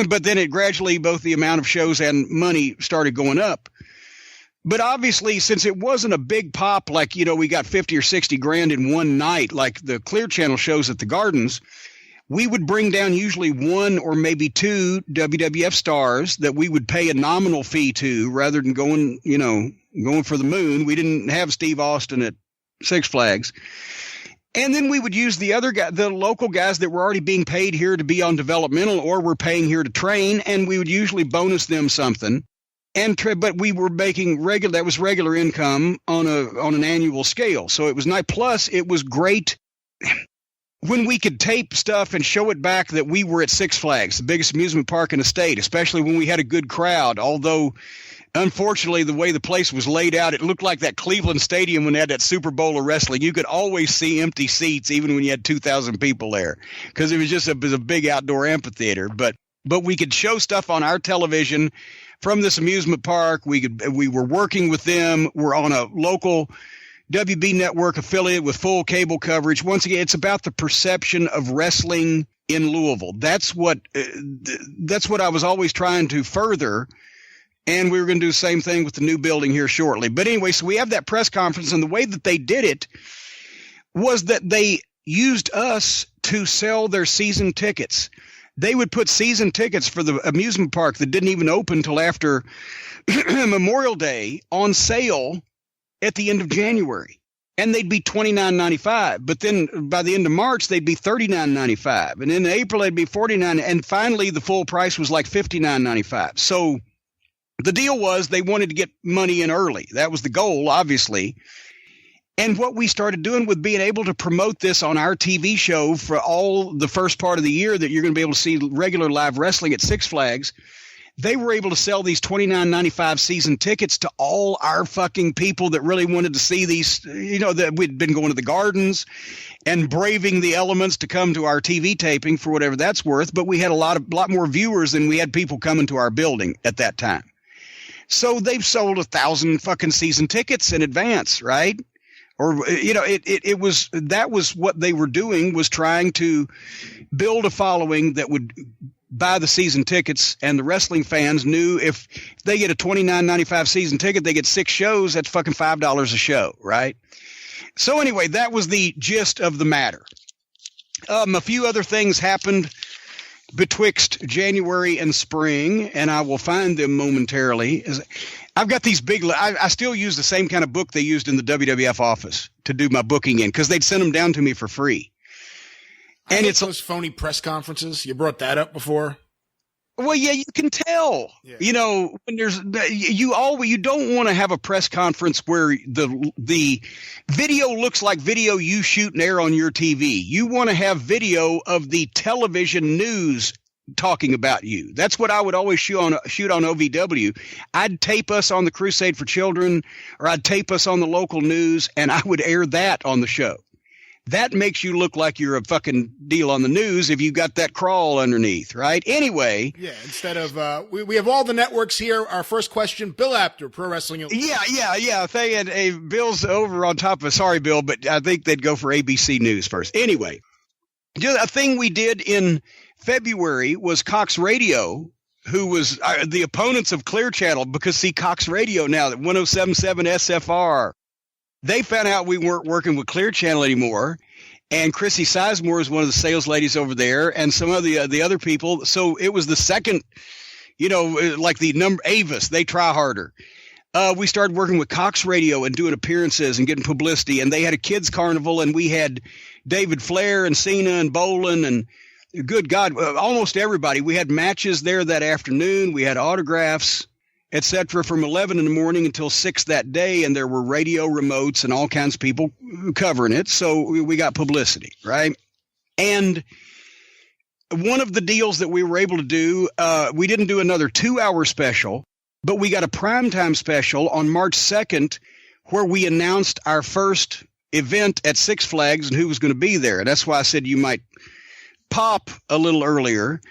But then it gradually, both the amount of shows and money started going up. But obviously, since it wasn't a big pop, like, we got 50 or 60 grand in one night, like the Clear Channel shows at the Gardens, we would bring down usually 1 or maybe 2 WWF stars that we would pay a nominal fee to, rather than going for the moon. We didn't have Steve Austin at Six Flags. And then we would use the local guys that were already being paid here to be on developmental, or were paying here to train, and we would usually bonus them something. But we were making regular income on an annual scale. So it was nice. Plus, it was great when we could tape stuff and show it back that we were at Six Flags, the biggest amusement park in the state, especially when we had a good crowd. Although unfortunately, the way the place was laid out, it looked like that Cleveland Stadium when they had that Super Bowl of wrestling. You could always see empty seats, even when you had 2,000 people there, because it was just a big outdoor amphitheater. But we could show stuff on our television from this amusement park. We were working with them. We're on a local WB network affiliate with full cable coverage. Once again, it's about the perception of wrestling in Louisville. That's what I was always trying to further. And we were going to do the same thing with the new building here shortly. But anyway, so we have that press conference, and the way that they did it was that they used us to sell their season tickets. They would put season tickets for the amusement park that didn't even open until after Memorial Day on sale at the end of January. And they'd be $29.95. But then by the end of March, they'd be $39.95. And in April, they'd be $49. And finally, the full price was like $59.95. So the deal was they wanted to get money in early. That was the goal, obviously. And what we started doing with being able to promote this on our TV show for all the first part of the year that you're going to be able to see regular live wrestling at Six Flags, they were able to sell these $29.95 season tickets to all our fucking people that really wanted to see these, that we'd been going to the gardens and braving the elements to come to our TV taping for whatever that's worth. But we had a lot more viewers than we had people coming to our building at that time. So they've sold 1,000 fucking season tickets in advance, right? Or, that was what they were doing, was trying to build a following that would buy the season tickets. And the wrestling fans knew if they get a $29.95 season ticket, they get 6 shows. That's fucking $5 a show, right? So anyway, that was the gist of the matter. A few other things happened betwixt January and spring, and I will find them momentarily. I've got these big, I still use the same kind of book they used in the WWF office to do my booking in, because they'd send them down to me for free. And it's those phony press conferences. You brought that up before. Well, yeah, you can tell. Yeah. When there's you don't want to have a press conference where the video looks like video you shoot and air on your TV. You want to have video of the television news talking about you. That's what I would always shoot on OVW. I'd tape us on the Crusade for Children, or I'd tape us on the local news, and I would air that on the show. That makes you look like you're a fucking deal on the news if you got that crawl underneath, right? Anyway. Yeah, instead of, we have all the networks here. Our first question, Bill Apter, Pro Wrestling. Yeah. Bill's over on top of it. Sorry, Bill, but I think they'd go for ABC News first. Anyway, a thing we did in February was Cox Radio, who was the opponents of Clear Channel, because see, Cox Radio now, that 107.7 SFR, they found out we weren't working with Clear Channel anymore, and Chrissy Sizemore is one of the sales ladies over there, and some of the other people. So it was the second, like the number Avis, they try harder. We started working with Cox Radio and doing appearances and getting publicity, and they had a kids carnival, and we had David Flair and Cena and Bolin and good God, almost everybody. We had matches there that afternoon. We had autographs, etc., from 11 in the morning until 6 that day, and there were radio remotes and all kinds of people covering it, so we got publicity, right? And one of the deals that we were able to do, we didn't do another 2-hour special, but we got a primetime special on March 2nd where we announced our first event at Six Flags and who was going to be there. And that's why I said you might pop a little earlier.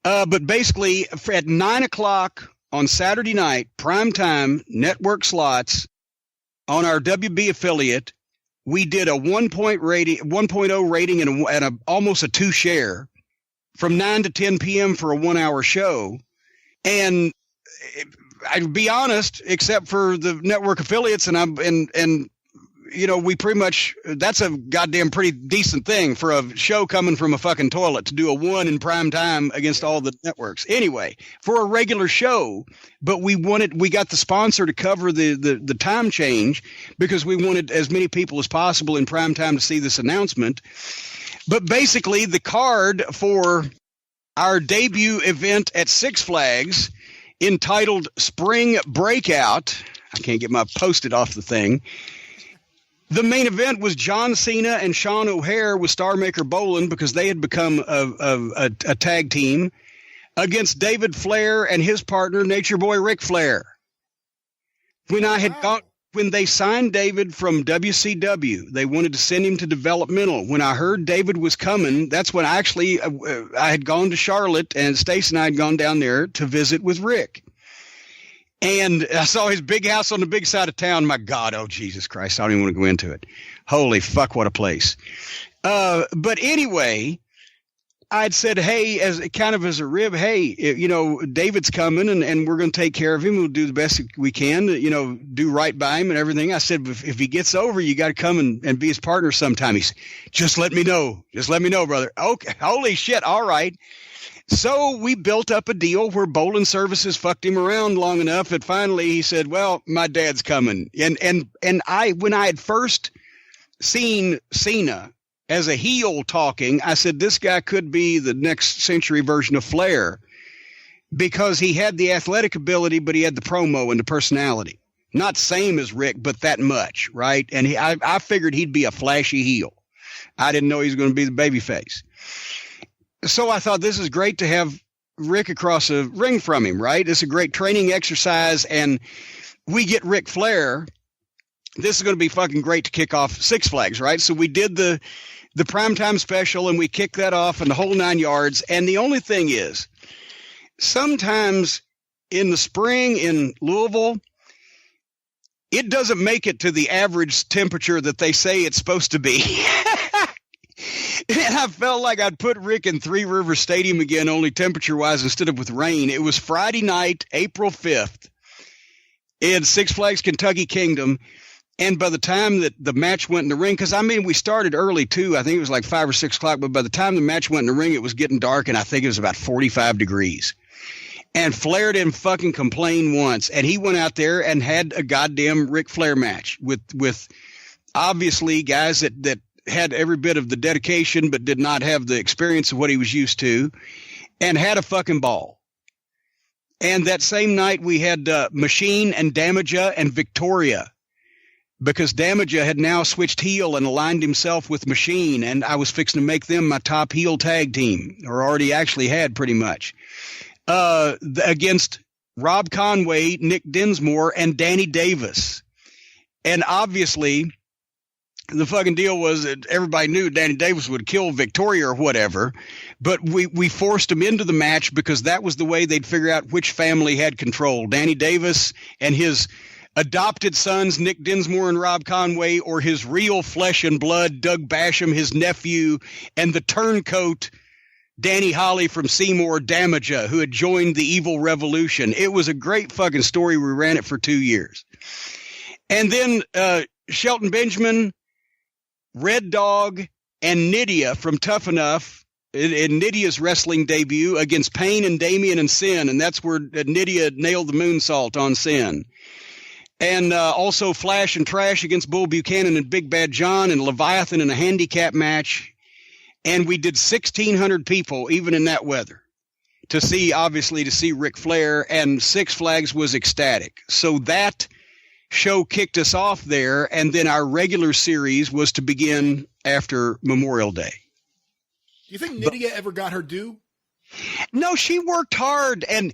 But basically, at 9 o'clock on Saturday night, primetime network slots on our WB affiliate, we did a 1.0 rating and almost a 2 share from 9 to 10 p.m. for a 1-hour show. And I'd be honest, except for the network affiliates, we pretty much, that's a goddamn pretty decent thing for a show coming from a fucking toilet to do a 1 in prime time against all the networks. Anyway, for a regular show, but we got the sponsor to cover the time change because we wanted as many people as possible in prime time to see this announcement. But basically, the card for our debut event at Six Flags, entitled Spring Breakout, I can't get my Post-it off the thing. The main event was John Cena and Sean O'Hare with Star Maker Bolin, because they had become a tag team, against David Flair and his partner, Nature Boy Ric Flair. When I had gone, when they signed David from WCW, they wanted to send him to developmental. When I heard David was coming, that's when I had gone to Charlotte, and Stace and I had gone down there to visit with Rick. And I saw his big house on the big side of town. My God, oh, Jesus Christ, I don't even want to go into it. Holy fuck, what a place. But anyway, I'd said, hey, as a rib, hey, David's coming and we're going to take care of him. We'll do the best we can, do right by him and everything. I said, if he gets over, you got to come and be his partner sometime. He said, just let me know. Just let me know, brother. Okay. Holy shit. All right. So we built up a deal where Bowling Services fucked him around long enough that finally he said, well, my dad's coming. And when I had first seen Cena as a heel talking, I said, this guy could be the next century version of Flair because he had the athletic ability, but he had the promo and the personality. Not same as Rick, but that much, right? And I figured he'd be a flashy heel. I didn't know he was going to be the babyface. So I thought this is great to have Rick across a ring from him, right? It's a great training exercise, and we get Ric Flair. This is going to be fucking great to kick off Six Flags, right? So we did the primetime special, and we kicked that off in the whole 9 yards. And the only thing is, sometimes in the spring in Louisville, it doesn't make it to the average temperature that they say it's supposed to be. And I felt like I'd put Rick in Three Rivers Stadium again, only temperature-wise instead of with rain. It was Friday night, April 5th, in Six Flags Kentucky Kingdom. And by the time that the match went in the ring, because, we started early, too. I think it was like 5 or 6 o'clock. But by the time the match went in the ring, it was getting dark, and I think it was about 45 degrees. And Flair didn't fucking complain once. And he went out there and had a goddamn Ric Flair match with obviously guys that had every bit of the dedication but did not have the experience of what he was used to, and had a fucking ball. And that same night we had Machine and Damaja and Victoria, because Damaja had now switched heel and aligned himself with Machine, and I was fixing to make them my top heel tag team, or already actually had pretty much, against Rob Conway, Nick Dinsmore, and Danny Davis. And obviously the fucking deal was that everybody knew Danny Davis would kill Victoria or whatever, but we forced him into the match because that was the way they'd figure out which family had control. Danny Davis and his adopted sons, Nick Dinsmore and Rob Conway, or his real flesh and blood, Doug Basham, his nephew, and the turncoat, Danny Holly from Seymour, Damaja, who had joined the Evil Revolution. It was a great fucking story. We ran it for 2 years. And then Shelton Benjamin, Red Dog, and Nydia from Tough Enough in Nydia's wrestling debut against Payne and Damien and Sin, and that's where Nydia nailed the moonsault on Sin. And also Flash and Trash against Bull Buchanan and Big Bad John, and Leviathan in a handicap match. And we did 1,600 people, even in that weather, to see Ric Flair, and Six Flags was ecstatic. So that show kicked us off there, and then our regular series was to begin after Memorial Day. Do you think Nydia ever got her due? No, she worked hard, and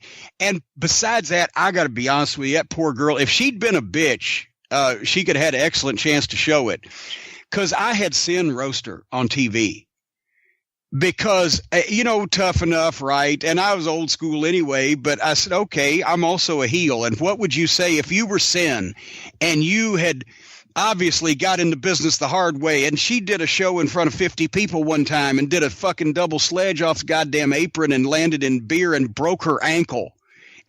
besides that, I got to be honest with you, that poor girl, if she'd been a bitch, she could have had an excellent chance to show it, because I had Sin roast her on TV. Because, Tough Enough, right? And I was old school anyway, but I said, okay, I'm also a heel. And what would you say if you were Sin and you had obviously got into business the hard way, and she did a show in front of 50 people one time and did a fucking double sledge off the goddamn apron and landed in beer and broke her ankle,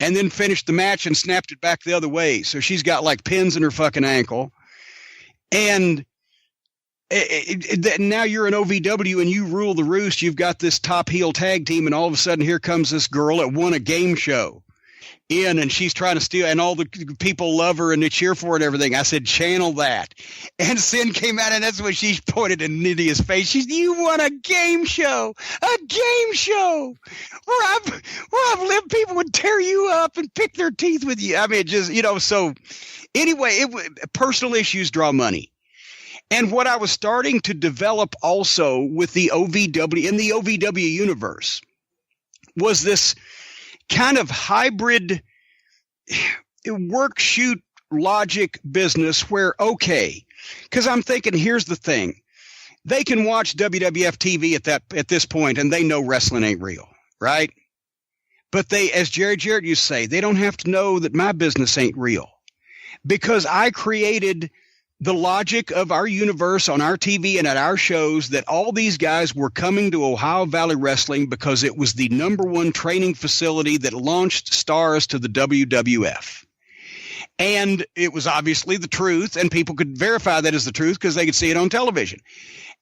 and then finished the match and snapped it back the other way. So she's got like pins in her fucking ankle. And now you're an OVW and you rule the roost. You've got this top heel tag team, and all of a sudden here comes this girl that won a game show and she's trying to steal, and all the people love her and they cheer for her and everything. I said, channel that. And Sin came out, and that's when she pointed in Nydia's face. She's, you won a game show where I've lived. People would tear you up and pick their teeth with you. So anyway, personal issues draw money. And what I was starting to develop also with the OVW, in the OVW universe, was this kind of hybrid work, shoot, logic business where, okay, because I'm thinking, here's the thing. They can watch WWF TV at this point, and they know wrestling ain't real, right? But they, as Jerry Jarrett used to say, they don't have to know that my business ain't real, because I created the logic of our universe on our TV and at our shows that all these guys were coming to Ohio Valley Wrestling because it was the #1 training facility that launched stars to the WWF. And it was obviously the truth, and people could verify that as the truth because they could see it on television.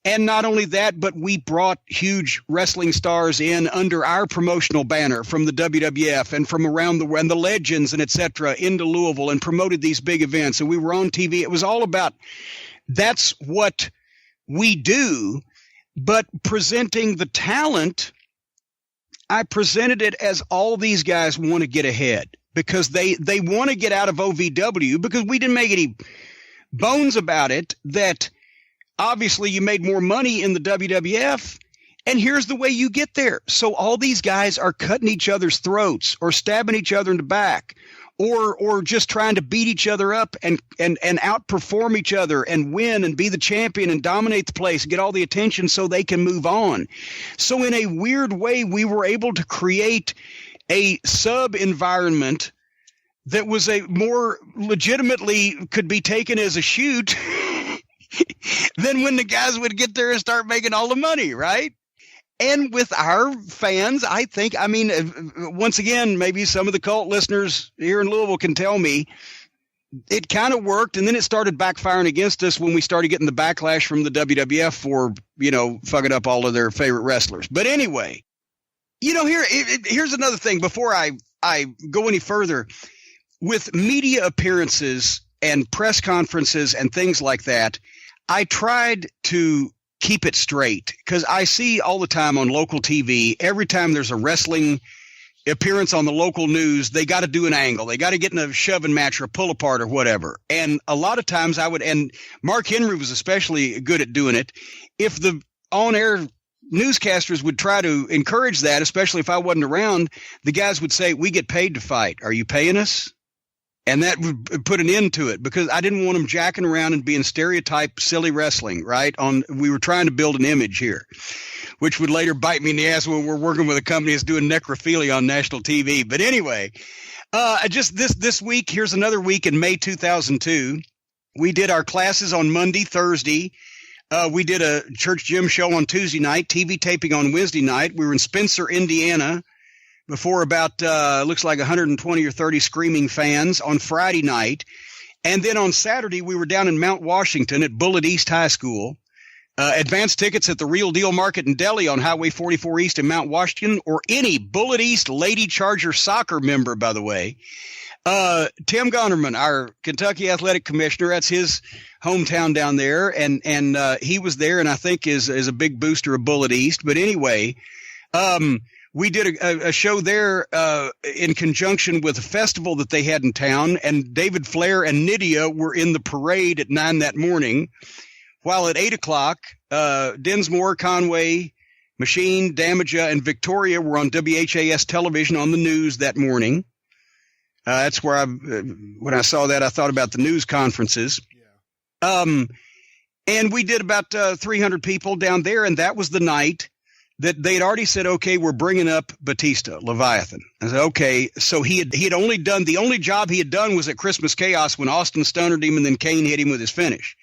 And not only that, but we brought huge wrestling stars in under our promotional banner from the WWF and from around the world, and the legends and et cetera, into Louisville, and promoted these big events. And we were on TV. It was all about, that's what we do. But presenting the talent, I presented it as all these guys want to get ahead because they want to get out of OVW, because we didn't make any bones about it that obviously you made more money in the WWF, and here's the way you get there. So all these guys are cutting each other's throats or stabbing each other in the back or just trying to beat each other up and outperform each other and win and be the champion and dominate the place and get all the attention so they can move on. So in a weird way, we were able to create a sub-environment that was a more legitimately could be taken as a shoot than when the guys would get there and start making all the money, right? And with our fans, I think, I mean, once again, maybe some of the cult listeners here in Louisville can tell me, it kind of worked, and then it started backfiring against us when we started getting the backlash from the WWF for, fucking up all of their favorite wrestlers. But anyway, here's another thing before I go any further. With media appearances and press conferences and things like that, I tried to keep it straight because I see all the time on local TV, every time there's a wrestling appearance on the local news, they got to do an angle. They got to get in a shoving match or a pull apart or whatever. And a lot of times and Mark Henry was especially good at doing it. If the on-air newscasters would try to encourage that, especially if I wasn't around, the guys would say, "We get paid to fight. Are you paying us?" And that would put an end to it because I didn't want them jacking around and being stereotype silly wrestling, right? We were trying to build an image here, which would later bite me in the ass when we're working with a company that's doing necrophilia on national TV. But anyway, just this week, here's another week in May 2002. We did our classes on Monday, Thursday. We did a church gym show on Tuesday night, TV taping on Wednesday night. We were in Spencer, Indiana, before about looks like 120 or 30 screaming fans on Friday night. And then on Saturday, we were down in Mount Washington at Bullitt East High School. Advanced tickets at the Real Deal Market in Delhi on Highway 44 East in Mount Washington, or any Bullitt East Lady Charger soccer member, by the way. Tim Gunnerman, our Kentucky athletic commissioner, that's his hometown down there. And he was there, and I think is a big booster of Bullitt East. But anyway, we did a show there in conjunction with a festival that they had in town, and David Flair and Nydia were in the parade at 9 that morning, while at 8 o'clock, Dinsmore, Conway, Machine, Damaja, and Victoria were on WHAS television on the news that morning. That's where when I saw that, I thought about the news conferences. Yeah. And we did about 300 people down there, and that was the night that they'd already said, okay, we're bringing up Batista, Leviathan. I said, okay. So he had only done, the only job he had done was at Christmas Chaos when Austin stunnered him and then Kane hit him with his finish.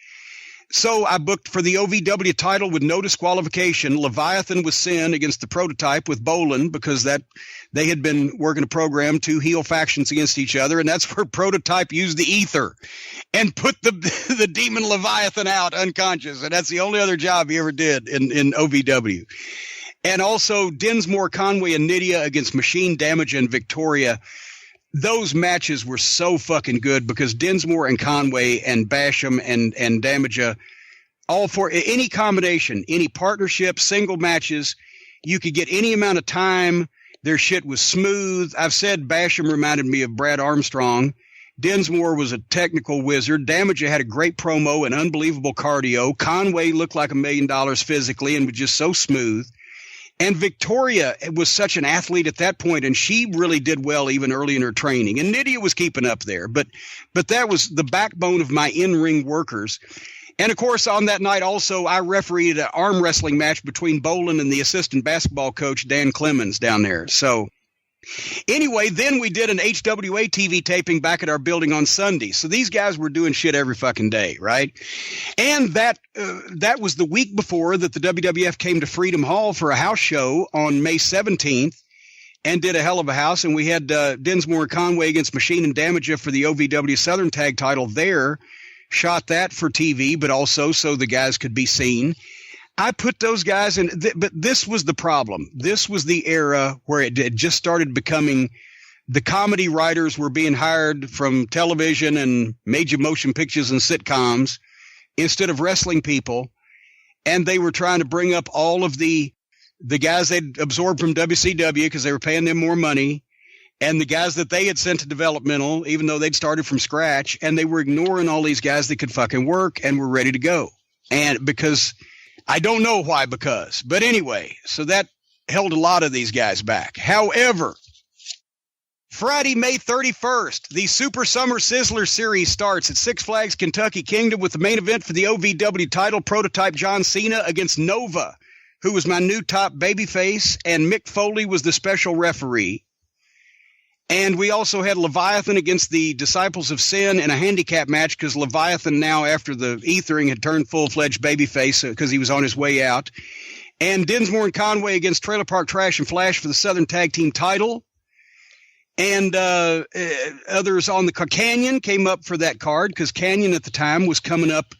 So I booked for the OVW title with no disqualification. Leviathan was Sin against the Prototype with Bolin, because that they had been working a program, two heel factions against each other, and that's where Prototype used the ether and put the demon Leviathan out unconscious, and that's the only other job he ever did in OVW. And also Dinsmore, Conway, and Nydia against Machine, Damage, and Victoria. Those matches were so fucking good because Dinsmore and Conway and Basham and Damaja, all for any combination, any partnership, single matches, you could get any amount of time. Their shit was smooth. I've said Basham reminded me of Brad Armstrong. Dinsmore was a technical wizard. Damaja had a great promo and unbelievable cardio. Conway looked like $1 million physically and was just so smooth. And Victoria was such an athlete at that point, and she really did well even early in her training. And Nydia was keeping up there, but that was the backbone of my in-ring workers. And, of course, on that night also, I refereed an arm wrestling match between Bolin and the assistant basketball coach, Dan Clemens, down there. So anyway, then we did an HWA TV taping back at our building on Sunday. So these guys were doing shit every fucking day, right? And that was the week before that the WWF came to Freedom Hall for a house show on May 17th and did a hell of a house. And we had Dinsmore and Conway against Machine and Damager for the OVW Southern Tag title there. Shot that for TV, but also so the guys could be seen. I put those guys in, but this was the problem. This was the era where it just started becoming the comedy writers were being hired from television and major motion pictures and sitcoms instead of wrestling people. And they were trying to bring up all of the guys they'd absorbed from WCW because they were paying them more money, and the guys that they had sent to developmental, even though they'd started from scratch, and they were ignoring all these guys that could fucking work and were ready to go. And because I don't know why, but anyway, so that held a lot of these guys back. However, Friday, May 31st, the Super Summer Sizzler Series starts at Six Flags Kentucky Kingdom with the main event for the OVW title, Prototype John Cena against Nova, who was my new top babyface, and Mick Foley was the special referee. And we also had Leviathan against the Disciples of Sin in a handicap match because Leviathan now, after the ethering, had turned full-fledged babyface because he was on his way out. And Dinsmore and Conway against Trailer Park Trash and Flash for the Southern Tag Team title. And others on the Canyon came up for that card because Canyon at the time was coming up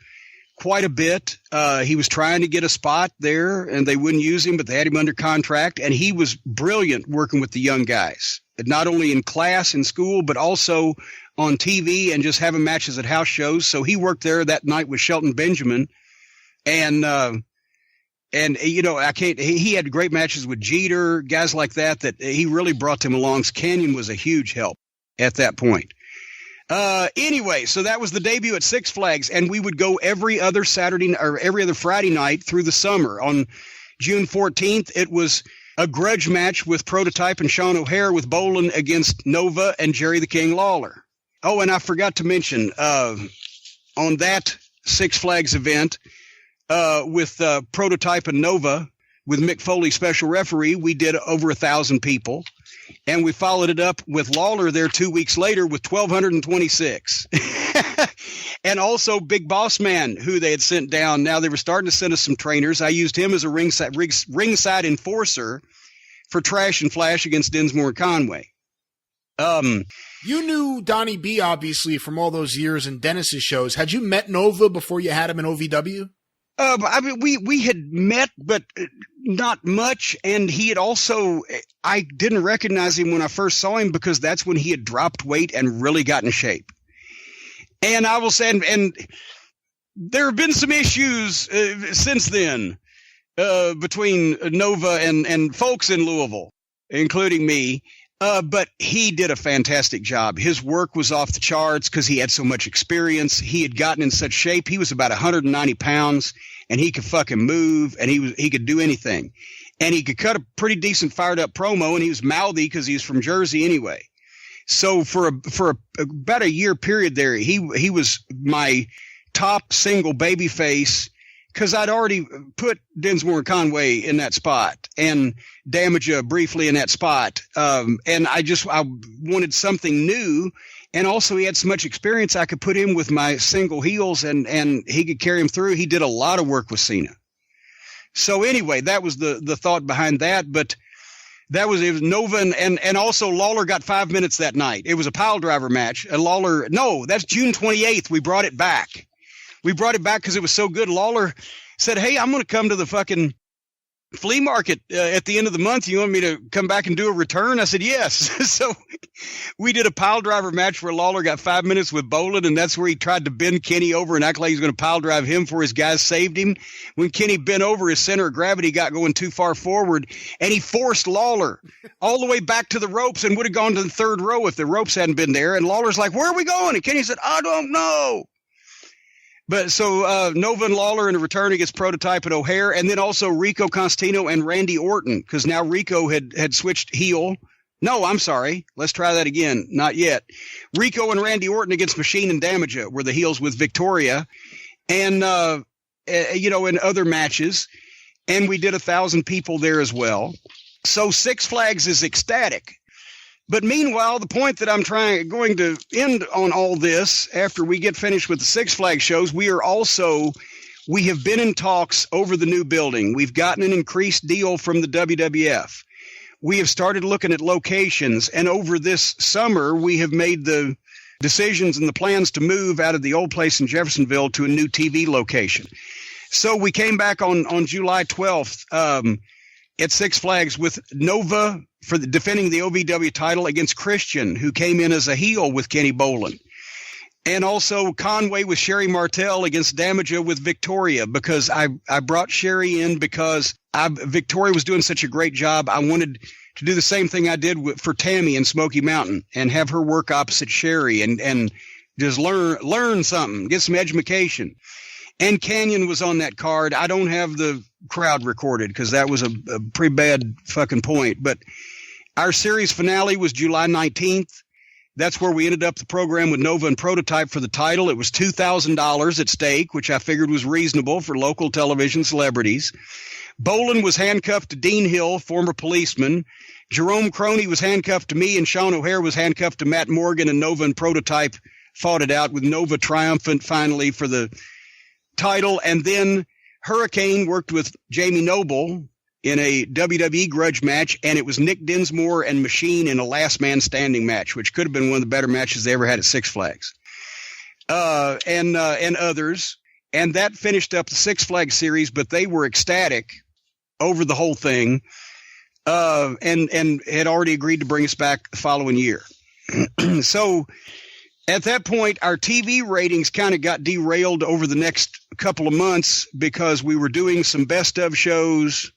quite a bit. He was trying to get a spot there, and they wouldn't use him, but they had him under contract. And he was brilliant working with the young guys, not only in class in school, but also on TV and just having matches at house shows. So he worked there that night with Shelton Benjamin. And you know, he had great matches with Jeter, guys like that he really brought them along. Canyon was a huge help at that point. Anyway, so that was the debut at Six Flags, and we would go every other Saturday or every other Friday night through the summer. On June 14th, it was a grudge match with Prototype and Sean O'Hare with Bolin against Nova and Jerry the King Lawler. Oh, and I forgot to mention, on that Six Flags event, with Prototype and Nova, with Mick Foley special referee, we did over 1,000 people. And we followed it up with Lawler there 2 weeks later with 1,226. And also Big Boss Man, who they had sent down. Now they were starting to send us some trainers. I used him as a ringside enforcer for Trash and Flash against Dinsmore and Conway. You knew Donnie B, obviously, from all those years in Dennis's shows. Had you met Nova before you had him in OVW? I mean, we had met, but not much. And he had also, I didn't recognize him when I first saw him because that's when he had dropped weight and really got in shape. And I will say, and there have been some issues since then between Nova and folks in Louisville, including me. But he did a fantastic job. His work was off the charts because he had so much experience. He had gotten in such shape. He was about 190 pounds, and he could fucking move, and he could do anything. And he could cut a pretty decent fired up promo, and he was mouthy because he was from Jersey anyway. So for about a year period there, he was my top single baby face because I'd already put Dinsmore and Conway in that spot and Damager briefly in that spot. And I wanted something new. And also he had so much experience, I could put him with my single heels and he could carry him through. He did a lot of work with Cena. So anyway, that was the thought behind that. But it was Nova and also Lawler got 5 minutes that night. It was a pile driver match. That's June 28th. We brought it back. We brought it back because it was so good. Lawler said, "Hey, I'm going to come to the fucking flea market at the end of the month. You want me to come back and do a return?" I said, "Yes." So we did a pile driver match where Lawler got 5 minutes with Bolin, and that's where he tried to bend Kenny over and act like he was going to pile drive him before his guys saved him. When Kenny bent over, his center of gravity got going too far forward, and he forced Lawler all the way back to the ropes and would have gone to the third row if the ropes hadn't been there. And Lawler's like, "Where are we going?" And Kenny said, "I don't know." But so Nova and Lawler in a return against Prototype at O'Hare, and then also Rico Constantino and Randy Orton, because now Rico had switched heel. No, I'm sorry. Let's try that again. Not yet. Rico and Randy Orton against Machine and Damaja were the heels with Victoria, and in other matches, and we did 1,000 people there as well. So Six Flags is ecstatic. But meanwhile, the point that I'm going to end on all this after we get finished with the Six Flags shows, we have been in talks over the new building. We've gotten an increased deal from the WWF. We have started looking at locations, and over this summer, we have made the decisions and the plans to move out of the old place in Jeffersonville to a new TV location. So we came back on July 12th at Six Flags with Nova for defending the OVW title against Christian, who came in as a heel with Kenny Bolin. And also Conway with Sherry Martel against Damaja with Victoria, because I brought Sherry in because Victoria was doing such a great job. I wanted to do the same thing I did for Tammy in Smoky Mountain and have her work opposite Sherry and just learn something, get some education. And Canyon was on that card. I don't have the crowd recorded because that was a pretty bad fucking point. But our series finale was July 19th. That's where we ended up the program with Nova and Prototype for the title. It was $2,000 at stake, which I figured was reasonable for local television celebrities. Bolin was handcuffed to Dean Hill, former policeman. Jerome Croney was handcuffed to me, and Sean O'Hare was handcuffed to Matt Morgan, and Nova and Prototype fought it out with Nova triumphant finally for the title. And then Hurricane worked with Jamie Noble in a WWE grudge match, and it was Nick Dinsmore and Machine in a last man standing match, which could have been one of the better matches they ever had at Six Flags, and others. And that finished up the Six Flags series, but they were ecstatic over the whole thing, and had already agreed to bring us back the following year. So at that point, our TV ratings kind of got derailed over the next couple of months because we were doing some best of shows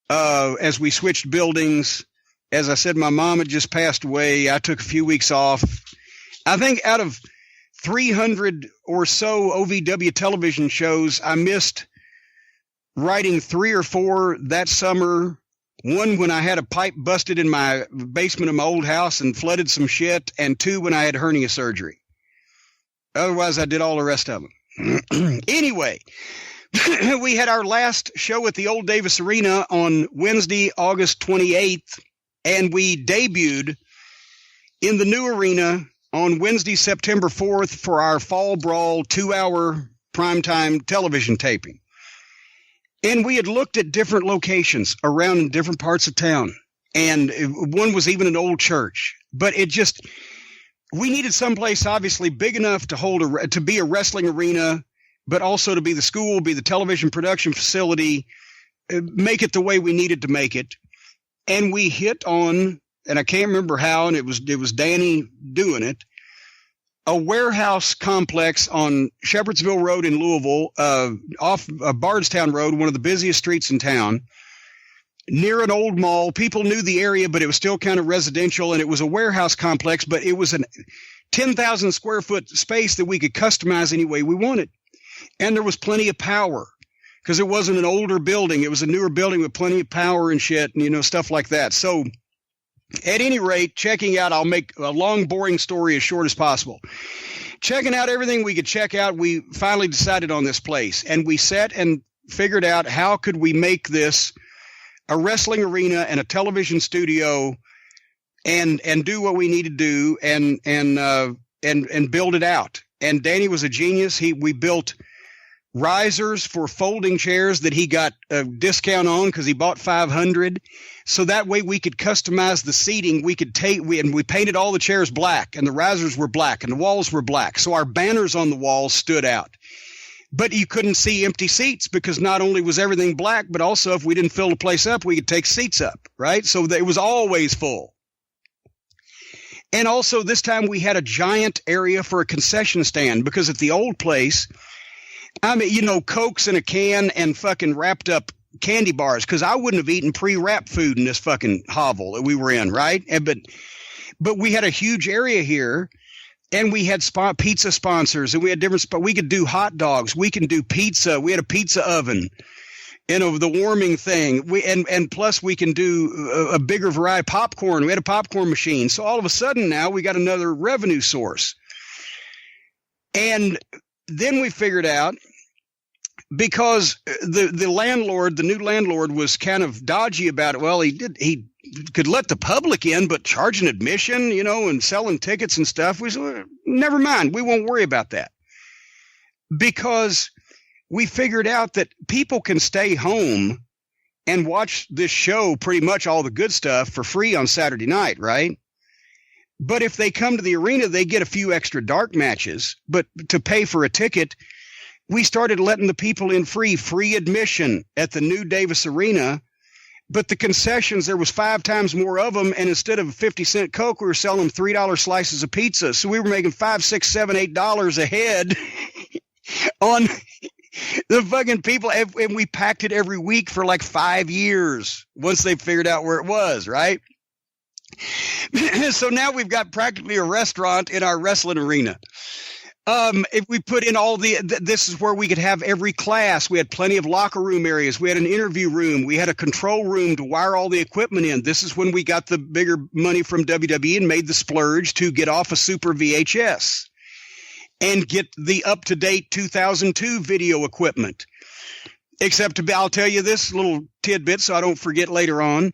as we switched buildings. As I said, my mom had just passed away. I took a few weeks off. I think out of 300 or so OVW television shows, I missed writing 3 or 4 that summer. One when I had a pipe busted in my basement of my old house and flooded some shit, and 2 when I had hernia surgery. Otherwise, I did all the rest of them. Anyway, we had our last show at the old Davis Arena on Wednesday, August 28th, and we debuted in the new arena on Wednesday, September 4th for our Fall Brawl 2-hour primetime television taping. And we had looked at different locations around in different parts of town. And one was even an old church. But we needed someplace obviously big enough to be a wrestling arena, but also to be the school, be the television production facility, make it the way we needed to make it. And we hit on, and I can't remember how, and it was Danny doing it, a warehouse complex on Shepherdsville Road in Louisville, off Bardstown Road, one of the busiest streets in town, near an old mall. People knew the area, but it was still kind of residential, and it was a warehouse complex, but it was a 10,000 square foot space that we could customize any way we wanted. And there was plenty of power because it wasn't an older building. It was a newer building with plenty of power and shit, and, stuff like that. So at any rate, checking out, I'll make a long, boring story as short as possible. Checking out everything we could check out, we finally decided on this place. And we sat and figured out how could we make this a wrestling arena and a television studio and do what we need to do and build it out. And Danny was a genius. We built risers for folding chairs that he got a discount on because he bought 500. So that way we could customize the seating. We painted all the chairs black, and the risers were black, and the walls were black. So our banners on the walls stood out. But you couldn't see empty seats because not only was everything black, but also if we didn't fill the place up, we could take seats up, right? So it was always full. And also this time we had a giant area for a concession stand because at the old place, Cokes in a can and fucking wrapped up candy bars because I wouldn't have eaten pre-wrapped food in this fucking hovel that we were in, right? But we had a huge area here And we had pizza sponsors, and we had different. We could do hot dogs. We can do pizza. We had a pizza oven, the warming thing. And plus we can do a bigger variety of popcorn. We had a popcorn machine. So all of a sudden now we got another revenue source. And then we figured out, because the new landlord was kind of dodgy about it. Well, he could let the public in, but charging admission, and selling tickets and stuff, we said, never mind. We won't worry about that, because we figured out that people can stay home and watch this show, pretty much all the good stuff, for free on Saturday night, right? But if they come to the arena, they get a few extra dark matches. But to pay for a ticket, we started letting the people in free admission at the new Davis Arena. But the concessions, there was 5 times more of them, and instead of a 50-cent Coke, we were selling them $3 slices of pizza. So we were making $5, $6, $7, $8 a head on the fucking people. And we packed it every week for like 5 years once they figured out where it was, right? So now we've got practically a restaurant in our wrestling arena. If we put in all this is where we could have every class. We had plenty of locker room areas. We had an interview room. We had a control room to wire all the equipment in. This is when we got the bigger money from WWE and made the splurge to get off a Super VHS and get the up-to-date 2002 video equipment. Except I'll tell you this little tidbit so I don't forget later on.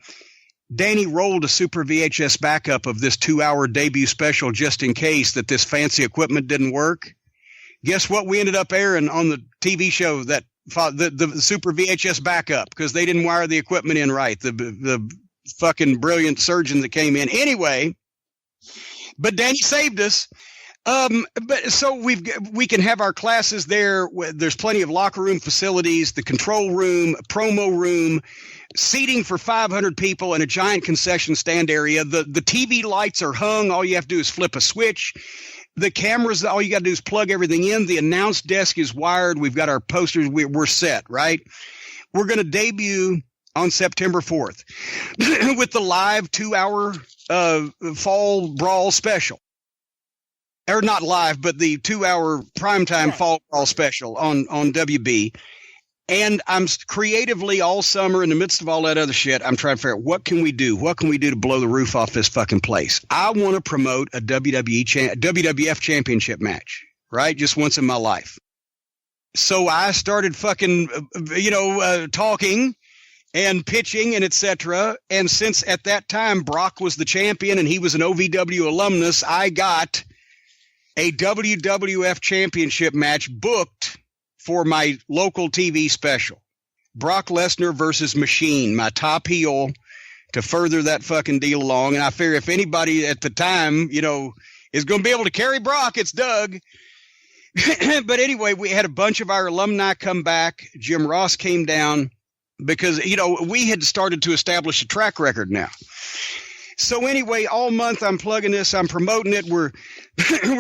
Danny rolled a Super VHS backup of this 2-hour debut special just in case that this fancy equipment didn't work. Guess what we ended up airing on the TV show, that the Super VHS backup, because they didn't wire the equipment in right. The fucking brilliant surgeon that came in. Anyway, but Danny saved us. But so we can have our classes there. There's plenty of locker room facilities, the control room, promo room, seating for 500 people, and a giant concession stand area. The TV lights are hung. All you have to do is flip a switch. The cameras, all you got to do is plug everything in. The announce desk is wired. We've got our posters. We're set, right? We're going to debut on September 4th with the live 2-hour fall brawl special. Or not live, but the 2-hour primetime fall brawl special on WB. And I'm creatively all summer, in the midst of all that other shit, I'm trying to figure out what can we do? What can we do to blow the roof off this fucking place? I want to promote a WWF championship match, right? Just once in my life. So I started fucking, talking and pitching and etc. And since at that time Brock was the champion and he was an OVW alumnus, I got a WWF championship match booked for my local TV special. Brock Lesnar versus Machine, my top heel, to further that fucking deal along. And I figure if anybody at the time, is going to be able to carry Brock, it's Doug. But anyway, we had a bunch of our alumni come back. Jim Ross came down because, we had started to establish a track record now. So anyway, all month I'm plugging this, I'm promoting it. We're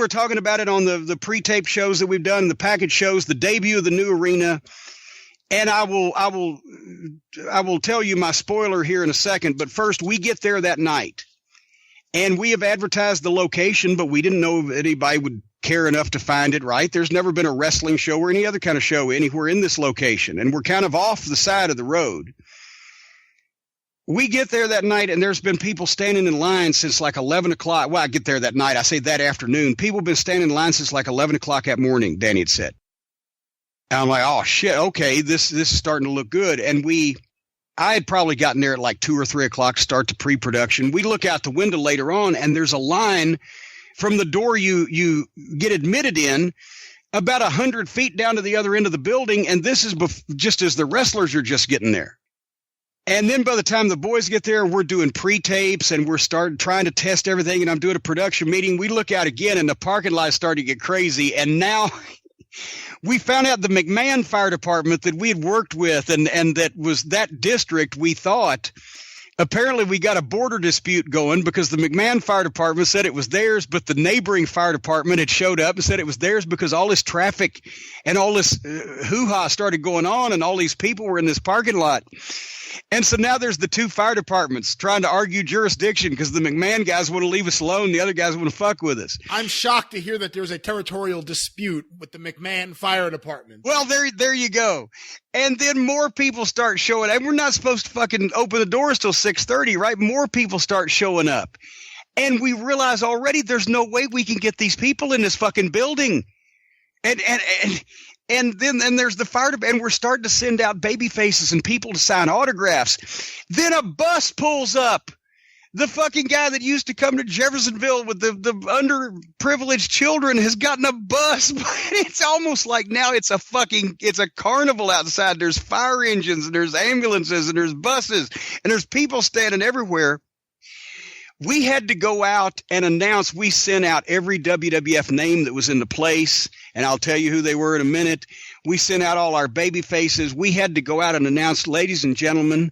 talking about it on the pre-tape shows that we've done, the package shows, the debut of the new arena. And I will tell you my spoiler here in a second, but first we get there that night. And we have advertised the location, but we didn't know if anybody would care enough to find it, right? There's never been a wrestling show or any other kind of show anywhere in this location, and we're kind of off the side of the road. We get there that night, and there's been people standing in line since like 11 o'clock. Well, I get there that night. I say that afternoon. People have been standing in line since like 11 o'clock that morning, Danny had said. And I'm like, oh, shit, okay, this is starting to look good. And I had probably gotten there at like 2 or 3 o'clock, start the pre-production. We look out the window later on, and there's a line from the door you get admitted in about 100 feet down to the other end of the building, and this is just as the wrestlers are just getting there. And then by the time the boys get there, we're doing pre-tapes and we're trying to test everything, and I'm doing a production meeting. We look out again, and the parking lot started to get crazy. And now we found out the McMahon Fire Department that we had worked with and that was that district, we thought. Apparently, we got a border dispute going because the McMahon Fire Department said it was theirs, but the neighboring fire department had showed up and said it was theirs because all this traffic and all this hoo-ha started going on, and all these people were in this parking lot. And so now there's the two fire departments trying to argue jurisdiction because the McMahon guys want to leave us alone. The other guys want to fuck with us. I'm shocked to hear that there's a territorial dispute with the McMahon Fire Department. Well, there you go. And then more people start showing up. And we're not supposed to fucking open the doors till 6:30, right? More people start showing up. And we realize already there's no way we can get these people in this fucking building. And then there's the fire department, and we're starting to send out baby faces and people to sign autographs. Then a bus pulls up. The fucking guy that used to come to Jeffersonville with the underprivileged children has gotten a bus. It's almost like now it's a carnival outside. There's fire engines and there's ambulances and there's buses and there's people standing everywhere. We had to go out and announce. We sent out every WWF name that was in the place, and I'll tell you who they were in a minute. We sent out all our baby faces. We had to go out and announce, ladies and gentlemen,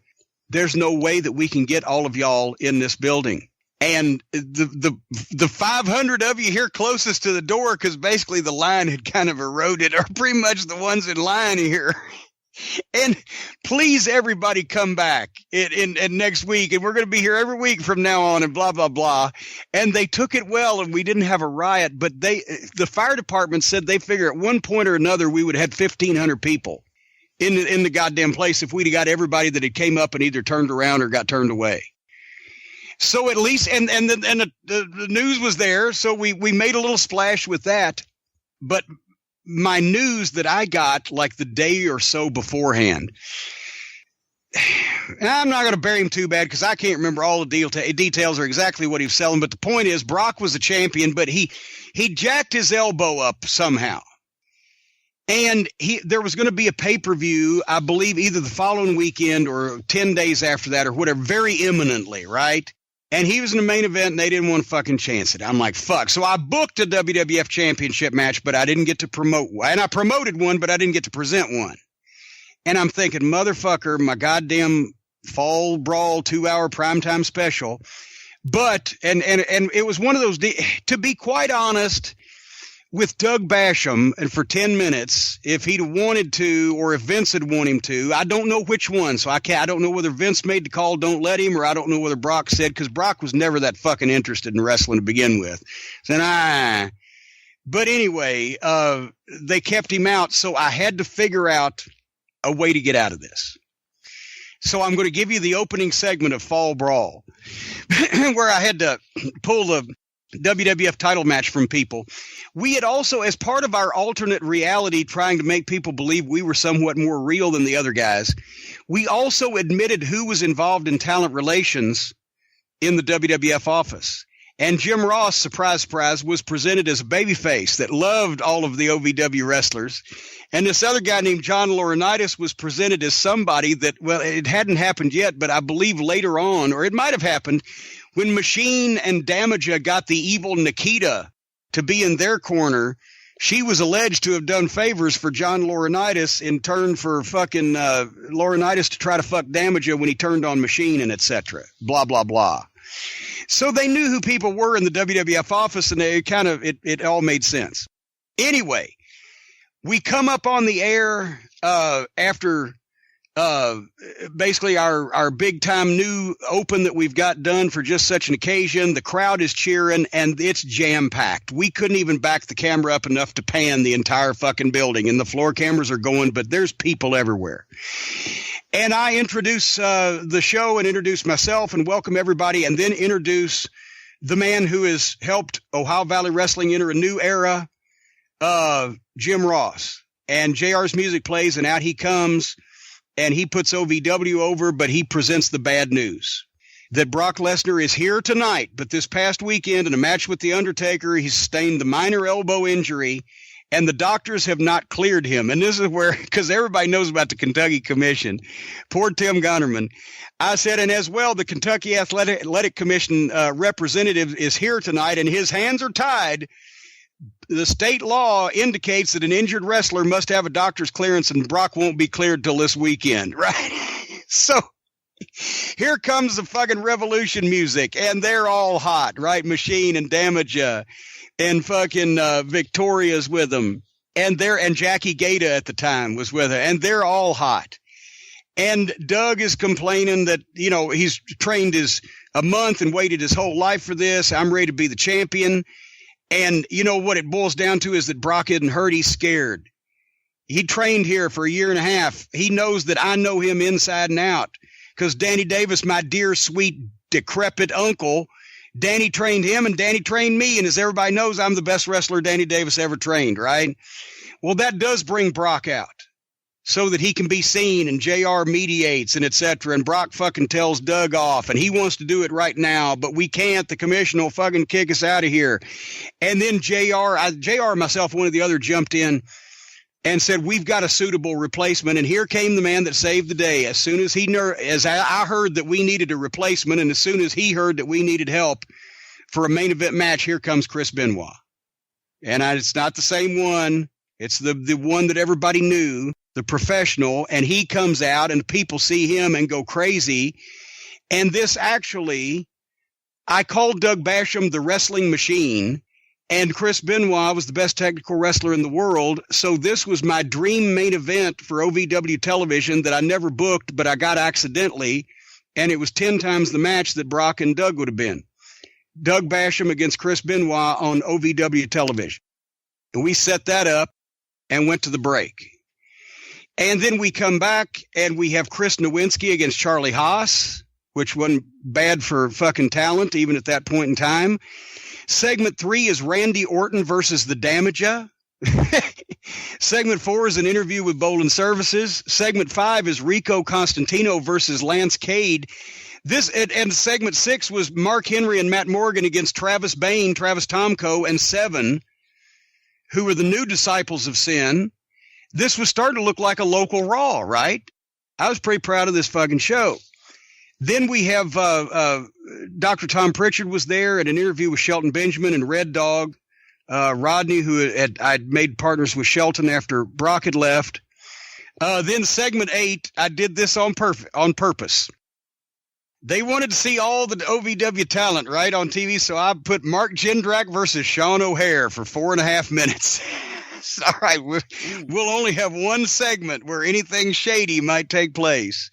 there's no way that we can get all of y'all in this building. And the 500 of you here closest to the door, because basically the line had kind of eroded, are pretty much the ones in line here. And please, everybody, come back in next week, and we're going to be here every week from now on, and blah blah blah. And they took it well, and we didn't have a riot. But the fire department said they figure at one point or another we would have had 1,500 people in the goddamn place if we'd have got everybody that had came up and either turned around or got turned away. So at least, and the news was there, so we made a little splash with that, but. My news that I got like the day or so beforehand. I'm not going to bury him too bad because I can't remember all the details or exactly what he was selling. But the point is, Brock was a champion, but he jacked his elbow up somehow. And there was going to be a pay-per-view, I believe, either the following weekend or 10 days after that or whatever, very imminently, right? And he was in the main event, and they didn't want to fucking chance it. I'm like, fuck. So I booked a WWF championship match, but I didn't get to promote one. And I promoted one, but I didn't get to present one. And I'm thinking, motherfucker, my goddamn Fall Brawl 2-hour primetime special. But, and it was one of those, to be quite honest, with Doug Basham, and for 10 minutes, if he'd wanted to, or if Vince had wanted him to, I don't know which one. So I don't know whether Vince made the call, don't let him, or I don't know whether Brock said, because Brock was never that fucking interested in wrestling to begin with. But anyway, they kept him out. So I had to figure out a way to get out of this. So I'm going to give you the opening segment of Fall Brawl, where I had to pull the WWF title match from people. We had also, as part of our alternate reality, trying to make people believe we were somewhat more real than the other guys, we also admitted who was involved in talent relations in the WWF office. And Jim Ross, surprise, surprise, was presented as a babyface that loved all of the OVW wrestlers. And this other guy named John Laurinaitis was presented as somebody that, well, it hadn't happened yet, but I believe later on, or it might have happened, when Machine and Damaja got the evil Nikita to be in their corner, she was alleged to have done favors for John Laurinaitis in turn for fucking Laurinaitis to try to fuck Damaja when he turned on Machine and etc. Blah, blah, blah. So they knew who people were in the WWF office, and they kind of, it all made sense. Anyway, we come up on the air after basically our big time new open that we've got done for just such an occasion. The crowd is cheering and it's jam packed. We couldn't even back the camera up enough to pan the entire fucking building, and the floor cameras are going, but there's people everywhere. And I introduce the show and introduce myself and welcome everybody, and then introduce the man who has helped Ohio Valley Wrestling enter a new era, Jim Ross. And JR's music plays, and out he comes. And he puts OVW over, but he presents the bad news that Brock Lesnar is here tonight. But this past weekend in a match with The Undertaker, he sustained the minor elbow injury, and the doctors have not cleared him. And this is where, because everybody knows about the Kentucky Commission, poor Tim Gunnerman. I said, and as well, the Kentucky Athletic Commission representative is here tonight, and his hands are tied. The state law indicates that an injured wrestler must have a doctor's clearance, and Brock won't be cleared till this weekend, right? So here comes the fucking revolution music, and they're all hot, right? Machine and Damaja and fucking Victoria's with them, and Jackie Gaeta at the time was with her, and they're all hot. And Doug is complaining that, he's trained a month and waited his whole life for this. I'm ready to be the champion. And you know what it boils down to is that Brock isn't hurt. He's scared. He trained here for a year and a half. He knows that I know him inside and out because Danny Davis, my dear, sweet, decrepit uncle, Danny trained him and Danny trained me. And as everybody knows, I'm the best wrestler Danny Davis ever trained, right? Well, that does bring Brock out so that he can be seen and JR mediates and et cetera. And Brock fucking tells Doug off and he wants to do it right now, but we can't. The commission will fucking kick us out of here. And then JR and myself, one of the other jumped in and said, we've got a suitable replacement. And here came the man that saved the day. As soon as I heard that we needed a replacement, and as soon as he heard that we needed help for a main event match, here comes Chris Benoit. And it's not the same one. It's the one that everybody knew, the professional. And he comes out and people see him and go crazy. And this actually, I called Doug Basham the wrestling machine. And Chris Benoit was the best technical wrestler in the world. So this was my dream main event for OVW television that I never booked, but I got accidentally. And it was 10 times the match that Brock and Doug would have been. Doug Basham against Chris Benoit on OVW television. And we set that up and went to the break. And then we come back and we have Chris Nowinski against Charlie Haas, which wasn't bad for fucking talent even at that point in time. Segment 3 is Randy Orton versus the Damager. Segment 4 is an interview with Bolin Services. Segment 5 is Rico Constantino versus Lance Cade. And segment 6 was Mark Henry and Matt Morgan against Travis Bain, Travis Tomko, and Seven, who were the new disciples of Sin. This was starting to look like a local Raw, right? I was pretty proud of this fucking show. Then we have Dr. Tom Pritchard was there at an interview with Shelton Benjamin and Red Dog. Rodney, who I'd made partners with Shelton after Brock had left. Then segment 8, I did this on purpose. They wanted to see all the OVW talent, right, on TV, so I put Mark Jindrak versus Sean O'Hare for 4.5 minutes. All right, we'll only have one segment where anything shady might take place.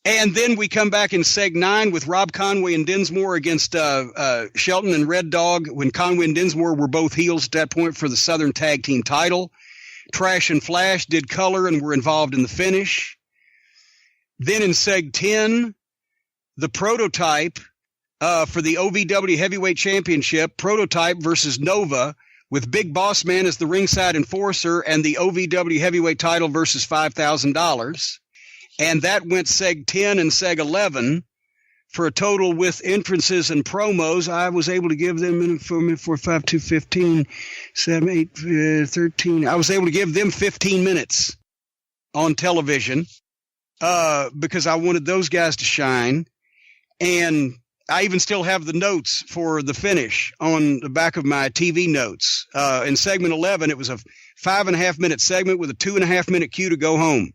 And then we come back in Seg 9 with Rob Conway and Dinsmore against Shelton and Red Dog when Conway and Dinsmore were both heels at that point for the Southern Tag Team title. Trash and Flash did color and were involved in the finish. Then in Seg 10, the Prototype for the OVW Heavyweight Championship, Prototype versus Nova, with Big Boss Man as the ringside enforcer and the OVW Heavyweight title versus $5,000. And that went Seg 10 and Seg 11 for a total with entrances and promos. I was able to give them 4, 5, 2, 15, 7, 8, 13. I was able to give them 15 minutes on television because I wanted those guys to shine. And I even still have the notes for the finish on the back of my TV notes. In segment 11, it was a 5.5 minute segment with a 2.5 minute cue to go home.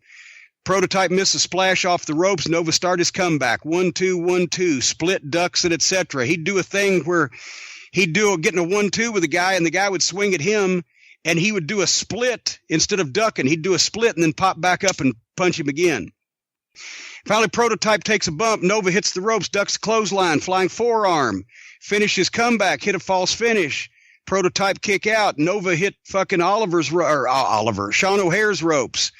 Prototype missed a splash off the ropes. Nova started his comeback. 1-2, 1-2, split ducks, and etc. He'd do a thing where he'd do getting a 1-2 with a guy, and the guy would swing at him, and he would do a split instead of ducking. He'd do a split and then pop back up and punch him again. Finally, Prototype takes a bump. Nova hits the ropes, ducks the clothesline, flying forearm. Finishes comeback, hit a false finish. Prototype kick out. Nova hit fucking Sean O'Hare's ropes.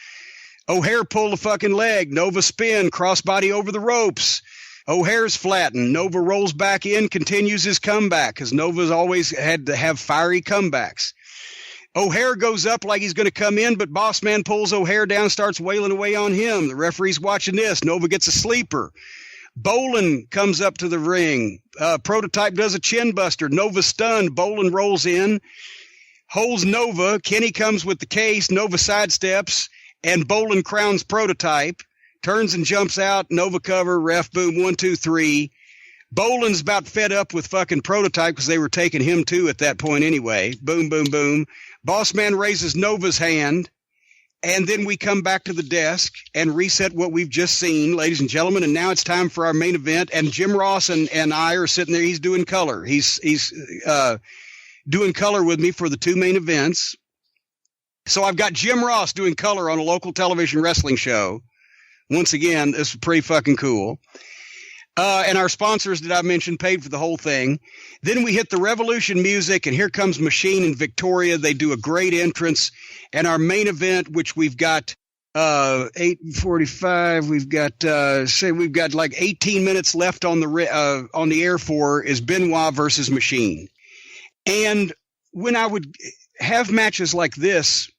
O'Hare pulled a fucking leg. Nova spin, crossbody over the ropes. O'Hare's flattened. Nova rolls back in, continues his comeback because Nova's always had to have fiery comebacks. O'Hare goes up like he's going to come in, but Boss Man pulls O'Hare down, starts wailing away on him. The referee's watching this. Nova gets a sleeper. Bolin comes up to the ring. Prototype does a chin buster. Nova stunned. Bolin rolls in, holds Nova. Kenny comes with the case. Nova sidesteps. And Bolin crowns Prototype, turns and jumps out, Nova cover, ref, boom, 1, 2, 3. Bolin's about fed up with fucking Prototype because they were taking him too at that point anyway. Boom, boom, boom. Boss Man raises Nova's hand, and then we come back to the desk and reset what we've just seen, ladies and gentlemen, and now it's time for our main event, and Jim Ross and I are sitting there. He's doing color. He's doing color with me for the two main events. So I've got Jim Ross doing color on a local television wrestling show, Once again, this is pretty fucking cool. And our sponsors that I mentioned paid for the whole thing. Then we hit the Revolution music, and here comes Machine and Victoria. They do a great entrance. And our main event, which we've got 8:45, we've got like 18 minutes left on the air for, is Benoit versus Machine. And when I would have matches like this,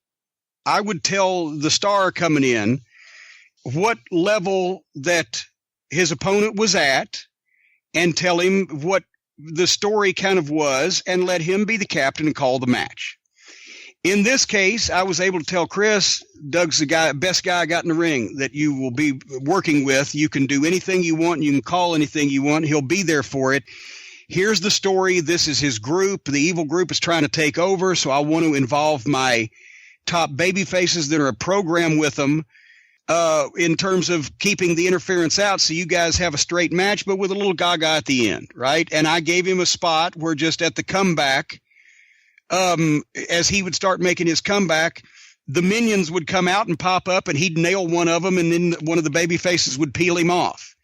I would tell the star coming in what level that his opponent was at and tell him what the story kind of was and let him be the captain and call the match. In this case, I was able to tell Chris, Doug's the best guy I got in the ring that you will be working with. You can do anything you want. You can call anything you want. He'll be there for it. Here's the story. This is his group. The evil group is trying to take over, so I want to involve my top baby faces that are a program with them in terms of keeping the interference out so you guys have a straight match, but with a little gaga at the end, right? And I gave him a spot where just at the comeback, as he would start making his comeback, the minions would come out and pop up, and he'd nail one of them, and then one of the baby faces would peel him off.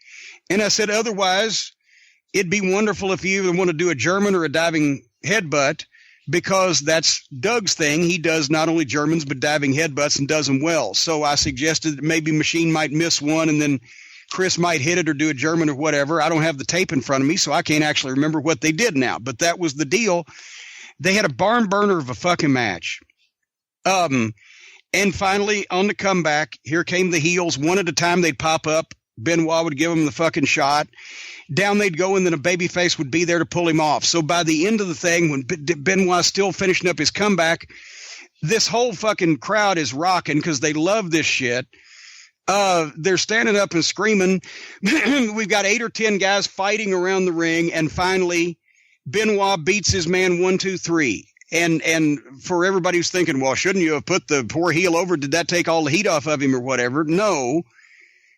And I said, otherwise, it'd be wonderful if you either want to do a German or a diving headbutt, because that's Doug's thing. He does not only Germans, but diving headbutts and does them well. So I suggested that maybe Machine might miss one and then Chris might hit it or do a German or whatever. I don't have the tape in front of me, so I can't actually remember what they did now. But that was the deal. They had a barn burner of a fucking match. And finally, on the comeback, here came the heels. One at a time, they'd pop up. Benoit would give him the fucking shot. Down they'd go, and then a babyface would be there to pull him off. So by the end of the thing, when Benoit's still finishing up his comeback, this whole fucking crowd is rocking because they love this shit. They're standing up and screaming. We've got 8 or 10 guys fighting around the ring, and finally, Benoit beats his man 1, 2, 3. And for everybody who's thinking, well, shouldn't you have put the poor heel over? Did that take all the heat off of him or whatever? No.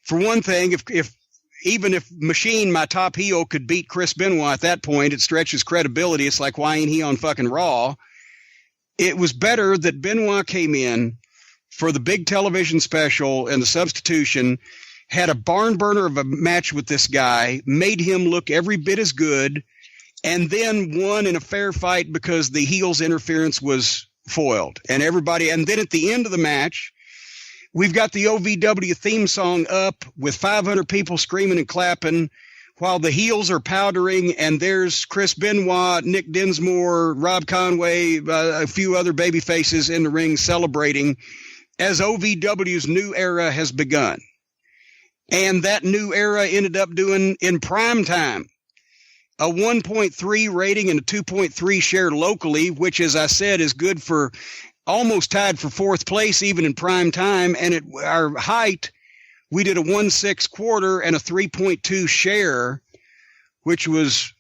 For one thing, even if Machine, my top heel, could beat Chris Benoit at that point, it stretches credibility. It's like, why ain't he on fucking Raw? It was better that Benoit came in for the big television special and the substitution, had a barn burner of a match with this guy, made him look every bit as good, and then won in a fair fight because the heel's interference was foiled. And then at the end of the match, we've got the OVW theme song up with 500 people screaming and clapping while the heels are powdering, and there's Chris Benoit, Nick Dinsmore, Rob Conway, a few other baby faces in the ring celebrating as OVW's new era has begun. And that new era ended up doing, in prime time, a 1.3 rating and a 2.3 share locally, which, as I said, is good for almost tied for 4th place, even in prime time. And at our height, we did a 1.6 quarter and a 3.2 share, which was,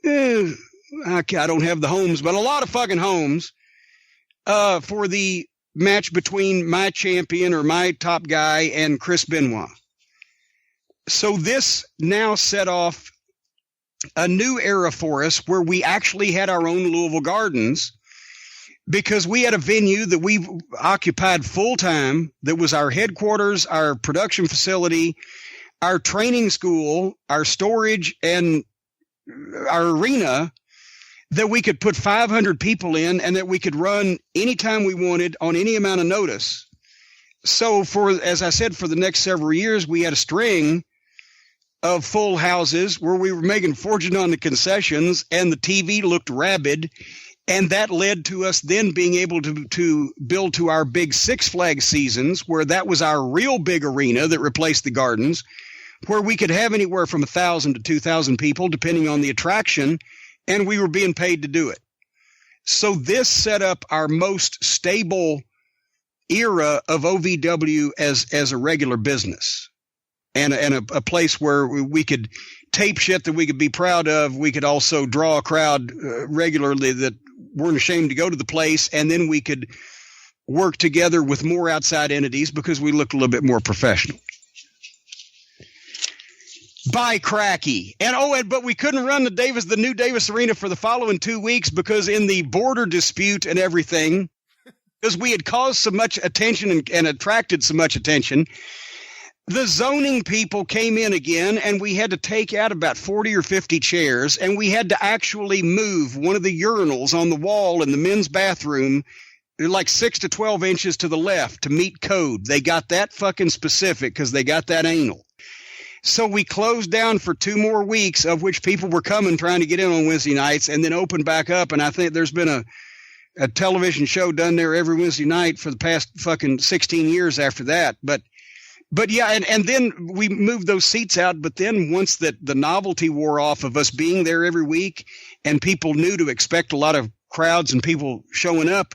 I don't have the homes, but a lot of fucking homes for the match between my champion or my top guy and Chris Benoit. So this now set off a new era for us where we actually had our own Louisville Gardens, because we had a venue that we occupied full time, that was our headquarters, our production facility, our training school, our storage, and our arena, that we could put 500 people in and that we could run anytime we wanted on any amount of notice. So as I said, for the next several years, we had a string of full houses where we were making fortune on the concessions, and the TV looked rabid. And that led to us then being able to build to our big Six Flags seasons, where that was our real big arena that replaced the Gardens, where we could have anywhere from 1,000 to 2,000 people, depending on the attraction, and we were being paid to do it. So this set up our most stable era of OVW as a regular business, and a place where we could tape shit that we could be proud of. We could also draw a crowd regularly that weren't ashamed to go to the place, and then we could work together with more outside entities because we looked a little bit more professional. By cracky. But we couldn't run the new Davis Arena for the following 2 weeks because in the border dispute and everything, because we had caused so much attention and attracted so much attention, The zoning people came in again, and we had to take out about 40 or 50 chairs, and we had to actually move one of the urinals on the wall in the men's bathroom like 6 to 12 inches to the left to meet code. They got that fucking specific because they got that anal. So we closed down for 2 more weeks, of which people were coming trying to get in on Wednesday nights, and then opened back up. And I think there's been a television show done there every Wednesday night for the past fucking 16 years after that. But yeah, and then we moved those seats out. But then once the novelty wore off of us being there every week, and people knew to expect a lot of crowds and people showing up,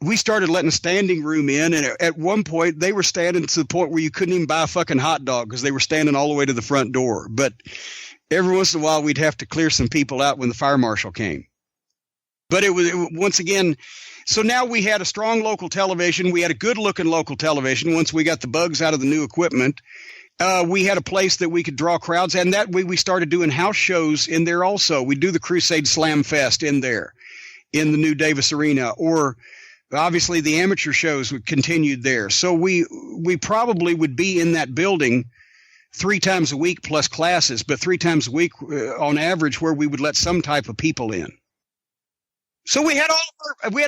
we started letting standing room in. And at one point, they were standing to the point where you couldn't even buy a fucking hot dog because they were standing all the way to the front door. But every once in a while, we'd have to clear some people out when the fire marshal came. But it was once again. So now we had a strong local television. We had a good-looking local television once we got the bugs out of the new equipment. We had a place that we could draw crowds, and that way we started doing house shows in there also. We'd do the Crusade Slam Fest in there in the new Davis Arena, or obviously the amateur shows would continued there. So we probably would be in that building 3 times a week plus classes, but 3 times a week on average where we would let some type of people in. So we had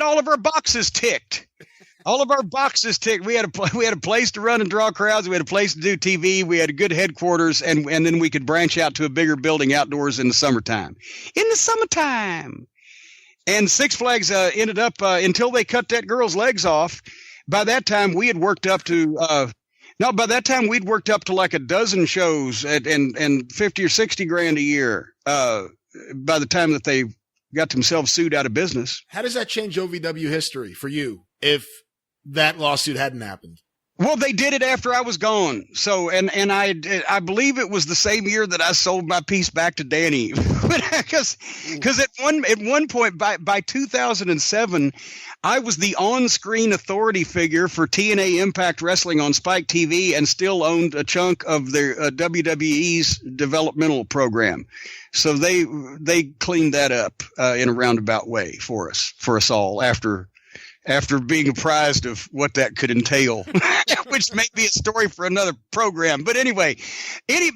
all of our boxes ticked. All of our boxes ticked. We had a place to run and draw crowds. We had a place to do TV. We had a good headquarters, and then we could branch out to a bigger building outdoors in the summertime. In the summertime. And Six Flags ended up until they cut that girl's legs off. By that time, we had worked up to we'd worked up to like a dozen shows and 50 or 60 grand a year. By the time that they got themselves sued out of business. How does that change OVW history for you if that lawsuit hadn't happened? Well, they did it after I was gone. So, and I believe it was the same year that I sold my piece back to Danny. Because at one point by 2007, I was the on-screen authority figure for TNA Impact Wrestling on Spike TV, and still owned a chunk of their WWE's developmental program. So they cleaned that up in a roundabout way for us all after being apprised of what that could entail, which may be a story for another program. But anyway,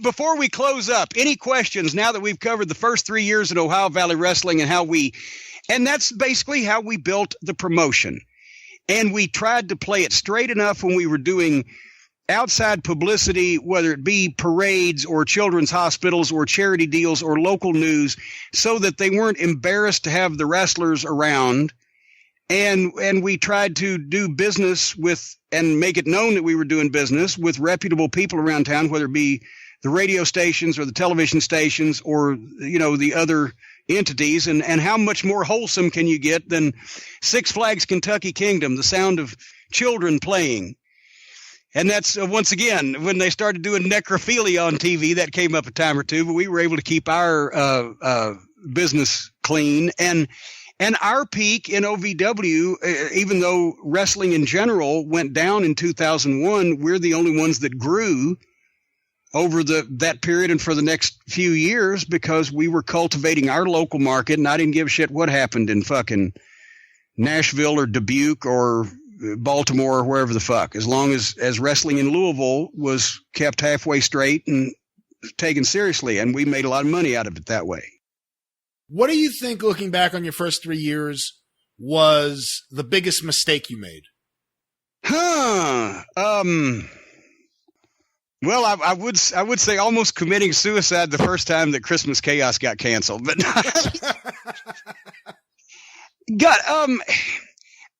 before we close up, any questions now that we've covered the first 3 years in Ohio Valley Wrestling and that's basically how we built the promotion. And we tried to play it straight enough when we were doing outside publicity, whether it be parades or children's hospitals or charity deals or local news, so that they weren't embarrassed to have the wrestlers around. And we tried to do business with and make it known that we were doing business with reputable people around town, whether it be the radio stations or the television stations or, the other entities. And how much more wholesome can you get than Six Flags Kentucky Kingdom, the sound of children playing? And that's, once again, when they started doing necrophilia on TV, that came up a time or two, but we were able to keep our business clean. And our peak in OVW, even though wrestling in general went down in 2001, we're the only ones that grew over that period and for the next few years, because we were cultivating our local market, and I didn't give a shit what happened in fucking Nashville or Dubuque or Baltimore or wherever the fuck, as long as wrestling in Louisville was kept halfway straight and taken seriously, and we made a lot of money out of it that way. What do you think, looking back on your first 3 years, was the biggest mistake you made? Well, I would say almost committing suicide the first time that Christmas Chaos got canceled, but God,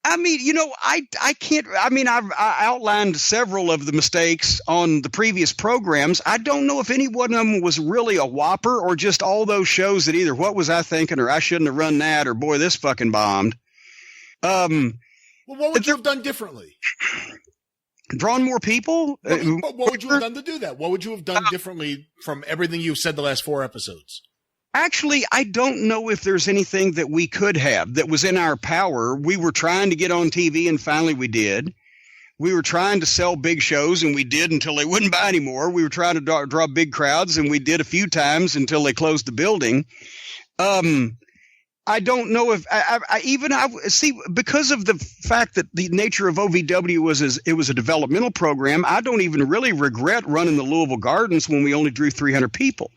I mean, I can't. I mean, I outlined several of the mistakes on the previous programs. I don't know if any one of them was really a whopper, or just all those shows that either what was I thinking, or I shouldn't have run that, or boy, this fucking bombed. Well, what would you have done differently? Drawn more people? What would you have done to do that? What would you have done differently from everything you've said the last 4 episodes? Actually, I don't know if there's anything that we could have that was in our power. We were trying to get on TV, and finally we did. We were trying to sell big shows, and we did until they wouldn't buy anymore. We were trying to draw big crowds, and we did a few times until they closed the building. I don't know if I see, because of the fact that the nature of OVW it was a developmental program. I don't even really regret running the Louisville Gardens when we only drew 300 people,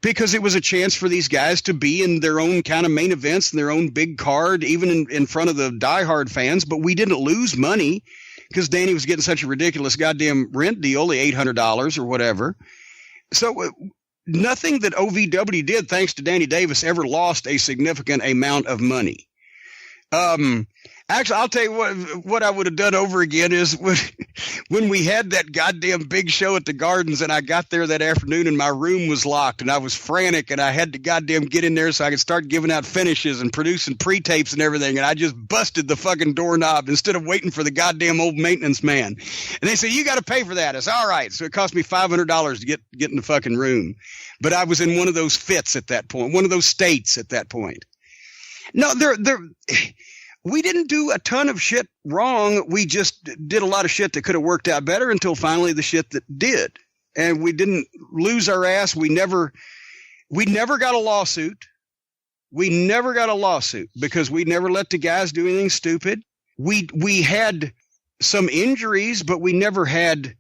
because it was a chance for these guys to be in their own kind of main events and their own big card, even in front of the diehard fans. But we didn't lose money because Danny was getting such a ridiculous goddamn rent deal, the $800 or whatever. So nothing that OVW did, thanks to Danny Davis, ever lost a significant amount of money. Actually, I'll tell you what I would have done over again is when we had that goddamn big show at the Gardens, and I got there that afternoon and my room was locked and I was frantic and I had to goddamn get in there so I could start giving out finishes and producing pre-tapes and everything. And I just busted the fucking doorknob instead of waiting for the goddamn old maintenance man. And they said, you got to pay for that. I said, all right. So it cost me $500 to get in the fucking room. But I was in one of those fits at that point, one of those states at that point. No, we didn't do a ton of shit wrong. We just did a lot of shit that could have worked out better until finally the shit that did. And we didn't lose our ass. We never got a lawsuit. We never got a lawsuit because we never let the guys do anything stupid. We had some injuries, but we never had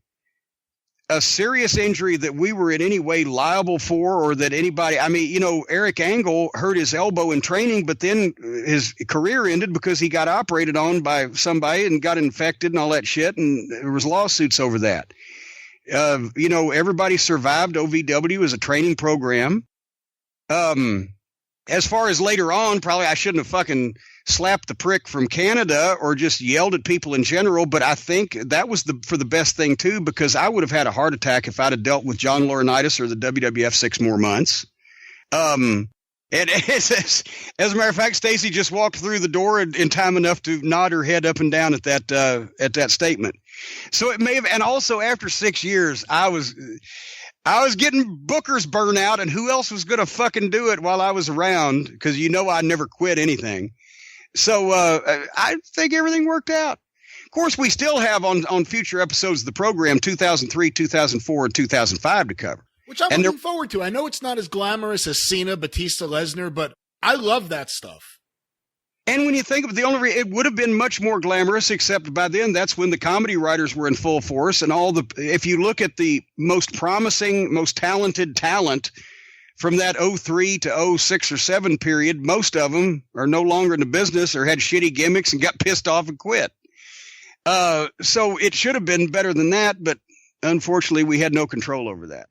a serious injury that we were in any way liable for, or that anybody, I mean, Eric Angle hurt his elbow in training, but then his career ended because he got operated on by somebody and got infected and all that shit. And there was lawsuits over that. Everybody survived OVW as a training program. As far as later on, probably I shouldn't have fucking slapped the prick from Canada or just yelled at people in general, but I think that was for the best thing too, because I would have had a heart attack if I'd have dealt with John Laurinaitis or the WWF 6 more months. And as a matter of fact, Stacy just walked through the door in time enough to nod her head up and down at that statement. So it may have, and also after 6 years, I was getting Booker's burnout, and who else was going to fucking do it while I was around? Because I never quit anything. So I think everything worked out. Of course, we still have on future episodes of the program 2003, 2004, and 2005 to cover. Which I'm looking forward to. I know it's not as glamorous as Cena, Batista, Lesnar, but I love that stuff. And when you think of it would have been much more glamorous, except by then that's when the comedy writers were in full force, and if you look at the most promising, most talented talent from that 03 to 06 or 07 period, most of them are no longer in the business or had shitty gimmicks and got pissed off and quit. So it should have been better than that, but unfortunately we had no control over that.